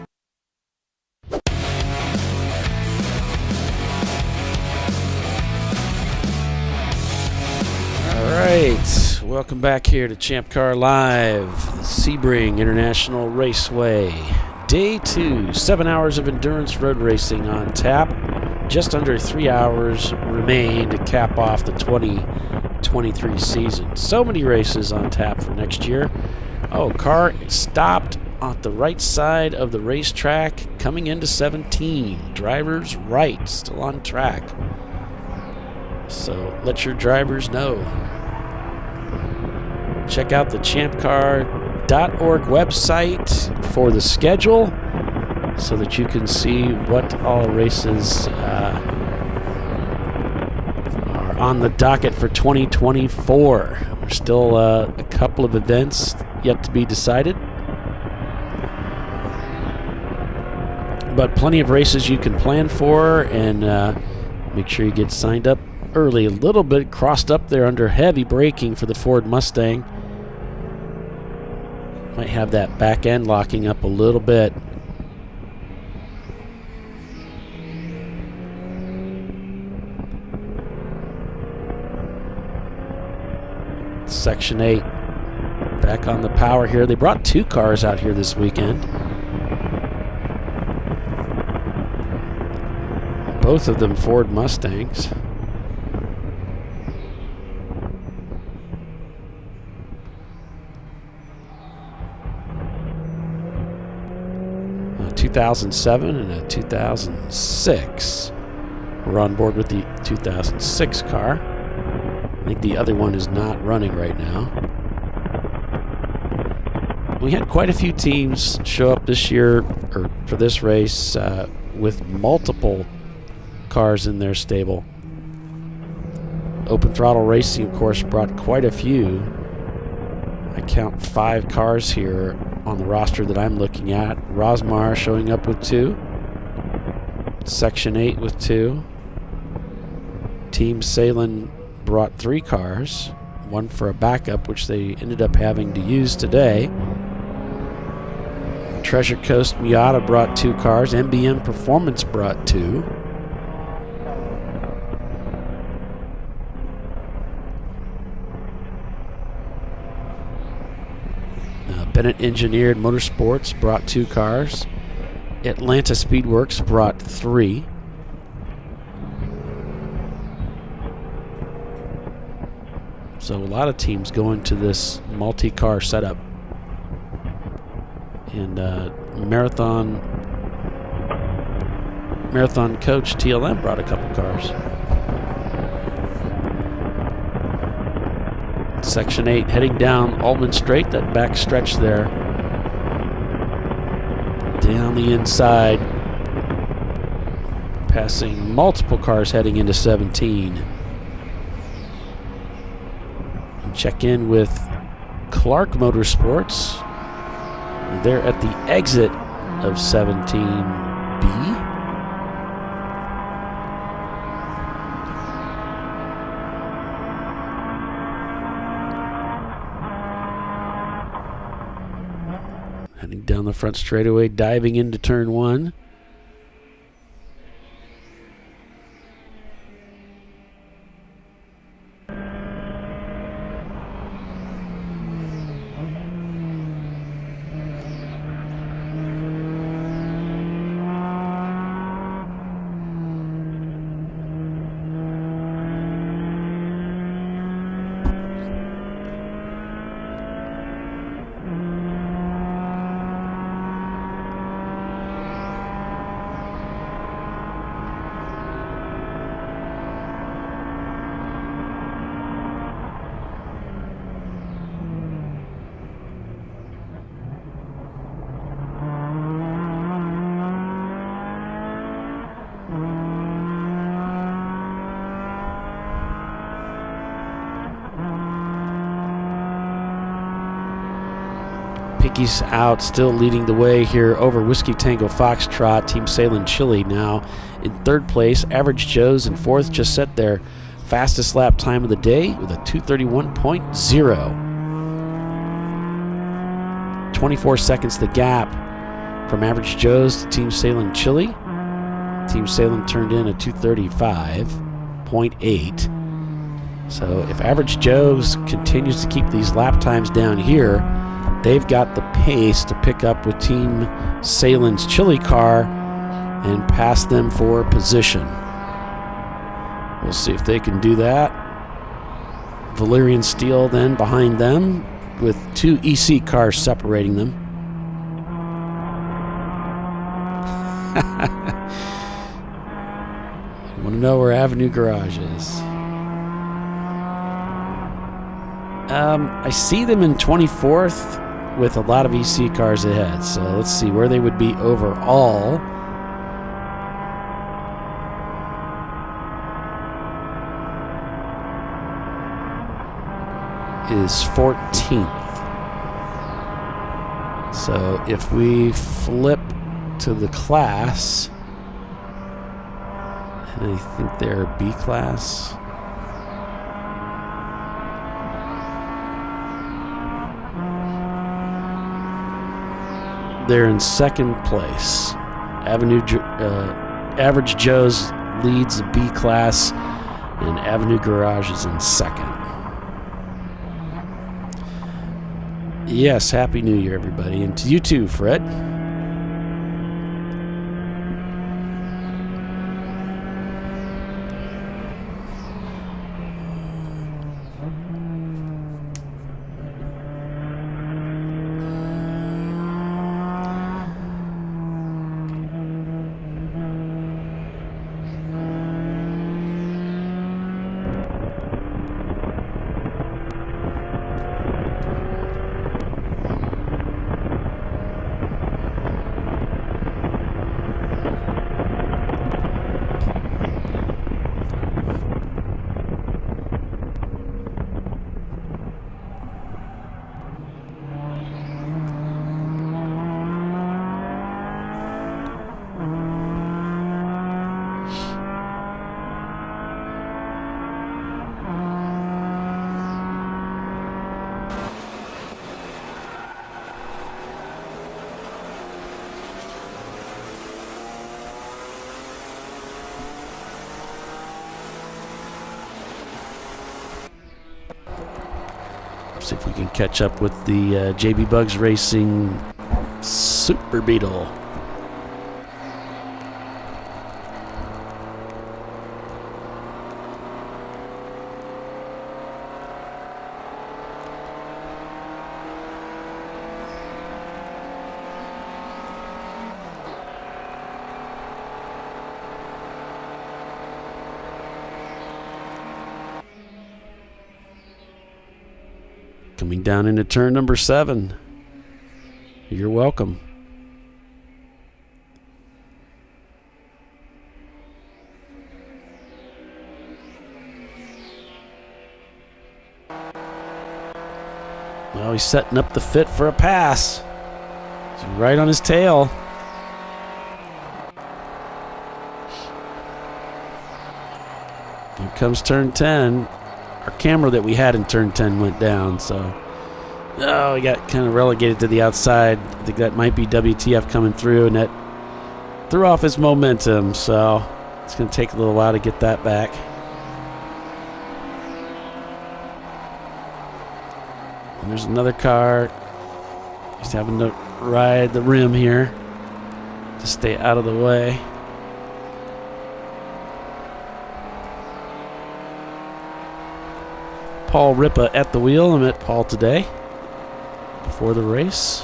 right, welcome back here to ChampCar.Live, the Sebring International Raceway. Day 2, 7 hours of endurance road racing on tap. Just under 3 hours remain to cap off the 2023 season. So many races on tap for next year. Oh, car stopped on the right side of the racetrack coming into 17. Driver's right, still on track. So let your drivers know. Check out the ChampCar.org website for the schedule so that you can see what all races are on the docket for 2024. There's still a couple of events yet to be decided, but plenty of races you can plan for, and make sure you get signed up early. A little bit crossed up there under heavy braking for the Ford Mustang. Might have that back end locking up a little bit. Section 8 back on the power here. They brought 2 cars out here this weekend. Both of them Ford Mustangs. A 2007 and a 2006. We're on board with the 2006 car. I think the other one is not running right now. We had quite a few teams show up this year, or for this race, with multiple cars in their stable. Open Throttle Racing, of course, brought quite a few. I count 5 cars here on the roster that I'm looking at. Rosmar showing up with 2. Section 8 with 2. Team Salem brought 3 cars, 1 for a backup, which they ended up having to use today. Treasure Coast Miata brought 2 cars. MBM Performance brought 2. Bennett Engineered Motorsports brought 2 cars. Atlanta Speedworks brought 3. So a lot of teams going to this multi-car setup. And Marathon Coach TLM brought a couple cars. Section 8 heading down Altman Straight, that back stretch there. Down the inside. Passing multiple cars heading into 17. And check in with Clark Motorsports. They're at the exit of 17B. Heading down the front straightaway, diving into turn 1. Pinky's out, still leading the way here over Whiskey Tango Foxtrot. Team Salem Chile now in 3rd place. Average Joe's in 4th, just set their fastest lap time of the day with a 2:31.0. 24 seconds the gap from Average Joe's to Team Salem Chile. Team Salem turned in a 2:35.8. So if Average Joe's continues to keep these lap times down here, they've got the pace to pick up with Team Salen's Chili car and pass them for position. We'll see if they can do that. Valerian Steel then behind them with 2 EC cars separating them. Want to know where Avenue Garage is? I see them in 24th with a lot of EC cars ahead. So let's see where they would be overall. Is 14th. So if we flip to the class, and I think they're B class. They're in second place. Average Joe's leads the B class, and Avenue Garage is in second. Yes, Happy New Year, everybody. And to you too, Fred. See if we can catch up with the JB Bugs Racing Super Beetle. Coming down into turn number 7. You're welcome. Well, he's setting up the fit for a pass. He's right on his tail. Here comes turn 10. Our camera that we had in turn 10 went down, so we got kind of relegated to the outside. I think that might be WTF coming through, and that threw off his momentum, so it's going to take a little while to get that back. And there's another car. He's having to ride the rim here to stay out of the way. Paul Ripa at the wheel. I met Paul today before the race.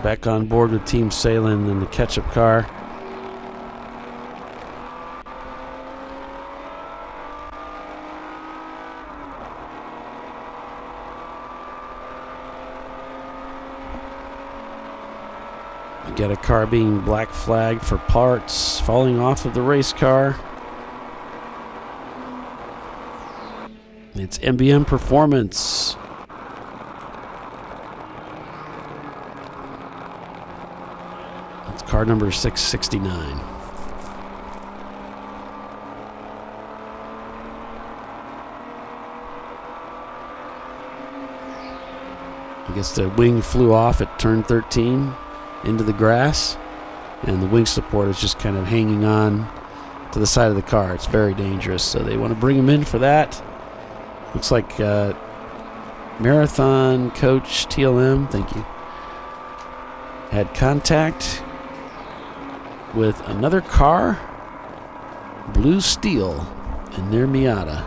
Back on board with Team Salen and the catch-up car. We got a car being black flagged for parts falling off of the race car. It's MBM Performance. That's car number 669. I guess the wing flew off at turn 13 into the grass, and the wing support is just kind of hanging on to the side of the car. It's very dangerous, so they want to bring him in for that. Looks like Marathon Coach TLM, thank you, had contact with another car, Blue Steel, in their Miata.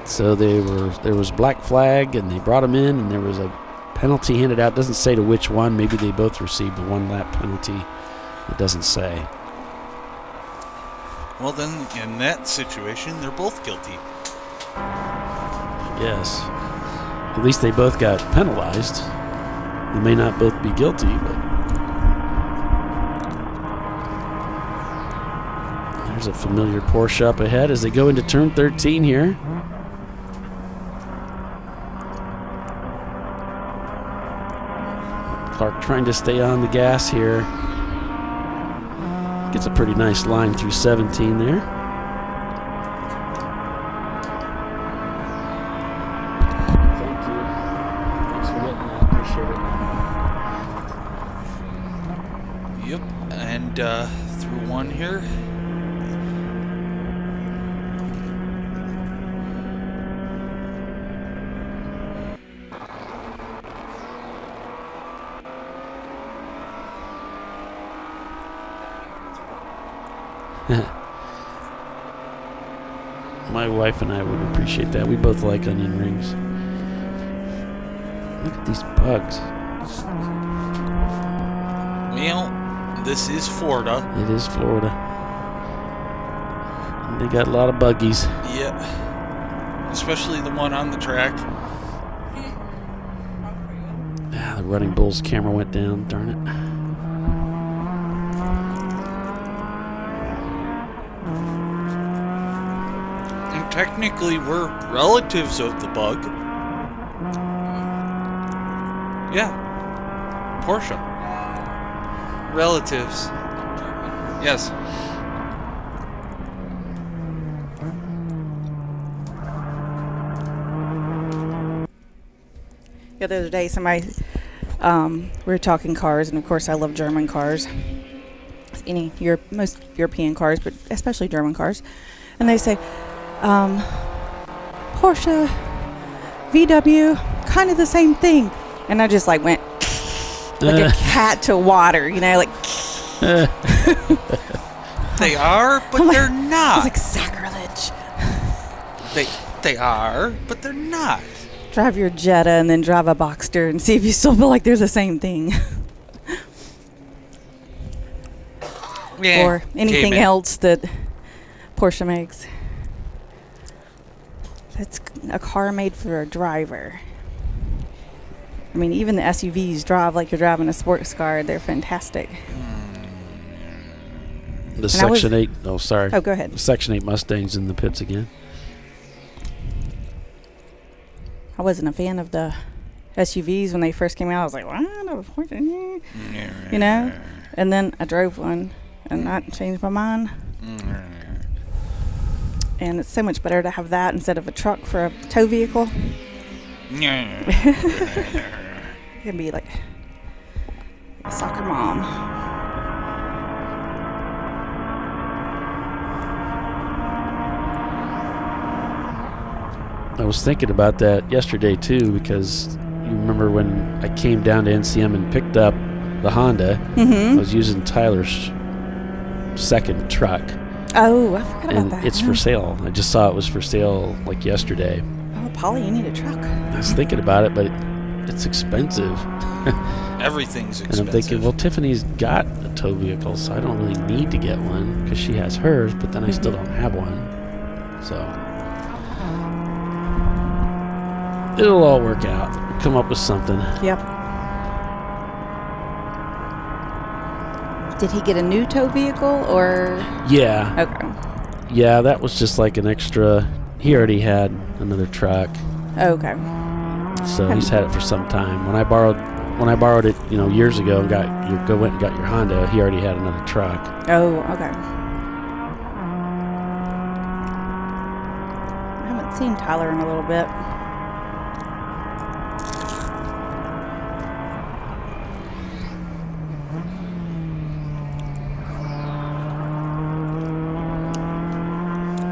So there was black flag, and they brought him in, and there was a penalty handed out. Doesn't say to which one. Maybe they both received a one-lap penalty. It doesn't say. Well, then, in that situation, they're both guilty. Yes. At least they both got penalized. They may not both be guilty, but there's a familiar Porsche up ahead as they go into turn 13 here. Clark trying to stay on the gas here. Gets a pretty nice line through 17 there. Thank you. Thanks for getting that. Appreciate it. Yep, and through one here. My wife and I would appreciate that. We both like onion rings. Look at these bugs. Well, this is Florida. It is Florida. And they got a lot of buggies. Yeah. Especially the one on the track. The Running Bulls camera went down. Darn it. Technically, we're relatives of the bug. Yeah. Porsche. Relatives. Yes. The other day, somebody, we were talking cars, and of course I love German cars. Most European cars, but especially German cars. And they say, Porsche, VW, kind of the same thing. And I just like went like a cat to water, like. They are, but they're not. It's like sacrilege. They are, but they're not. Drive your Jetta and then drive a Boxster and see if you still feel like they're the same thing. Yeah, or anything else that Porsche makes. It's a car made for a driver. I mean, even the SUVs drive like you're driving a sports car. They're fantastic. The Section 8. Oh, sorry. Oh, go ahead. The Section 8 Mustangs in the pits again. I wasn't a fan of the SUVs when they first came out. I was like, what? And then I drove one and that changed my mind. And it's so much better to have that instead of a truck for a tow vehicle. It can be like a soccer mom. I was thinking about that yesterday too, because you remember when I came down to NCM and picked up the Honda. I was using Tyler's second truck. Oh, I forgot about that. It's for sale. I just saw it was for sale like yesterday. Oh, Polly, you need a truck. I was thinking about it, but it's expensive. Everything's expensive. And I'm thinking, well, Tiffany's got a tow vehicle, so I don't really need to get one because she has hers, but then I still don't have one. So it'll all work out. We'll come up with something. Yep. Did he get a new tow vehicle or? Yeah. Okay. Yeah, that was just like an extra He already had another truck. Okay. So he's had it for some time. When I borrowed it, years ago and went and got your Honda, he already had another truck. Oh, okay. I haven't seen Tyler in a little bit.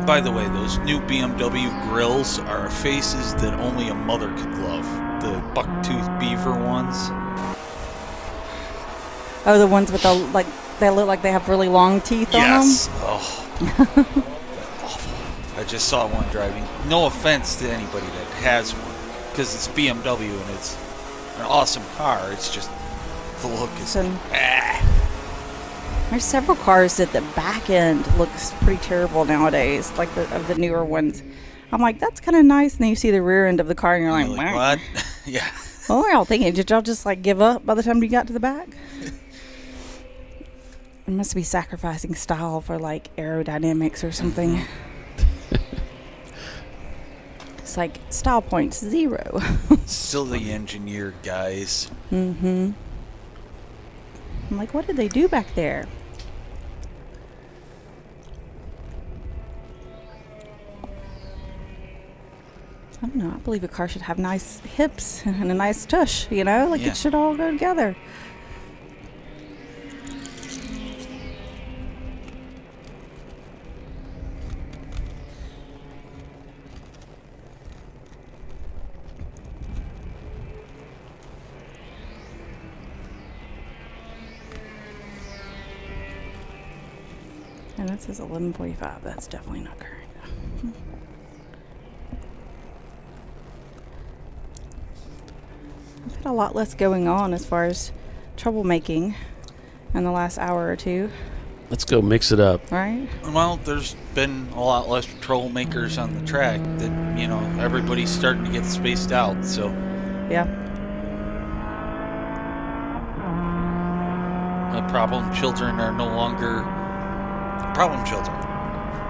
By the way, those new BMW grills are faces that only a mother could love. The bucktooth beaver ones. Oh, the ones with they look like they have really long teeth on them? Yes. Oh. Awful. I just saw one driving. No offense to anybody that has one, because it's BMW and it's an awesome car. It's just the look is... There's several cars that the back end looks pretty terrible nowadays, like of the newer ones. I'm like, that's kind of nice, and then you see the rear end of the car, and you're like, what? Yeah. What were y'all thinking? Did y'all just give up by the time you got to the back? It must be sacrificing style for aerodynamics or something. It's like style points 0. Silly engineered guys. Mm-hmm. I'm like, what did they do back there? I don't know. I believe a car should have nice hips and a nice tush, It should all go together. And that says 11:45. That's definitely not current. I've had a lot less going on as far as troublemaking in the last hour or two. Let's go mix it up. Right? Well, there's been a lot less troublemakers on the track that, everybody's starting to get spaced out, so. Yeah. The problem children are no longer problem children.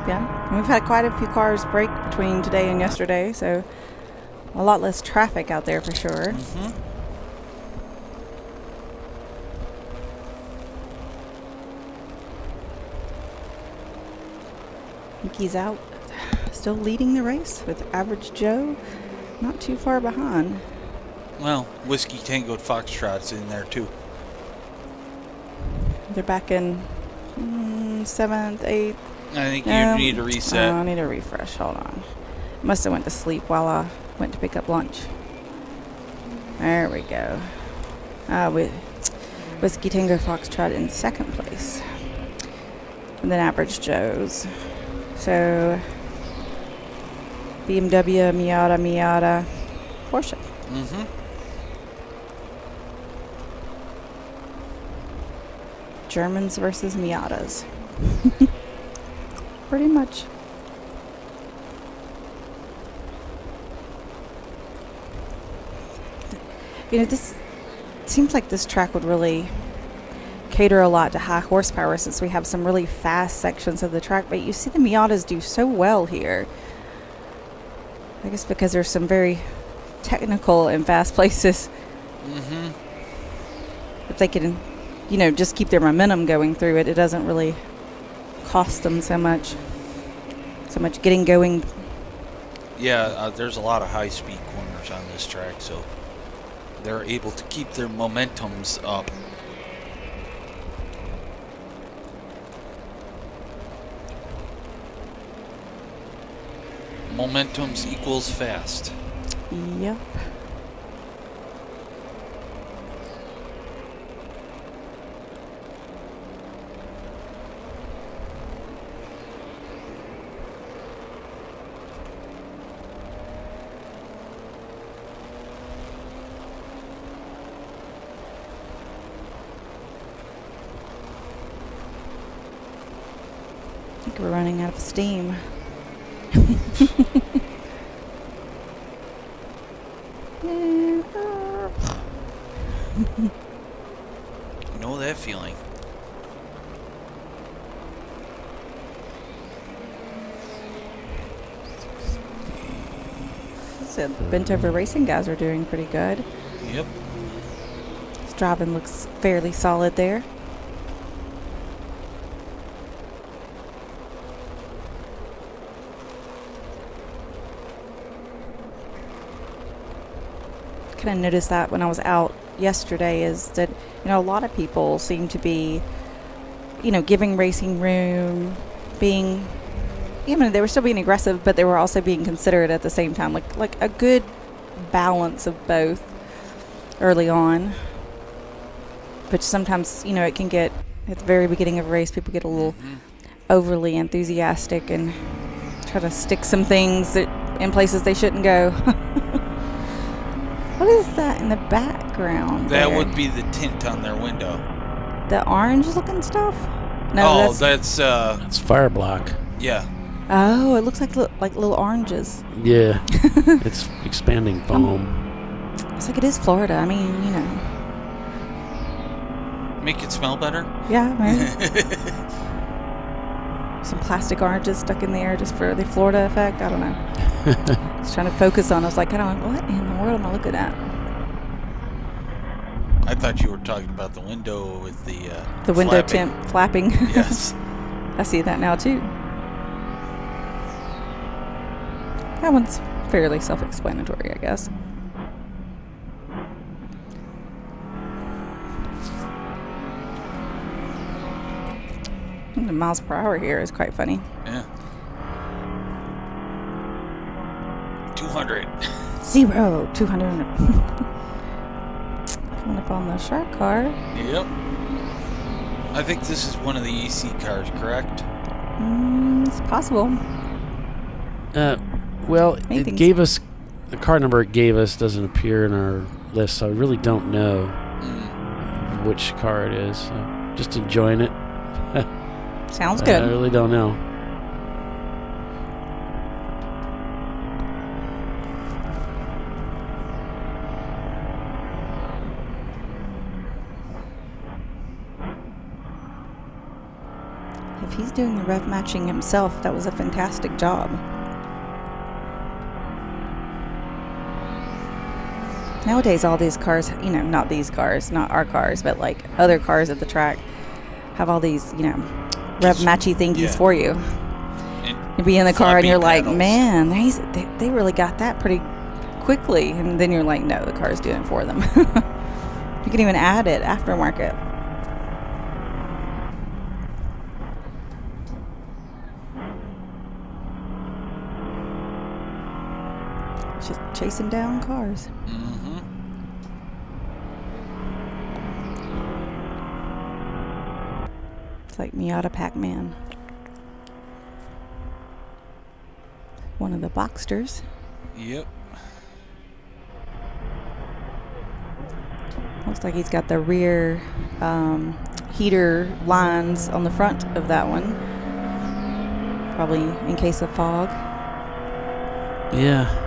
Yeah. And we've had quite a few cars break between today and yesterday, so a lot less traffic out there for sure. Mm-hmm. Mickey's out, still leading the race with Average Joe not too far behind. Well, Whiskey Tango Foxtrot's in there too. They're back in 7th, 8th. I think you need a reset. I need a refresh. Hold on. Must have went to sleep while I went to pick up lunch. There we go. With Whiskey Tango Foxtrot in 2nd place. And then Average Joe's. So BMW, Miata, Porsche. Mm-hmm. Germans versus Miatas. Pretty much. This seems like this track would really cater a lot to high horsepower since we have some really fast sections of the track, but you see the Miatas do so well here. I guess because there's some very technical and fast places. Mm-hmm. If they can, just keep their momentum going through it, it doesn't really cost them so much getting going. Yeah, there's a lot of high-speed corners on this track, so they're able to keep their momentums up. Momentums equals fast. Yep. I think we're running out of steam. Know that feeling. the bent over racing guys are doing pretty good. Yep. His driving looks fairly solid there. Kind of noticed that when I was out yesterday is that, a lot of people seem to be, giving racing room, being, they were still being aggressive, but they were also being considerate at the same time, like a good balance of both early on. But sometimes, it can get, at the very beginning of a race, people get a little overly enthusiastic and try to stick some things in places they shouldn't go. What is that in the background? That there? would be the tint on their window. The orange-looking stuff? No, that's fire block. Yeah. Oh, it looks like little oranges. Yeah, it's expanding foam. It's like it is Florida. I mean, Make it smell better? Yeah, right. Some plastic oranges stuck in the air just for the Florida effect. I don't know. I was trying to focus on. I was like, what in the world am I looking at? I thought you were talking about the window with the window flapping. tint flapping. Yes. I see that now too. That one's fairly self-explanatory, I guess. The miles per hour here is quite funny. Yeah. 200. 200. Coming up on the shark car. Yep. I think this is one of the EC cars, correct? It's possible. Well, it gave us the car number. It gave us doesn't appear in our list, so I really don't know which car it is. So just enjoying it. Sounds good. I really don't know. If he's doing the rev matching himself, that was a fantastic job. Nowadays, all these cars, not these cars, not our cars, but like other cars at the track, have all these, rev matchy thingies for you. You be in the car and you're like, man, they really got that pretty quickly. And then you're like, no, the car's doing it for them. You can even add it aftermarket. Just chasing down cars. It's like Miata Pac-Man. One of the Boxsters. Yep. Looks like he's got the rear heater lines on the front of that one. Probably in case of fog. Yeah.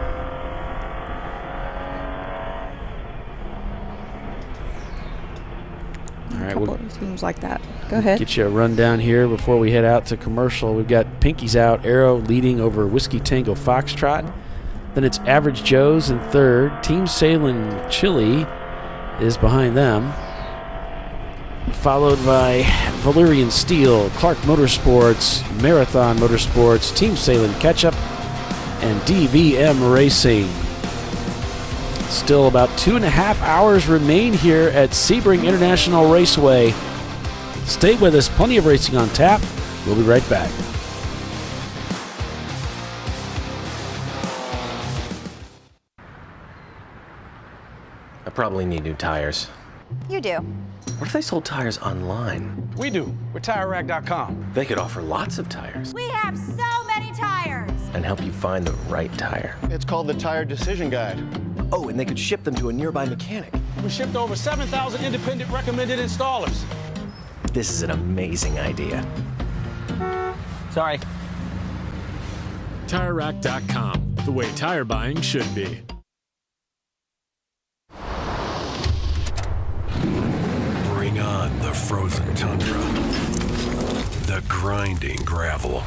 All right, we'll teams like that. Go ahead. Get you a rundown here before we head out to commercial. We've got Pinky's out, Arrow leading over Whiskey Tango Foxtrot. Then it's Average Joe's in third. Team Sailing Chili is behind them. Followed by Valyrian Steel, Clark Motorsports, Marathon Motorsports, Team Sailing Ketchup, and DVM Racing. Still about 2.5 hours remain here at Sebring International Raceway. Stay with us. Plenty of racing on tap. We'll be right back. I probably need new tires. You do. What if they sold tires online? We do. We're TireRack.com. They could offer lots of tires We have so many tires. and help you find the right tire. It's called the Tire Decision Guide. Oh, and they could ship them to a nearby mechanic. We shipped over 7,000 independent recommended installers. This is an amazing idea. Sorry. TireRack.com, the way tire buying should be. Bring on the frozen tundra, the grinding gravel,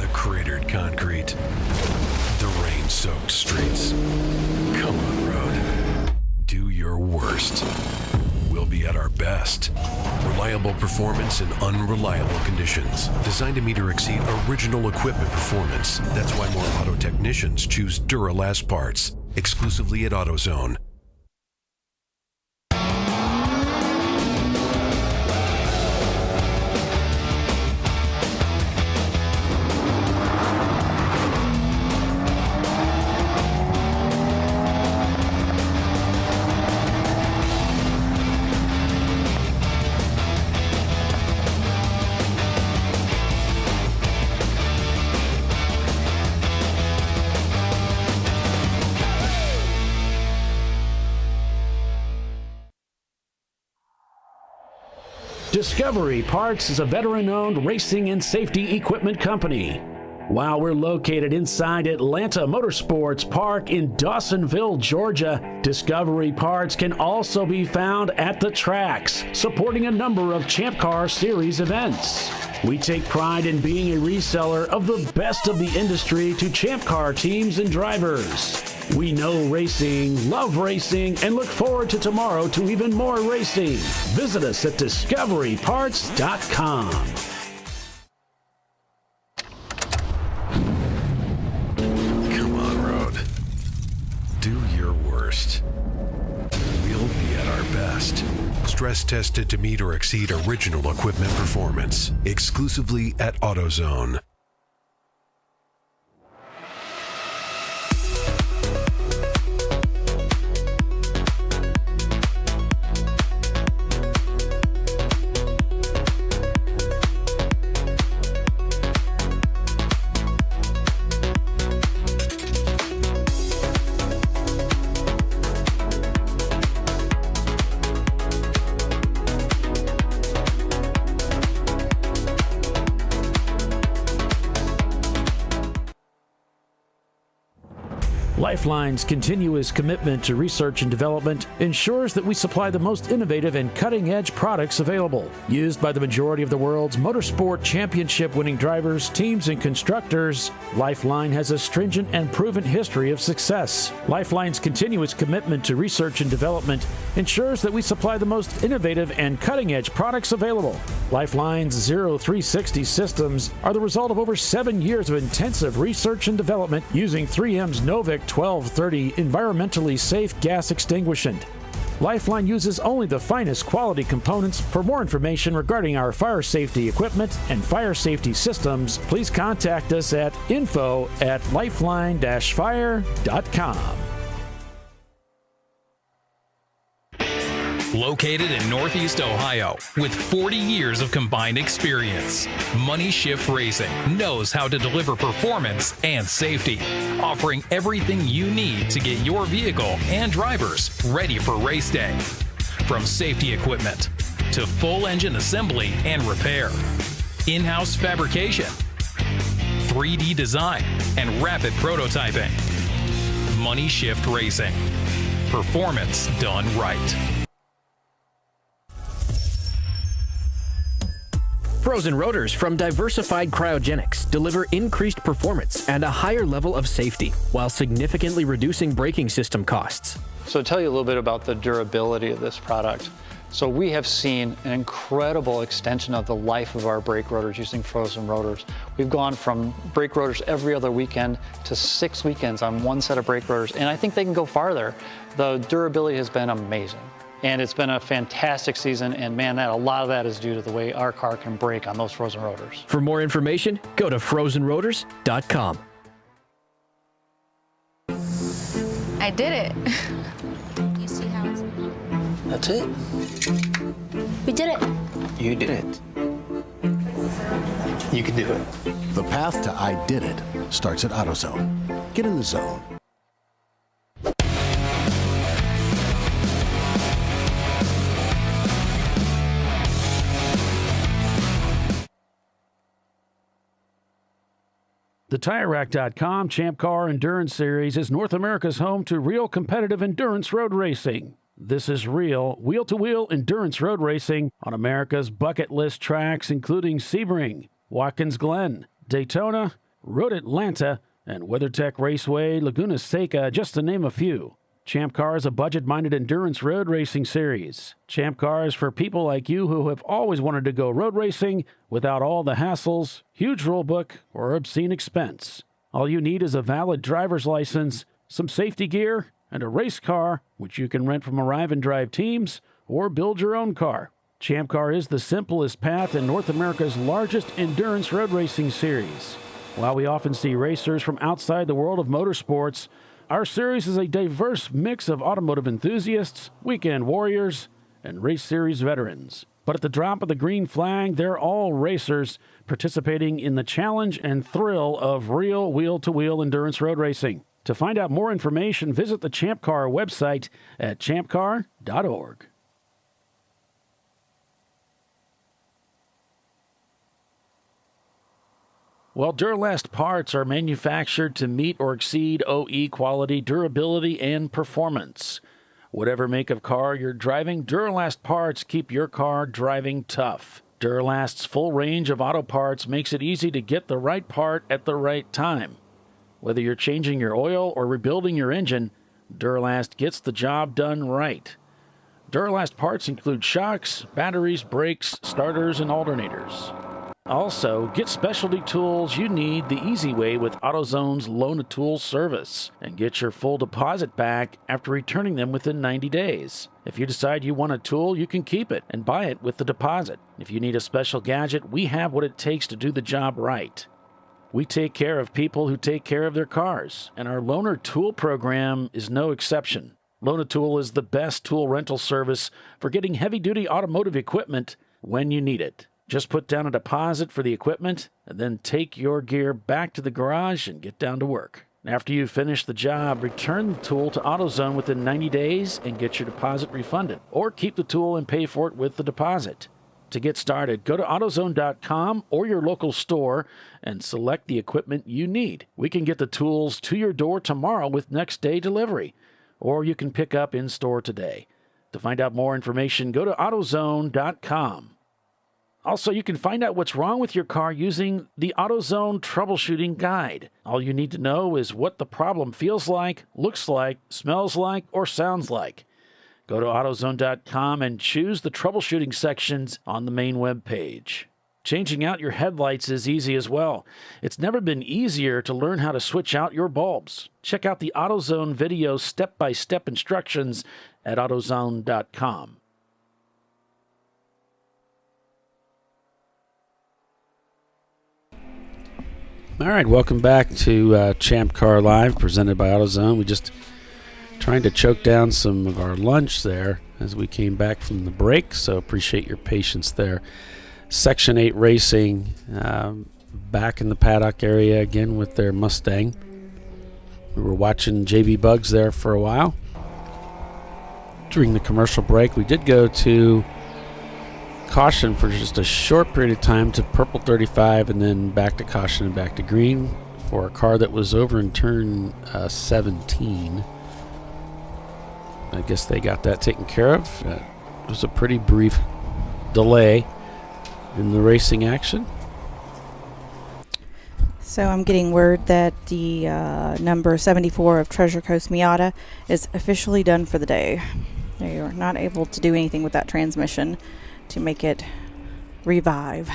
the cratered concrete, the rain-soaked streets. Come on, road. Do your worst. We'll be at our best. Reliable performance in unreliable conditions. Designed to meet or exceed original equipment performance. That's why more auto technicians choose Duralast parts. Exclusively at AutoZone. Discovery Parts is a veteran-owned racing and safety equipment company. While we're located inside Atlanta Motorsports Park in Dawsonville, Georgia, Discovery Parts can also be found at the tracks, supporting a number of Champ Car Series events. We take pride in being a reseller of the best of the industry to Champ Car teams and drivers. We know racing, love racing, and look forward to tomorrow to even more racing. Visit us at discoveryparts.com. Come on, road. Do your worst. We'll be at our best. Stress tested to meet or exceed original equipment performance. Exclusively at AutoZone. Lifeline's continuous commitment to research and development ensures that we supply the most innovative and cutting-edge products available. Used by the majority of the world's motorsport championship-winning drivers, teams, and constructors, Lifeline has a stringent and proven history of success. Lifeline's continuous commitment to research and development ensures that we supply the most innovative and cutting-edge products available. Lifeline's 0360 systems are the result of over 7 years of intensive research and development using 3M's Novik 1230 environmentally safe gas extinguishant. Lifeline uses only the finest quality components. For more information regarding our fire safety equipment and fire safety systems, please contact us at info@lifeline-fire.com. Located in Northeast Ohio with 40 years of combined experience, Money Shift Racing knows how to deliver performance and safety, offering everything you need to get your vehicle and drivers ready for race day. From safety equipment to full engine assembly and repair, in-house fabrication, 3D design, and rapid prototyping. Money Shift Racing. Performance done right. Frozen rotors from Diversified Cryogenics deliver increased performance and a higher level of safety while significantly reducing braking system costs. So to tell you a little bit about the durability of this product. So we have seen an incredible extension of the life of our brake rotors using frozen rotors. We've gone from brake rotors every other weekend to 6 weekends on one set of brake rotors, and I think they can go farther. The durability has been amazing. And it's been a fantastic season, and man, a lot of that is due to the way our car can brake on those frozen rotors. For more information, go to frozenrotors.com. I did it. You see how it's... That's it. We did it. You did it. You can do it. The path to I did it starts at AutoZone. Get in the zone. The TireRack.com Champ Car Endurance Series is North America's home to real competitive endurance road racing. This is real, wheel-to-wheel endurance road racing on America's bucket list tracks, including Sebring, Watkins Glen, Daytona, Road Atlanta, and WeatherTech Raceway, Laguna Seca, just to name a few. Champ Car is a budget-minded endurance road racing series. Champ Car is for people like you who have always wanted to go road racing without all the hassles, huge rulebook, or obscene expense. All you need is a valid driver's license, some safety gear, and a race car, which you can rent from Arrive and Drive teams or build your own car. Champ Car is the simplest path in North America's largest endurance road racing series. While we often see racers from outside the world of motorsports, our series is a diverse mix of automotive enthusiasts, weekend warriors, and race series veterans. But at the drop of the green flag, they're all racers participating in the challenge and thrill of real wheel-to-wheel endurance road racing. To find out more information, visit the Champ Car website at ChampCar.org. Well, Duralast parts are manufactured to meet or exceed OE quality, durability, and performance. Whatever make of car you're driving, Duralast parts keep your car driving tough. Duralast's full range of auto parts makes it easy to get the right part at the right time. Whether you're changing your oil or rebuilding your engine, Duralast gets the job done right. Duralast parts include shocks, batteries, brakes, starters, and alternators. Also, get specialty tools you need the easy way with AutoZone's Loan-A-Tool service and get your full deposit back after returning them within 90 days. If you decide you want a tool, you can keep it and buy it with the deposit. If you need a special gadget, we have what it takes to do the job right. We take care of people who take care of their cars, and our Loaner-Tool program is no exception. Loan-A-Tool is the best tool rental service for getting heavy-duty automotive equipment when you need it. Just put down a deposit for the equipment and then take your gear back to the garage and get down to work. After you finish the job, return the tool to AutoZone within 90 days and get your deposit refunded, or keep the tool and pay for it with the deposit. To get started, go to AutoZone.com or your local store and select the equipment you need. We can get the tools to your door tomorrow with next-day delivery, or you can pick up in-store today. To find out more information, go to AutoZone.com. Also, you can find out what's wrong with your car using the AutoZone Troubleshooting Guide. All you need to know is what the problem feels like, looks like, smells like, or sounds like. Go to AutoZone.com and choose the troubleshooting sections on the main web page. Changing out your headlights is easy as well. It's never been easier to learn how to switch out your bulbs. Check out the AutoZone video step-by-step instructions at AutoZone.com. All right, welcome back to ChampCar.Live, presented by AutoZone. We just trying to choke down some of our lunch there as we came back from the break, so appreciate your patience there. Section 8 Racing back in the paddock area again with their Mustang. We were watching JB Bugs there for a while. During the commercial break, we did go to caution for just a short period of time to purple 35 and then back to caution and back to green for a car that was over in turn 17. I guess they got that taken care of. It was a pretty brief delay in the racing action. So I'm getting word that the number 74 of Treasure Coast Miata is officially done for the day. They are not able to do anything with that transmission to make it revive.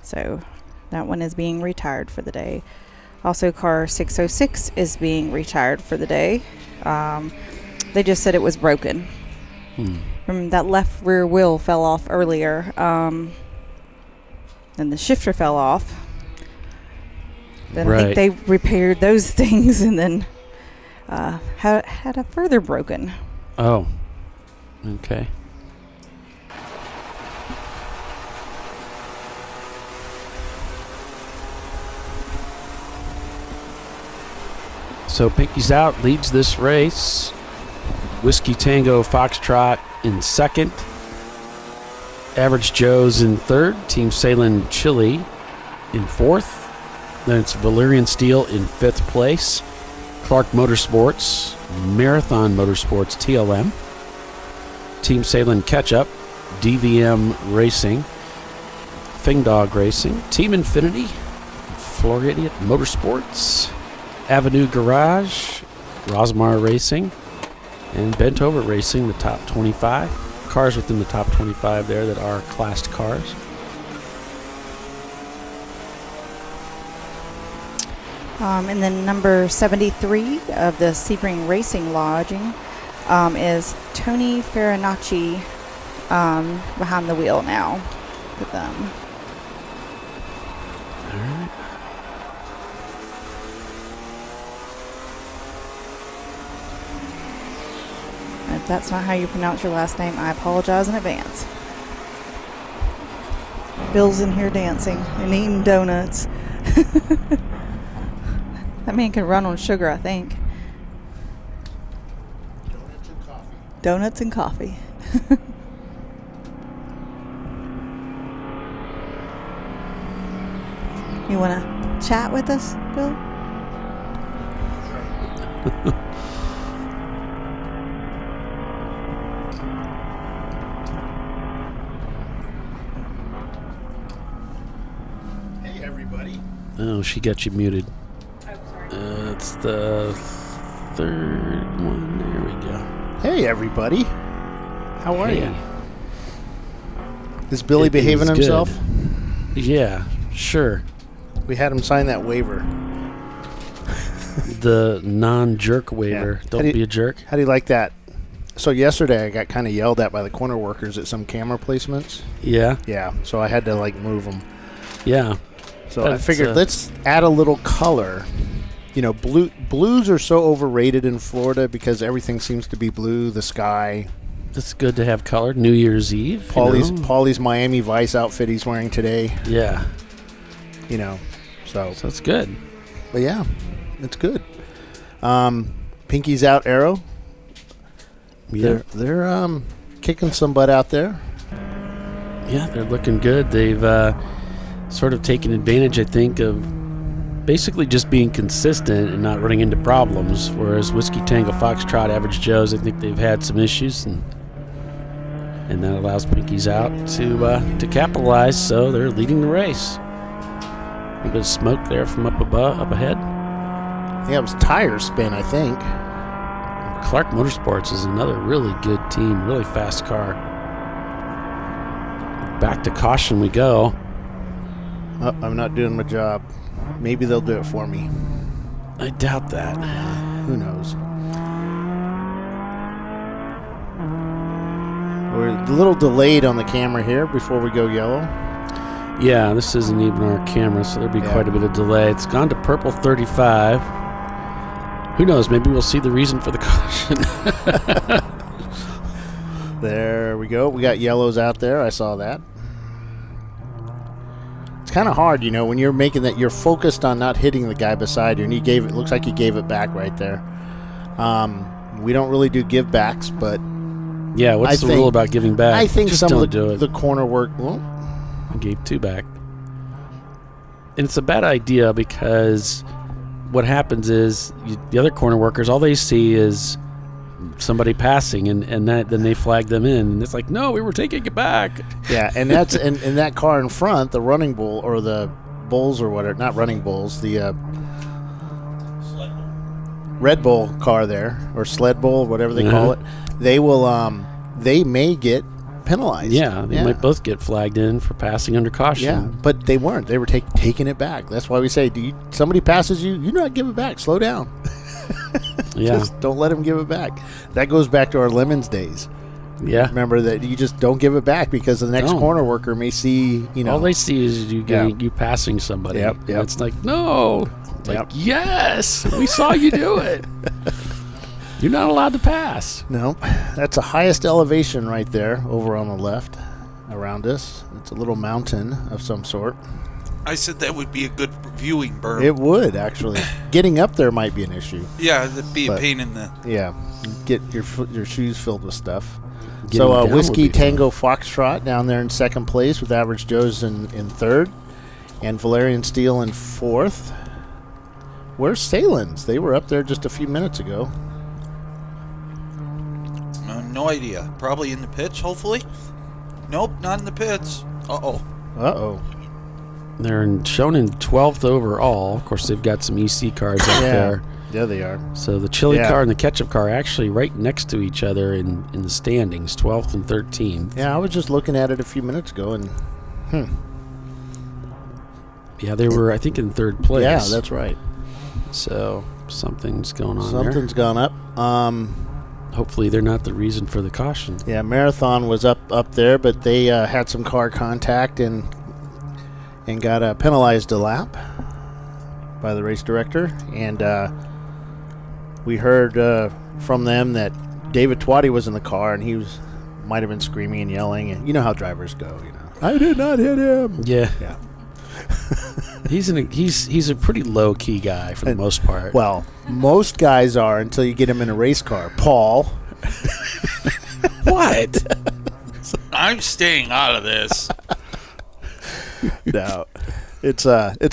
So that one is being retired for the day. Also, car 606 is being retired for the day. They just said it was broken. That left rear wheel fell off earlier. And the shifter fell off. Then I think they repaired those things and then had a further broken. Oh, okay. So Pinky's Out leads this race. Whiskey Tango Foxtrot in second. Average Joe's in third. Team Salem Chili in fourth. Then it's Valerian Steel in fifth place. Clark Motorsports, Marathon Motorsports TLM. Team Salem Ketchup, DVM Racing, Fing Dog Racing. Team Infinity, Floridian Motorsports, Avenue Garage, Rosmar Racing, and Bent Over Racing, the top 25. Cars within the top 25 there that are classed cars. And then number 73 of the Sebring Racing Lodging is Tony Farinacci behind the wheel now with them. All right. If that's not how you pronounce your last name, I apologize in advance. Bill's in here dancing and eating donuts. That man can run on sugar, I think. Donuts and coffee. You want to chat with us, Bill? Hey, everybody. Oh, she got you muted. It's the third one. There we go. Hey, everybody. How are Hey. you? Is Billy behaving is himself? good. Yeah, sure. We had him sign that waiver. The non-jerk waiver. Yeah. Don't be a jerk. How do you like that? So yesterday I got kind of yelled at by the corner workers at some camera placements. Yeah. Yeah, so I had to like move them. Yeah. So I That's, figured let's add a little color. You know, blues are so overrated in Florida because everything seems to be blue, the sky. It's good to have color. New Year's Eve. Paulie's Miami Vice outfit he's wearing today. Yeah. You know, so it's good. But yeah, it's good. Pinky's out Arrow. Yeah. They're kicking some butt out there. Yeah, they're looking good. They've sort of taken advantage, I think, of basically just being consistent and not running into problems, whereas Whiskey Tango Foxtrot, Average Joe's, I think they've had some issues, and that allows Pinky's out to capitalize, so they're leading the race. A bit of smoke there from up ahead. Yeah, it was tire spin, I think. Clark Motorsports is another really good team, really fast car. Back to caution we go. Oh, I'm not doing my job. Maybe they'll do it for me. I doubt that. Who knows? We're a little delayed on the camera here before we go yellow. Yeah, this isn't even our camera, so there'll be quite a bit of delay. It's gone to purple 35. Who knows? Maybe we'll see the reason for the caution. There we go. We got yellows out there. I saw that. It's kind of hard, you know, when you're making that. You're focused on not hitting the guy beside you, and it looks like he gave it back right there. We don't really do give backs, but yeah, what's the rule about giving back? I think just some don't of do it. the corner work. Well, I gave two back, and it's a bad idea because what happens is the other corner workers, all they see is somebody passing, and then they flag them in, and it's like, no, we were taking it back. Yeah, and that's and that car in front, the running bull or the bulls or whatever, not running bulls, the Red Bull car there, or sled bull, whatever they call it. They will they may get penalized. Yeah, they might both get flagged in for passing under caution. Yeah, but they weren't. They were taking it back. That's why we say, somebody passes you, you not give it back. Slow down. Yeah. Just don't let them give it back. That goes back to our Lemons days. Yeah. Remember that you just don't give it back because the next corner worker may see, you know. All they see is you passing somebody. Yep. And it's like, no. It's like, yes, we saw you do it. You're not allowed to pass. No, that's the highest elevation right there over on the left around us. It's a little mountain of some sort. I said that would be a good viewing berm. It would, actually. Getting up there might be an issue. Yeah, that'd be a pain in the... Yeah, get your shoes filled with stuff. Getting So down Whiskey would be Tango Foxtrot down there in second place with Average Joe's in third. And Valerian Steel in fourth. Where's Salins? They were up there just a few minutes ago. No idea. Probably in the pits, hopefully. Nope, not in the pits. Uh-oh. Uh-oh. shown in 12th overall. Of course, they've got some EC cars up there. Yeah, they are. So the chili car and the ketchup car are actually right next to each other in the standings, 12th and 13th. Yeah, I was just looking at it a few minutes ago, and yeah, they were, I think, in third place. Yeah, that's right. So something's going on Something's gone up. Hopefully they're not the reason for the caution. Yeah, Marathon was up there, but they had some car contact and got penalized a lap by the race director. And we heard from them that David Twatty was in the car, and he might have been screaming and yelling. And you know how drivers go, I did not hit him. Yeah. Yeah. He's a pretty low key guy for the most part. Well, most guys are until you get him in a race car. Paul. What? I'm staying out of this. No, it's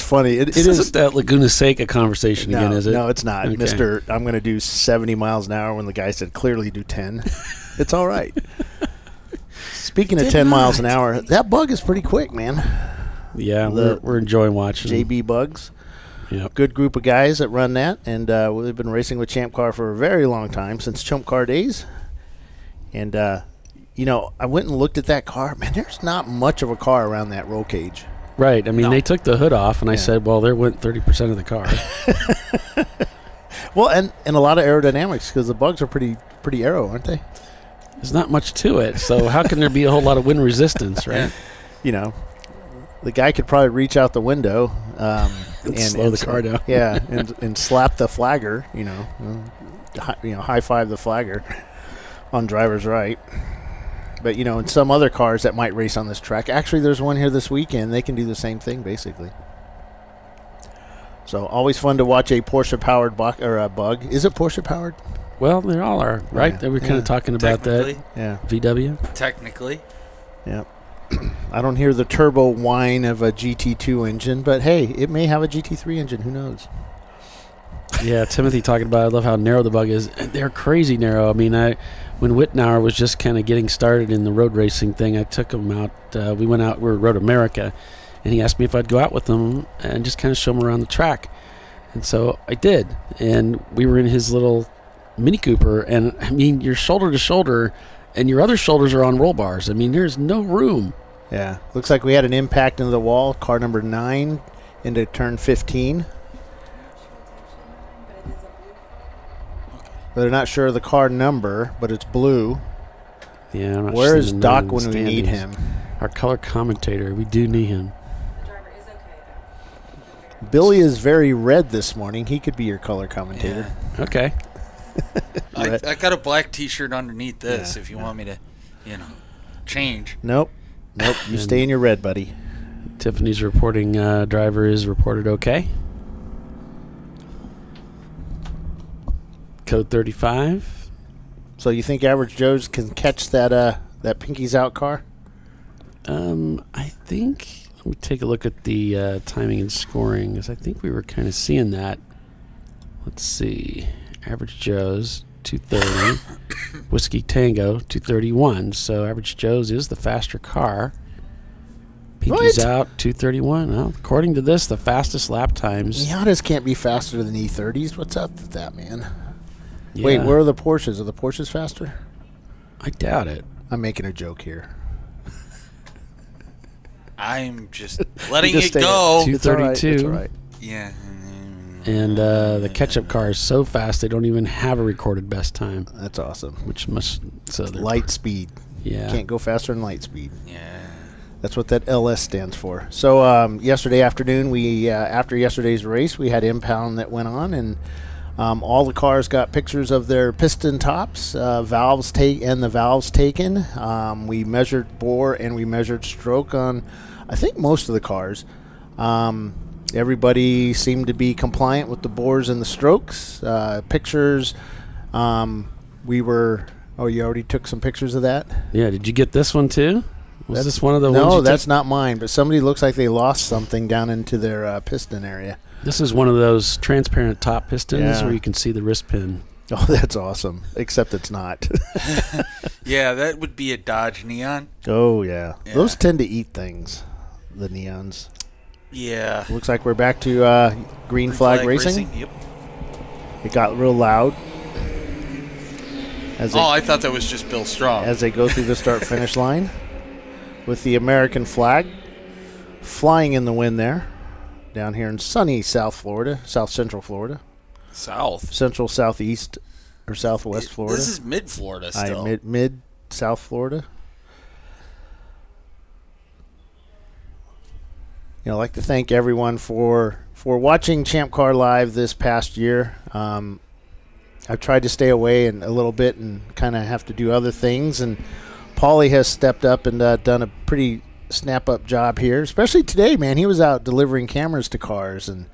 funny. It This is isn't that Laguna Seca conversation again, is it? No, it's not. Okay. Mr. I'm going to do 70 miles an hour when the guy said clearly do 10. It's all right. Speaking of 10 miles an hour, that bug is pretty quick, man. Yeah, we're enjoying watching. JB Bugs. Yep. Good group of guys that run that, and we've been racing with Champ Car for a very long time, since Chump Car days. And, I went and looked at that car. Man, there's not much of a car around that roll cage. Right. I mean, they took the hood off, and I said, well, there went 30% of the car. Well, and a lot of aerodynamics, because the Bugs are pretty aero, aren't they? There's not much to it, so how can there be a whole lot of wind resistance, right? The guy could probably reach out the window and slow the car down. Yeah, and slap the flagger, high five the flagger on driver's right. But, in some other cars that might race on this track, actually there's one here this weekend, they can do the same thing, basically. So, always fun to watch a Porsche-powered bug. Is it Porsche-powered? Well, they all are, right? Yeah. They were kind of talking about that. Yeah. VW? Technically. Yeah. I don't hear the turbo whine of a GT2 engine, but hey, it may have a GT3 engine. Who knows? Yeah, Timothy talking about, I love how narrow the bug is. They're crazy narrow. I mean, when Whitnauer was just kind of getting started in the road racing thing, I took him out. We went out, we were at Road America, and he asked me if I'd go out with him and just kind of show him around the track. And so I did. And we were in his little Mini Cooper, and I mean, you're shoulder to shoulder, and your other shoulders are on roll bars. I mean, there's no room. Yeah. Looks like we had an impact into the wall, car number 9 into turn 15. They're not sure of the car number, but it's blue. Yeah, I'm not Where is seeing Doc the when we need standings. him? Our color commentator. We do need him. Billy is very red this morning. He could be your color commentator. Yeah. Okay. I got a black T-shirt underneath this if you want me to, change. Nope. You stay in your red, buddy. Tiffany's reporting driver is reported okay. Code 35. So you think Average Joe's can catch that Pinky's Out car? I think, let me take a look at the timing and scoring, because I think we were kind of seeing that. Let's see. Average Joe's 230. Whiskey Tango 231. So Average Joe's is the faster car. Pinky's Out 231. Well, according to this, the fastest lap times. Miatas can't be faster than E30s. What's up with that, man? Yeah. Wait, where are the Porsches? Are the Porsches faster? I doubt it. I'm making a joke here. I'm just letting it go. 232. It's all right. Yeah. And the ketchup car is so fast they don't even have a recorded best time. That's awesome. Which must light speed. Yeah. Can't go faster than light speed. Yeah. That's what that LS stands for. So yesterday afternoon, we after yesterday's race, we had impound that went on, and all the cars got pictures of their piston tops, valves taken. We measured bore and we measured stroke on, I think, most of the cars. Everybody seemed to be compliant with the bores and the strokes. Pictures, we were. Oh, you already took some pictures of that? Yeah. Did you get this one too? Was this one of the ones? No, you that's took? not mine. But somebody looks like they lost something down into their piston area. This is one of those transparent top pistons where you can see the wrist pin. Oh, that's awesome. Except it's not. Yeah, that would be a Dodge Neon. Oh, yeah. Those tend to eat things, the Neons. Yeah. Looks like we're back to green flag racing. Yep. It got real loud. I thought that was just Bill Strong. As they go through the start-finish line with the American flag flying in the wind there down here in sunny South Central Florida. Central, Southeast, or Southwest Florida. This is mid-Florida still. Mid-South Florida. I'd like to thank everyone for watching ChampCar.Live this past year. I've tried to stay away a little bit and kind of have to do other things, and Paulie has stepped up and done a pretty snap-up job here, especially today, man. He was out delivering cameras to cars, and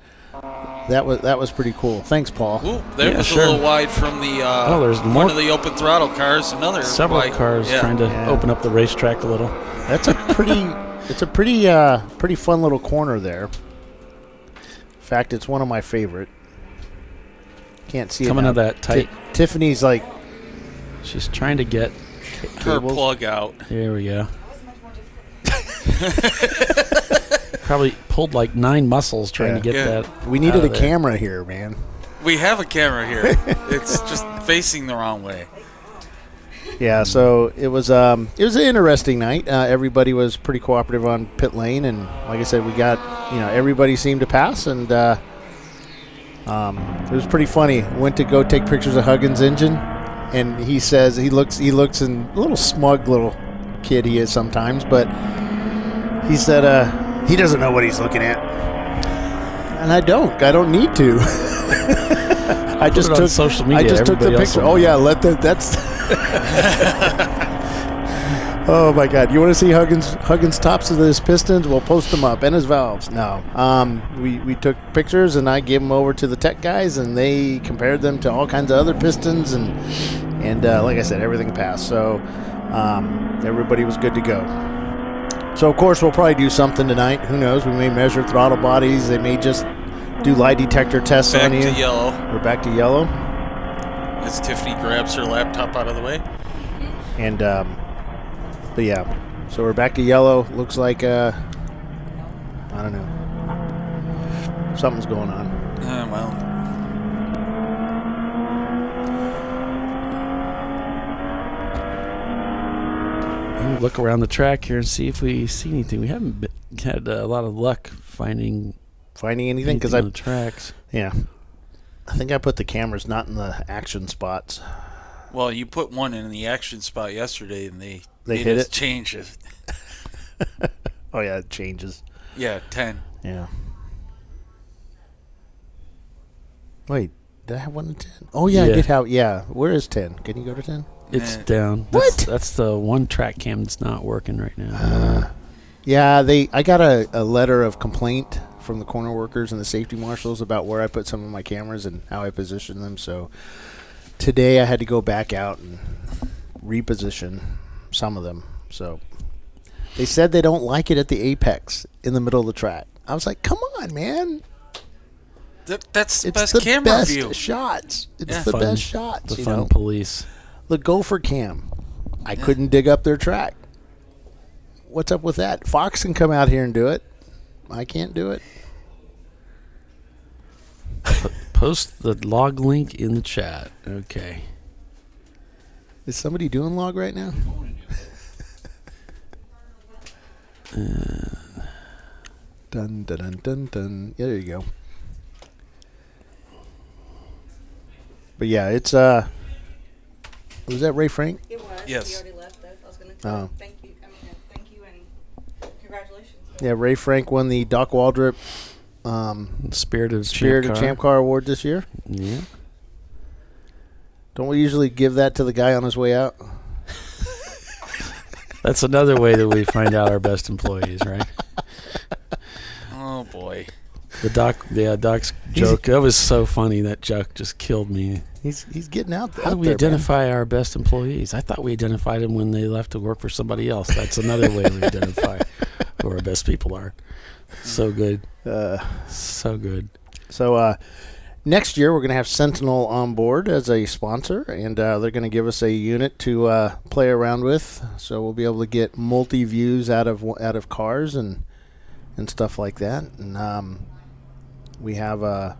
that was pretty cool. Thanks, Paul. Ooh, that was a little wide from the there's more. One of the open throttle cars. Several cars trying to open up the racetrack a little. That's a pretty. It's a pretty fun little corner there. In fact, it's one of my favorite. Can't see coming it to that tight. Tiffany's like, she's trying to get her plug out. There we go. Probably pulled like 9 muscles trying to get that. We needed a camera here, man. We have a camera here. It's just facing the wrong way. Yeah, so it was an interesting night. Everybody was pretty cooperative on pit lane, and like I said, we got everybody seemed to pass, and it was pretty funny. Went to go take pictures of Huggins' engine, and he says he looks and a little smug little kid he is sometimes, but he said he doesn't know what he's looking at, and I don't need to. I just took social media. I just took the picture. Oh yeah, that's. Oh my God! You want to see Huggins tops of his pistons? We'll post them up and his valves. No, we took pictures and I gave them over to the tech guys and they compared them to all kinds of other pistons and like I said, everything passed. So everybody was good to go. So of course we'll probably do something tonight. Who knows? We may measure throttle bodies. They may just do lie detector tests on you. Back to yellow. We're back to yellow. As Tiffany grabs her laptop out of the way. And, but yeah, so we're back to yellow. Looks like, I don't know. Something's going on. Well. We'll look around the track here and see if we see anything. We haven't had a lot of luck finding anything because on the tracks. Yeah. I think I put the cameras not in the action spots. Well, you put one in the action spot yesterday, and they hit it. Change it. Oh yeah, it changes. Yeah, 10. Yeah. Wait, did I have one to 10? Oh yeah, I did have. Yeah, where is 10? Can you go to 10? It's down. What? That's the one track cam that's not working right now. Yeah, I got a letter of complaint from the corner workers and the safety marshals about where I put some of my cameras and how I position them. So today I had to go back out and reposition some of them. So they said they don't like it at the apex in the middle of the track. I was like, come on, man. That's the it's best the camera best view. Shots. It's the best shots. The fun police. The Gopher cam. I couldn't dig up their track. What's up with that? Fox can come out here and do it. I can't do it. Post the log link in the chat. Okay. Is somebody doing log right now? Dun, dun, dun, dun, dun. Yeah, there you go. But yeah, it's was that Ray Frank? It was. Yes. He already left though. I was going to thank you. Thank you and congratulations. Yeah, Ray Frank won the Doc Waldrop Spirit of Champ Car Award this year. Yeah. Don't we usually give that to the guy on his way out? That's another way that we find out our best employees, right? Oh boy. Doc's joke. That was so funny. That joke just killed me. He's getting out there. How do we identify our best employees? I thought we identified them when they left to work for somebody else. That's another way we identify who our best people are. So good. So good. So next year we're going to have Sentinel on board as a sponsor, and they're going to give us a unit to play around with. So we'll be able to get multi-views out of cars and and stuff like that. And we have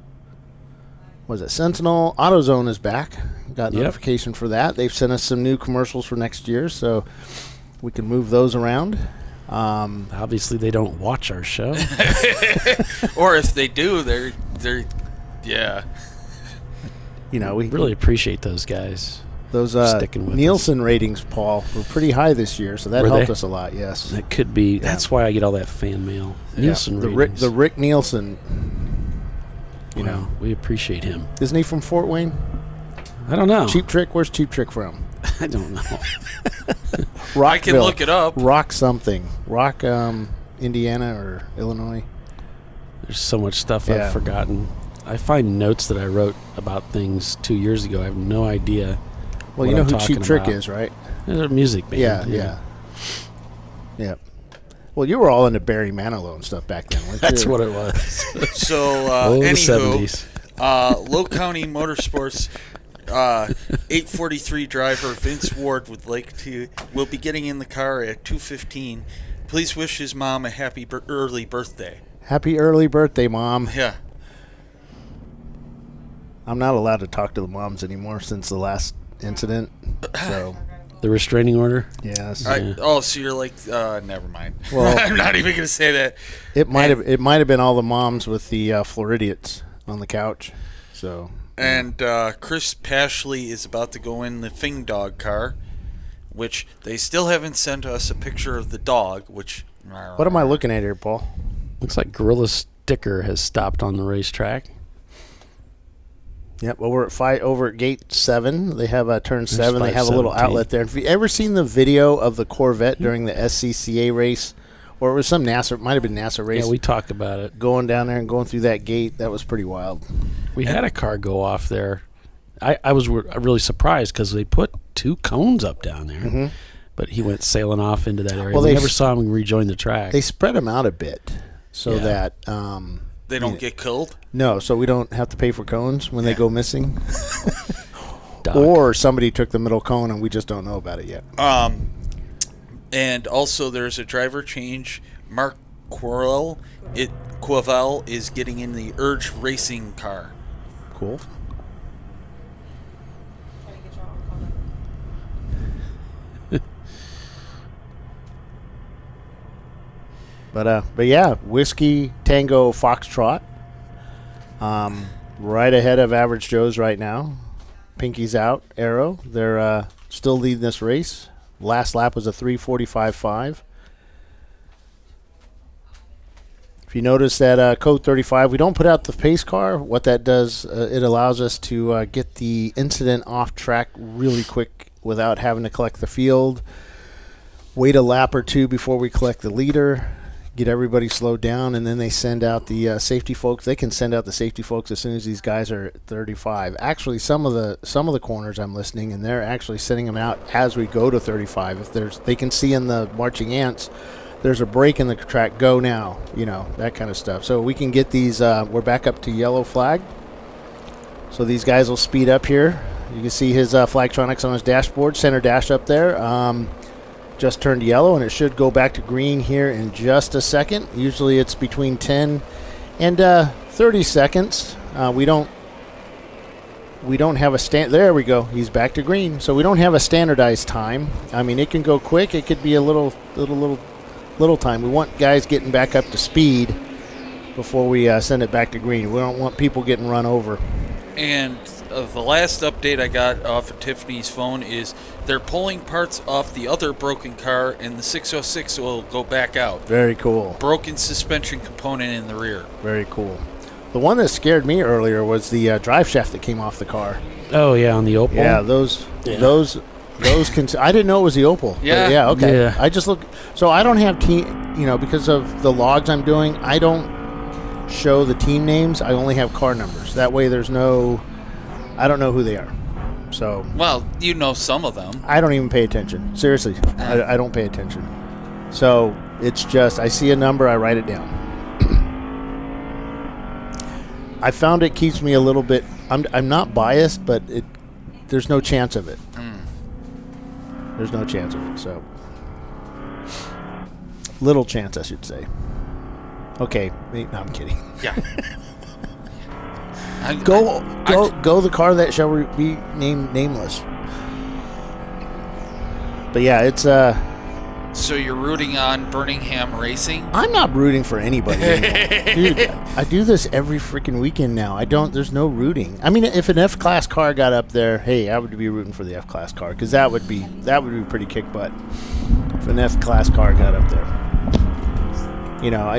Sentinel AutoZone is back. Got notification for that. They've sent us some new commercials for next year, so we can move those around. Obviously, they don't watch our show. Or if they do, they're yeah. You know, we really appreciate those guys. Those sticking with Nielsen ratings, Paul, were pretty high this year, so that helped us a lot. Yes, that could be. That's why I get all that fan mail. Nielsen ratings. The Rick Nielsen. You know, we appreciate him. Isn't he from Fort Wayne? I don't know. Cheap Trick. Where's Cheap Trick from? I don't know. I can look it up. Rock something. Rock, Indiana or Illinois. There's so much stuff I've forgotten. I find notes that I wrote about things 2 years ago. I have no idea. Well, you know who Cheap Trick is, right? They're a music band. Yeah. Well, you were all into Barry Manilow and stuff back then, weren't you? That's what it was. So, anywho, Low County Motorsports 843 driver Vince Ward will be getting in the car at 2:15. Please wish his mom a happy early birthday. Happy early birthday, Mom. Yeah. I'm not allowed to talk to the moms anymore since the last incident. So the restraining order? Yes. So you're like, never mind. Well, I'm not even going to say that. It might have been all the moms with the Floridians on the couch. So. And Chris Pashley is about to go in the Fing Dog car, which they still haven't sent us a picture of the dog. Which what am I looking at here, Paul? Looks like Gorilla Sticker has stopped on the racetrack. Yep, over at gate 7. They have turn 7. They have a little outlet there. Have you ever seen the video of the Corvette during the SCCA race? Or it was some NASA, it might have been NASA race. Yeah, we talked about it. Going down there and going through that gate, that was pretty wild. We had a car go off there. I was really surprised because they put 2 cones up down there. Mm-hmm. But he went sailing off into that area. Well, we never saw him rejoin the track. They spread him out a bit so that... they don't get killed? No, so we don't have to pay for cones when they go missing. Or somebody took the middle cone and we just don't know about it yet. And also there's a driver change. Mark Quavell is getting in the Urge Racing car. Cool. But yeah, Whiskey Tango Foxtrot. Right ahead of Average Joe's right now. Pinky's out, Arrow. They're still leading this race. Last lap was a 3:45.5. If you notice that code 35, we don't put out the pace car. What that does, it allows us to get the incident off track really quick without having to collect the field. Wait a lap or two before we collect the leader. Get everybody slowed down, and then they send out the safety folks. They can send out the safety folks as soon as these guys are at 35. Actually, some of the corners I'm listening, and they're actually sending them out as we go to 35. If they can see in the marching ants, there's a break in the track. Go now, that kind of stuff. So we can get these. We're back up to yellow flag. So these guys will speed up here. You can see his Flagtronics on his dashboard, center dash up there. Just turned yellow, and it should go back to green here in just a second. Usually it's between 10 and 30 seconds. We don't have a there we go. He's back to green. So we don't have a standardized time. I mean, it can go quick. It could be a little time. We want guys getting back up to speed before we send it back to green. We don't want people getting run over. And the last update I got off of Tiffany's phone is they're pulling parts off the other broken car, and the 606 will go back out. Very cool. Broken suspension component in the rear. Very cool. The one that scared me earlier was the drive shaft that came off the car. Oh, yeah, on the Opal? Yeah, those can... I didn't know it was the Opal. Yeah. Yeah, okay. Yeah. I just look... So I don't have team... because of the logs I'm doing, I don't show the team names. I only have car numbers. That way there's no... I don't know who they are. So... Well, you know some of them. I don't even pay attention. Seriously, I don't pay attention. So it's just, I see a number, I write it down. I found it keeps me a little bit... I'm not biased, but there's no chance of it. There's no chance of it, so... Little chance, I should say. Okay, no, I'm kidding. Yeah. Go the car that shall be named nameless. But yeah, it's So you're rooting on Birmingham Racing? I'm not rooting for anybody anymore. Dude, I do this every freaking weekend now. There's no rooting. I mean, if an F-Class car got up there, hey, I would be rooting for the F-Class car because that would be pretty kick butt. If an F-Class car got up there, you know,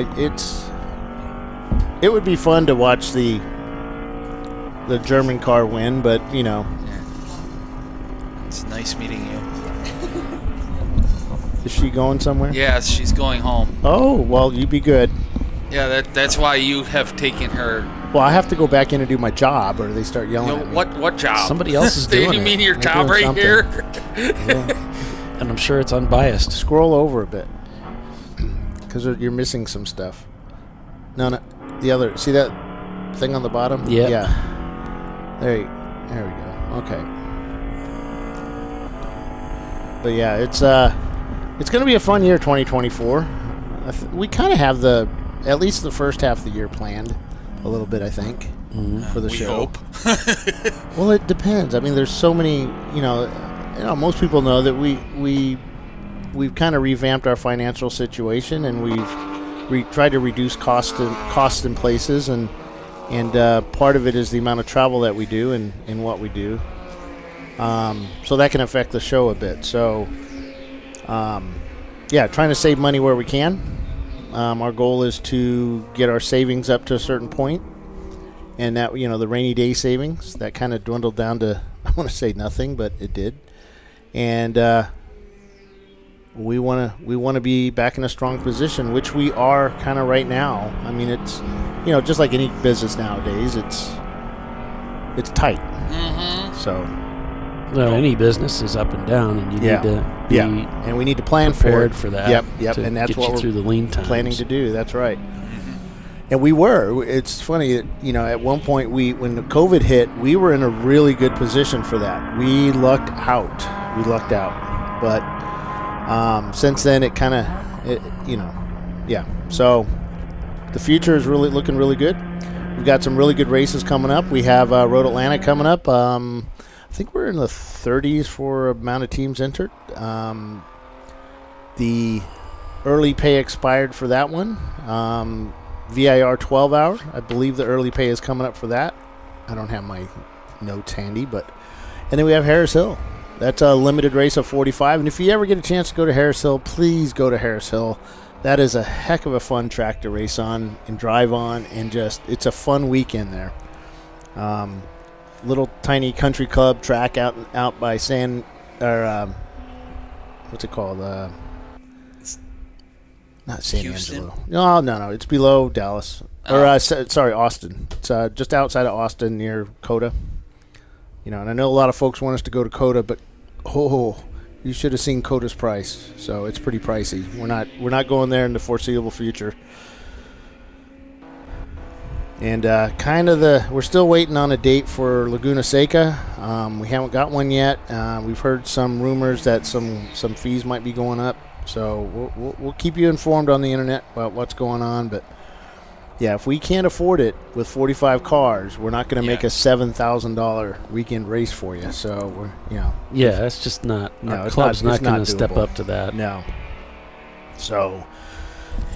it would be fun to watch the German car win, but you know, it's nice meeting you. Is she going somewhere? Yes, she's going home. Oh, well, you be good. Yeah, that's why you have taken her. Well, I have to go back in and do my job, or they start yelling at me. What job? Somebody else is doing it. You mean your They're job doing right here? Yeah. And I'm sure it's unbiased. Scroll over a bit, because you're missing some stuff. No, the other. See that thing on the bottom? Yeah. Yeah. There we go. Okay. But yeah, it's going to be a fun year, 2024. We kind of have at least the first half of the year planned a little bit, I think, for the show. Hope. Well, it depends. I mean, there's so many, you know, most people know that we've kind of revamped our financial situation, and we've tried to reduce costs in places, and part of it is the amount of travel that we do and what we do. So that can affect the show a bit. So, yeah, trying to save money where we can. Our goal is to get our savings up to a certain point, and that, you know, the rainy day savings that kind of dwindled down to, I want to say nothing, but it did. And we want to be back in a strong position, which we are kind of right now. I mean, it's, you know, just like any business nowadays, it's tight. Mm-hmm. So. Well, any business is up and down, and you need to be and we need to plan prepared for that. Yep, and that's what we're through the lean times. Planning to do. That's right. And we were. It's funny, you know, at one point when the COVID hit, we were in a really good position for that. We lucked out. But since then, it kind of, you know, yeah. So the future is really looking really good. We've got some really good races coming up. We have Road Atlanta coming up. I think we're in the 30s for amount of teams entered. The early pay expired for that one. VIR 12 hour. I believe the early pay is coming up for that. I don't have my notes handy, and then we have Harris Hill. That's a limited race of 45. And if you ever get a chance to go to Harris Hill, please go to Harris Hill. That is a heck of a fun track to race on and drive on, and it's a fun weekend there. Little tiny country club track out by what's it called? Not San Houston? Angelo. No, it's below Dallas. Sorry, Austin. It's just outside of Austin near Coda. You know, and I know a lot of folks want us to go to Coda, but you should have seen Coda's price. So it's pretty pricey. We're not going there in the foreseeable future. And we're still waiting on a date for Laguna Seca. We haven't got one yet. We've heard some rumors that some fees might be going up. So we'll keep you informed on the internet about what's going on. But yeah, if we can't afford it with 45 cars, we're not going to make a $7,000 weekend race for you. So Yeah, that's just not. Our club's not going to step up to that. No. So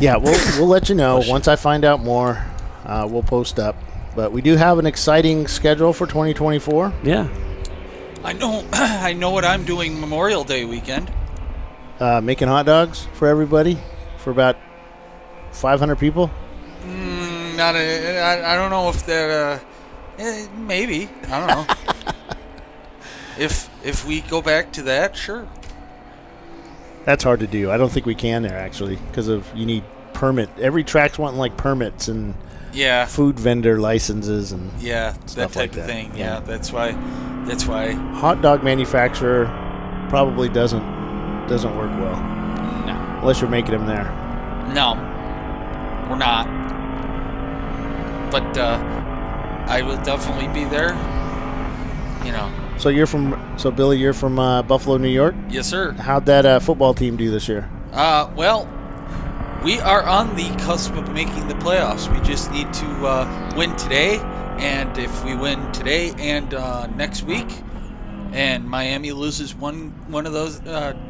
yeah, we'll let you know once I find out more. We'll post up, but we do have an exciting schedule for 2024. Yeah, I know what I'm doing Memorial Day weekend. Making hot dogs for everybody, for about 500 people. I don't know if that. Maybe, I don't know. If we go back to that, sure. That's hard to do. I don't think we can there actually, because you need permit. Every track's wanting like permits and. Yeah. Food vendor licenses and that type of thing. Yeah, that's why. Hot dog manufacturer probably doesn't work well. No. Unless you're making them there. No, we're not. But I will definitely be there. You know. So Billy, you're from Buffalo, New York? Yes, sir. How'd that football team do this year? Well, We are on the cusp of making the playoffs. We just need to win today, and if we win today and next week, and Miami loses one of those,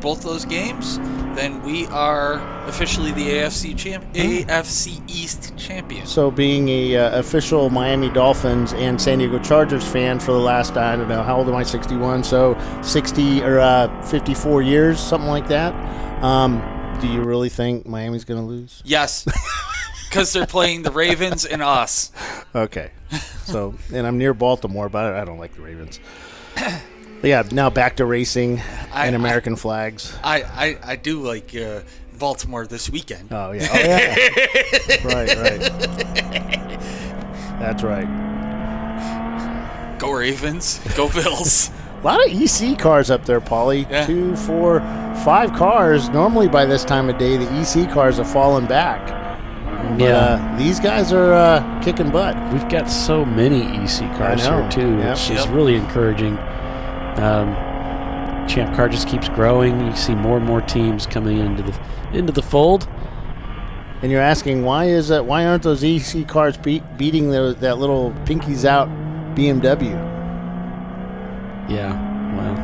both those games, then we are officially the AFC East champion. So, being a official Miami Dolphins and San Diego Chargers fan for the last, I don't know, how old am I? 61. So 60 or 54 years, something like that. Do you really think Miami's going to lose? Yes, because they're playing the Ravens and us. Okay. So, and I'm near Baltimore, but I don't like the Ravens. But yeah, now back to racing and American flags. I do like Baltimore this weekend. Oh, yeah. Oh, yeah. Right. That's right. Go Ravens. Go Bills. A lot of EC cars up there, Paulie. Yeah. 2, 4, 5 cars. Normally by this time of day, the EC cars have fallen back. But, these guys are kicking butt. We've got so many EC cars here, too, which is really encouraging. Champ Car just keeps growing. You see more and more teams coming into the fold. And you're asking, why aren't those EC cars beating that little pinkies out BMW? Yeah, well,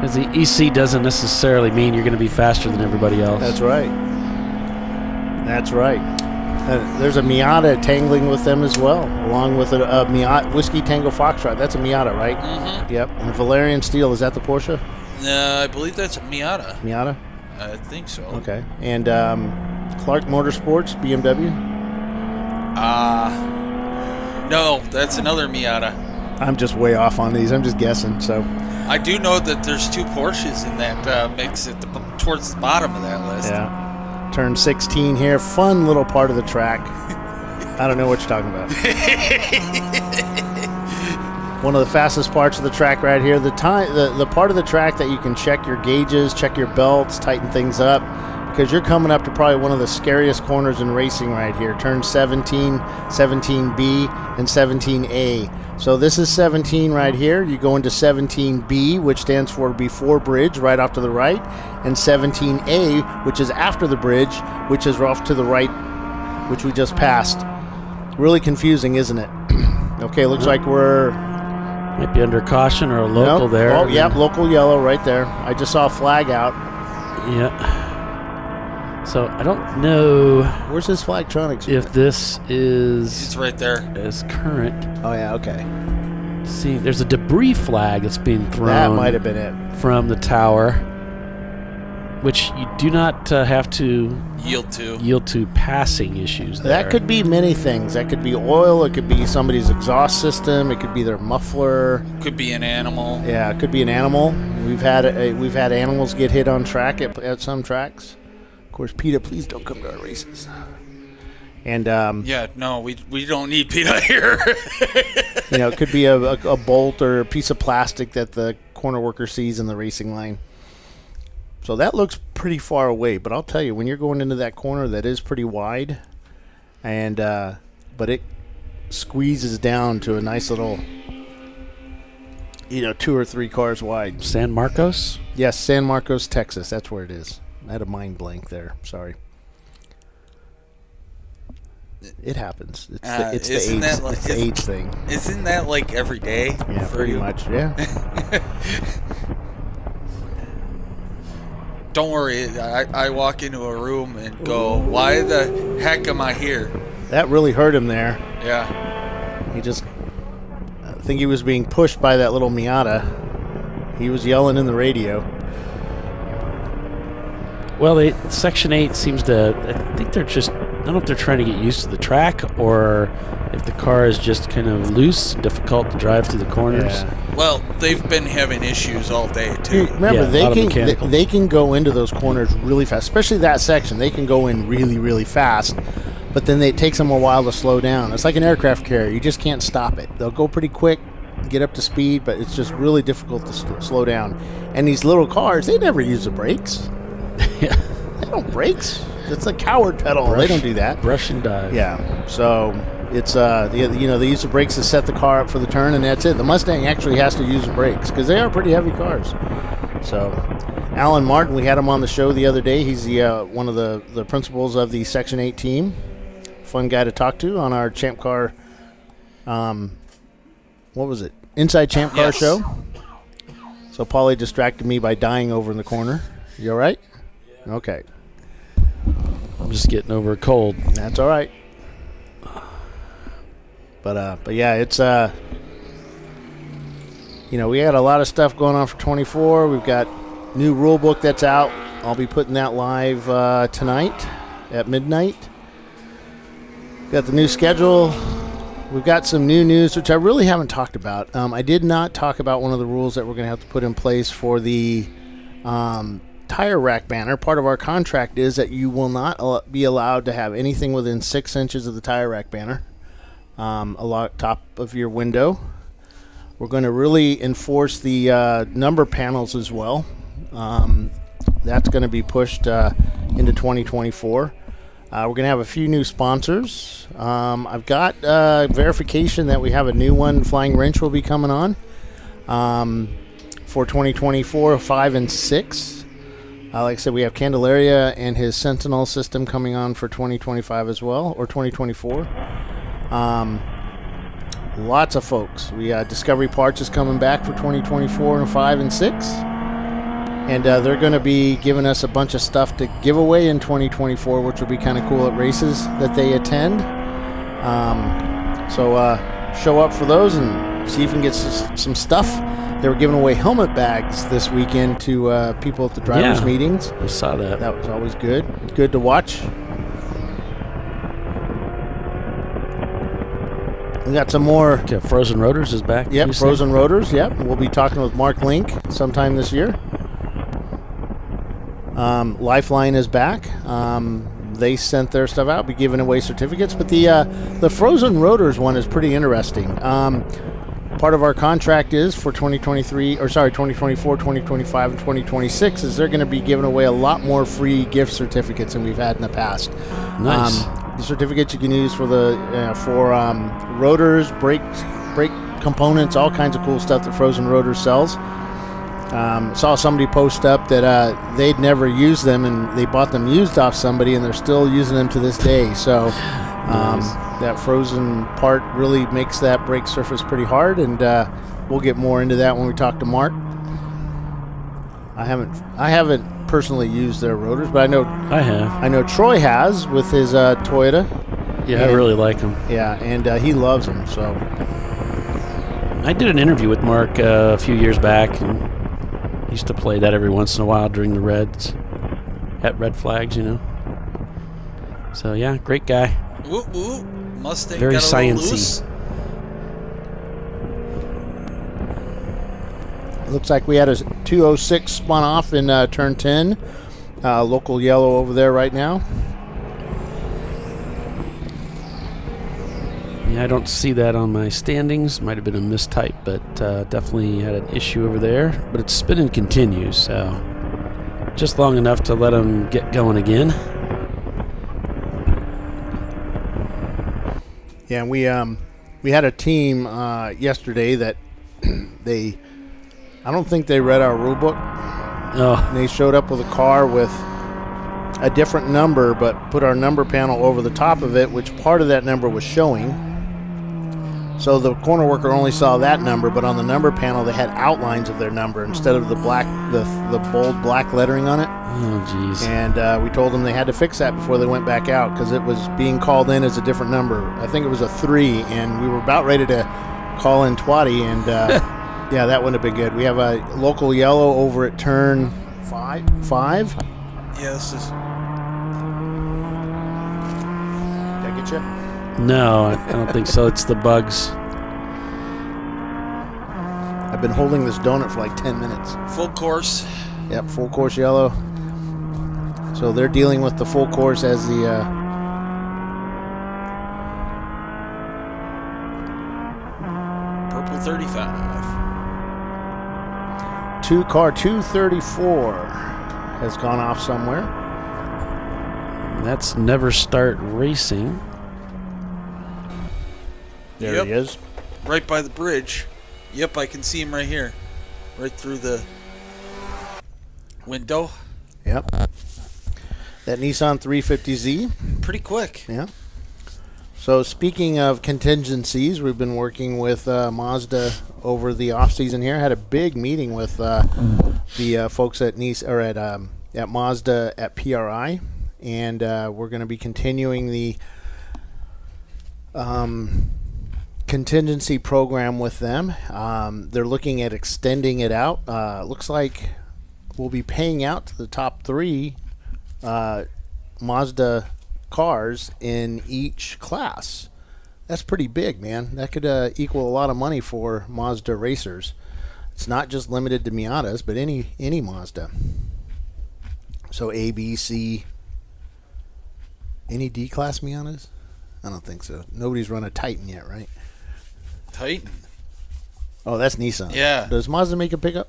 because the EC doesn't necessarily mean you're going to be faster than everybody else. That's right. There's a Miata tangling with them as well, along with a Miata Whiskey Tango Foxtrot. That's a Miata, right? Mm-hmm. Yep. And Valerian Steel, is that the Porsche? I believe that's a Miata. Miata? I think so. Okay. And Clark Motorsports, BMW? No, that's another Miata. I'm just way off on these. I'm just guessing. So I do know that there's 2 Porsches in that mix towards the bottom of that list. Yeah. Turn 16 here. Fun little part of the track. I don't know what you're talking about. One of the fastest parts of the track right here. The part of the track that you can check your gauges, check your belts, tighten things up, because you're coming up to probably one of the scariest corners in racing right here. Turn 17, 17B, and 17A. So this is 17 right here. You go into 17B, which stands for before bridge, right off to the right, and 17A, which is after the bridge, which is off to the right, which we just passed. Really confusing, isn't it? Okay, looks like we're... Might be under caution or a local there. Oh, yeah, local yellow right there. I just saw a flag out. Yeah. So I don't know. Where's this Flagtronics? If this is... It's right there. As current. Oh, yeah, okay. See, there's a debris flag that's being thrown. That might have been it. From the tower, which you do not have to yield to passing issues there. That could be many things. That could be oil. It could be somebody's exhaust system. It could be their muffler. Could be an animal. Yeah, it could be an animal. We've had animals get hit on track at some tracks. Of course, PETA, please don't come to our races. And yeah, no, we don't need PETA here. It could be a bolt or a piece of plastic that the corner worker sees in the racing line. So that looks pretty far away, but I'll tell you, when you're going into that corner, that is pretty wide, and but it squeezes down to a nice little, 2 or 3 cars wide. San Marcos? Yes, San Marcos, Texas. That's where it is. I had a mind blank there. Sorry. It happens. It's the age thing. Isn't that like every day? Yeah, for pretty you? much. Yeah. Don't worry. I walk into a room and go, "Why the heck am I here?" That really hurt him there. Yeah. I think he was being pushed by that little Miata. He was yelling in the radio. Well, Section 8 seems to, I think they're just, I don't know if they're trying to get used to the track or if the car is just kind of loose, difficult to drive through the corners. Yeah. Well, they've been having issues all day, too. Remember, they can go into those corners really fast, especially that section. They can go in really, really fast, but then it takes them a while to slow down. It's like an aircraft carrier. You just can't stop it. They'll go pretty quick, get up to speed, but it's just really difficult to slow down. And these little cars, they never use the brakes. Yeah. They don't brakes. It's a coward pedal. They don't do that. Brush and dive. Yeah. So it's they use the brakes to set the car up for the turn, and that's it. The Mustang actually has to use the brakes because they are pretty heavy cars. So, Alan Martin, we had him on the show the other day. He's the one of the principals of the Section 8 team. Fun guy to talk to on our Champ Car, what was it? Inside Champ Car show. So Paulie distracted me by dying over in the corner. You all right? Yeah. Okay. I'm just getting over a cold. That's all right. But yeah, it's we got a lot of stuff going on for 24. We've got new rule book that's out. I'll be putting that live tonight at midnight. Got the new schedule. We've got some new news, which I really haven't talked about. I did not talk about one of the rules that we're going to have to put in place for the tire rack banner. Part of our contract is that you will not be allowed to have anything within 6 inches of the tire rack banner, top of your window. We're going to really enforce the number panels as well. That's going to be pushed into 2024. We're going to have a few new sponsors. I've got verification that we have a new one. Flying Wrench will be coming on for 2024, 5 and 6. Like I said, we have Candelaria and his Sentinel system coming on for 2025 as well, or 2024. Lots of folks. Discovery Parts is coming back for 2024 and 5 and 6. And they're going to be giving us a bunch of stuff to give away in 2024, which will be kind of cool at races that they attend. So show up for those and see if you can get some stuff. They were giving away helmet bags this weekend to people at the drivers' meetings. I saw that. That was always good. Good to watch. We got some more. Okay, Frozen Rotors is back. Yep, Frozen Rotors. Yep, we'll be talking with Mark Link sometime this year. Lifeline is back. They sent their stuff out, be giving away certificates. But the Frozen Rotors one is pretty interesting. Part of our contract is for 2024, 2025, and 2026 is they're going to be giving away a lot more free gift certificates than we've had in the past. Nice. The certificates you can use for rotors, brake components, all kinds of cool stuff that Frozen Rotors sells. Saw somebody post up that they'd never used them and they bought them used off somebody and they're still using them to this day. So that frozen part really makes that brake surface pretty hard, and we'll get more into that when we talk to Mark. I haven't personally used their rotors, but I have. I know Troy has with his Toyota. Yeah, I really like them. Yeah, and he loves them. So I did an interview with Mark a few years back, and used to play that every once in a while during the Reds at Red Flags, So yeah, great guy. Whoop whoop. Mustang very got a sciencey. Looks like we had a 206 spun off in turn 10. Local yellow over there right now. Yeah, I don't see that on my standings. Might have been a mistype, but definitely had an issue over there. But it's spinning continues, so just long enough to let them get going again. Yeah, and we had a team yesterday that I don't think they read our rule book. Oh. And they showed up with a car with a different number, but put our number panel over the top of it, which part of that number was showing. So the corner worker only saw that number, but on the number panel they had outlines of their number instead of the bold black lettering on it. Oh, jeez. And we told them they had to fix that before they went back out because it was being called in as a different number. I think it was a 3, and we were about ready to call in Twatty, and yeah, that wouldn't have been good. We have a local yellow over at turn 5. Yes. Did I get you? No, I don't think so. It's the bugs. I've been holding this donut for like 10 minutes. Full course. Yep, full course yellow. So they're dealing with the full course as the purple 35. Car 234 has gone off somewhere. That's Never Start Racing. There he is. Right by the bridge. Yep, I can see him right here. Right through the window. Yep. That Nissan 350Z. Pretty quick. Yeah. So speaking of contingencies, we've been working with Mazda over the off season here. Had a big meeting with the folks at at Mazda at PRI, and we're going to be continuing the contingency program with them. They're looking at extending it out. Looks like we'll be paying out to the top 3 Mazda cars in each class. That's pretty big, man. That could equal a lot of money for Mazda racers. It's not just limited to Miatas, but any Mazda. So A, B, C. Any D-class Miatas? I don't think so. Nobody's run a Titan yet, right? Titan? Oh, that's Nissan. Yeah. Does Mazda make a pickup?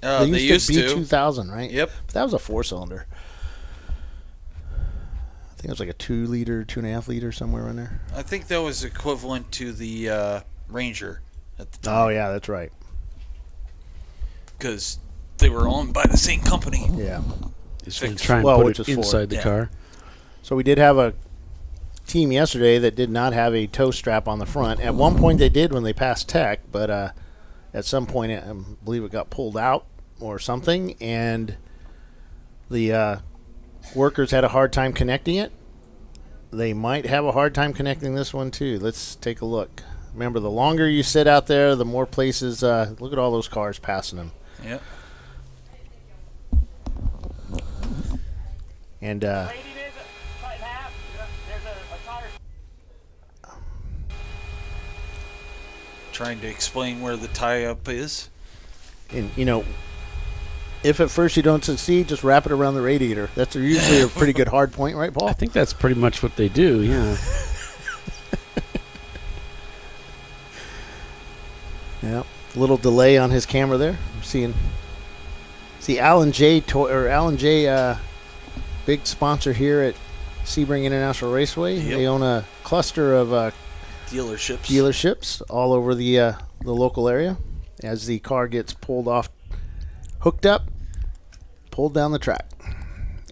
They used to. B2000, right? Yep. That was a 4-cylinder. I think it was like a 2-liter, 2.5-liter, somewhere in there. I think that was equivalent to the Ranger at the time. Oh, yeah, that's right. Because they were owned by the same company. Yeah. Just going to try and put it inside the car. So we did have a team yesterday that did not have a tow strap on the front. At one point they did when they passed tech, but at some point I believe it got pulled out or something, and the workers had a hard time connecting it. They might have a hard time connecting this one too. Let's take a look. Remember, the longer you sit out there, the more places. Look at all those cars passing them. Yep. And trying to explain where the tie-up is. And if at first you don't succeed, just wrap it around the radiator. That's usually a pretty good hard point, right, Paul? I think that's pretty much what they do, yeah. Yeah, a little delay on his camera there. See Alan J. Big sponsor here at Sebring International Raceway. Yep. They own a cluster of dealerships all over the local area. As the car gets hooked up, pulled down the track.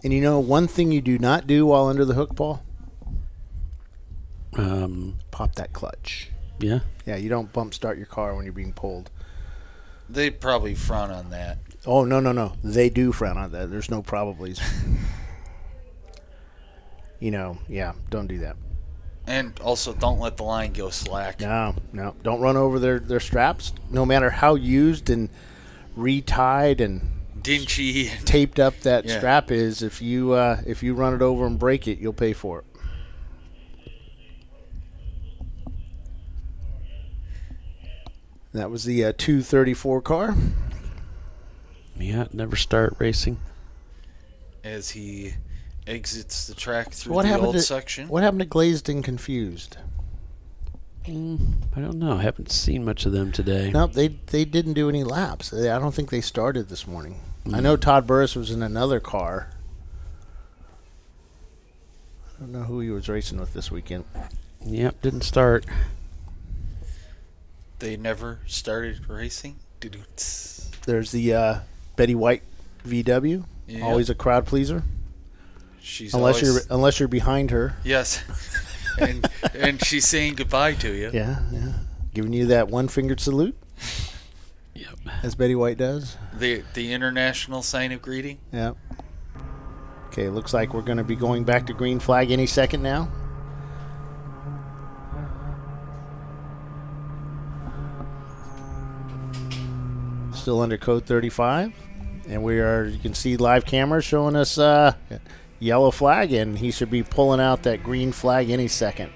And one thing you do not do while under the hook, Paul? Pop that clutch. Yeah? Yeah, you don't bump start your car when you're being pulled. They probably frown on that. Oh, no. They do frown on that. There's no probablys. Yeah, don't do that. And also, don't let the line go slack. No. Don't run over their straps. No matter how used and retied and dingy, taped up that strap is, if you run it over and break it, you'll pay for it. That was the 234 car. Yeah, never start racing. As he exits the track through the old section. What happened to Glazed and Confused? I don't know. I haven't seen much of them today. No, they didn't do any laps. I don't think they started this morning. I know Todd Burris was in another car. I don't know who he was racing with this weekend. Yep, didn't start. They never started racing. There's the Betty White VW. Yeah. Always a crowd pleaser. She's unless you're behind her. Yes. and she's saying goodbye to you. Yeah. Giving you that one-fingered salute. Yep. As Betty White does. The international sign of greeting. Yep. Okay, looks like we're going to be going back to green flag any second now. Still under code 35. And you can see live camera showing us yellow flag, and he should be pulling out that green flag any second.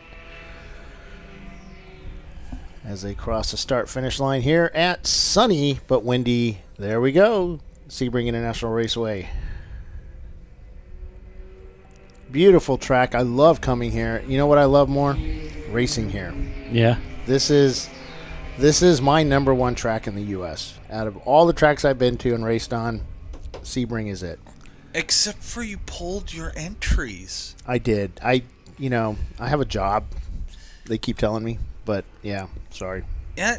As they cross the start-finish line here at sunny but windy, there we go, Sebring International Raceway. Beautiful track. I love coming here. You know what I love more? Racing here. Yeah. This is my number one track in the U.S. Out of all the tracks I've been to and raced on, Sebring is it. Except for you pulled your entries. I did. I have a job. They keep telling me, but yeah, sorry. Yeah.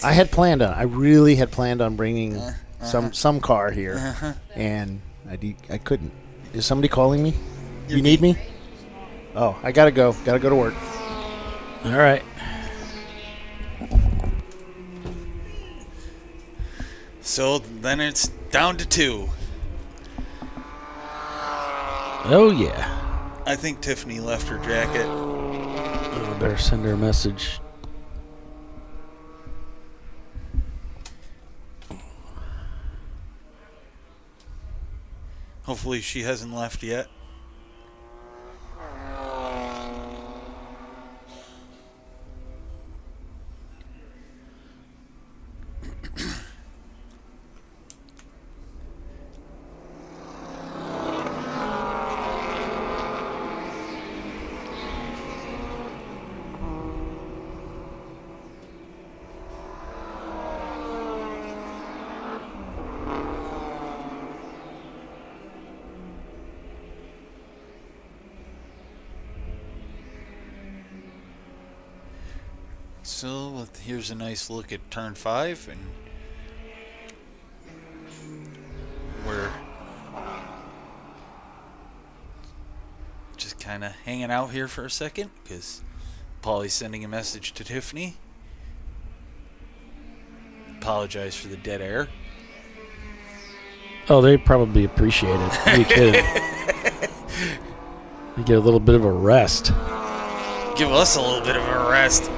I really had planned on bringing some car here, and I couldn't. Is somebody calling me? You need me? Oh, I gotta go. Gotta go to work. All right. So then it's down to 2. Oh, yeah. I think Tiffany left her jacket. Oh, better send her a message. Hopefully she hasn't left yet. So here's a nice look at turn 5, and we're just kind of hanging out here for a second because Paulie's sending a message to Tiffany. Apologize for the dead air. Oh, they probably appreciate it. Are you kidding? You get a little bit of a rest. Give us a little bit of a rest.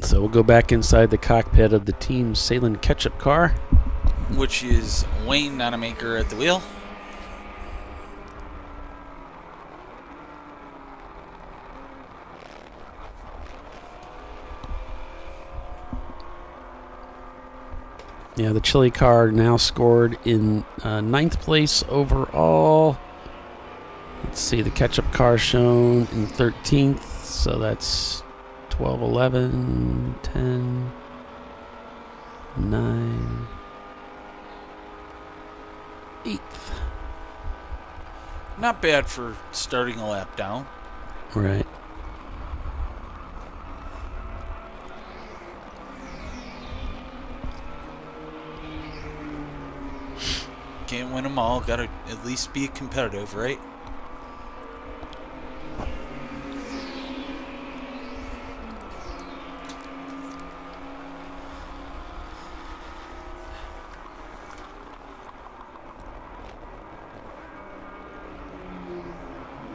So we'll go back inside the cockpit of the team's Salem ketchup car, which is Wayne Nonamaker at the wheel. Yeah, the Chili car now scored in 9th place overall. Let's see, the ketchup car shown in 13th, so that's 12, 11, 10, 9, 8th. Not bad for starting a lap down. Right. Can't win them all. Gotta at least be competitive, right?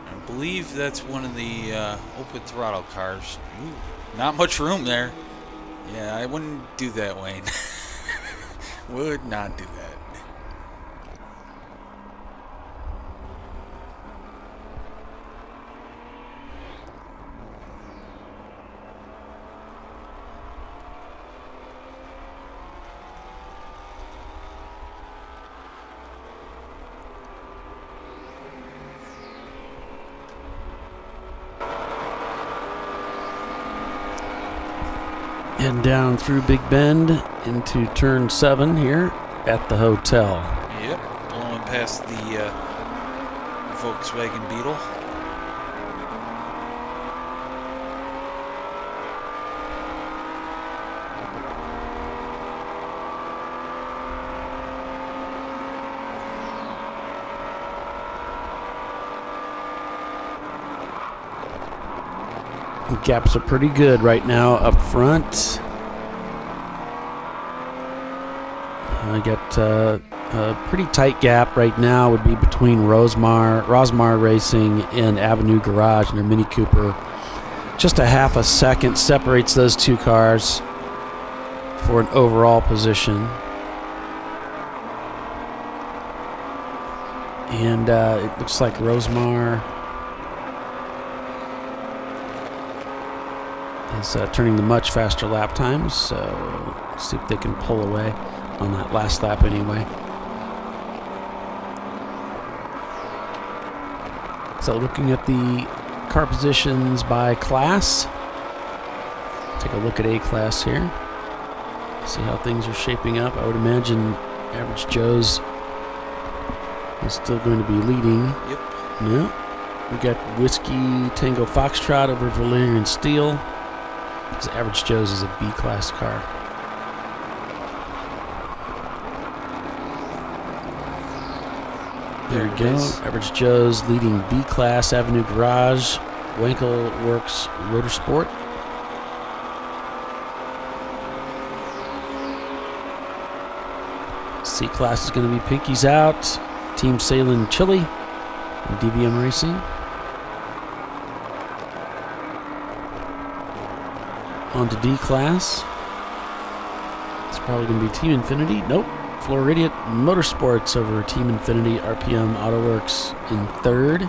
I believe that's one of the open throttle cars. Ooh, not much room there. Yeah, I wouldn't do that, Wayne. Would not do that. Heading down through Big Bend into turn 7 here at the hotel. Yep, blowing past the Volkswagen Beetle. The gaps are pretty good right now up front. I got a pretty tight gap right now would be between Rosmar Racing and Avenue Garage and their Mini Cooper. Just a half a second separates those two cars for an overall position. And it looks like Rosmar is turning the much faster lap times, so let's see if they can pull away on that last lap anyway. So looking at the car positions by class, take a look at A class here, see how things are shaping up. I would imagine Average Joe's is still going to be leading. Yep. Yeah. We got Whiskey Tango Foxtrot over Valerian Steel. His Average Joe's is a B-class car. There we go. Average Joe's leading B-class Avenue Garage. Wankel Works Rotor Sport. C-class is going to be Pinkies Out, Team Salem Chili, and DVM Racing. On to D-class. It's probably going to be Team Infinity. Nope. Floridian Motorsports over Team Infinity RPM AutoWorks in third.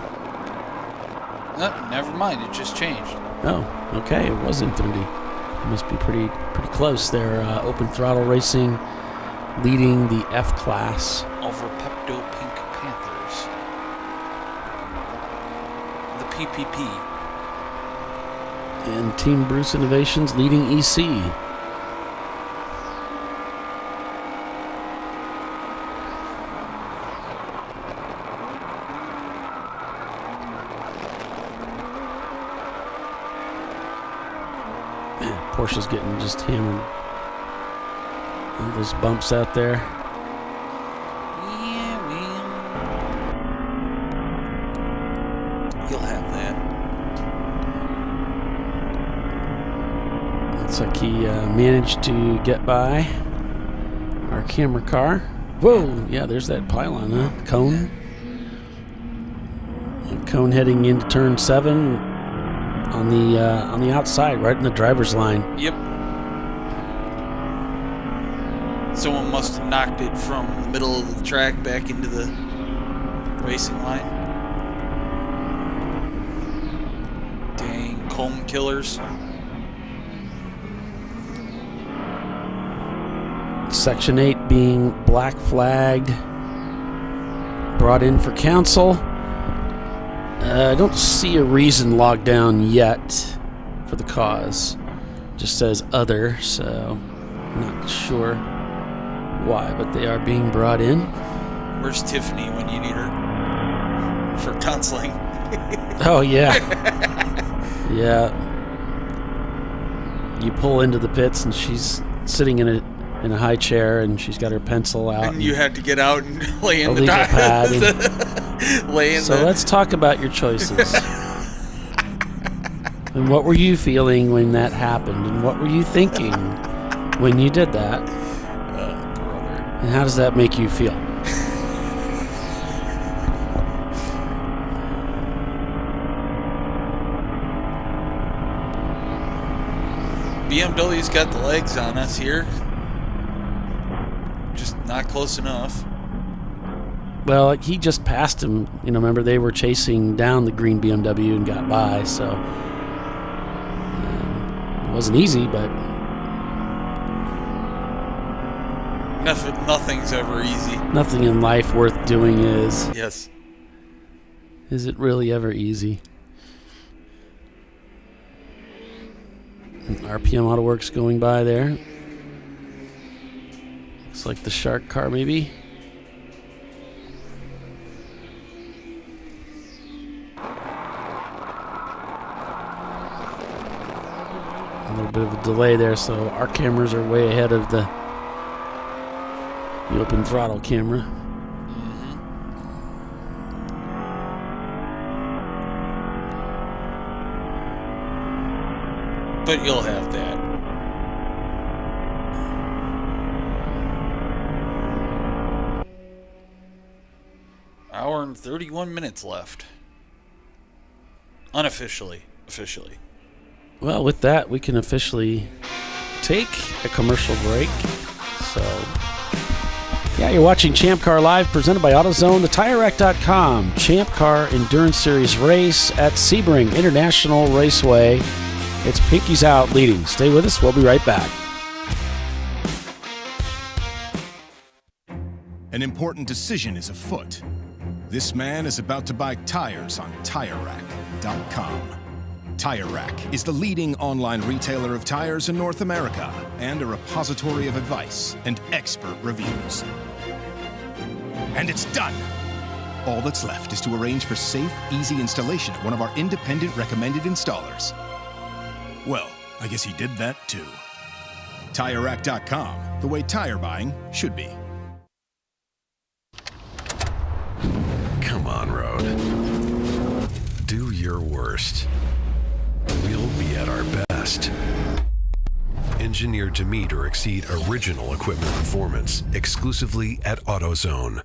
No, never mind. It just changed. Oh, okay. It was Infinity. It must be pretty close there. Open Throttle Racing leading the F class. Over Pepto Pink Panthers. The PPP. And Team Bruce Innovations leading EC. Man, Porsche's getting just hammered. All those bumps out there. Yeah, man. You'll have that. Looks like he managed to get by our camera car. Whoa! Yeah, there's that pylon, huh? Cone. And cone heading into turn 7 on the outside, right in the driver's line. Yep. Someone must have knocked it from the middle of the track back into the racing line. Dang, comb killers. Section 8 being black flagged, brought in for counsel. I don't see a reason logged down yet for the cause. Just says other, so I'm not sure why, but they are being brought in. Where's Tiffany when you need her for counseling? Oh, yeah. Yeah. You pull into the pits and she's sitting in a high chair and she's got her pencil out. And you had to get out and lay in the legal pad. So let's talk about your choices. And what were you feeling when that happened? And what were you thinking when you did that? And how does that make you feel? BMW's got the legs on us here. Just not close enough. Well, he just passed him. You know, remember they were chasing down the green BMW and got by, so it wasn't easy, but nothing's ever easy. Nothing in life worth doing is. Yes. Is it really ever easy? RPM AutoWorks going by there. Looks like the Shark car, maybe. A little bit of a delay there, so our cameras are way ahead of the open throttle camera. But you'll have that. Hour and 31 minutes left. Unofficially. Officially. Well, with that, we can officially take a commercial break. So, yeah, you're watching ChampCar.Live, presented by AutoZone, TheTireRack.com. Champ Car Endurance Series race at Sebring International Raceway. It's Pinkies Out leading. Stay with us. We'll be right back. An important decision is afoot. This man is about to buy tires on TireRack.com. Tire Rack is the leading online retailer of tires in North America and a repository of advice and expert reviews. And it's done. All that's left is to arrange for safe, easy installation at one of our independent recommended installers. Well, I guess he did that too. TireRack.com, the way tire buying should be. Come on, Road. Do your worst. We'll be at our best. Engineered to meet or exceed original equipment performance exclusively at AutoZone.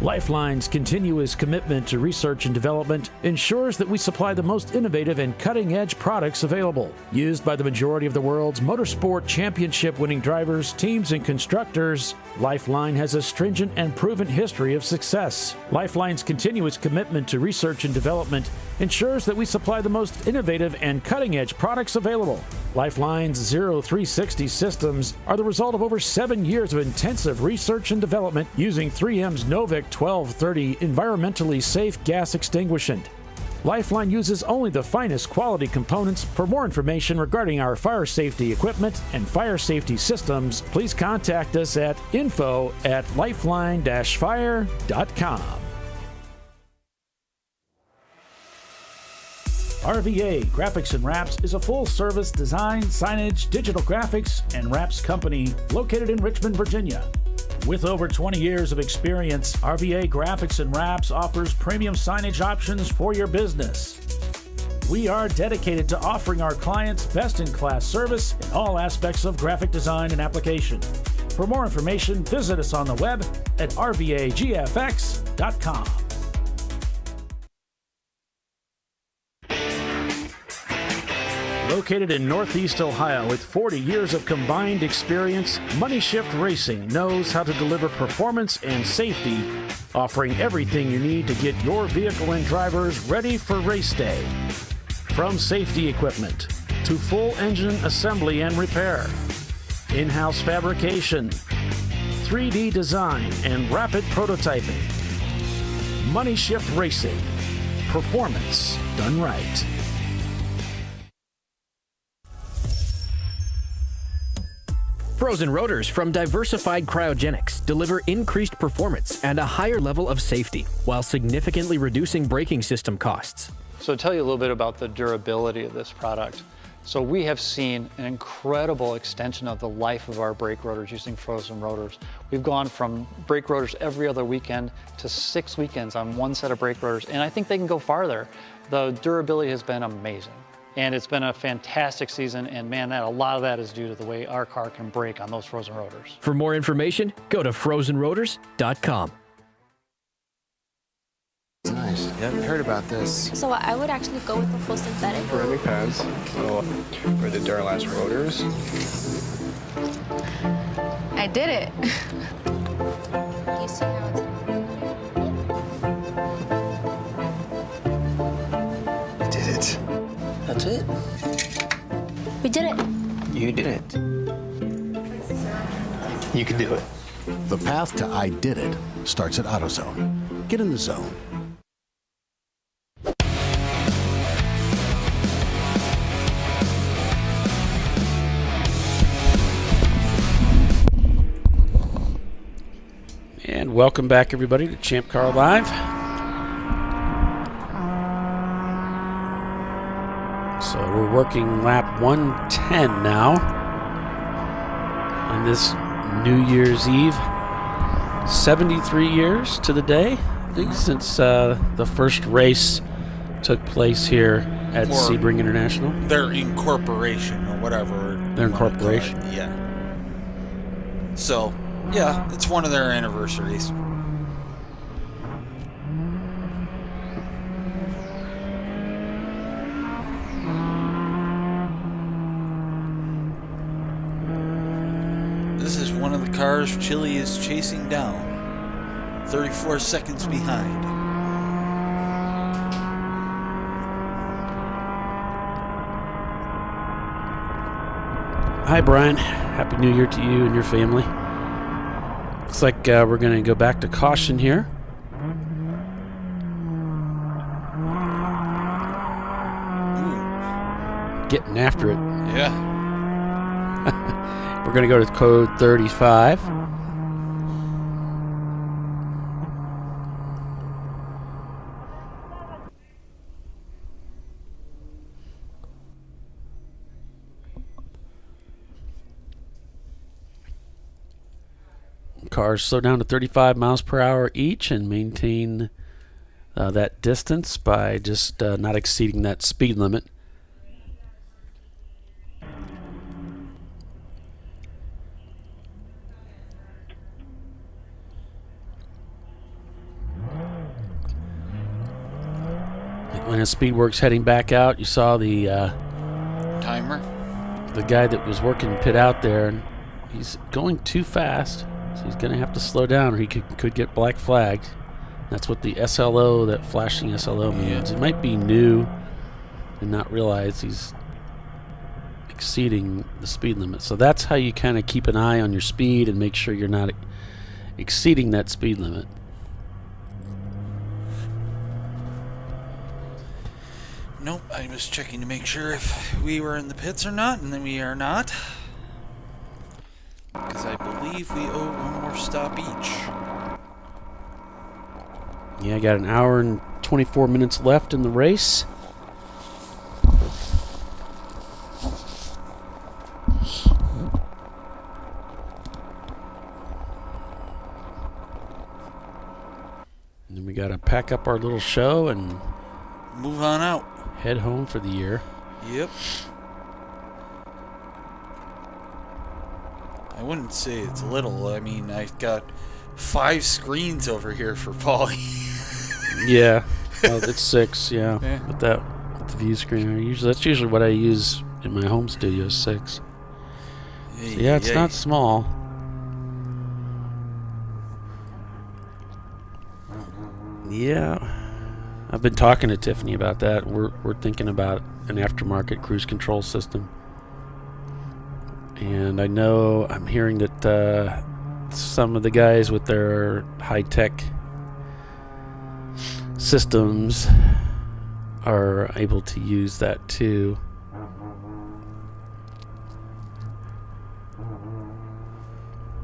Lifeline's continuous commitment to research and development ensures that we supply the most innovative and cutting-edge products available. Used by the majority of the world's motorsport championship-winning drivers, teams, and constructors, Lifeline has a stringent and proven history of success. Lifeline's continuous commitment to research and development ensures that we supply the most innovative and cutting-edge products available. Lifeline's 0360 systems are the result of over 7 years of intensive research and development using 3M's Novik 1230 environmentally safe gas extinguishant. Lifeline uses only the finest quality components. For more information regarding our fire safety equipment and fire safety systems, please contact us at info@lifeline-fire.com. RVA Graphics and Wraps is a full-service design, signage, digital graphics, and wraps company located in Richmond, Virginia. With over 20 years of experience, RVA Graphics and Wraps offers premium signage options for your business. We are dedicated to offering our clients best-in-class service in all aspects of graphic design and application. For more information, visit us on the web at rvagfx.com. Located in Northeast Ohio with 40 years of combined experience, Money Shift Racing knows how to deliver performance and safety, offering everything you need to get your vehicle and drivers ready for race day. From safety equipment to full engine assembly and repair, in-house fabrication, 3D design, and rapid prototyping. Money Shift Racing. Performance done right. Frozen rotors from Diversified Cryogenics deliver increased performance and a higher level of safety while significantly reducing braking system costs. So to tell you a little bit about the durability of this product. So we have seen an incredible extension of the life of our brake rotors using frozen rotors. We've gone from brake rotors every other weekend to 6 weekends on one set of brake rotors, and I think they can go farther. The durability has been amazing. And it's been a fantastic season, and man, a lot of that is due to the way our car can brake on those frozen rotors. For more information, go to frozenrotors.com. Nice. Yeah, I've heard about this. So I would actually go with the full synthetic. Ceramic pads, so for the Duralast rotors. I did it. You see how it's... Did it. That's it. We did it. You did it. You can do it. The path to I did it starts at AutoZone. Get in the zone. And welcome back, everybody, to ChampCar.Live. So we're working lap 110 now on this New Year's Eve. 73 years to the day, I think, since the first race took place here at Sebring International. Their incorporation or whatever. Their incorporation. Yeah. So, yeah, it's one of their anniversaries. This is one of the cars Chile is chasing down, 34 seconds behind. Hi, Brian. Happy New Year to you and your family. Looks like we're going to go back to caution here. Getting after it. Yeah. We're going to go to code 35. Cars slow down to 35 miles per hour each and maintain that distance by just not exceeding that speed limit. Atlanta Speedworks heading back out. You saw the timer. The guy that was working pit out there, and he's going too fast. So he's going to have to slow down or he could get black flagged. That's what the SLO, that flashing SLO means. He might be new and not realize he's exceeding the speed limit. So that's how you kind of keep an eye on your speed and make sure you're not exceeding that speed limit. Nope, I was checking to make sure if we were in the pits or not, and then we are not. Because I believe we owe one more stop each. Yeah, I got an hour and 24 minutes left in the race. And then we got to pack up our little show and move on out. Head home for the year. Yep. I wouldn't say it's little. I mean, I've got 5 screens over here for Paulie. Yeah. Oh, it's 6, yeah. With the view screen. That's usually what I use in my home studio, 6. So yeah, it's not small. Yeah. I've been talking to Tiffany about that. We're thinking about an aftermarket cruise control system. And I know I'm hearing that some of the guys with their high-tech systems are able to use that too.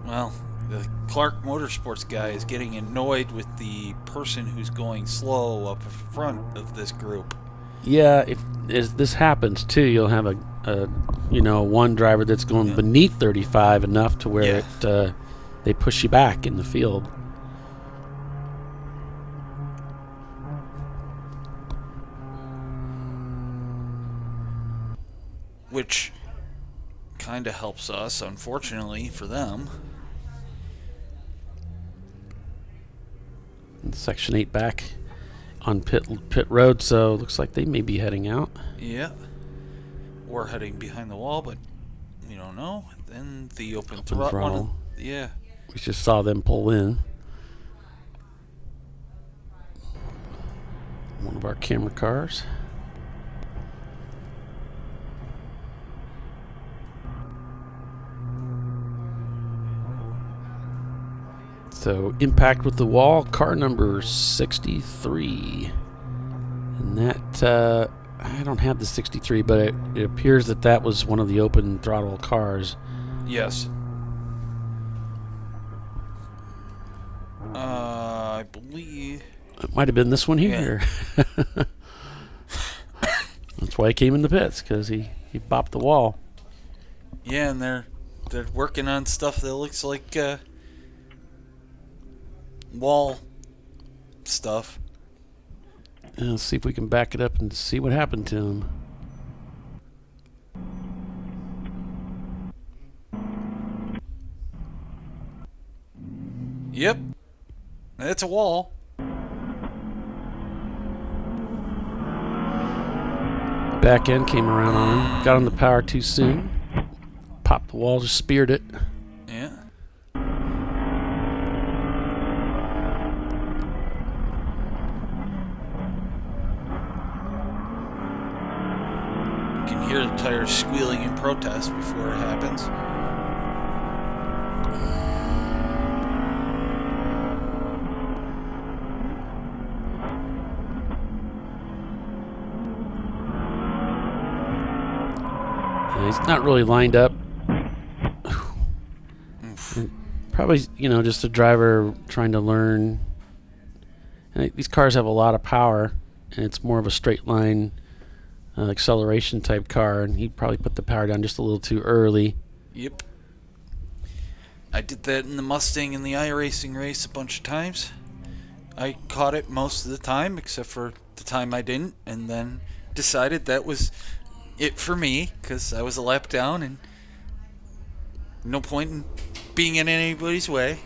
Well, the Clark Motorsports guy is getting annoyed with the person who's going slow up front of this group. Yeah, if this happens too, you'll have a one driver that's going beneath 35 enough to where they push you back in the field. Which kind of helps us, unfortunately for them. Section 8 back on pit road, so looks like they may be heading out. Yeah. Or heading behind the wall, but we don't know. Then the open throttle. Yeah. We just saw them pull in. One of our camera cars. So, impact with the wall, car number 63. And that, I don't have the 63, but it appears that was one of the open throttle cars. Yes. I believe... It might have been this one here. Yeah. That's why he came in the pits, because he bopped the wall. Yeah, and they're working on stuff that looks like... wall stuff. Let's see if we can back it up and see what happened to him. Yep. It's a wall. Back end came around on him. Got on the power too soon. Popped the wall, just speared it. Yeah. can hear the tires squealing in protest before it happens. He's not really lined up. Probably, just a driver trying to learn. And these cars have a lot of power, and it's more of a straight line acceleration type car, and he probably put the power down just a little too early. Yep. I did that in the Mustang in the iRacing race a bunch of times. I caught it most of the time, except for the time I didn't, and then decided that was it for me, because I was a lap down and no point in being in anybody's way.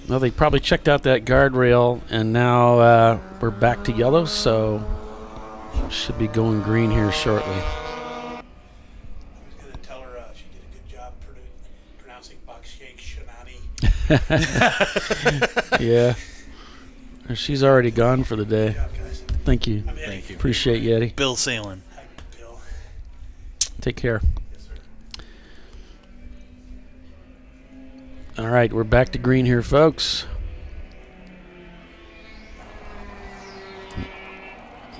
Well, they probably checked out that guardrail, and now we're back to yellow, so should be going green here shortly. I was going to tell her she did a good job pronouncing Bakshake Shanani. Yeah. She's already gone for the day. Thank you. Thank you. Appreciate you, Eddie. Bill Salen. Take care. All right, we're back to green here, folks.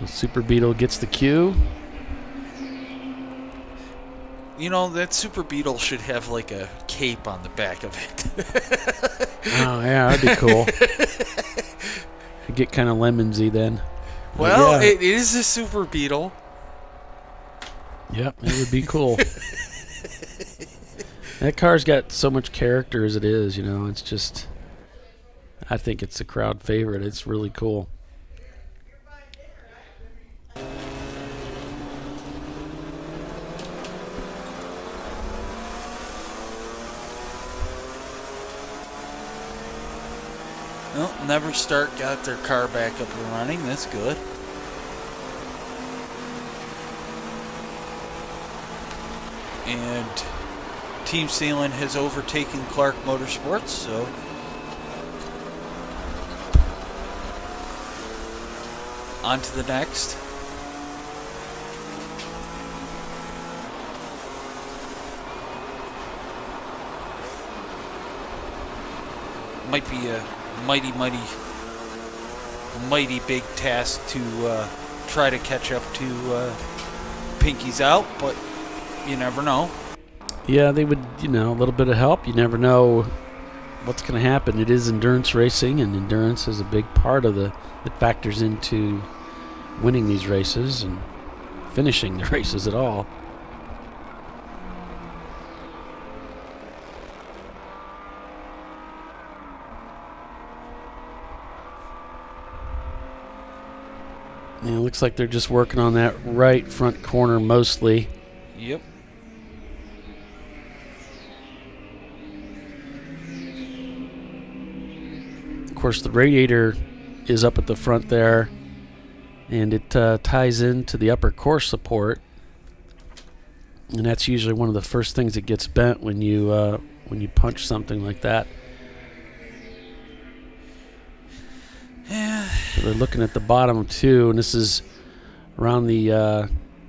The Super Beetle gets the cue. That Super Beetle should have like a cape on the back of it. Oh, yeah, that'd be cool. I'd get kind of lemonsy then. Well, yeah. It is a Super Beetle. Yep, it would be cool. That car's got so much character as it is, it's just, I think it's a crowd favorite. It's really cool. Well, Never Start got their car back up and running. That's good. And Team Salen has overtaken Clark Motorsports, so on to the next. Might be a mighty big task to try to catch up to Pinky's out, but you never know. Yeah, they would, a little bit of help. You never know what's going to happen. It is endurance racing, and endurance is a big part of that factors into winning these races and finishing the races at all. Yeah, it looks like they're just working on that right front corner mostly. Yep. Of course, the radiator is up at the front there, and it ties into the upper core support, and that's usually one of the first things that gets bent when you punch something like that. Yeah. So they're looking at the bottom too, and this is around the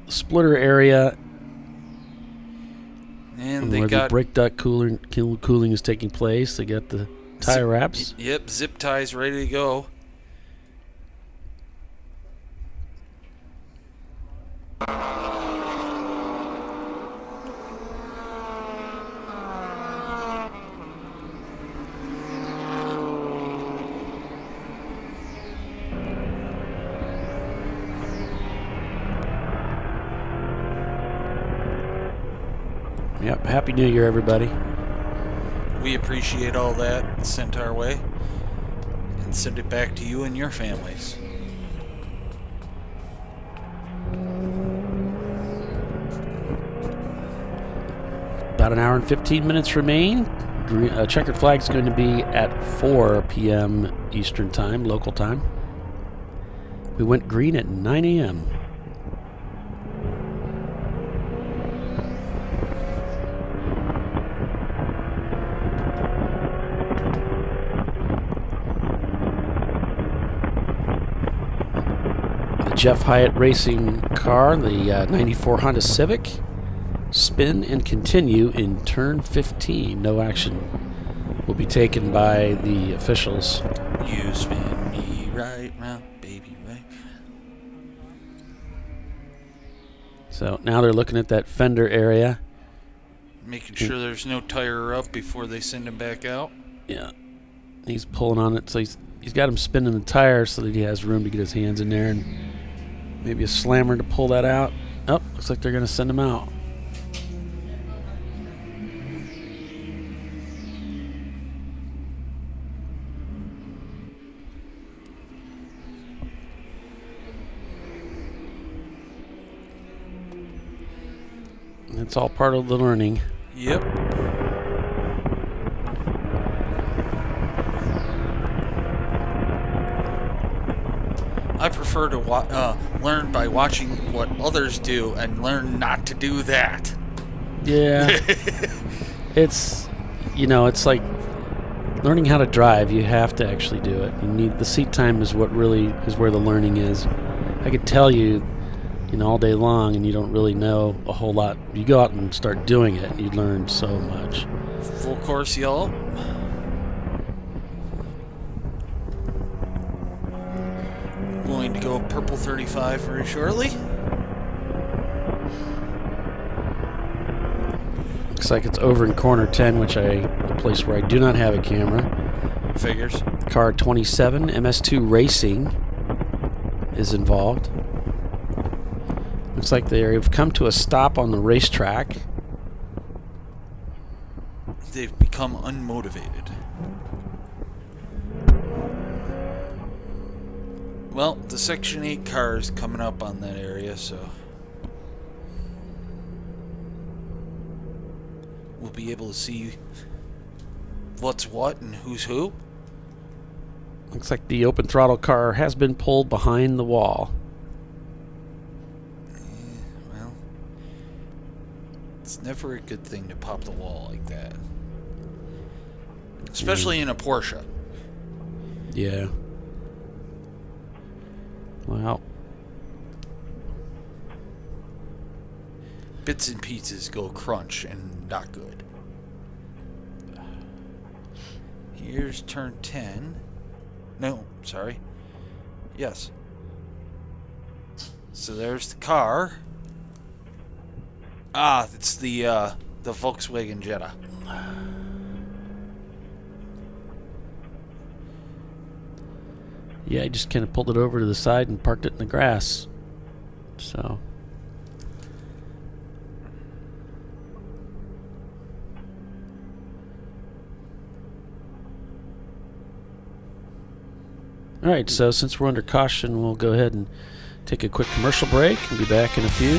splitter area, and where the brake duct cooling is taking place. They got the tire wraps. Yep, zip ties ready to go. Yep, Happy New Year, everybody. We appreciate all that sent our way and send it back to you and your families. About an hour and 15 minutes remain. Checkered flag is going to be at 4 p.m. Eastern Time, local time. We went green at 9 a.m. Jeff Hyatt Racing car, the 94 Honda Civic. Spin and continue in turn 15. No action will be taken by the officials. You spin me right round, baby, right. So now they're looking at that fender area. Making sure there's no tire up before they send him back out. Yeah. He's pulling on it, so he's got him spinning the tire so that he has room to get his hands in there and maybe a slammer to pull that out. Oh, looks like they're going to send him out. It's all part of the learning. Yep. I prefer to learn by watching what others do and learn not to do that. Yeah. It's, it's like learning how to drive. You have to actually do it. You need the seat time is what really is where the learning is. I could tell you, all day long, and you don't really know a whole lot. You go out and start doing it, and you learn so much. Full course yellow. Going to go purple 35 very shortly. Looks like it's over in corner 10, a place where I do not have a camera. Figures. Car 27, MS2 Racing, is involved. Looks like they've come to a stop on the racetrack. They've become unmotivated. Well, the Section 8 car is coming up on that area, so we'll be able to see what's what and who's who. Looks like the open throttle car has been pulled behind the wall. Well, it's never a good thing to pop the wall like that. Especially in a Porsche. Yeah. Well. Bits and pieces go crunch and not good. Here's turn 10. No, sorry. Yes. So there's the car. Ah, it's the Volkswagen Jetta. Yeah, I just kind of pulled it over to the side and parked it in the grass. So. All right, so since we're under caution, we'll go ahead and take a quick commercial break and be back in a few.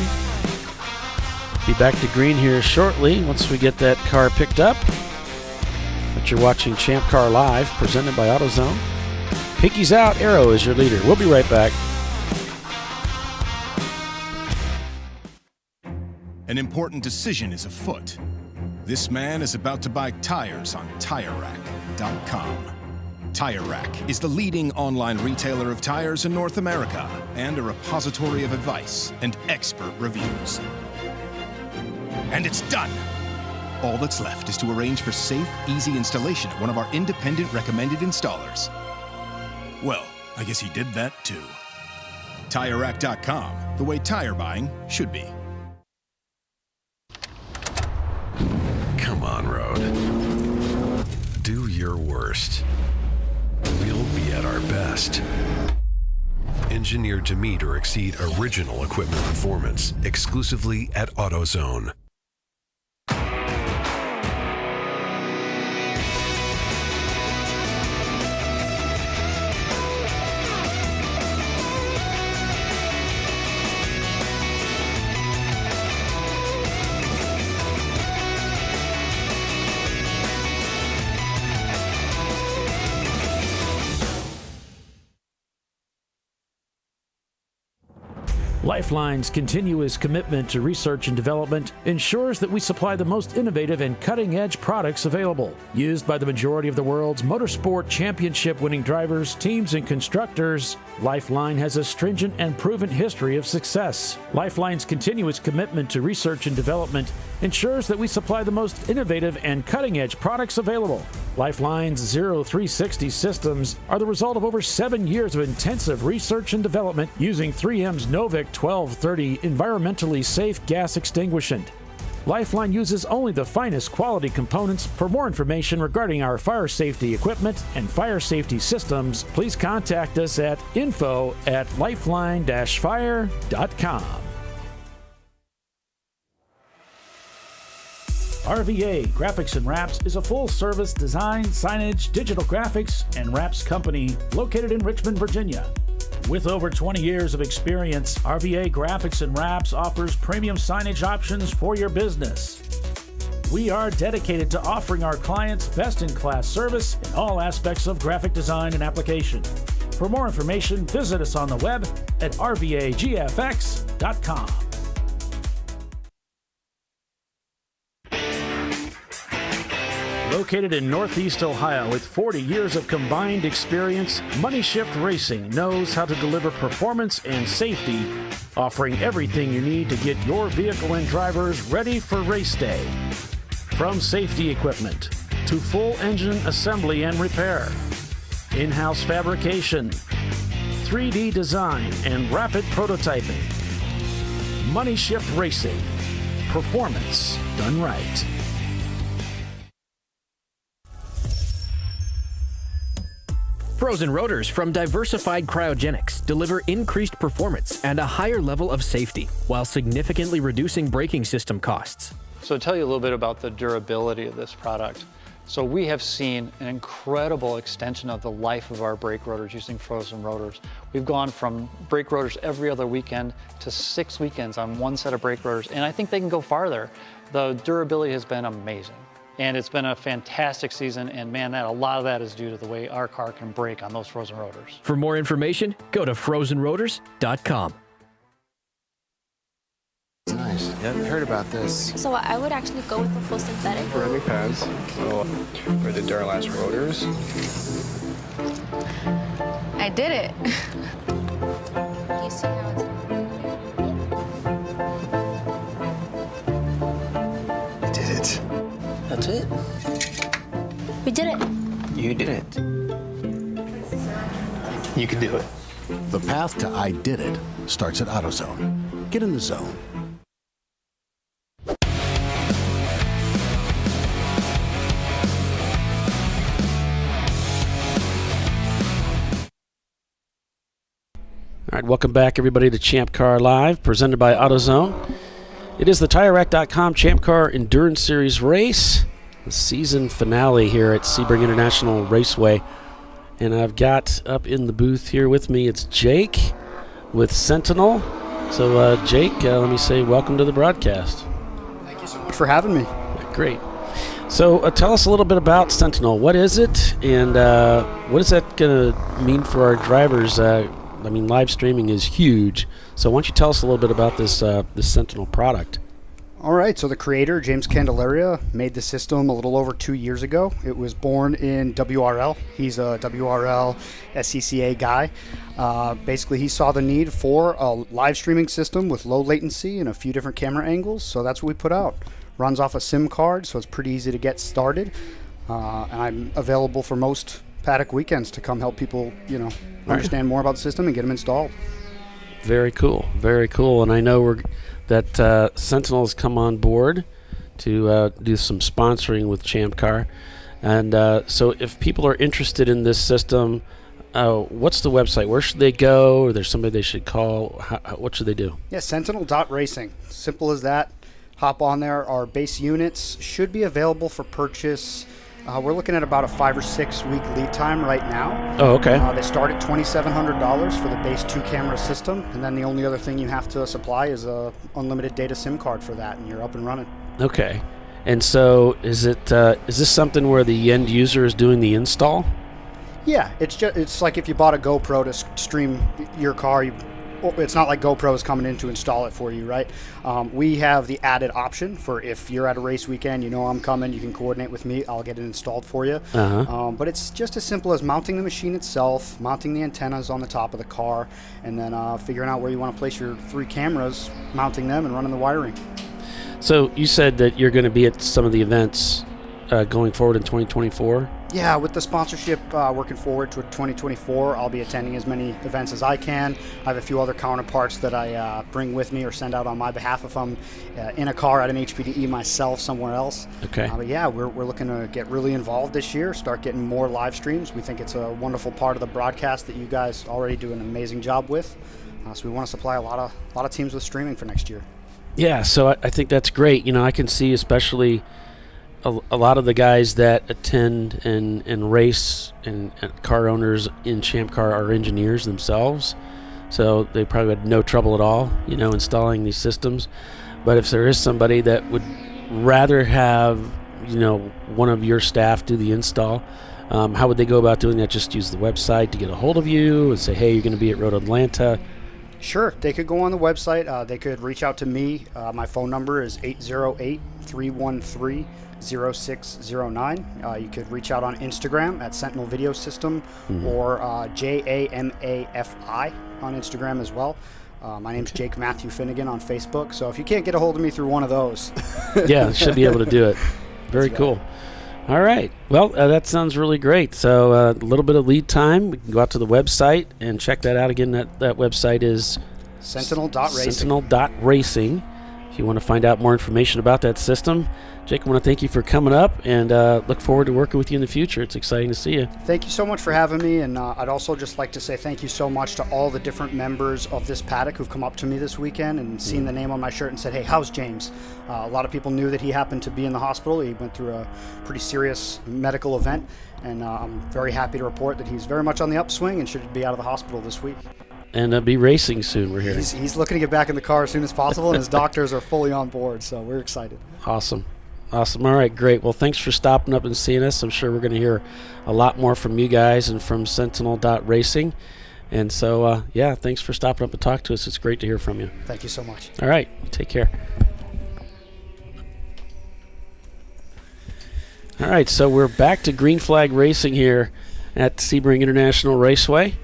Be back to green here shortly once we get that car picked up. But you're watching ChampCar.Live, presented by AutoZone. Pinky's out, Arrow is your leader. We'll be right back. An important decision is afoot. This man is about to buy tires on TireRack.com. Tire Rack is the leading online retailer of tires in North America and a repository of advice and expert reviews. And it's done! All that's left is to arrange for safe, easy installation at one of our independent recommended installers. Well, I guess he did that too. TireRack.com, the way tire buying should be. Come on, Road. Do your worst. We'll be at our best. Engineered to meet or exceed original equipment performance, exclusively at AutoZone. Lifeline's continuous commitment to research and development ensures that we supply the most innovative and cutting-edge products available. Used by the majority of the world's motorsport championship-winning drivers, teams, and constructors, Lifeline has a stringent and proven history of success. Lifeline's continuous commitment to research and development ensures that we supply the most innovative and cutting-edge products available. Lifeline's Zero 360 systems are the result of over 7 years of intensive research and development using 3M's Novik 1230 environmentally safe gas extinguishant. Lifeline uses only the finest quality components. For more information regarding our fire safety equipment and fire safety systems, please contact us at info@lifeline-fire.com. RVA Graphics and Wraps is a full-service design, signage, digital graphics, and wraps company located in Richmond, Virginia. With over 20 years of experience, RVA Graphics and Wraps offers premium signage options for your business. We are dedicated to offering our clients best-in-class service in all aspects of graphic design and application. For more information, visit us on the web at rvagfx.com. Located in Northeast Ohio with 40 years of combined experience, Money Shift Racing knows how to deliver performance and safety, offering everything you need to get your vehicle and drivers ready for race day. From safety equipment to full engine assembly and repair, in-house fabrication, 3D design, and rapid prototyping. Money Shift Racing. Performance done right. Frozen rotors from Diversified Cryogenics deliver increased performance and a higher level of safety while significantly reducing braking system costs. So to tell you a little bit about the durability of this product. So we have seen an incredible extension of the life of our brake rotors using frozen rotors. We've gone from brake rotors every other weekend to 6 weekends on one set of brake rotors, and I think they can go farther. The durability has been amazing. And it's been a fantastic season, and man, a lot of that is due to the way our car can brake on those frozen rotors. For more information, go to frozenrotors.com. Nice. Yeah, I've heard about this. So I would actually go with the full synthetic. Ceramic pads. So, for the Duralast rotors. I did it. You see how it's... That's it. We did it. You did it. You can do it. The path to I Did It starts at AutoZone. Get in the zone. All right, welcome back, everybody, to ChampCar.Live, presented by AutoZone. It is the TireRack.com Champ Car Endurance Series race, the season finale here at Sebring International Raceway. And I've got up in the booth here with me, it's Jake with Sentinel. So, Jake, let me say welcome to the broadcast. Thank you so much for having me. Great. So, tell us a little bit about Sentinel. What is it, and what is that going to mean for our drivers? I mean, live streaming is huge. So why don't you tell us a little bit about this Sentinel product? All right, so the creator, James Candelaria, made the system a little over 2 years ago. It was born in WRL. He's a WRL SCCA guy. Basically, he saw the need for a live streaming system with low latency and a few different camera angles, so that's what we put out. Runs off a SIM card, so it's pretty easy to get started. And I'm available for most paddock weekends to come help people, understand more about the system and get them installed. Very cool, very cool. And I know that Sentinel has come on board to do some sponsoring with Champ Car. And so if people are interested in this system, what's the website? Where should they go? Or there's somebody they should call? What should they do? Yeah, sentinel.racing. Simple as that. Hop on there. Our base units should be available for purchase. We're looking at about a 5 or 6 week lead time right now. Oh, okay. They start at $2,700 for the base 2-camera system, and then the only other thing you have to supply is a unlimited data SIM card for that, and you're up and running. Okay. And so is this something where the end user is doing the install? Yeah, it's like if you bought a GoPro to stream your car, you it's not like GoPro is coming in to install it for you, right? We have the added option for if you're at a race weekend, you know I'm coming, you can coordinate with me, I'll get it installed for you. But it's just as simple as mounting the machine itself, mounting the antennas on the top of the car, and then figuring out where you want to place your 3 cameras, mounting them and running the wiring. So you said that you're going to be at some of the events going forward in 2024? Yeah, with the sponsorship working forward to 2024, I'll be attending as many events as I can. I have a few other counterparts that I bring with me or send out on my behalf if I'm in a car at an HPDE myself somewhere else. Okay. But yeah, we're looking to get really involved this year, start getting more live streams. We think it's a wonderful part of the broadcast that you guys already do an amazing job with. So we want to supply a lot of teams with streaming for next year. Yeah, so I think that's great. I can see especially a lot of the guys that attend and race and car owners in Champ Car are engineers themselves, so they probably had no trouble at all, installing these systems. But if there is somebody that would rather have, one of your staff do the install, how would they go about doing that? Just use the website to get a hold of you and say, hey, you're going to be at Road Atlanta. Sure, they could go on the website. They could reach out to me. My phone number is 808-313-0609. You could reach out on Instagram at Sentinel Video System or JAMAFI on Instagram as well. My name's Jake Matthew Finnegan on Facebook. So if you can't get a hold of me through one of those. Yeah, should be able to do it. Very cool. All right. Well, that sounds really great. So a little bit of lead time. We can go out to the website and check that out. Again, that website is Sentinel.Racing. Sentinel.Racing. If you want to find out more information about that system. Jake, I want to thank you for coming up and look forward to working with you in the future. It's exciting to see you. Thank you so much for having me. And I'd also just like to say thank you so much to all the different members of this paddock who've come up to me this weekend and seen the name on my shirt and said, hey, how's James? A lot of people knew that he happened to be in the hospital. He went through a pretty serious medical event. And I'm very happy to report that he's very much on the upswing and should be out of the hospital this week. And be racing soon, we're hearing. He's looking to get back in the car as soon as possible, and his doctors are fully on board, so we're excited. Awesome. All right, great. Well, thanks for stopping up and seeing us. I'm sure we're going to hear a lot more from you guys and from Sentinel.Racing. And so, thanks for stopping up and talking to us. It's great to hear from you. Thank you so much. All right, take care. All right, so we're back to Green Flag Racing here at Sebring International Raceway.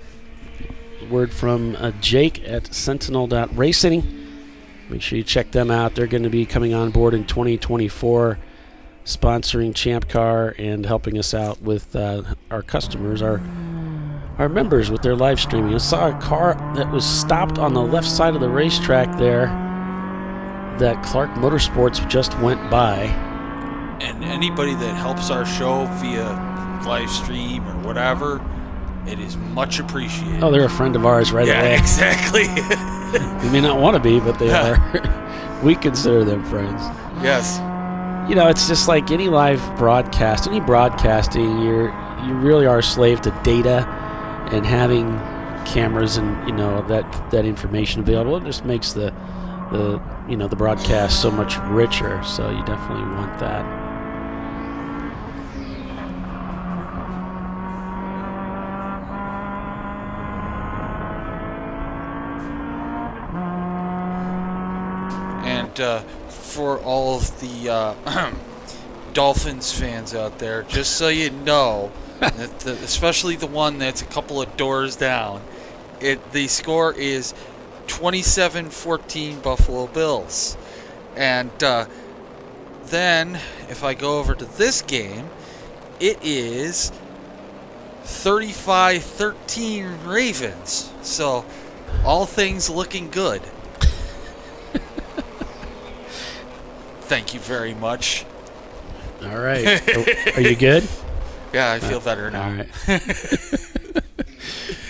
Word from Jake at Sentinel.Racing. Make sure you check them out. They're going to be coming on board in 2024, sponsoring Champ Car and helping us out with our customers, our members with their live streaming. I saw a car that was stopped on the left side of the racetrack there that Clark Motorsports just went by. And anybody that helps our show via live stream or whatever, it is much appreciated. Oh, they're a friend of ours right away. Yeah, exactly. We may not want to be, but they are. We consider them friends. Yes. It's just like any live broadcast, any broadcasting, you really are a slave to data and having cameras and, that information available. It just makes the broadcast so much richer. So you definitely want that. For all of the Dolphins fans out there, just so you know, that especially the one that's a couple of doors down, the score is 27-14 Buffalo Bills. And then, if I go over to this game, it is 35-13 Ravens. So, all things looking good. Thank you very much. All right. Are you good? Yeah, I feel better now. All right.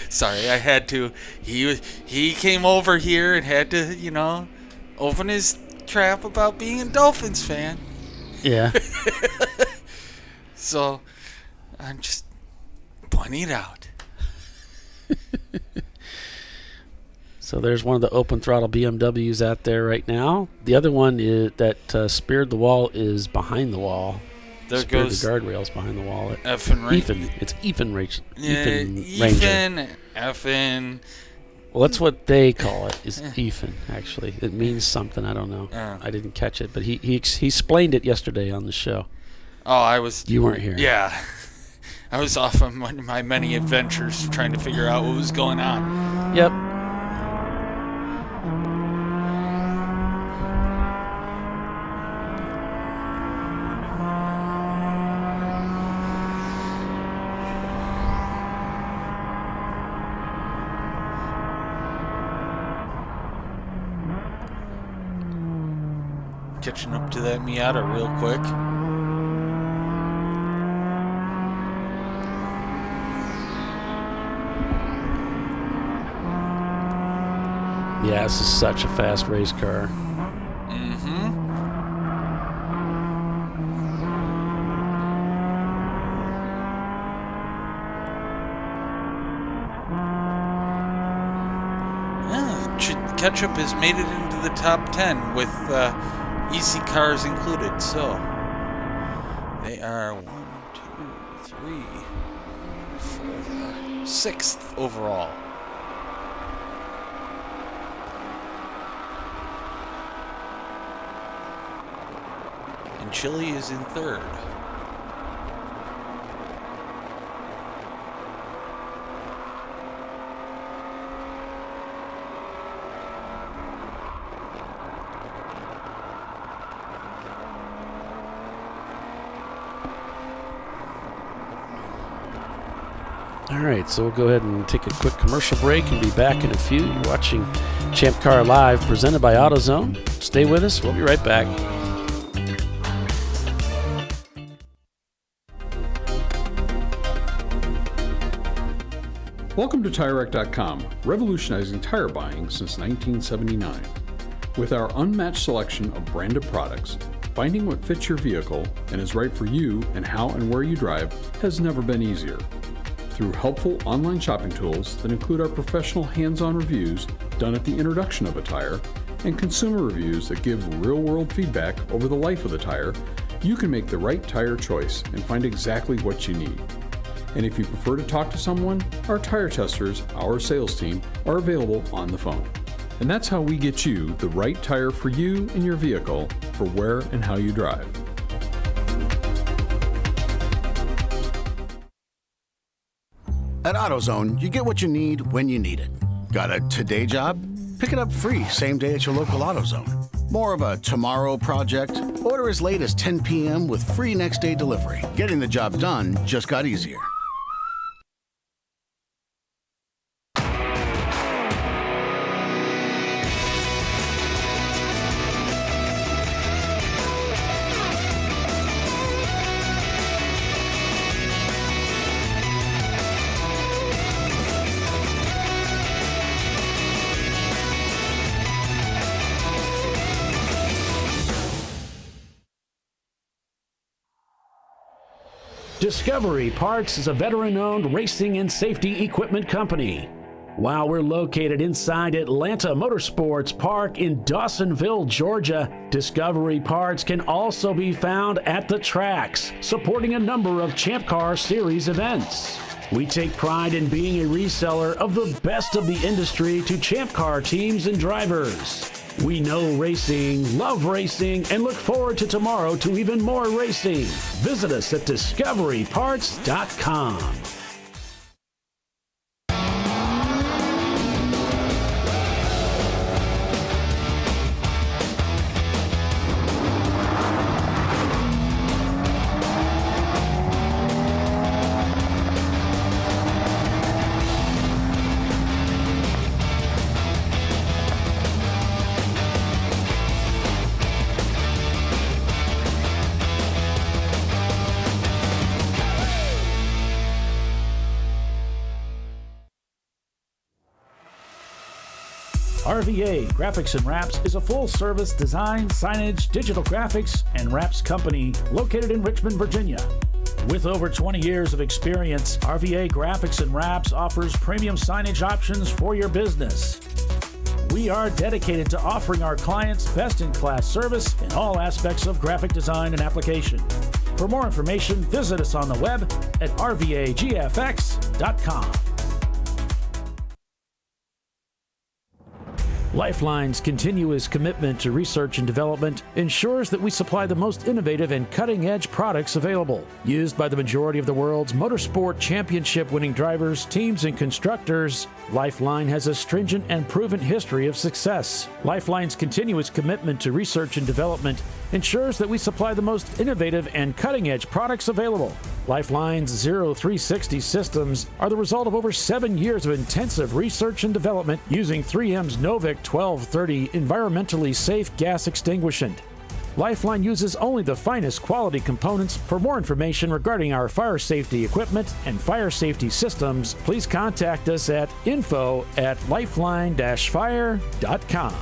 Sorry, I had to. He came over here and had to, open his trap about being a Dolphins fan. Yeah. So, I'm just pointing it out. So there's one of the open throttle BMWs out there right now. The other one that speared the wall is behind the wall. There speared goes the guardrails behind the wall. Ethan. It's Ethan Rachel. Ethan, Effin, Well, that's what they call it, is Ethan, actually. It means something. I don't know. I didn't catch it, but he explained it yesterday on the show. Oh, You weren't here. Yeah. I was off on one of my many adventures trying to figure out what was going on. Yep. Catching up to that Miata real quick. Yeah, this is such a fast race car. Ketchup has made it into the top 10 with easy cars included. So they are 1, 2, 3, 4, 6th overall. And Chile is in 3rd. All right, so we'll go ahead and take a quick commercial break and be back in a few. You're watching Champ Car Live, presented by AutoZone. Stay with us. We'll be right back. Welcome to TireRack.com, revolutionizing tire buying since 1979. With our unmatched selection of branded products, finding what fits your vehicle and is right for you and how and where you drive has never been easier. Through helpful online shopping tools that include our professional hands-on reviews done at the introduction of a tire and consumer reviews that give real-world feedback over the life of the tire, you can make the right tire choice and find exactly what you need. And if you prefer to talk to someone, our tire testers, our sales team, are available on the phone. And that's how we get you the right tire for you and your vehicle for where and how you drive. At AutoZone, you get what you need when you need it. Got a today job? Pick it up free same day at your local AutoZone. More of a tomorrow project? Order as late as 10 p.m. with free next day delivery. Getting the job done just got easier. Discovery Parts is a veteran-owned racing and safety equipment company. While we're located inside Atlanta Motorsports Park in Dawsonville, Georgia, Discovery Parts can also be found at the tracks, supporting a number of Champ Car Series events. We take pride in being a reseller of the best of the industry to Champ Car teams and drivers. We know racing, love racing, and look forward to tomorrow to even more racing. Visit us at discoveryparts.com. RVA Graphics and Wraps is a full-service design, signage, digital graphics, and wraps company located in Richmond, Virginia. With over 20 years of experience, RVA Graphics and Wraps offers premium signage options for your business. We are dedicated to offering our clients best-in-class service in all aspects of graphic design and application. For more information, visit us on the web at rvagfx.com. Lifeline's continuous commitment to research and development ensures that we supply the most innovative and cutting-edge products available. Used by the majority of the world's motorsport championship-winning drivers, teams, and constructors, Lifeline has a stringent and proven history of success. Lifeline's continuous commitment to research and development ensures that we supply the most innovative and cutting-edge products available. Lifeline's 0360 systems are the result of over 7 years of intensive research and development using 3M's Novik 1230 environmentally safe gas extinguishant. Lifeline uses only the finest quality components. For more information regarding our fire safety equipment and fire safety systems, please contact us at info@lifeline-fire.com.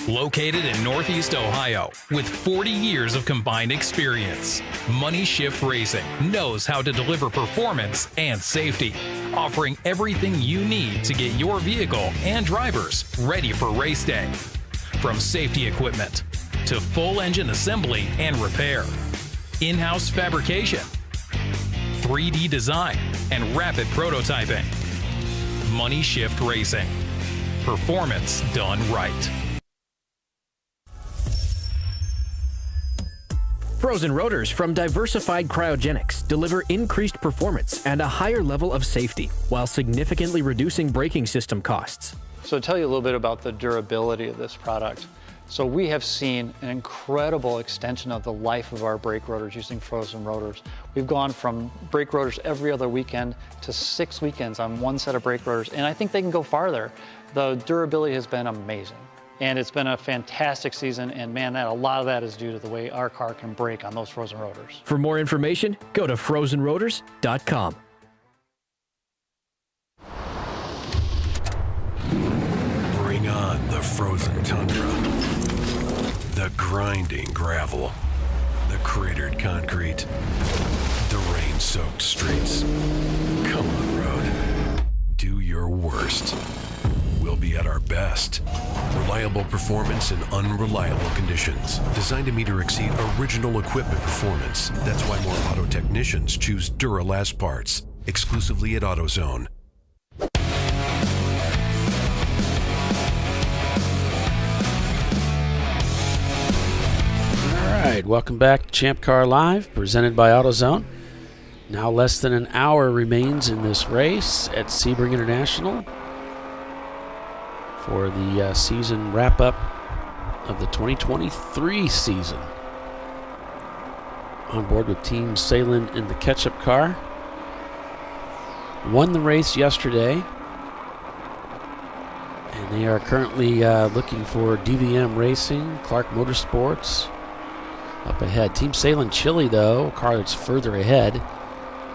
Located in Northeast Ohio, with 40 years of combined experience, Money Shift Racing knows how to deliver performance and safety, offering everything you need to get your vehicle and drivers ready for race day. From safety equipment to full engine assembly and repair, in-house fabrication, 3D design, and rapid prototyping. Money Shift Racing. Performance done right. Frozen rotors from Diversified Cryogenics deliver increased performance and a higher level of safety while significantly reducing braking system costs. So to tell you a little bit about the durability of this product. So we have seen an incredible extension of the life of our brake rotors using frozen rotors. We've gone from brake rotors every other weekend to 6 weekends on one set of brake rotors, and I think they can go farther. The durability has been amazing. And it's been a fantastic season, and man, a lot of that is due to the way our car can brake on those frozen rotors. For more information, go to frozenrotors.com. Bring on the frozen tundra, the grinding gravel, the cratered concrete, the rain-soaked streets. Come on, road. Do your worst. We'll be at our best. Reliable performance in unreliable conditions. Designed to meet or exceed original equipment performance. That's why more auto technicians choose Duralast parts. Exclusively at AutoZone. All right, welcome back to ChampCar.Live, presented by AutoZone. Now less than an hour remains in this race at Sebring International for the season wrap-up of the 2023 season. On board with Team Salem in the catch-up car. Won the race yesterday, and they are currently looking for DVM Racing, Clark Motorsports up ahead. Team Salem Chile, though, a car that's further ahead,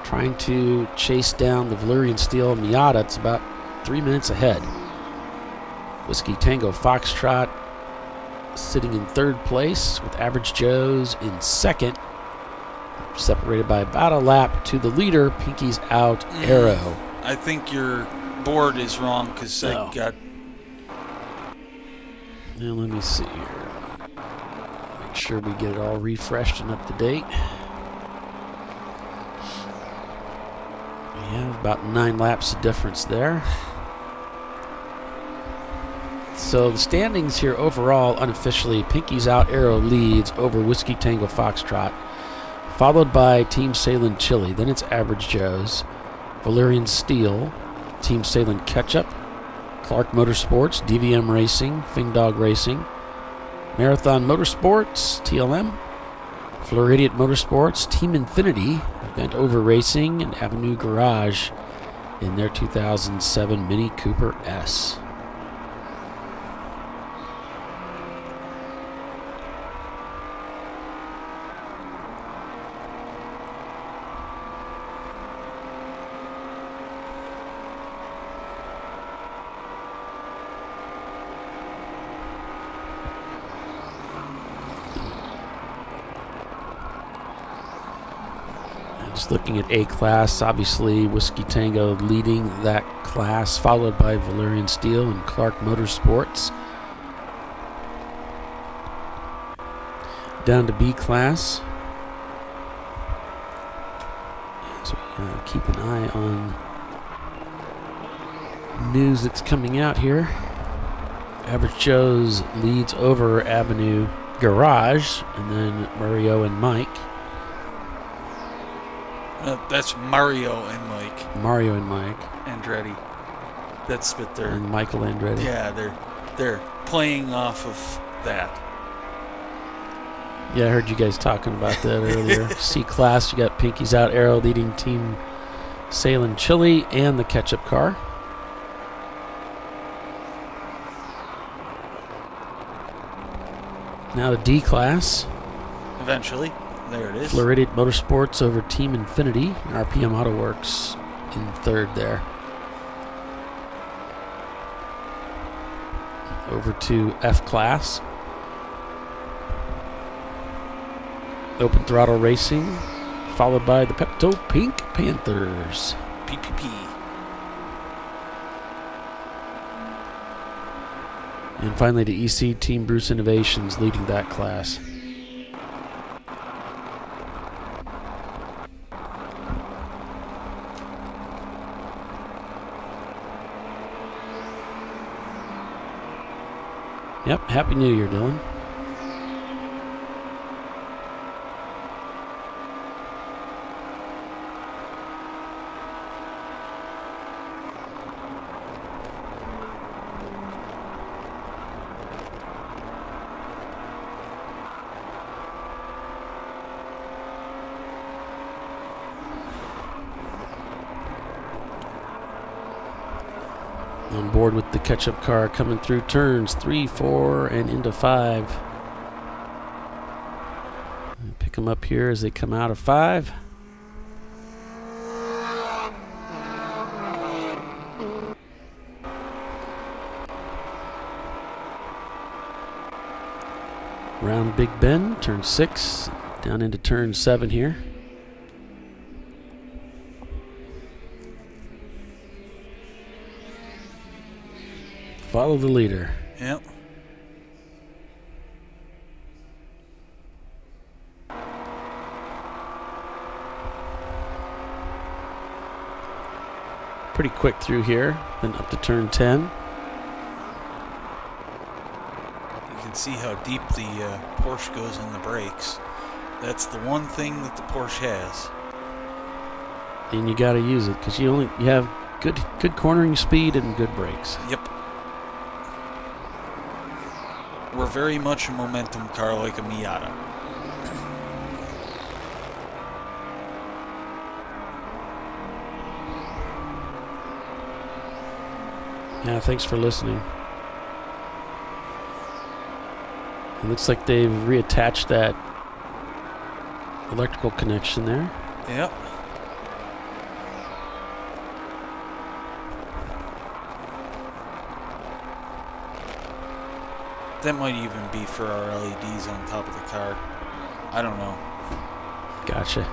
trying to chase down the Valyrian Steel Miata. It's about 3 minutes ahead. Whiskey Tango Foxtrot sitting in third place with Average Joe's in second, separated by about a lap to the leader, Pinky's Out Arrow. I think your board is wrong because I got... Now let me see here. Make sure we get it all refreshed and up to date. We have about 9 laps of difference there. So the standings here overall, unofficially, Pinky's Out Arrow leads over Whiskey Tango Foxtrot, followed by Team Salem Chile. Then it's Average Joe's, Valyrian Steel, Team Salem Ketchup, Clark Motorsports, DVM Racing, Fingdog Racing, Marathon Motorsports, TLM, Floridian Motorsports, Team Infinity, Bent Over Racing, and Avenue Garage in their 2007 Mini Cooper S. Just looking at A class, obviously Whiskey Tango leading that class, followed by Valyrian Steel and Clark Motorsports. Down to B class. So keep an eye on news that's coming out here. Average Joe's leads over Avenue Garage, and then Mario and Mike. That's Mario and Mike. Mario and Mike. Andretti. That's what they're... And Michael Andretti. Yeah, they're playing off of that. Yeah, I heard you guys talking about that earlier. C-Class, you got Pinky's Out Arrow leading Team Salem Chili and the Ketchup Car. Now the D-Class. Eventually. There it is. Floridian Motorsports over Team Infinity. RPM Auto Works in third there. Over to F-Class. Open Throttle Racing, followed by the Pepto Pink Panthers. PPP. And finally the EC Team Bruce Innovations leading that class. Yep, Happy New Year, Dylan. On board with the Ketchup Car coming through turns 3, 4, and into 5. Pick them up here as they come out of 5. Round Big Bend, turn 6, down into turn 7 here. Follow the leader. Yep. Pretty quick through here, then up to turn 10. You can see how deep the Porsche goes in the brakes. That's the one thing that the Porsche has. And you got to use it because you have good cornering speed and good brakes. Yep. We're very much a momentum car like a Miata. Yeah, thanks for listening. It looks like they've reattached that electrical connection there. Yep. That might even be for our LEDs on top of the car. I don't know. Gotcha.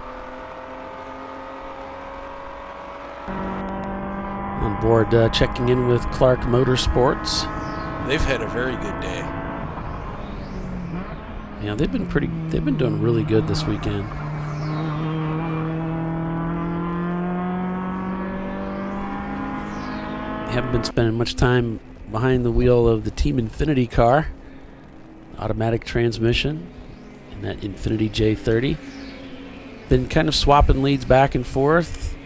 On board, checking in with Clark Motorsports. They've had a very good day. Yeah, they've been doing really good this weekend. Haven't been spending much time behind the wheel of the Team Infinity car. Automatic transmission in that Infinity J30. Been kind of swapping leads back and forth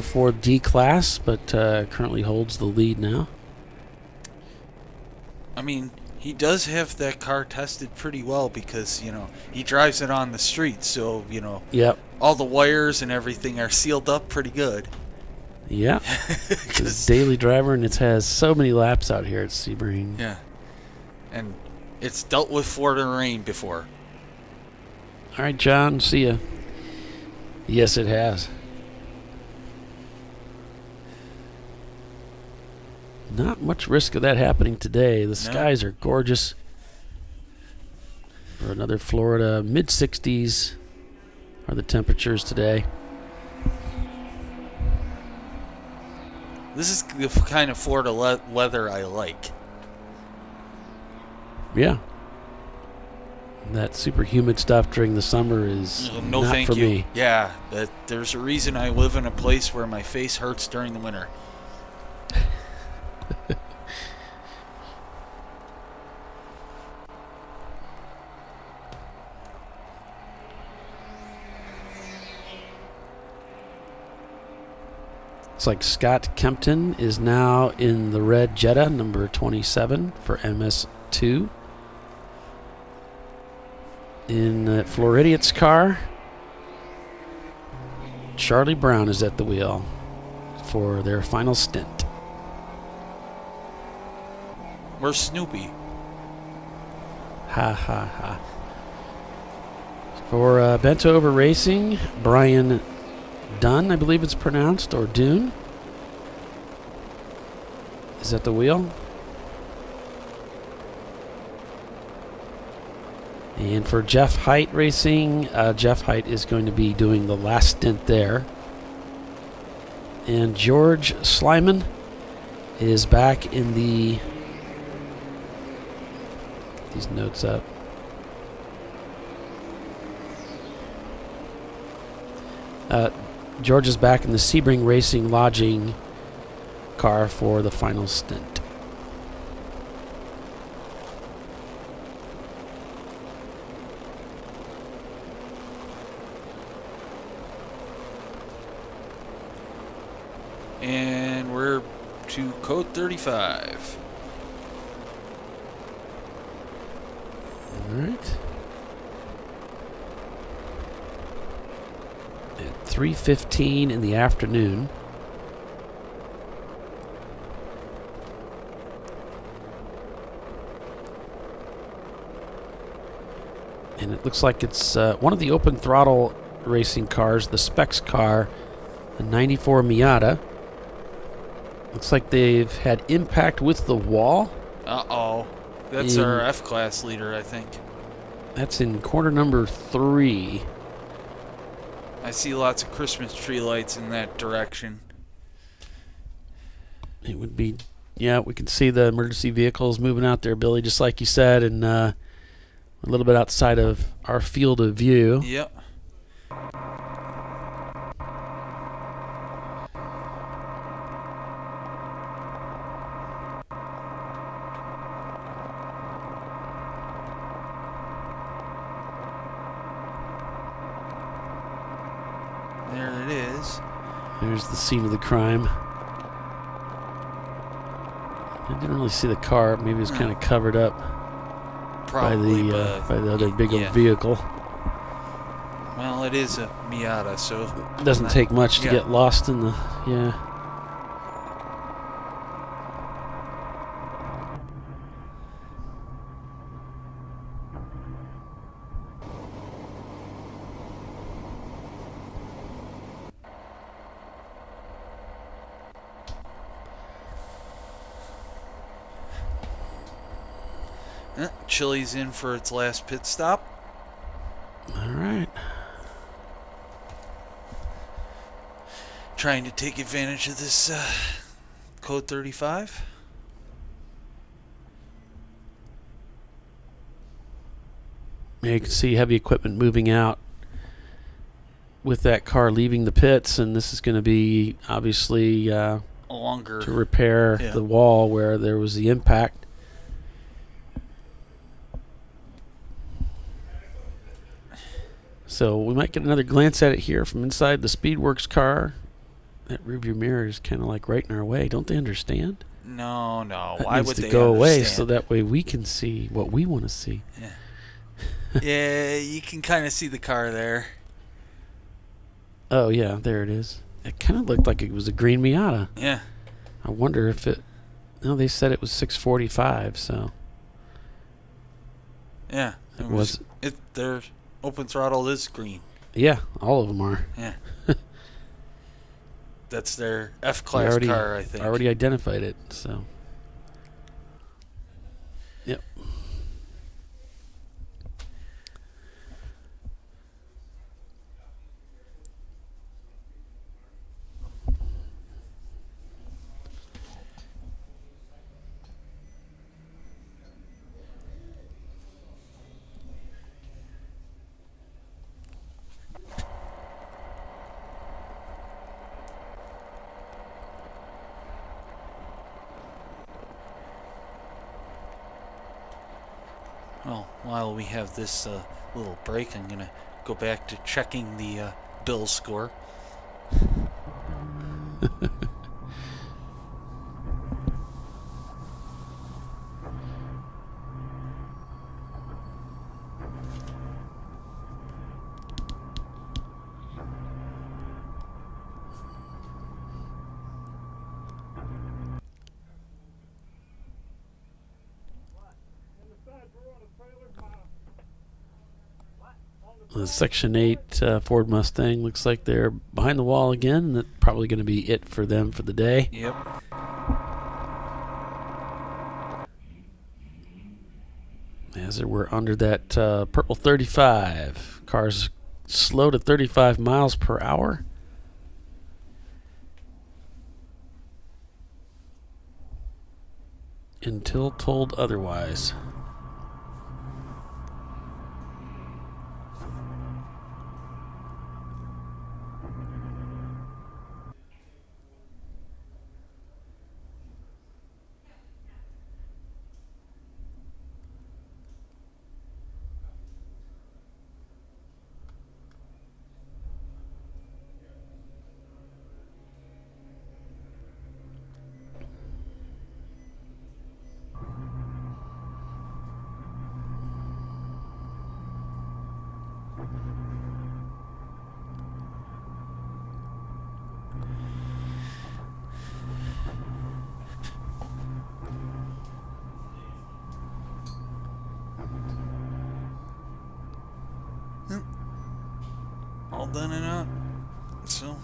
for D-Class, but currently holds the lead now. I mean, he does have that car tested pretty well because, he drives it on the street, so, Yep. all the wires and everything are sealed up pretty good. Yeah. It's his daily driver, and it has so many laps out here at Sebring. Yeah. And it's dealt with Florida rain before. All right, John, see ya. Yes, it has. Not much risk of that happening today. The skies are gorgeous. For another Florida, mid-60s are the temperatures today. This is the kind of Florida weather I like. Yeah. That super humid stuff during the summer is No, not thank for you. me. Yeah, there's a reason I live in a place where my face hurts during the winter. Looks like Scott Kempton is now in the red Jetta, number 27 for MS2. In Floridiot's car, Charlie Brown is at the wheel for their final stint. Where's Snoopy? Ha ha ha. For Bent Over Racing, Brian Dunn, I believe it's pronounced, or Dune, is at the wheel. And for Jeff Height Racing, Jeff Height is going to be doing the last stint there. And George Slyman is back in the... These notes up. George is back in the Sebring Racing Lodging car for the final stint. And we're to code 35. All right. At 3:15 in the afternoon. And it looks like it's one of the open throttle racing cars, the Specs car, the 94 Miata. Looks like they've had impact with the wall. Uh-oh. That's our F-Class leader, I think. That's in corner number 3. I see lots of Christmas tree lights in that direction. It would be, yeah, we can see the emergency vehicles moving out there, Billy, just like you said, and a little bit outside of our field of view. Yep. There it is. There's the scene of the crime. I didn't really see the car. Maybe it was kind of covered up Probably by the other big old vehicle. Well, it is a Miata, so It doesn't take much to get lost in the Chili's in for its last pit stop. All right. Trying to take advantage of this code 35. Yeah, you can see heavy equipment moving out with that car leaving the pits, and this is going to be obviously longer to repair the wall where there was the impact. So we might get another glance at it here from inside the Speedworks car. That rearview mirror is kind of like right in our way. Don't they understand? No. That Why needs would to they go away understand? so that way we can see what we want to see. Yeah. Yeah, you can kind of see the car there. Oh yeah, there it is. It kind of looked like it was a green Miata. Yeah. I wonder if it. No, they said it was 645. So. Yeah. It was. Their open throttle is green. Yeah, all of them are. Yeah. That's their F-Class car, I think. Already identified it, so. Yep. Well, while we have this little break, I'm going to go back to checking the bill score. The Section 8 Ford Mustang looks like they're behind the wall again. That's probably going to be it for them for the day. Yep. As we're under that purple 35. Cars slow to 35 miles per hour. Until told otherwise. All done and out. So.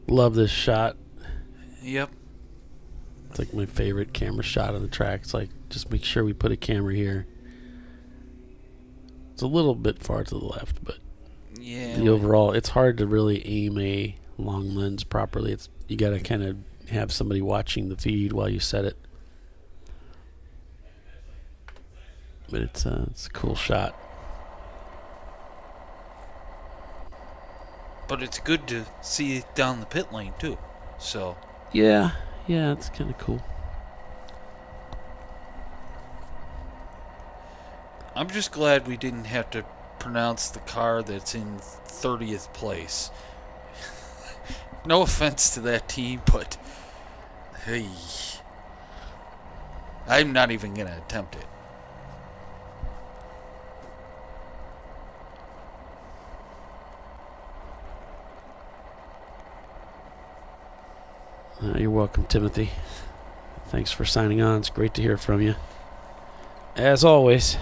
Love this shot. Yep. It's like my favorite camera shot on the track. It's like, just make sure we put a camera here. It's a little bit far to the left, but yeah, the overall, it's hard to really aim a long lens properly. It's you got to kind of have somebody watching the feed while you set it. But it's a cool shot. But it's good to see it down the pit lane too. So. Yeah, it's kind of cool. I'm just glad we didn't have to pronounce the car that's in 30th place. No offense to that team, but hey, I'm not even going to attempt it. You're welcome, Timothy. Thanks for signing on. It's great to hear from you. As always.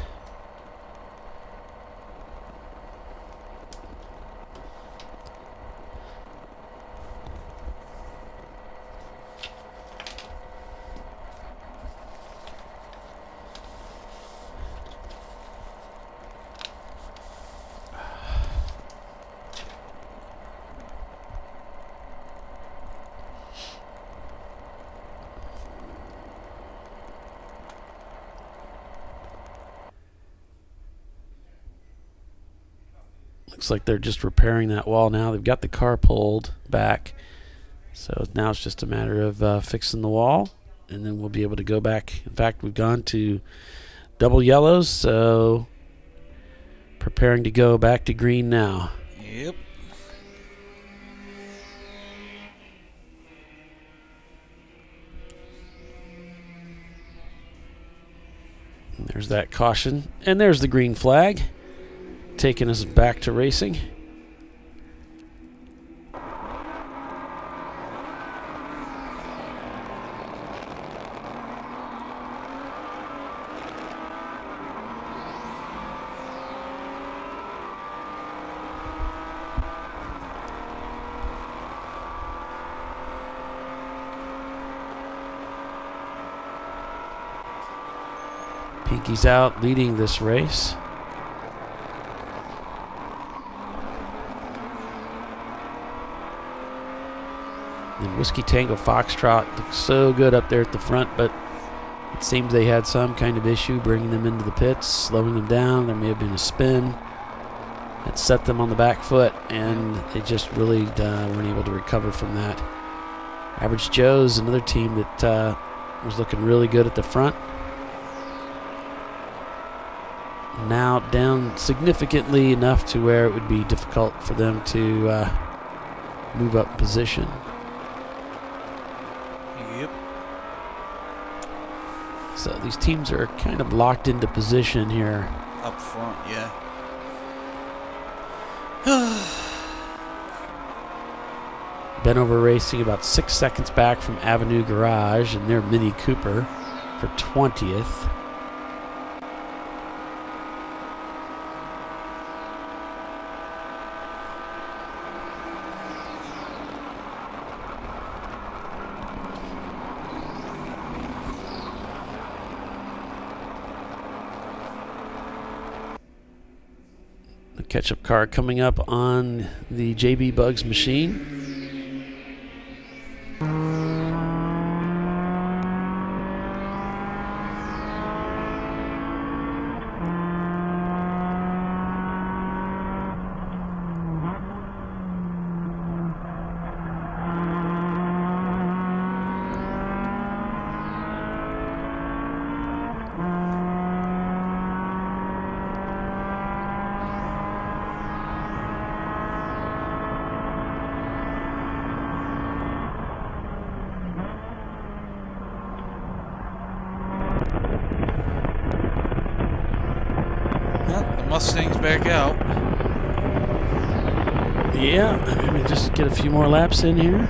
Looks like they're just repairing that wall now. They've got the car pulled back. So now it's just a matter of fixing the wall, and then we'll be able to go back. In fact, we've gone to double yellows, so preparing to go back to green now. Yep. And there's that caution. And there's the green flag, taking us back to racing. Pinky's out leading this race. And Whiskey Tango Foxtrot looks so good up there at the front, but it seems they had some kind of issue bringing them into the pits, slowing them down. There may have been a spin that set them on the back foot, and they just really weren't able to recover from that. Average Joe's another team that was looking really good at the front. Now down significantly enough to where it would be difficult for them to move up position. So these teams are kind of locked into position here. Up front, yeah. Benover Racing about 6 seconds back from Avenue Garage and their Mini Cooper for 20th. The ketchup car coming up on the JB Bugs machine. Mustang's back out. Yeah, maybe just get a few more laps in here.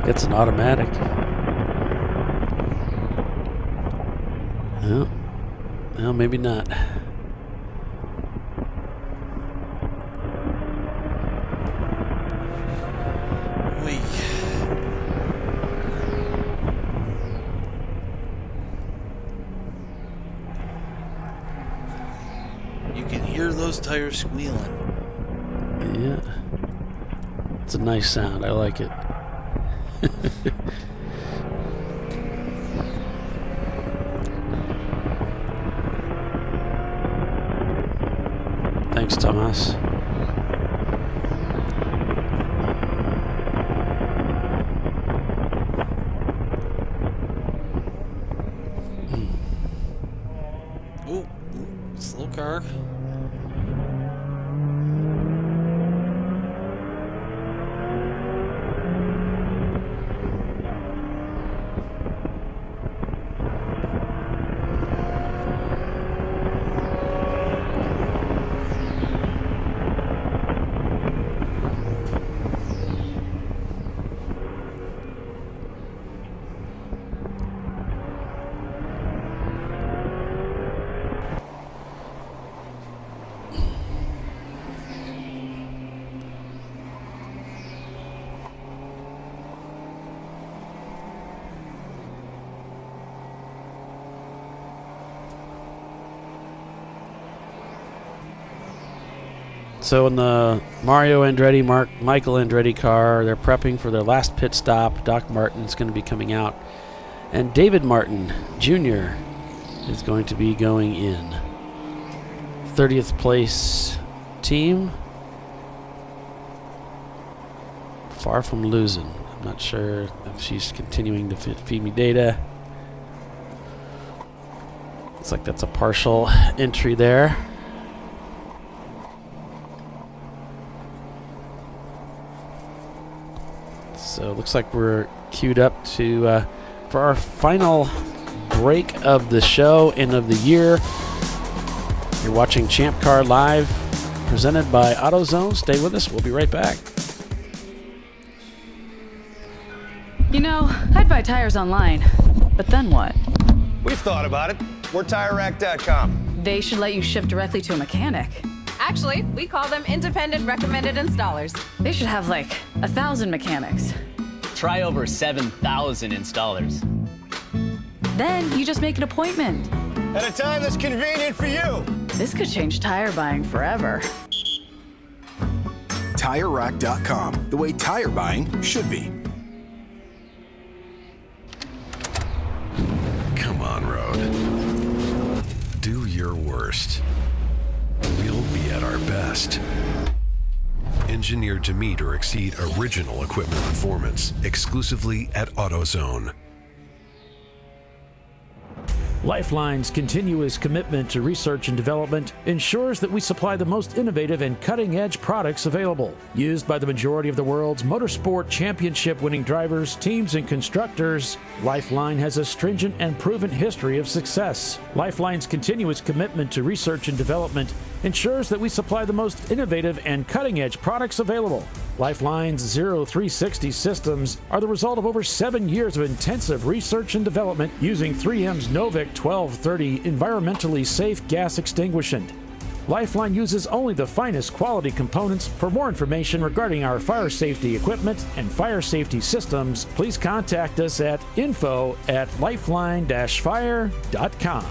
It's an automatic. No, no, maybe not. You can hear those tires squealing. Yeah. It's a nice sound. I like it. Thanks, Thomas. Ooh, slow car. So in the Mario Andretti, Michael Andretti car, they're prepping for their last pit stop. Doc Martin's going to be coming out. And David Martin Jr. is going to be going in. 30th place team. Far from losing. I'm not sure if she's continuing to feed me data. Looks like that's a partial entry there. So it looks like we're queued up to for our final break of the show and of the year. You're watching Champ Car Live, presented by AutoZone. Stay with us. We'll be right back. You know, I'd buy tires online, but then what? We've thought about it. We're TireRack.com. They should let you ship directly to a mechanic. Actually, we call them independent recommended installers. They should have like 1,000 mechanics. Try over 7,000 installers. Then you just make an appointment. At a time that's convenient for you. This could change tire buying forever. TireRack.com, the way tire buying should be. Come on, Road. Do your worst. We'll be at our best. engineered to meet or exceed original equipment performance, exclusively at AutoZone. Lifeline's continuous commitment to research and development ensures that we supply the most innovative and cutting-edge products available. Used by the majority of the world's motorsport championship-winning drivers, teams, and constructors, Lifeline has a stringent and proven history of success. Lifeline's continuous commitment to research and development ensures that we supply the most innovative and cutting-edge products available. Lifeline's 0360 systems are the result of over 7 years of intensive research and development using 3M's Novik 1230 environmentally safe gas extinguishant. Lifeline uses only the finest quality components. For more information regarding our fire safety equipment and fire safety systems, please contact us at info@lifeline-fire.com.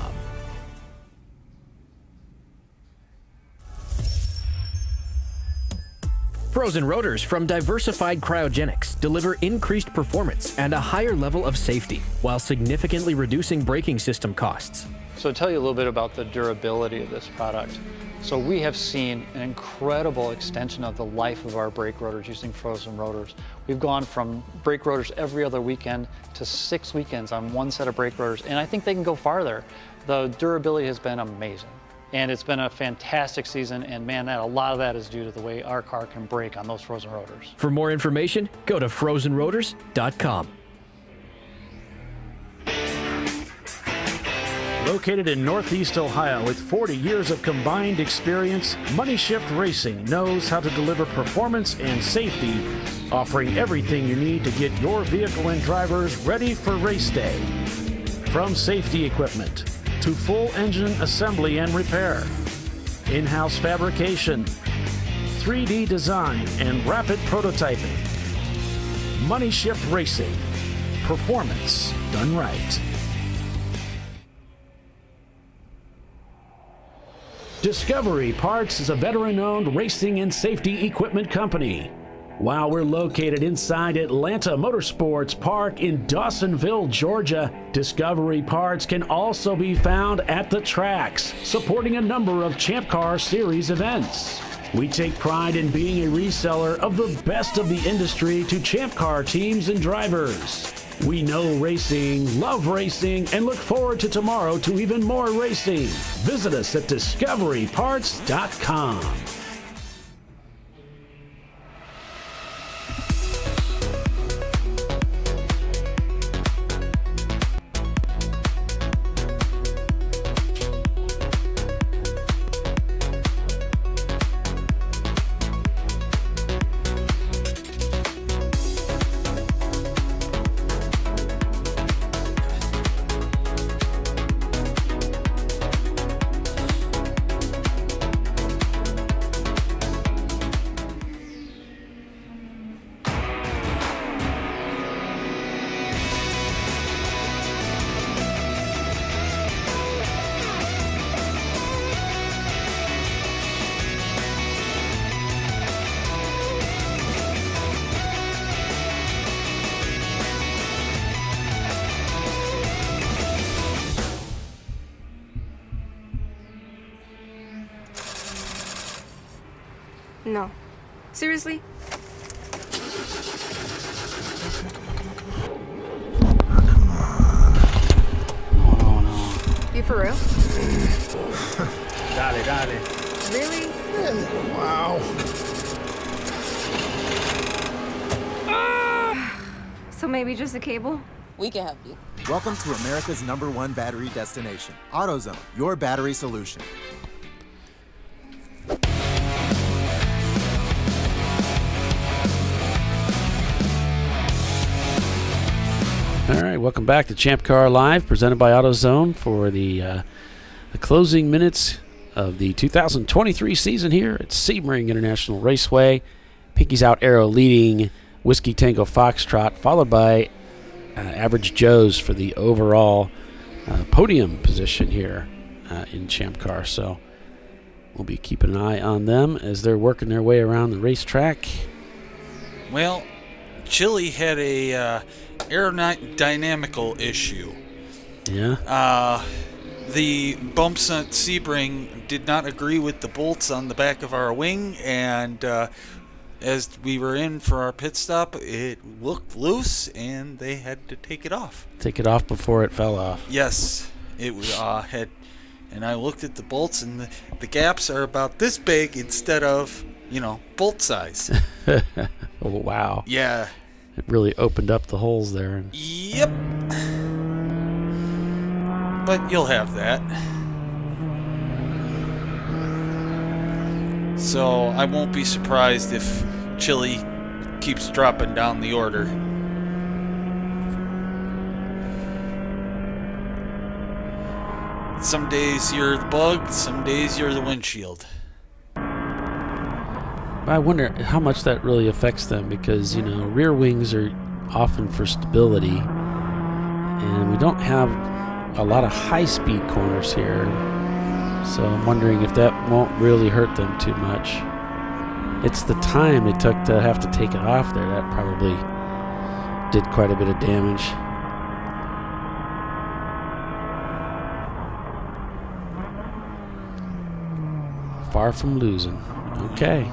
Frozen rotors from Diversified Cryogenics deliver increased performance and a higher level of safety while significantly reducing braking system costs. So to tell you a little bit about the durability of this product. So we have seen an incredible extension of the life of our brake rotors using frozen rotors. We've gone from brake rotors every other weekend to 6 weekends on one set of brake rotors, and I think they can go farther. The durability has been amazing. And it's been a fantastic season, and man, a lot of that is due to the way our car can brake on those frozen rotors. For more information, go to frozenrotors.com. Located in Northeast Ohio with 40 years of combined experience, Money Shift Racing knows how to deliver performance and safety, offering everything you need to get your vehicle and drivers ready for race day. From safety equipment to full engine assembly and repair, in-house fabrication, 3D design, and rapid prototyping. Money Shift Racing. Performance done right. Discovery Parts is a veteran-owned racing and safety equipment company. While we're located inside Atlanta Motorsports Park in Dawsonville, Georgia, Discovery Parts can also be found at the tracks, supporting a number of Champ Car Series events. We take pride in being a reseller of the best of the industry to Champ Car teams and drivers. We know racing, love racing, and look forward to tomorrow to even more racing. Visit us at discoveryparts.com. No. Seriously? You for real? Dale, dale. Really? Wow. So maybe just a cable? We can help you. Welcome to America's #1 battery destination, AutoZone, your battery solution. All right, welcome back to ChampCar.Live, presented by AutoZone for the closing minutes of the 2023 season here at Sebring International Raceway. Pinky's Out Arrow leading Whiskey Tango Foxtrot, followed by Average Joe's for the overall podium position here in Champ Car. So we'll be keeping an eye on them as they're working their way around the racetrack. Well, Chile had a aerodynamical issue. Yeah. The bumps at Sebring did not agree with the bolts on the back of our wing, and as we were in for our pit stop, it looked loose, and they had to take it off. Take it off before it fell off. Yes, it had, and I looked at the bolts, and the gaps are about this big instead of, bolt size. Oh, wow. Yeah. It really opened up the holes there. Yep. But you'll have that. So I won't be surprised if Chili keeps dropping down the order. Some days you're the bug, some days you're the windshield. I wonder how much that really affects them because, rear wings are often for stability, and we don't have a lot of high-speed corners here, so I'm wondering if that won't really hurt them too much. It's the time it took to have to take it off there that probably did quite a bit of damage. Far from losing. Okay.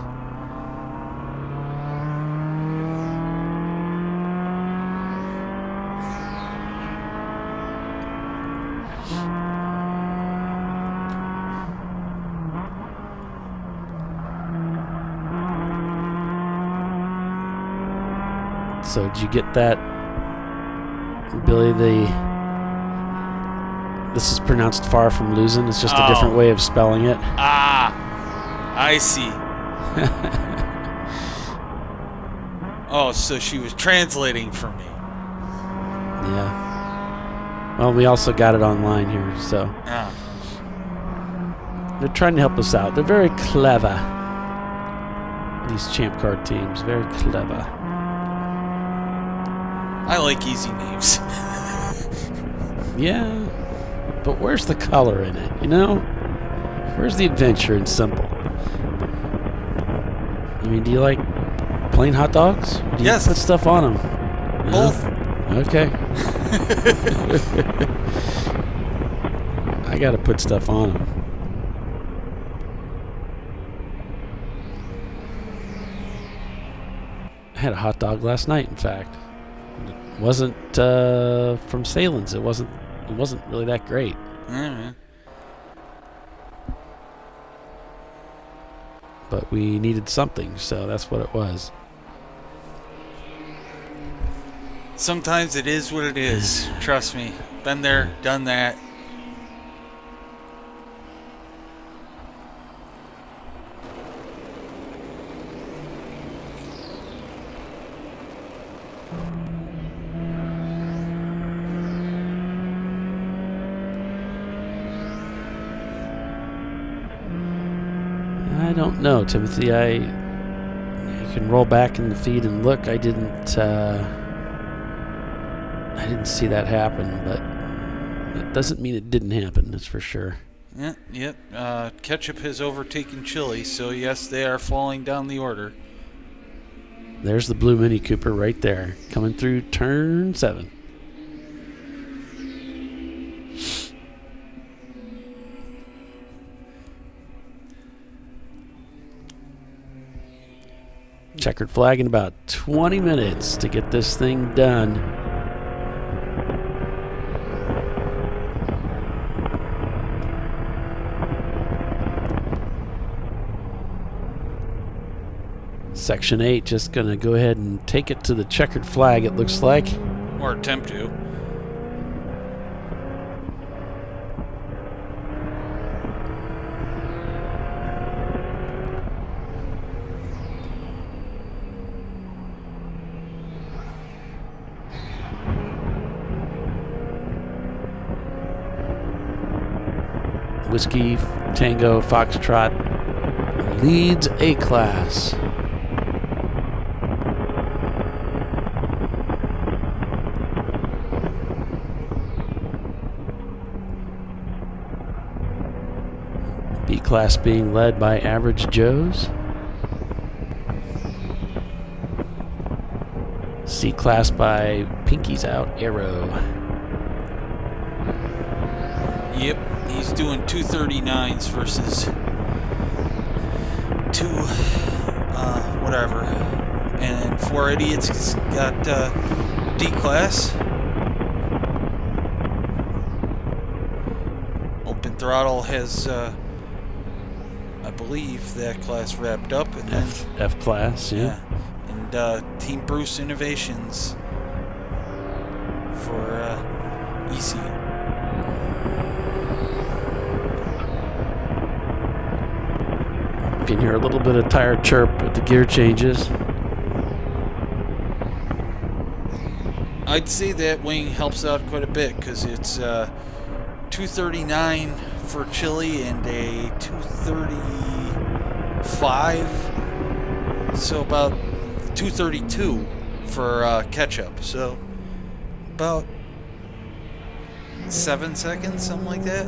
So did you get that, Billy? This is pronounced far from losing. It's just a different way of spelling it. Ah, I see. Oh, so she was translating for me. Yeah. Well, we also got it online here, so. Ah. They're trying to help us out. They're very clever. These Champ Car teams, very clever. I like easy names. Yeah, but where's the color in it, Where's the adventure and simple? I mean, do you like plain hot dogs? Do you put stuff on them? Both. Okay. I got to put stuff on them. I had a hot dog last night, in fact. It wasn't from Salins. It wasn't really that great. Mm-hmm. But we needed something, so that's what it was. Sometimes it is what it is. Trust me. Been there, done that. I don't know, Timothy. You can roll back in the feed and look. I didn't see that happen, but it doesn't mean it didn't happen. That's for sure. Yep. Ketchup has overtaken Chili, so yes, they are falling down the order. There's the blue Mini Cooper right there, coming through turn 7. Checkered flag in about 20 minutes to get this thing done. Section 8 just going to go ahead and take it to the checkered flag, it looks like. Or attempt to. Whiskey Tango Foxtrot leads A-Class. B-Class being led by Average Joes. C-Class by Pinky's Out Arrow. Yep. He's doing 239s versus whatever. And 480, it's got D-Class. Open throttle has, I believe, that class wrapped up. And then F-Class, yeah. And Team Bruce Innovations for EC. You can hear a little bit of tire chirp with the gear changes. I'd say that wing helps out quite a bit because it's 239 for chili and a 235, so about 232 for ketchup. So about 7 seconds, something like that.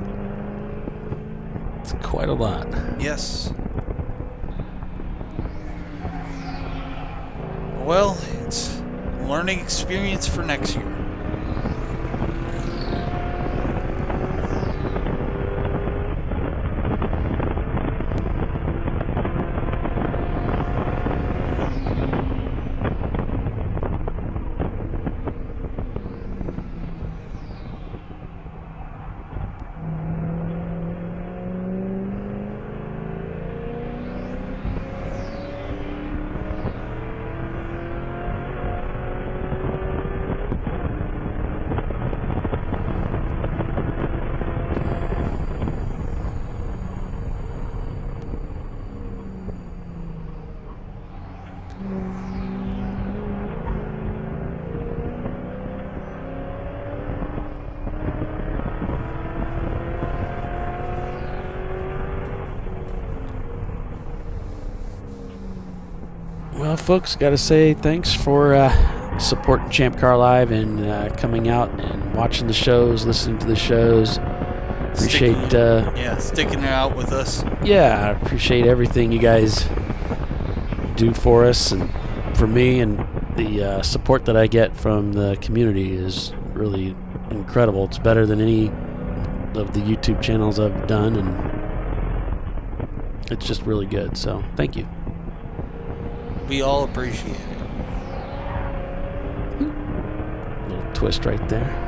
It's quite a lot. Yes. Well, it's a learning experience for next year. Well, folks, got to say thanks for supporting ChampCar.Live and coming out and watching the shows, listening to the shows. Appreciate sticking it out with us. Yeah, I appreciate everything you guys do for us and for me, and the support that I get from the community is really incredible. It's better than any of the YouTube channels I've done, and it's just really good. So thank you. We all appreciate it. Little twist right there.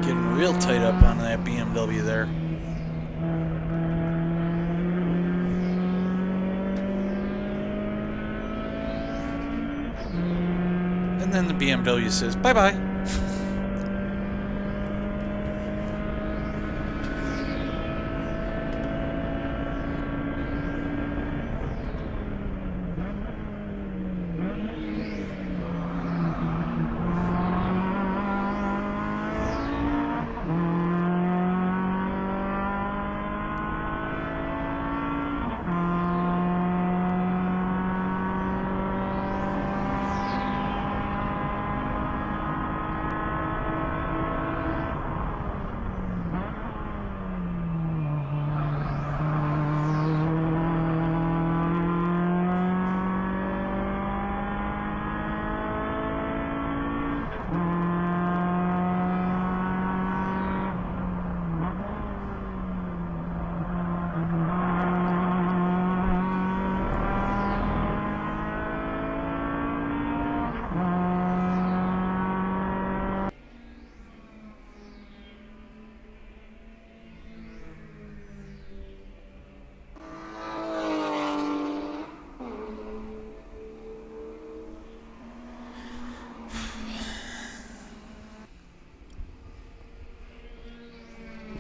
Getting real tight up on that BMW there. And then the BMW says, bye-bye.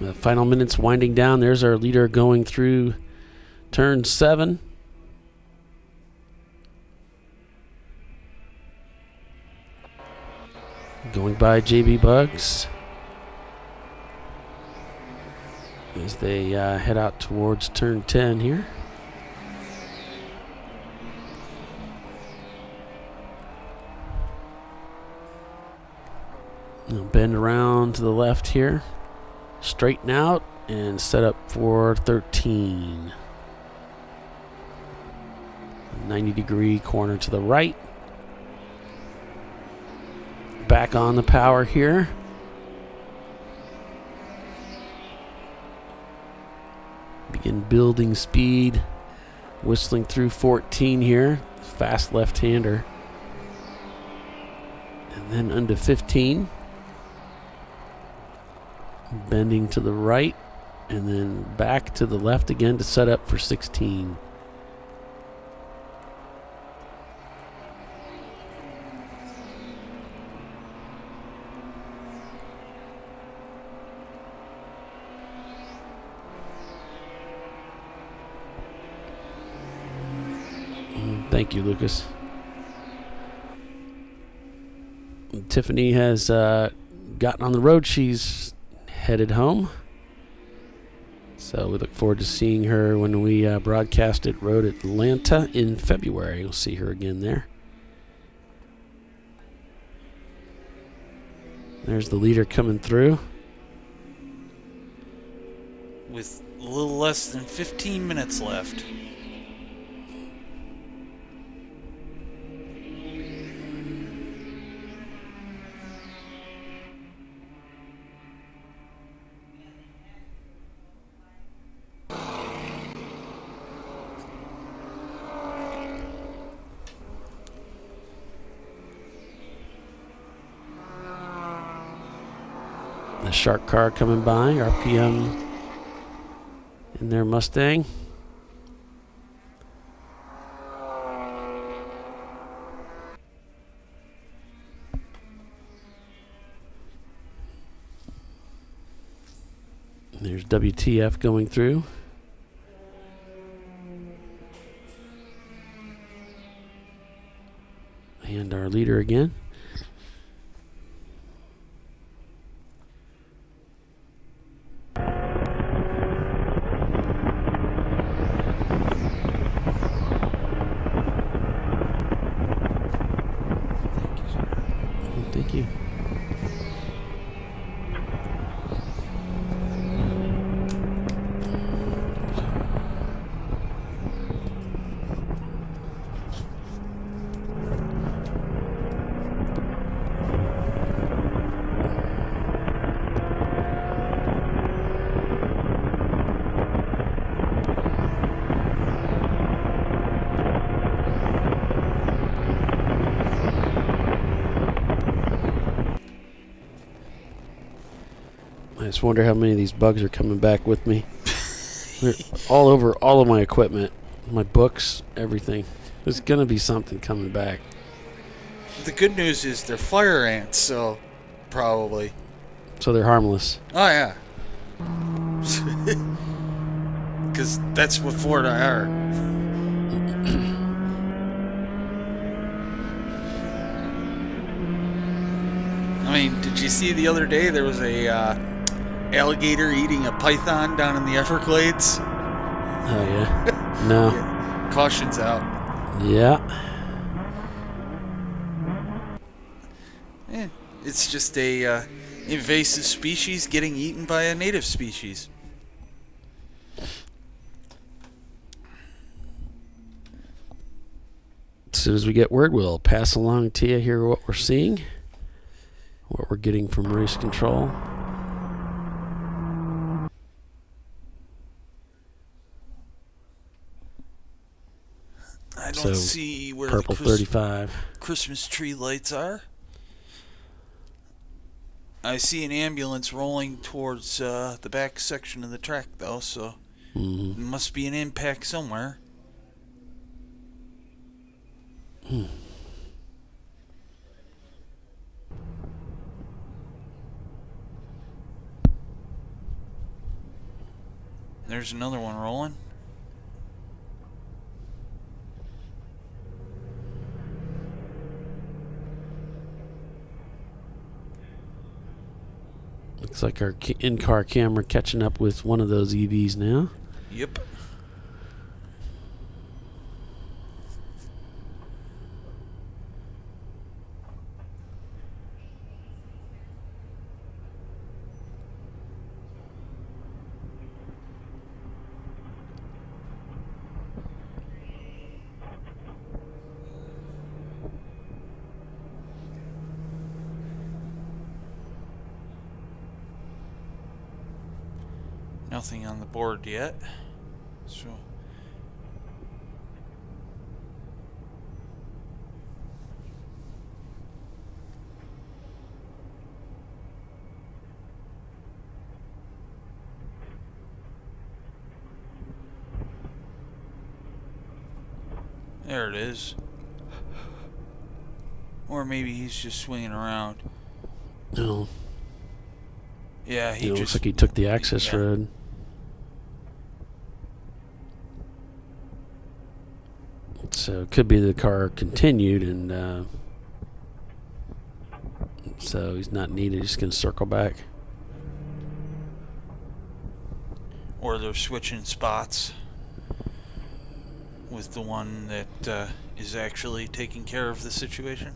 The final minutes winding down. There's our leader going through turn 7. Going by JB Bugs. as they head out towards turn 10 here. They'll bend around to the left here, straighten out, and set up for 13. 90-degree corner to the right. Back on the power here. Begin building speed. Whistling through 14 here. Fast left-hander. And then under 15. Bending to the right. And then back to the left again to set up for 16. Thank you, Lucas. Tiffany has gotten on the road. She's headed home. So we look forward to seeing her when we broadcast at Road Atlanta in February. We'll see her again there. There's the leader coming through. With a little less than 15 minutes left. The Shark car coming by, RPM in their Mustang. There's WTF going through. And our leader again. Thank you. I just wonder how many of these bugs are coming back with me. They're all over all of my equipment, my books, everything. There's going to be something coming back. The good news is they're fire ants, so probably. So they're harmless. Oh, yeah. Because that's what Florida are. I mean, did you see the other day there was a alligator eating a python down in the Everglades? Oh, yeah? No. Yeah. Caution's out. Yeah. It's just a invasive species getting eaten by a native species. As soon as we get word, we'll pass along to you here what we're seeing, what we're getting from race control. I don't see where purple the 35 Christmas tree lights are. I see an ambulance rolling towards the back section of the track, though, so there must be an impact somewhere. There's another one rolling. Looks like our in-car camera catching up with one of those EVs now. Yep. Nothing on the board yet. So there it is. Or maybe he's just swinging around. No. Yeah, he It just looks like he took the access road. So it could be the car continued, and so he's not needed. He's going to circle back. Or they're switching spots with the one that is actually taking care of the situation.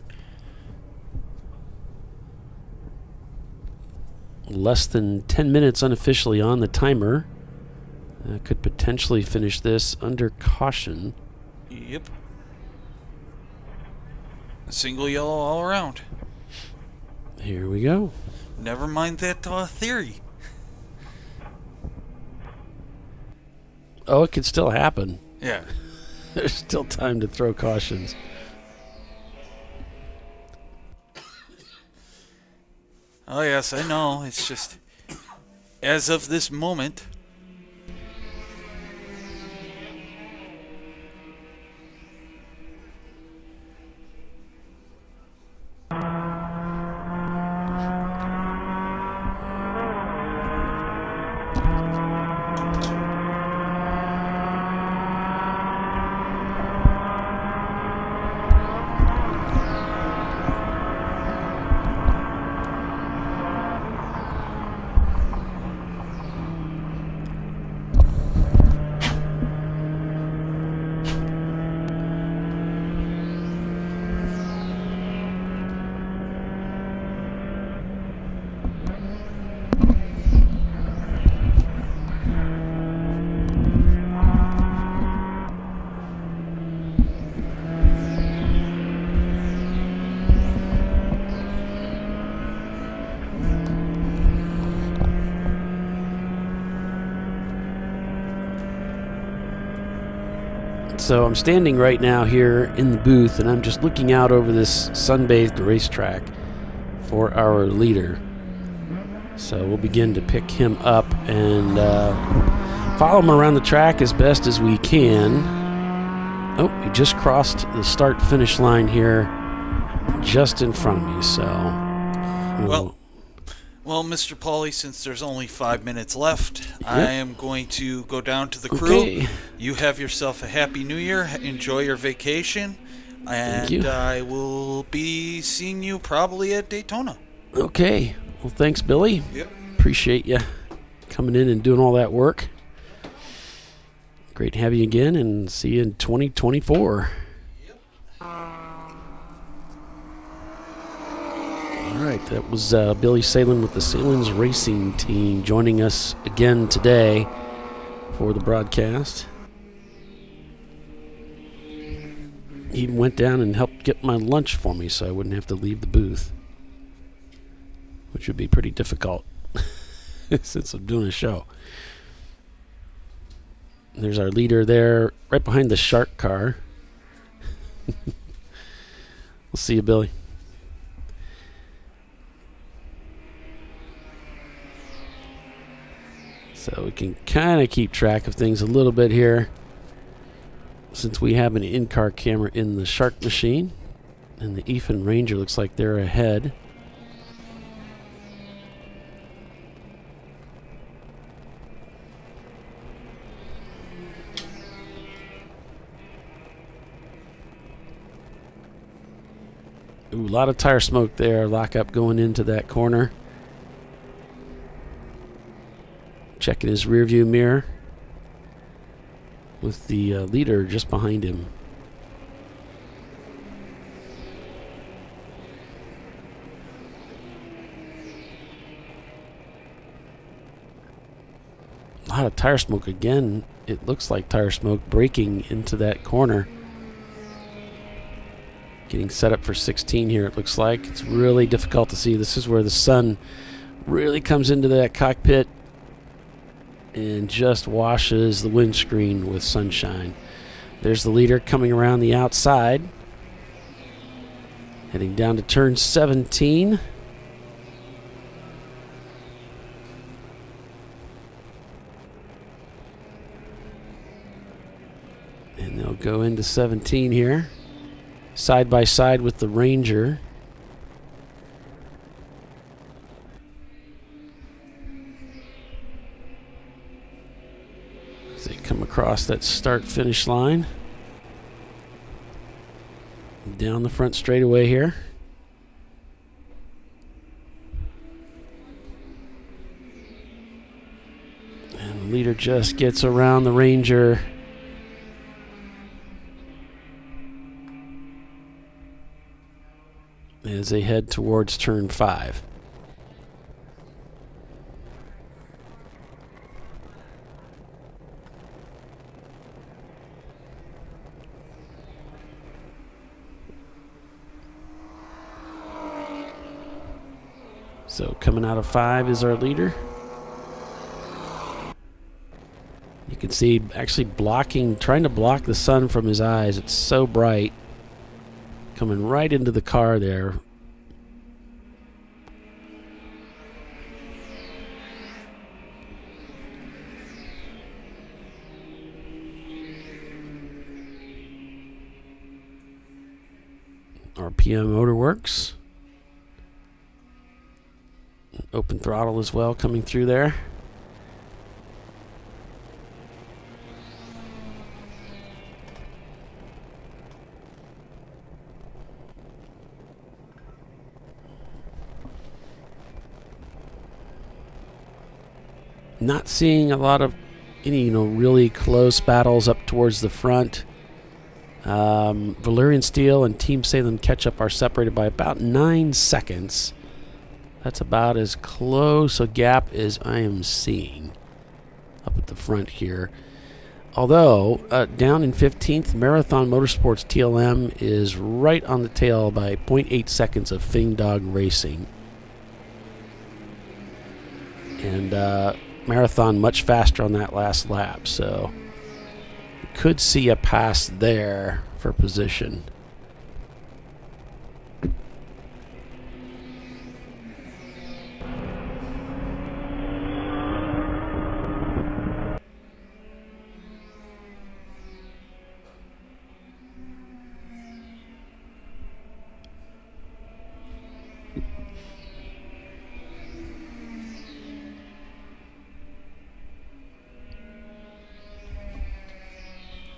Less than 10 minutes unofficially on the timer. Could potentially finish this under caution. Yep. Single yellow all around. Here we go. Never mind that theory. Oh, it could still happen. Yeah. There's still time to throw cautions. Oh, yes, I know. It's just, as of this moment. So I'm standing right now here in the booth, and I'm just looking out over this sun-bathed racetrack for our leader. So we'll begin to pick him up and follow him around the track as best as we can. Oh, he just crossed the start-finish line here just in front of me, so... Well, Mr. Pauly, since there's only 5 minutes left, I am going to go down to the crew. Okay. You have yourself a happy new year. Enjoy your vacation. And I will be seeing you probably at Daytona. Okay. Well, thanks, Billy. Yep. Appreciate you coming in and doing all that work. Great to have you again, and see you in 2024. All right, that was Billy Salin with the Salin's Racing Team joining us again today for the broadcast. He went down and helped get my lunch for me so I wouldn't have to leave the booth, which would be pretty difficult since I'm doing a show. There's our leader there right behind the shark car. We'll see you, Billy. So we can kind of keep track of things a little bit here since we have an in-car camera in the Shark machine. And the Ethan Ranger looks like they're ahead. Ooh, a lot of tire smoke there. Lockup going into that corner. checking his rear view mirror with the leader just behind him. A lot of tire smoke again. It looks like tire smoke breaking into that corner. Getting set up for 16 here, it looks like. It's really difficult to see. This is where the sun really comes into that cockpit and just washes the windscreen with sunshine. There's the leader coming around the outside, heading down to turn 17. And they'll go into 17 here, side by side with the Ranger. As they come across that start-finish line. Down the front straightaway here. And the leader just gets around the Ranger. As they head towards turn 5. So coming out of 5 is our leader. You can see actually trying to block the sun from his eyes. It's so bright. Coming right into the car there. RPM motor works. Open throttle as well coming through there. Not seeing a lot of any really close battles up towards the front. Valyrian Steel and Team Salem Ketchup are separated by about 9 seconds. That's about as close a gap as I am seeing up at the front here. Although, down in 15th, Marathon Motorsports TLM is right on the tail by 0.8 seconds of Fing Dog Racing. And Marathon much faster on that last lap, so we could see a pass there for position.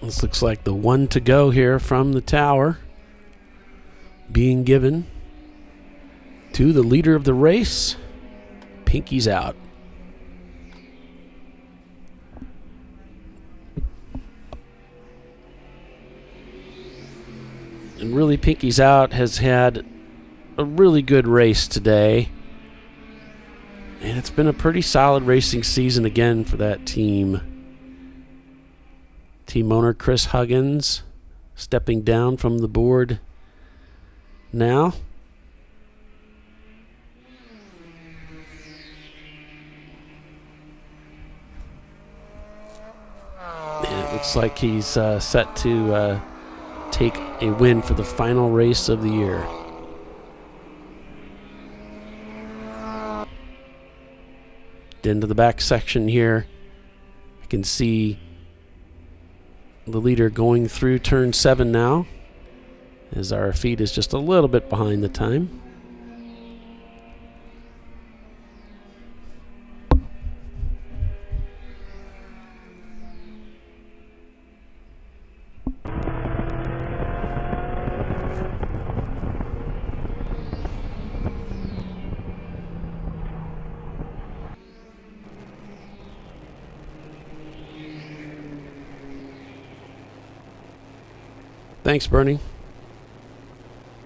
This looks like the one to go here from the tower being given to the leader of the race. Pinky's out. And really, Pinky's out has had a really good race today. And it's been a pretty solid racing season again for that team. Team owner Chris Huggins stepping down from the board now. And it looks like he's set to take a win for the final race of the year. Into the back section here, I can see the leader going through turn 7 now, as our feed is just a little bit behind the time. Thanks, Bernie.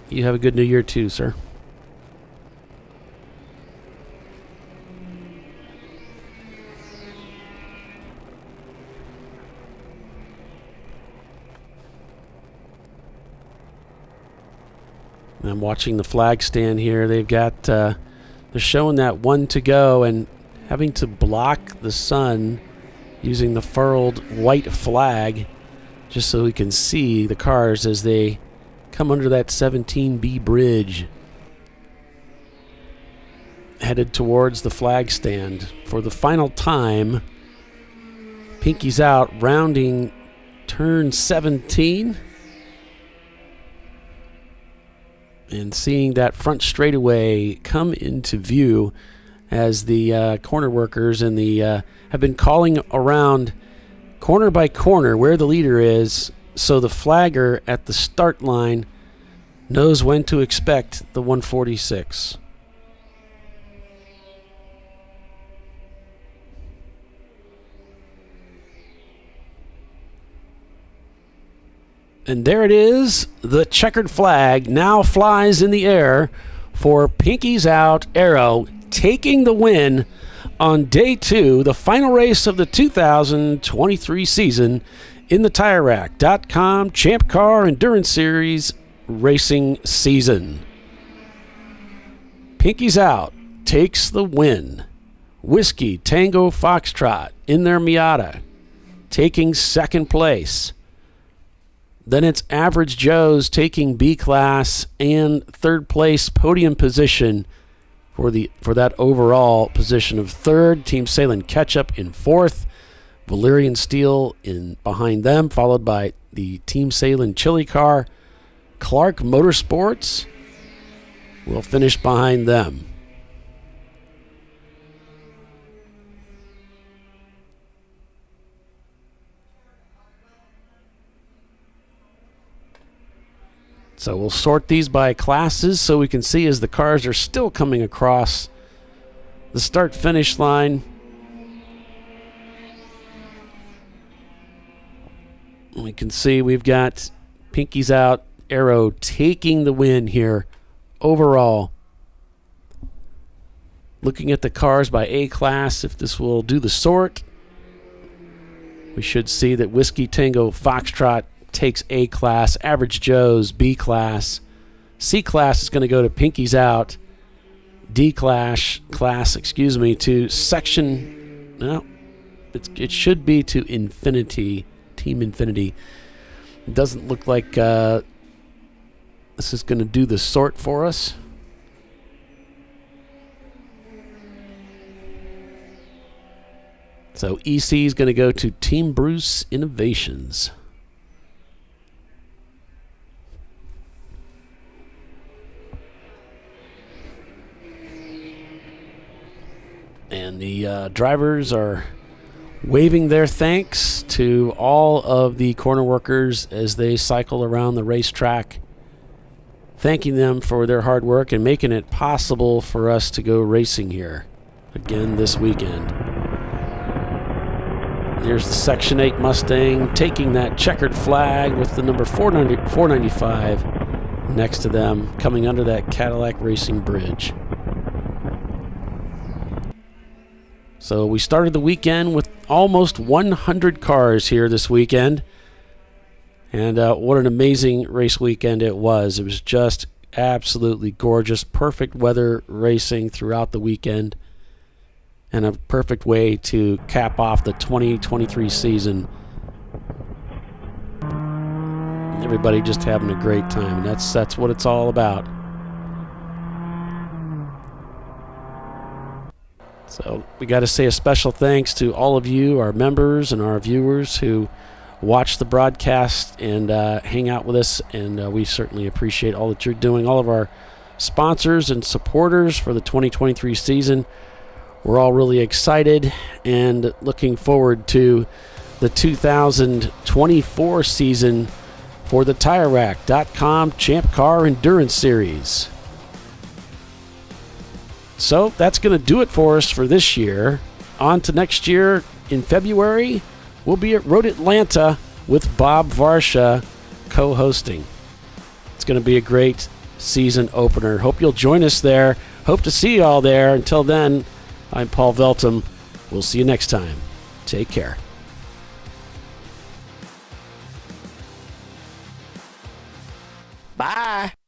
You have a good new year too, sir. I'm watching the flag stand here. They've got, they're showing that 1 to go and having to block the sun using the furled white flag just so we can see the cars as they come under that 17B bridge headed towards the flag stand for the final time. Pinky's out, rounding turn 17. And seeing that front straightaway come into view as the corner workers and the have been calling around corner by corner where the leader is, so the flagger at the start line knows when to expect the 146. And there it is. The checkered flag now flies in the air for Pinky's Out Aero, taking the win on day 2, the final race of the 2023 season in the TireRack.com Champ Car Endurance Series racing season. Pinky's Out takes the win. Whiskey Tango Foxtrot in their Miata, taking second place. Then it's Average Joe's taking B class and third place podium position for that overall position of third. Team Salem Ketchup in fourth. Valerian Steel in behind them, followed by the Team Salem Chili car. Clark Motorsports will finish behind them. So we'll sort these by classes so we can see as the cars are still coming across the start-finish line. We can see we've got Pinky's Out Aero taking the win here overall. Looking at the cars by A class, if this will do the sort, we should see that Whiskey Tango Foxtrot takes A class, Average Joe's B class, C class is going to go to Pinky's Out, D class, to section, no, it should be to Infinity, Team Infinity. It doesn't look like this is going to do the sort for us. So EC is going to go to Team Bruce Innovations. And the drivers are waving their thanks to all of the corner workers as they cycle around the racetrack, thanking them for their hard work and making it possible for us to go racing here again this weekend. There's the Section 8 Mustang taking that checkered flag with the number 495 next to them, coming under that Cadillac Racing Bridge. So we started the weekend with almost 100 cars here this weekend. And what an amazing race weekend it was. It was just absolutely gorgeous. Perfect weather racing throughout the weekend. And a perfect way to cap off the 2023 season. Everybody just having a great time. And that's what it's all about. So we got to say a special thanks to all of you, our members and our viewers who watch the broadcast and hang out with us. And we certainly appreciate all that you're doing. All of our sponsors and supporters for the 2023 season. We're all really excited and looking forward to the 2024 season for the TireRack.com Champ Car Endurance Series. So that's going to do it for us for this year. On to next year in February, we'll be at Road Atlanta with Bob Varsha co-hosting. It's going to be a great season opener. Hope you'll join us there. Hope to see you all there. Until then, I'm Paul Veltum. We'll see you next time. Take care. Bye.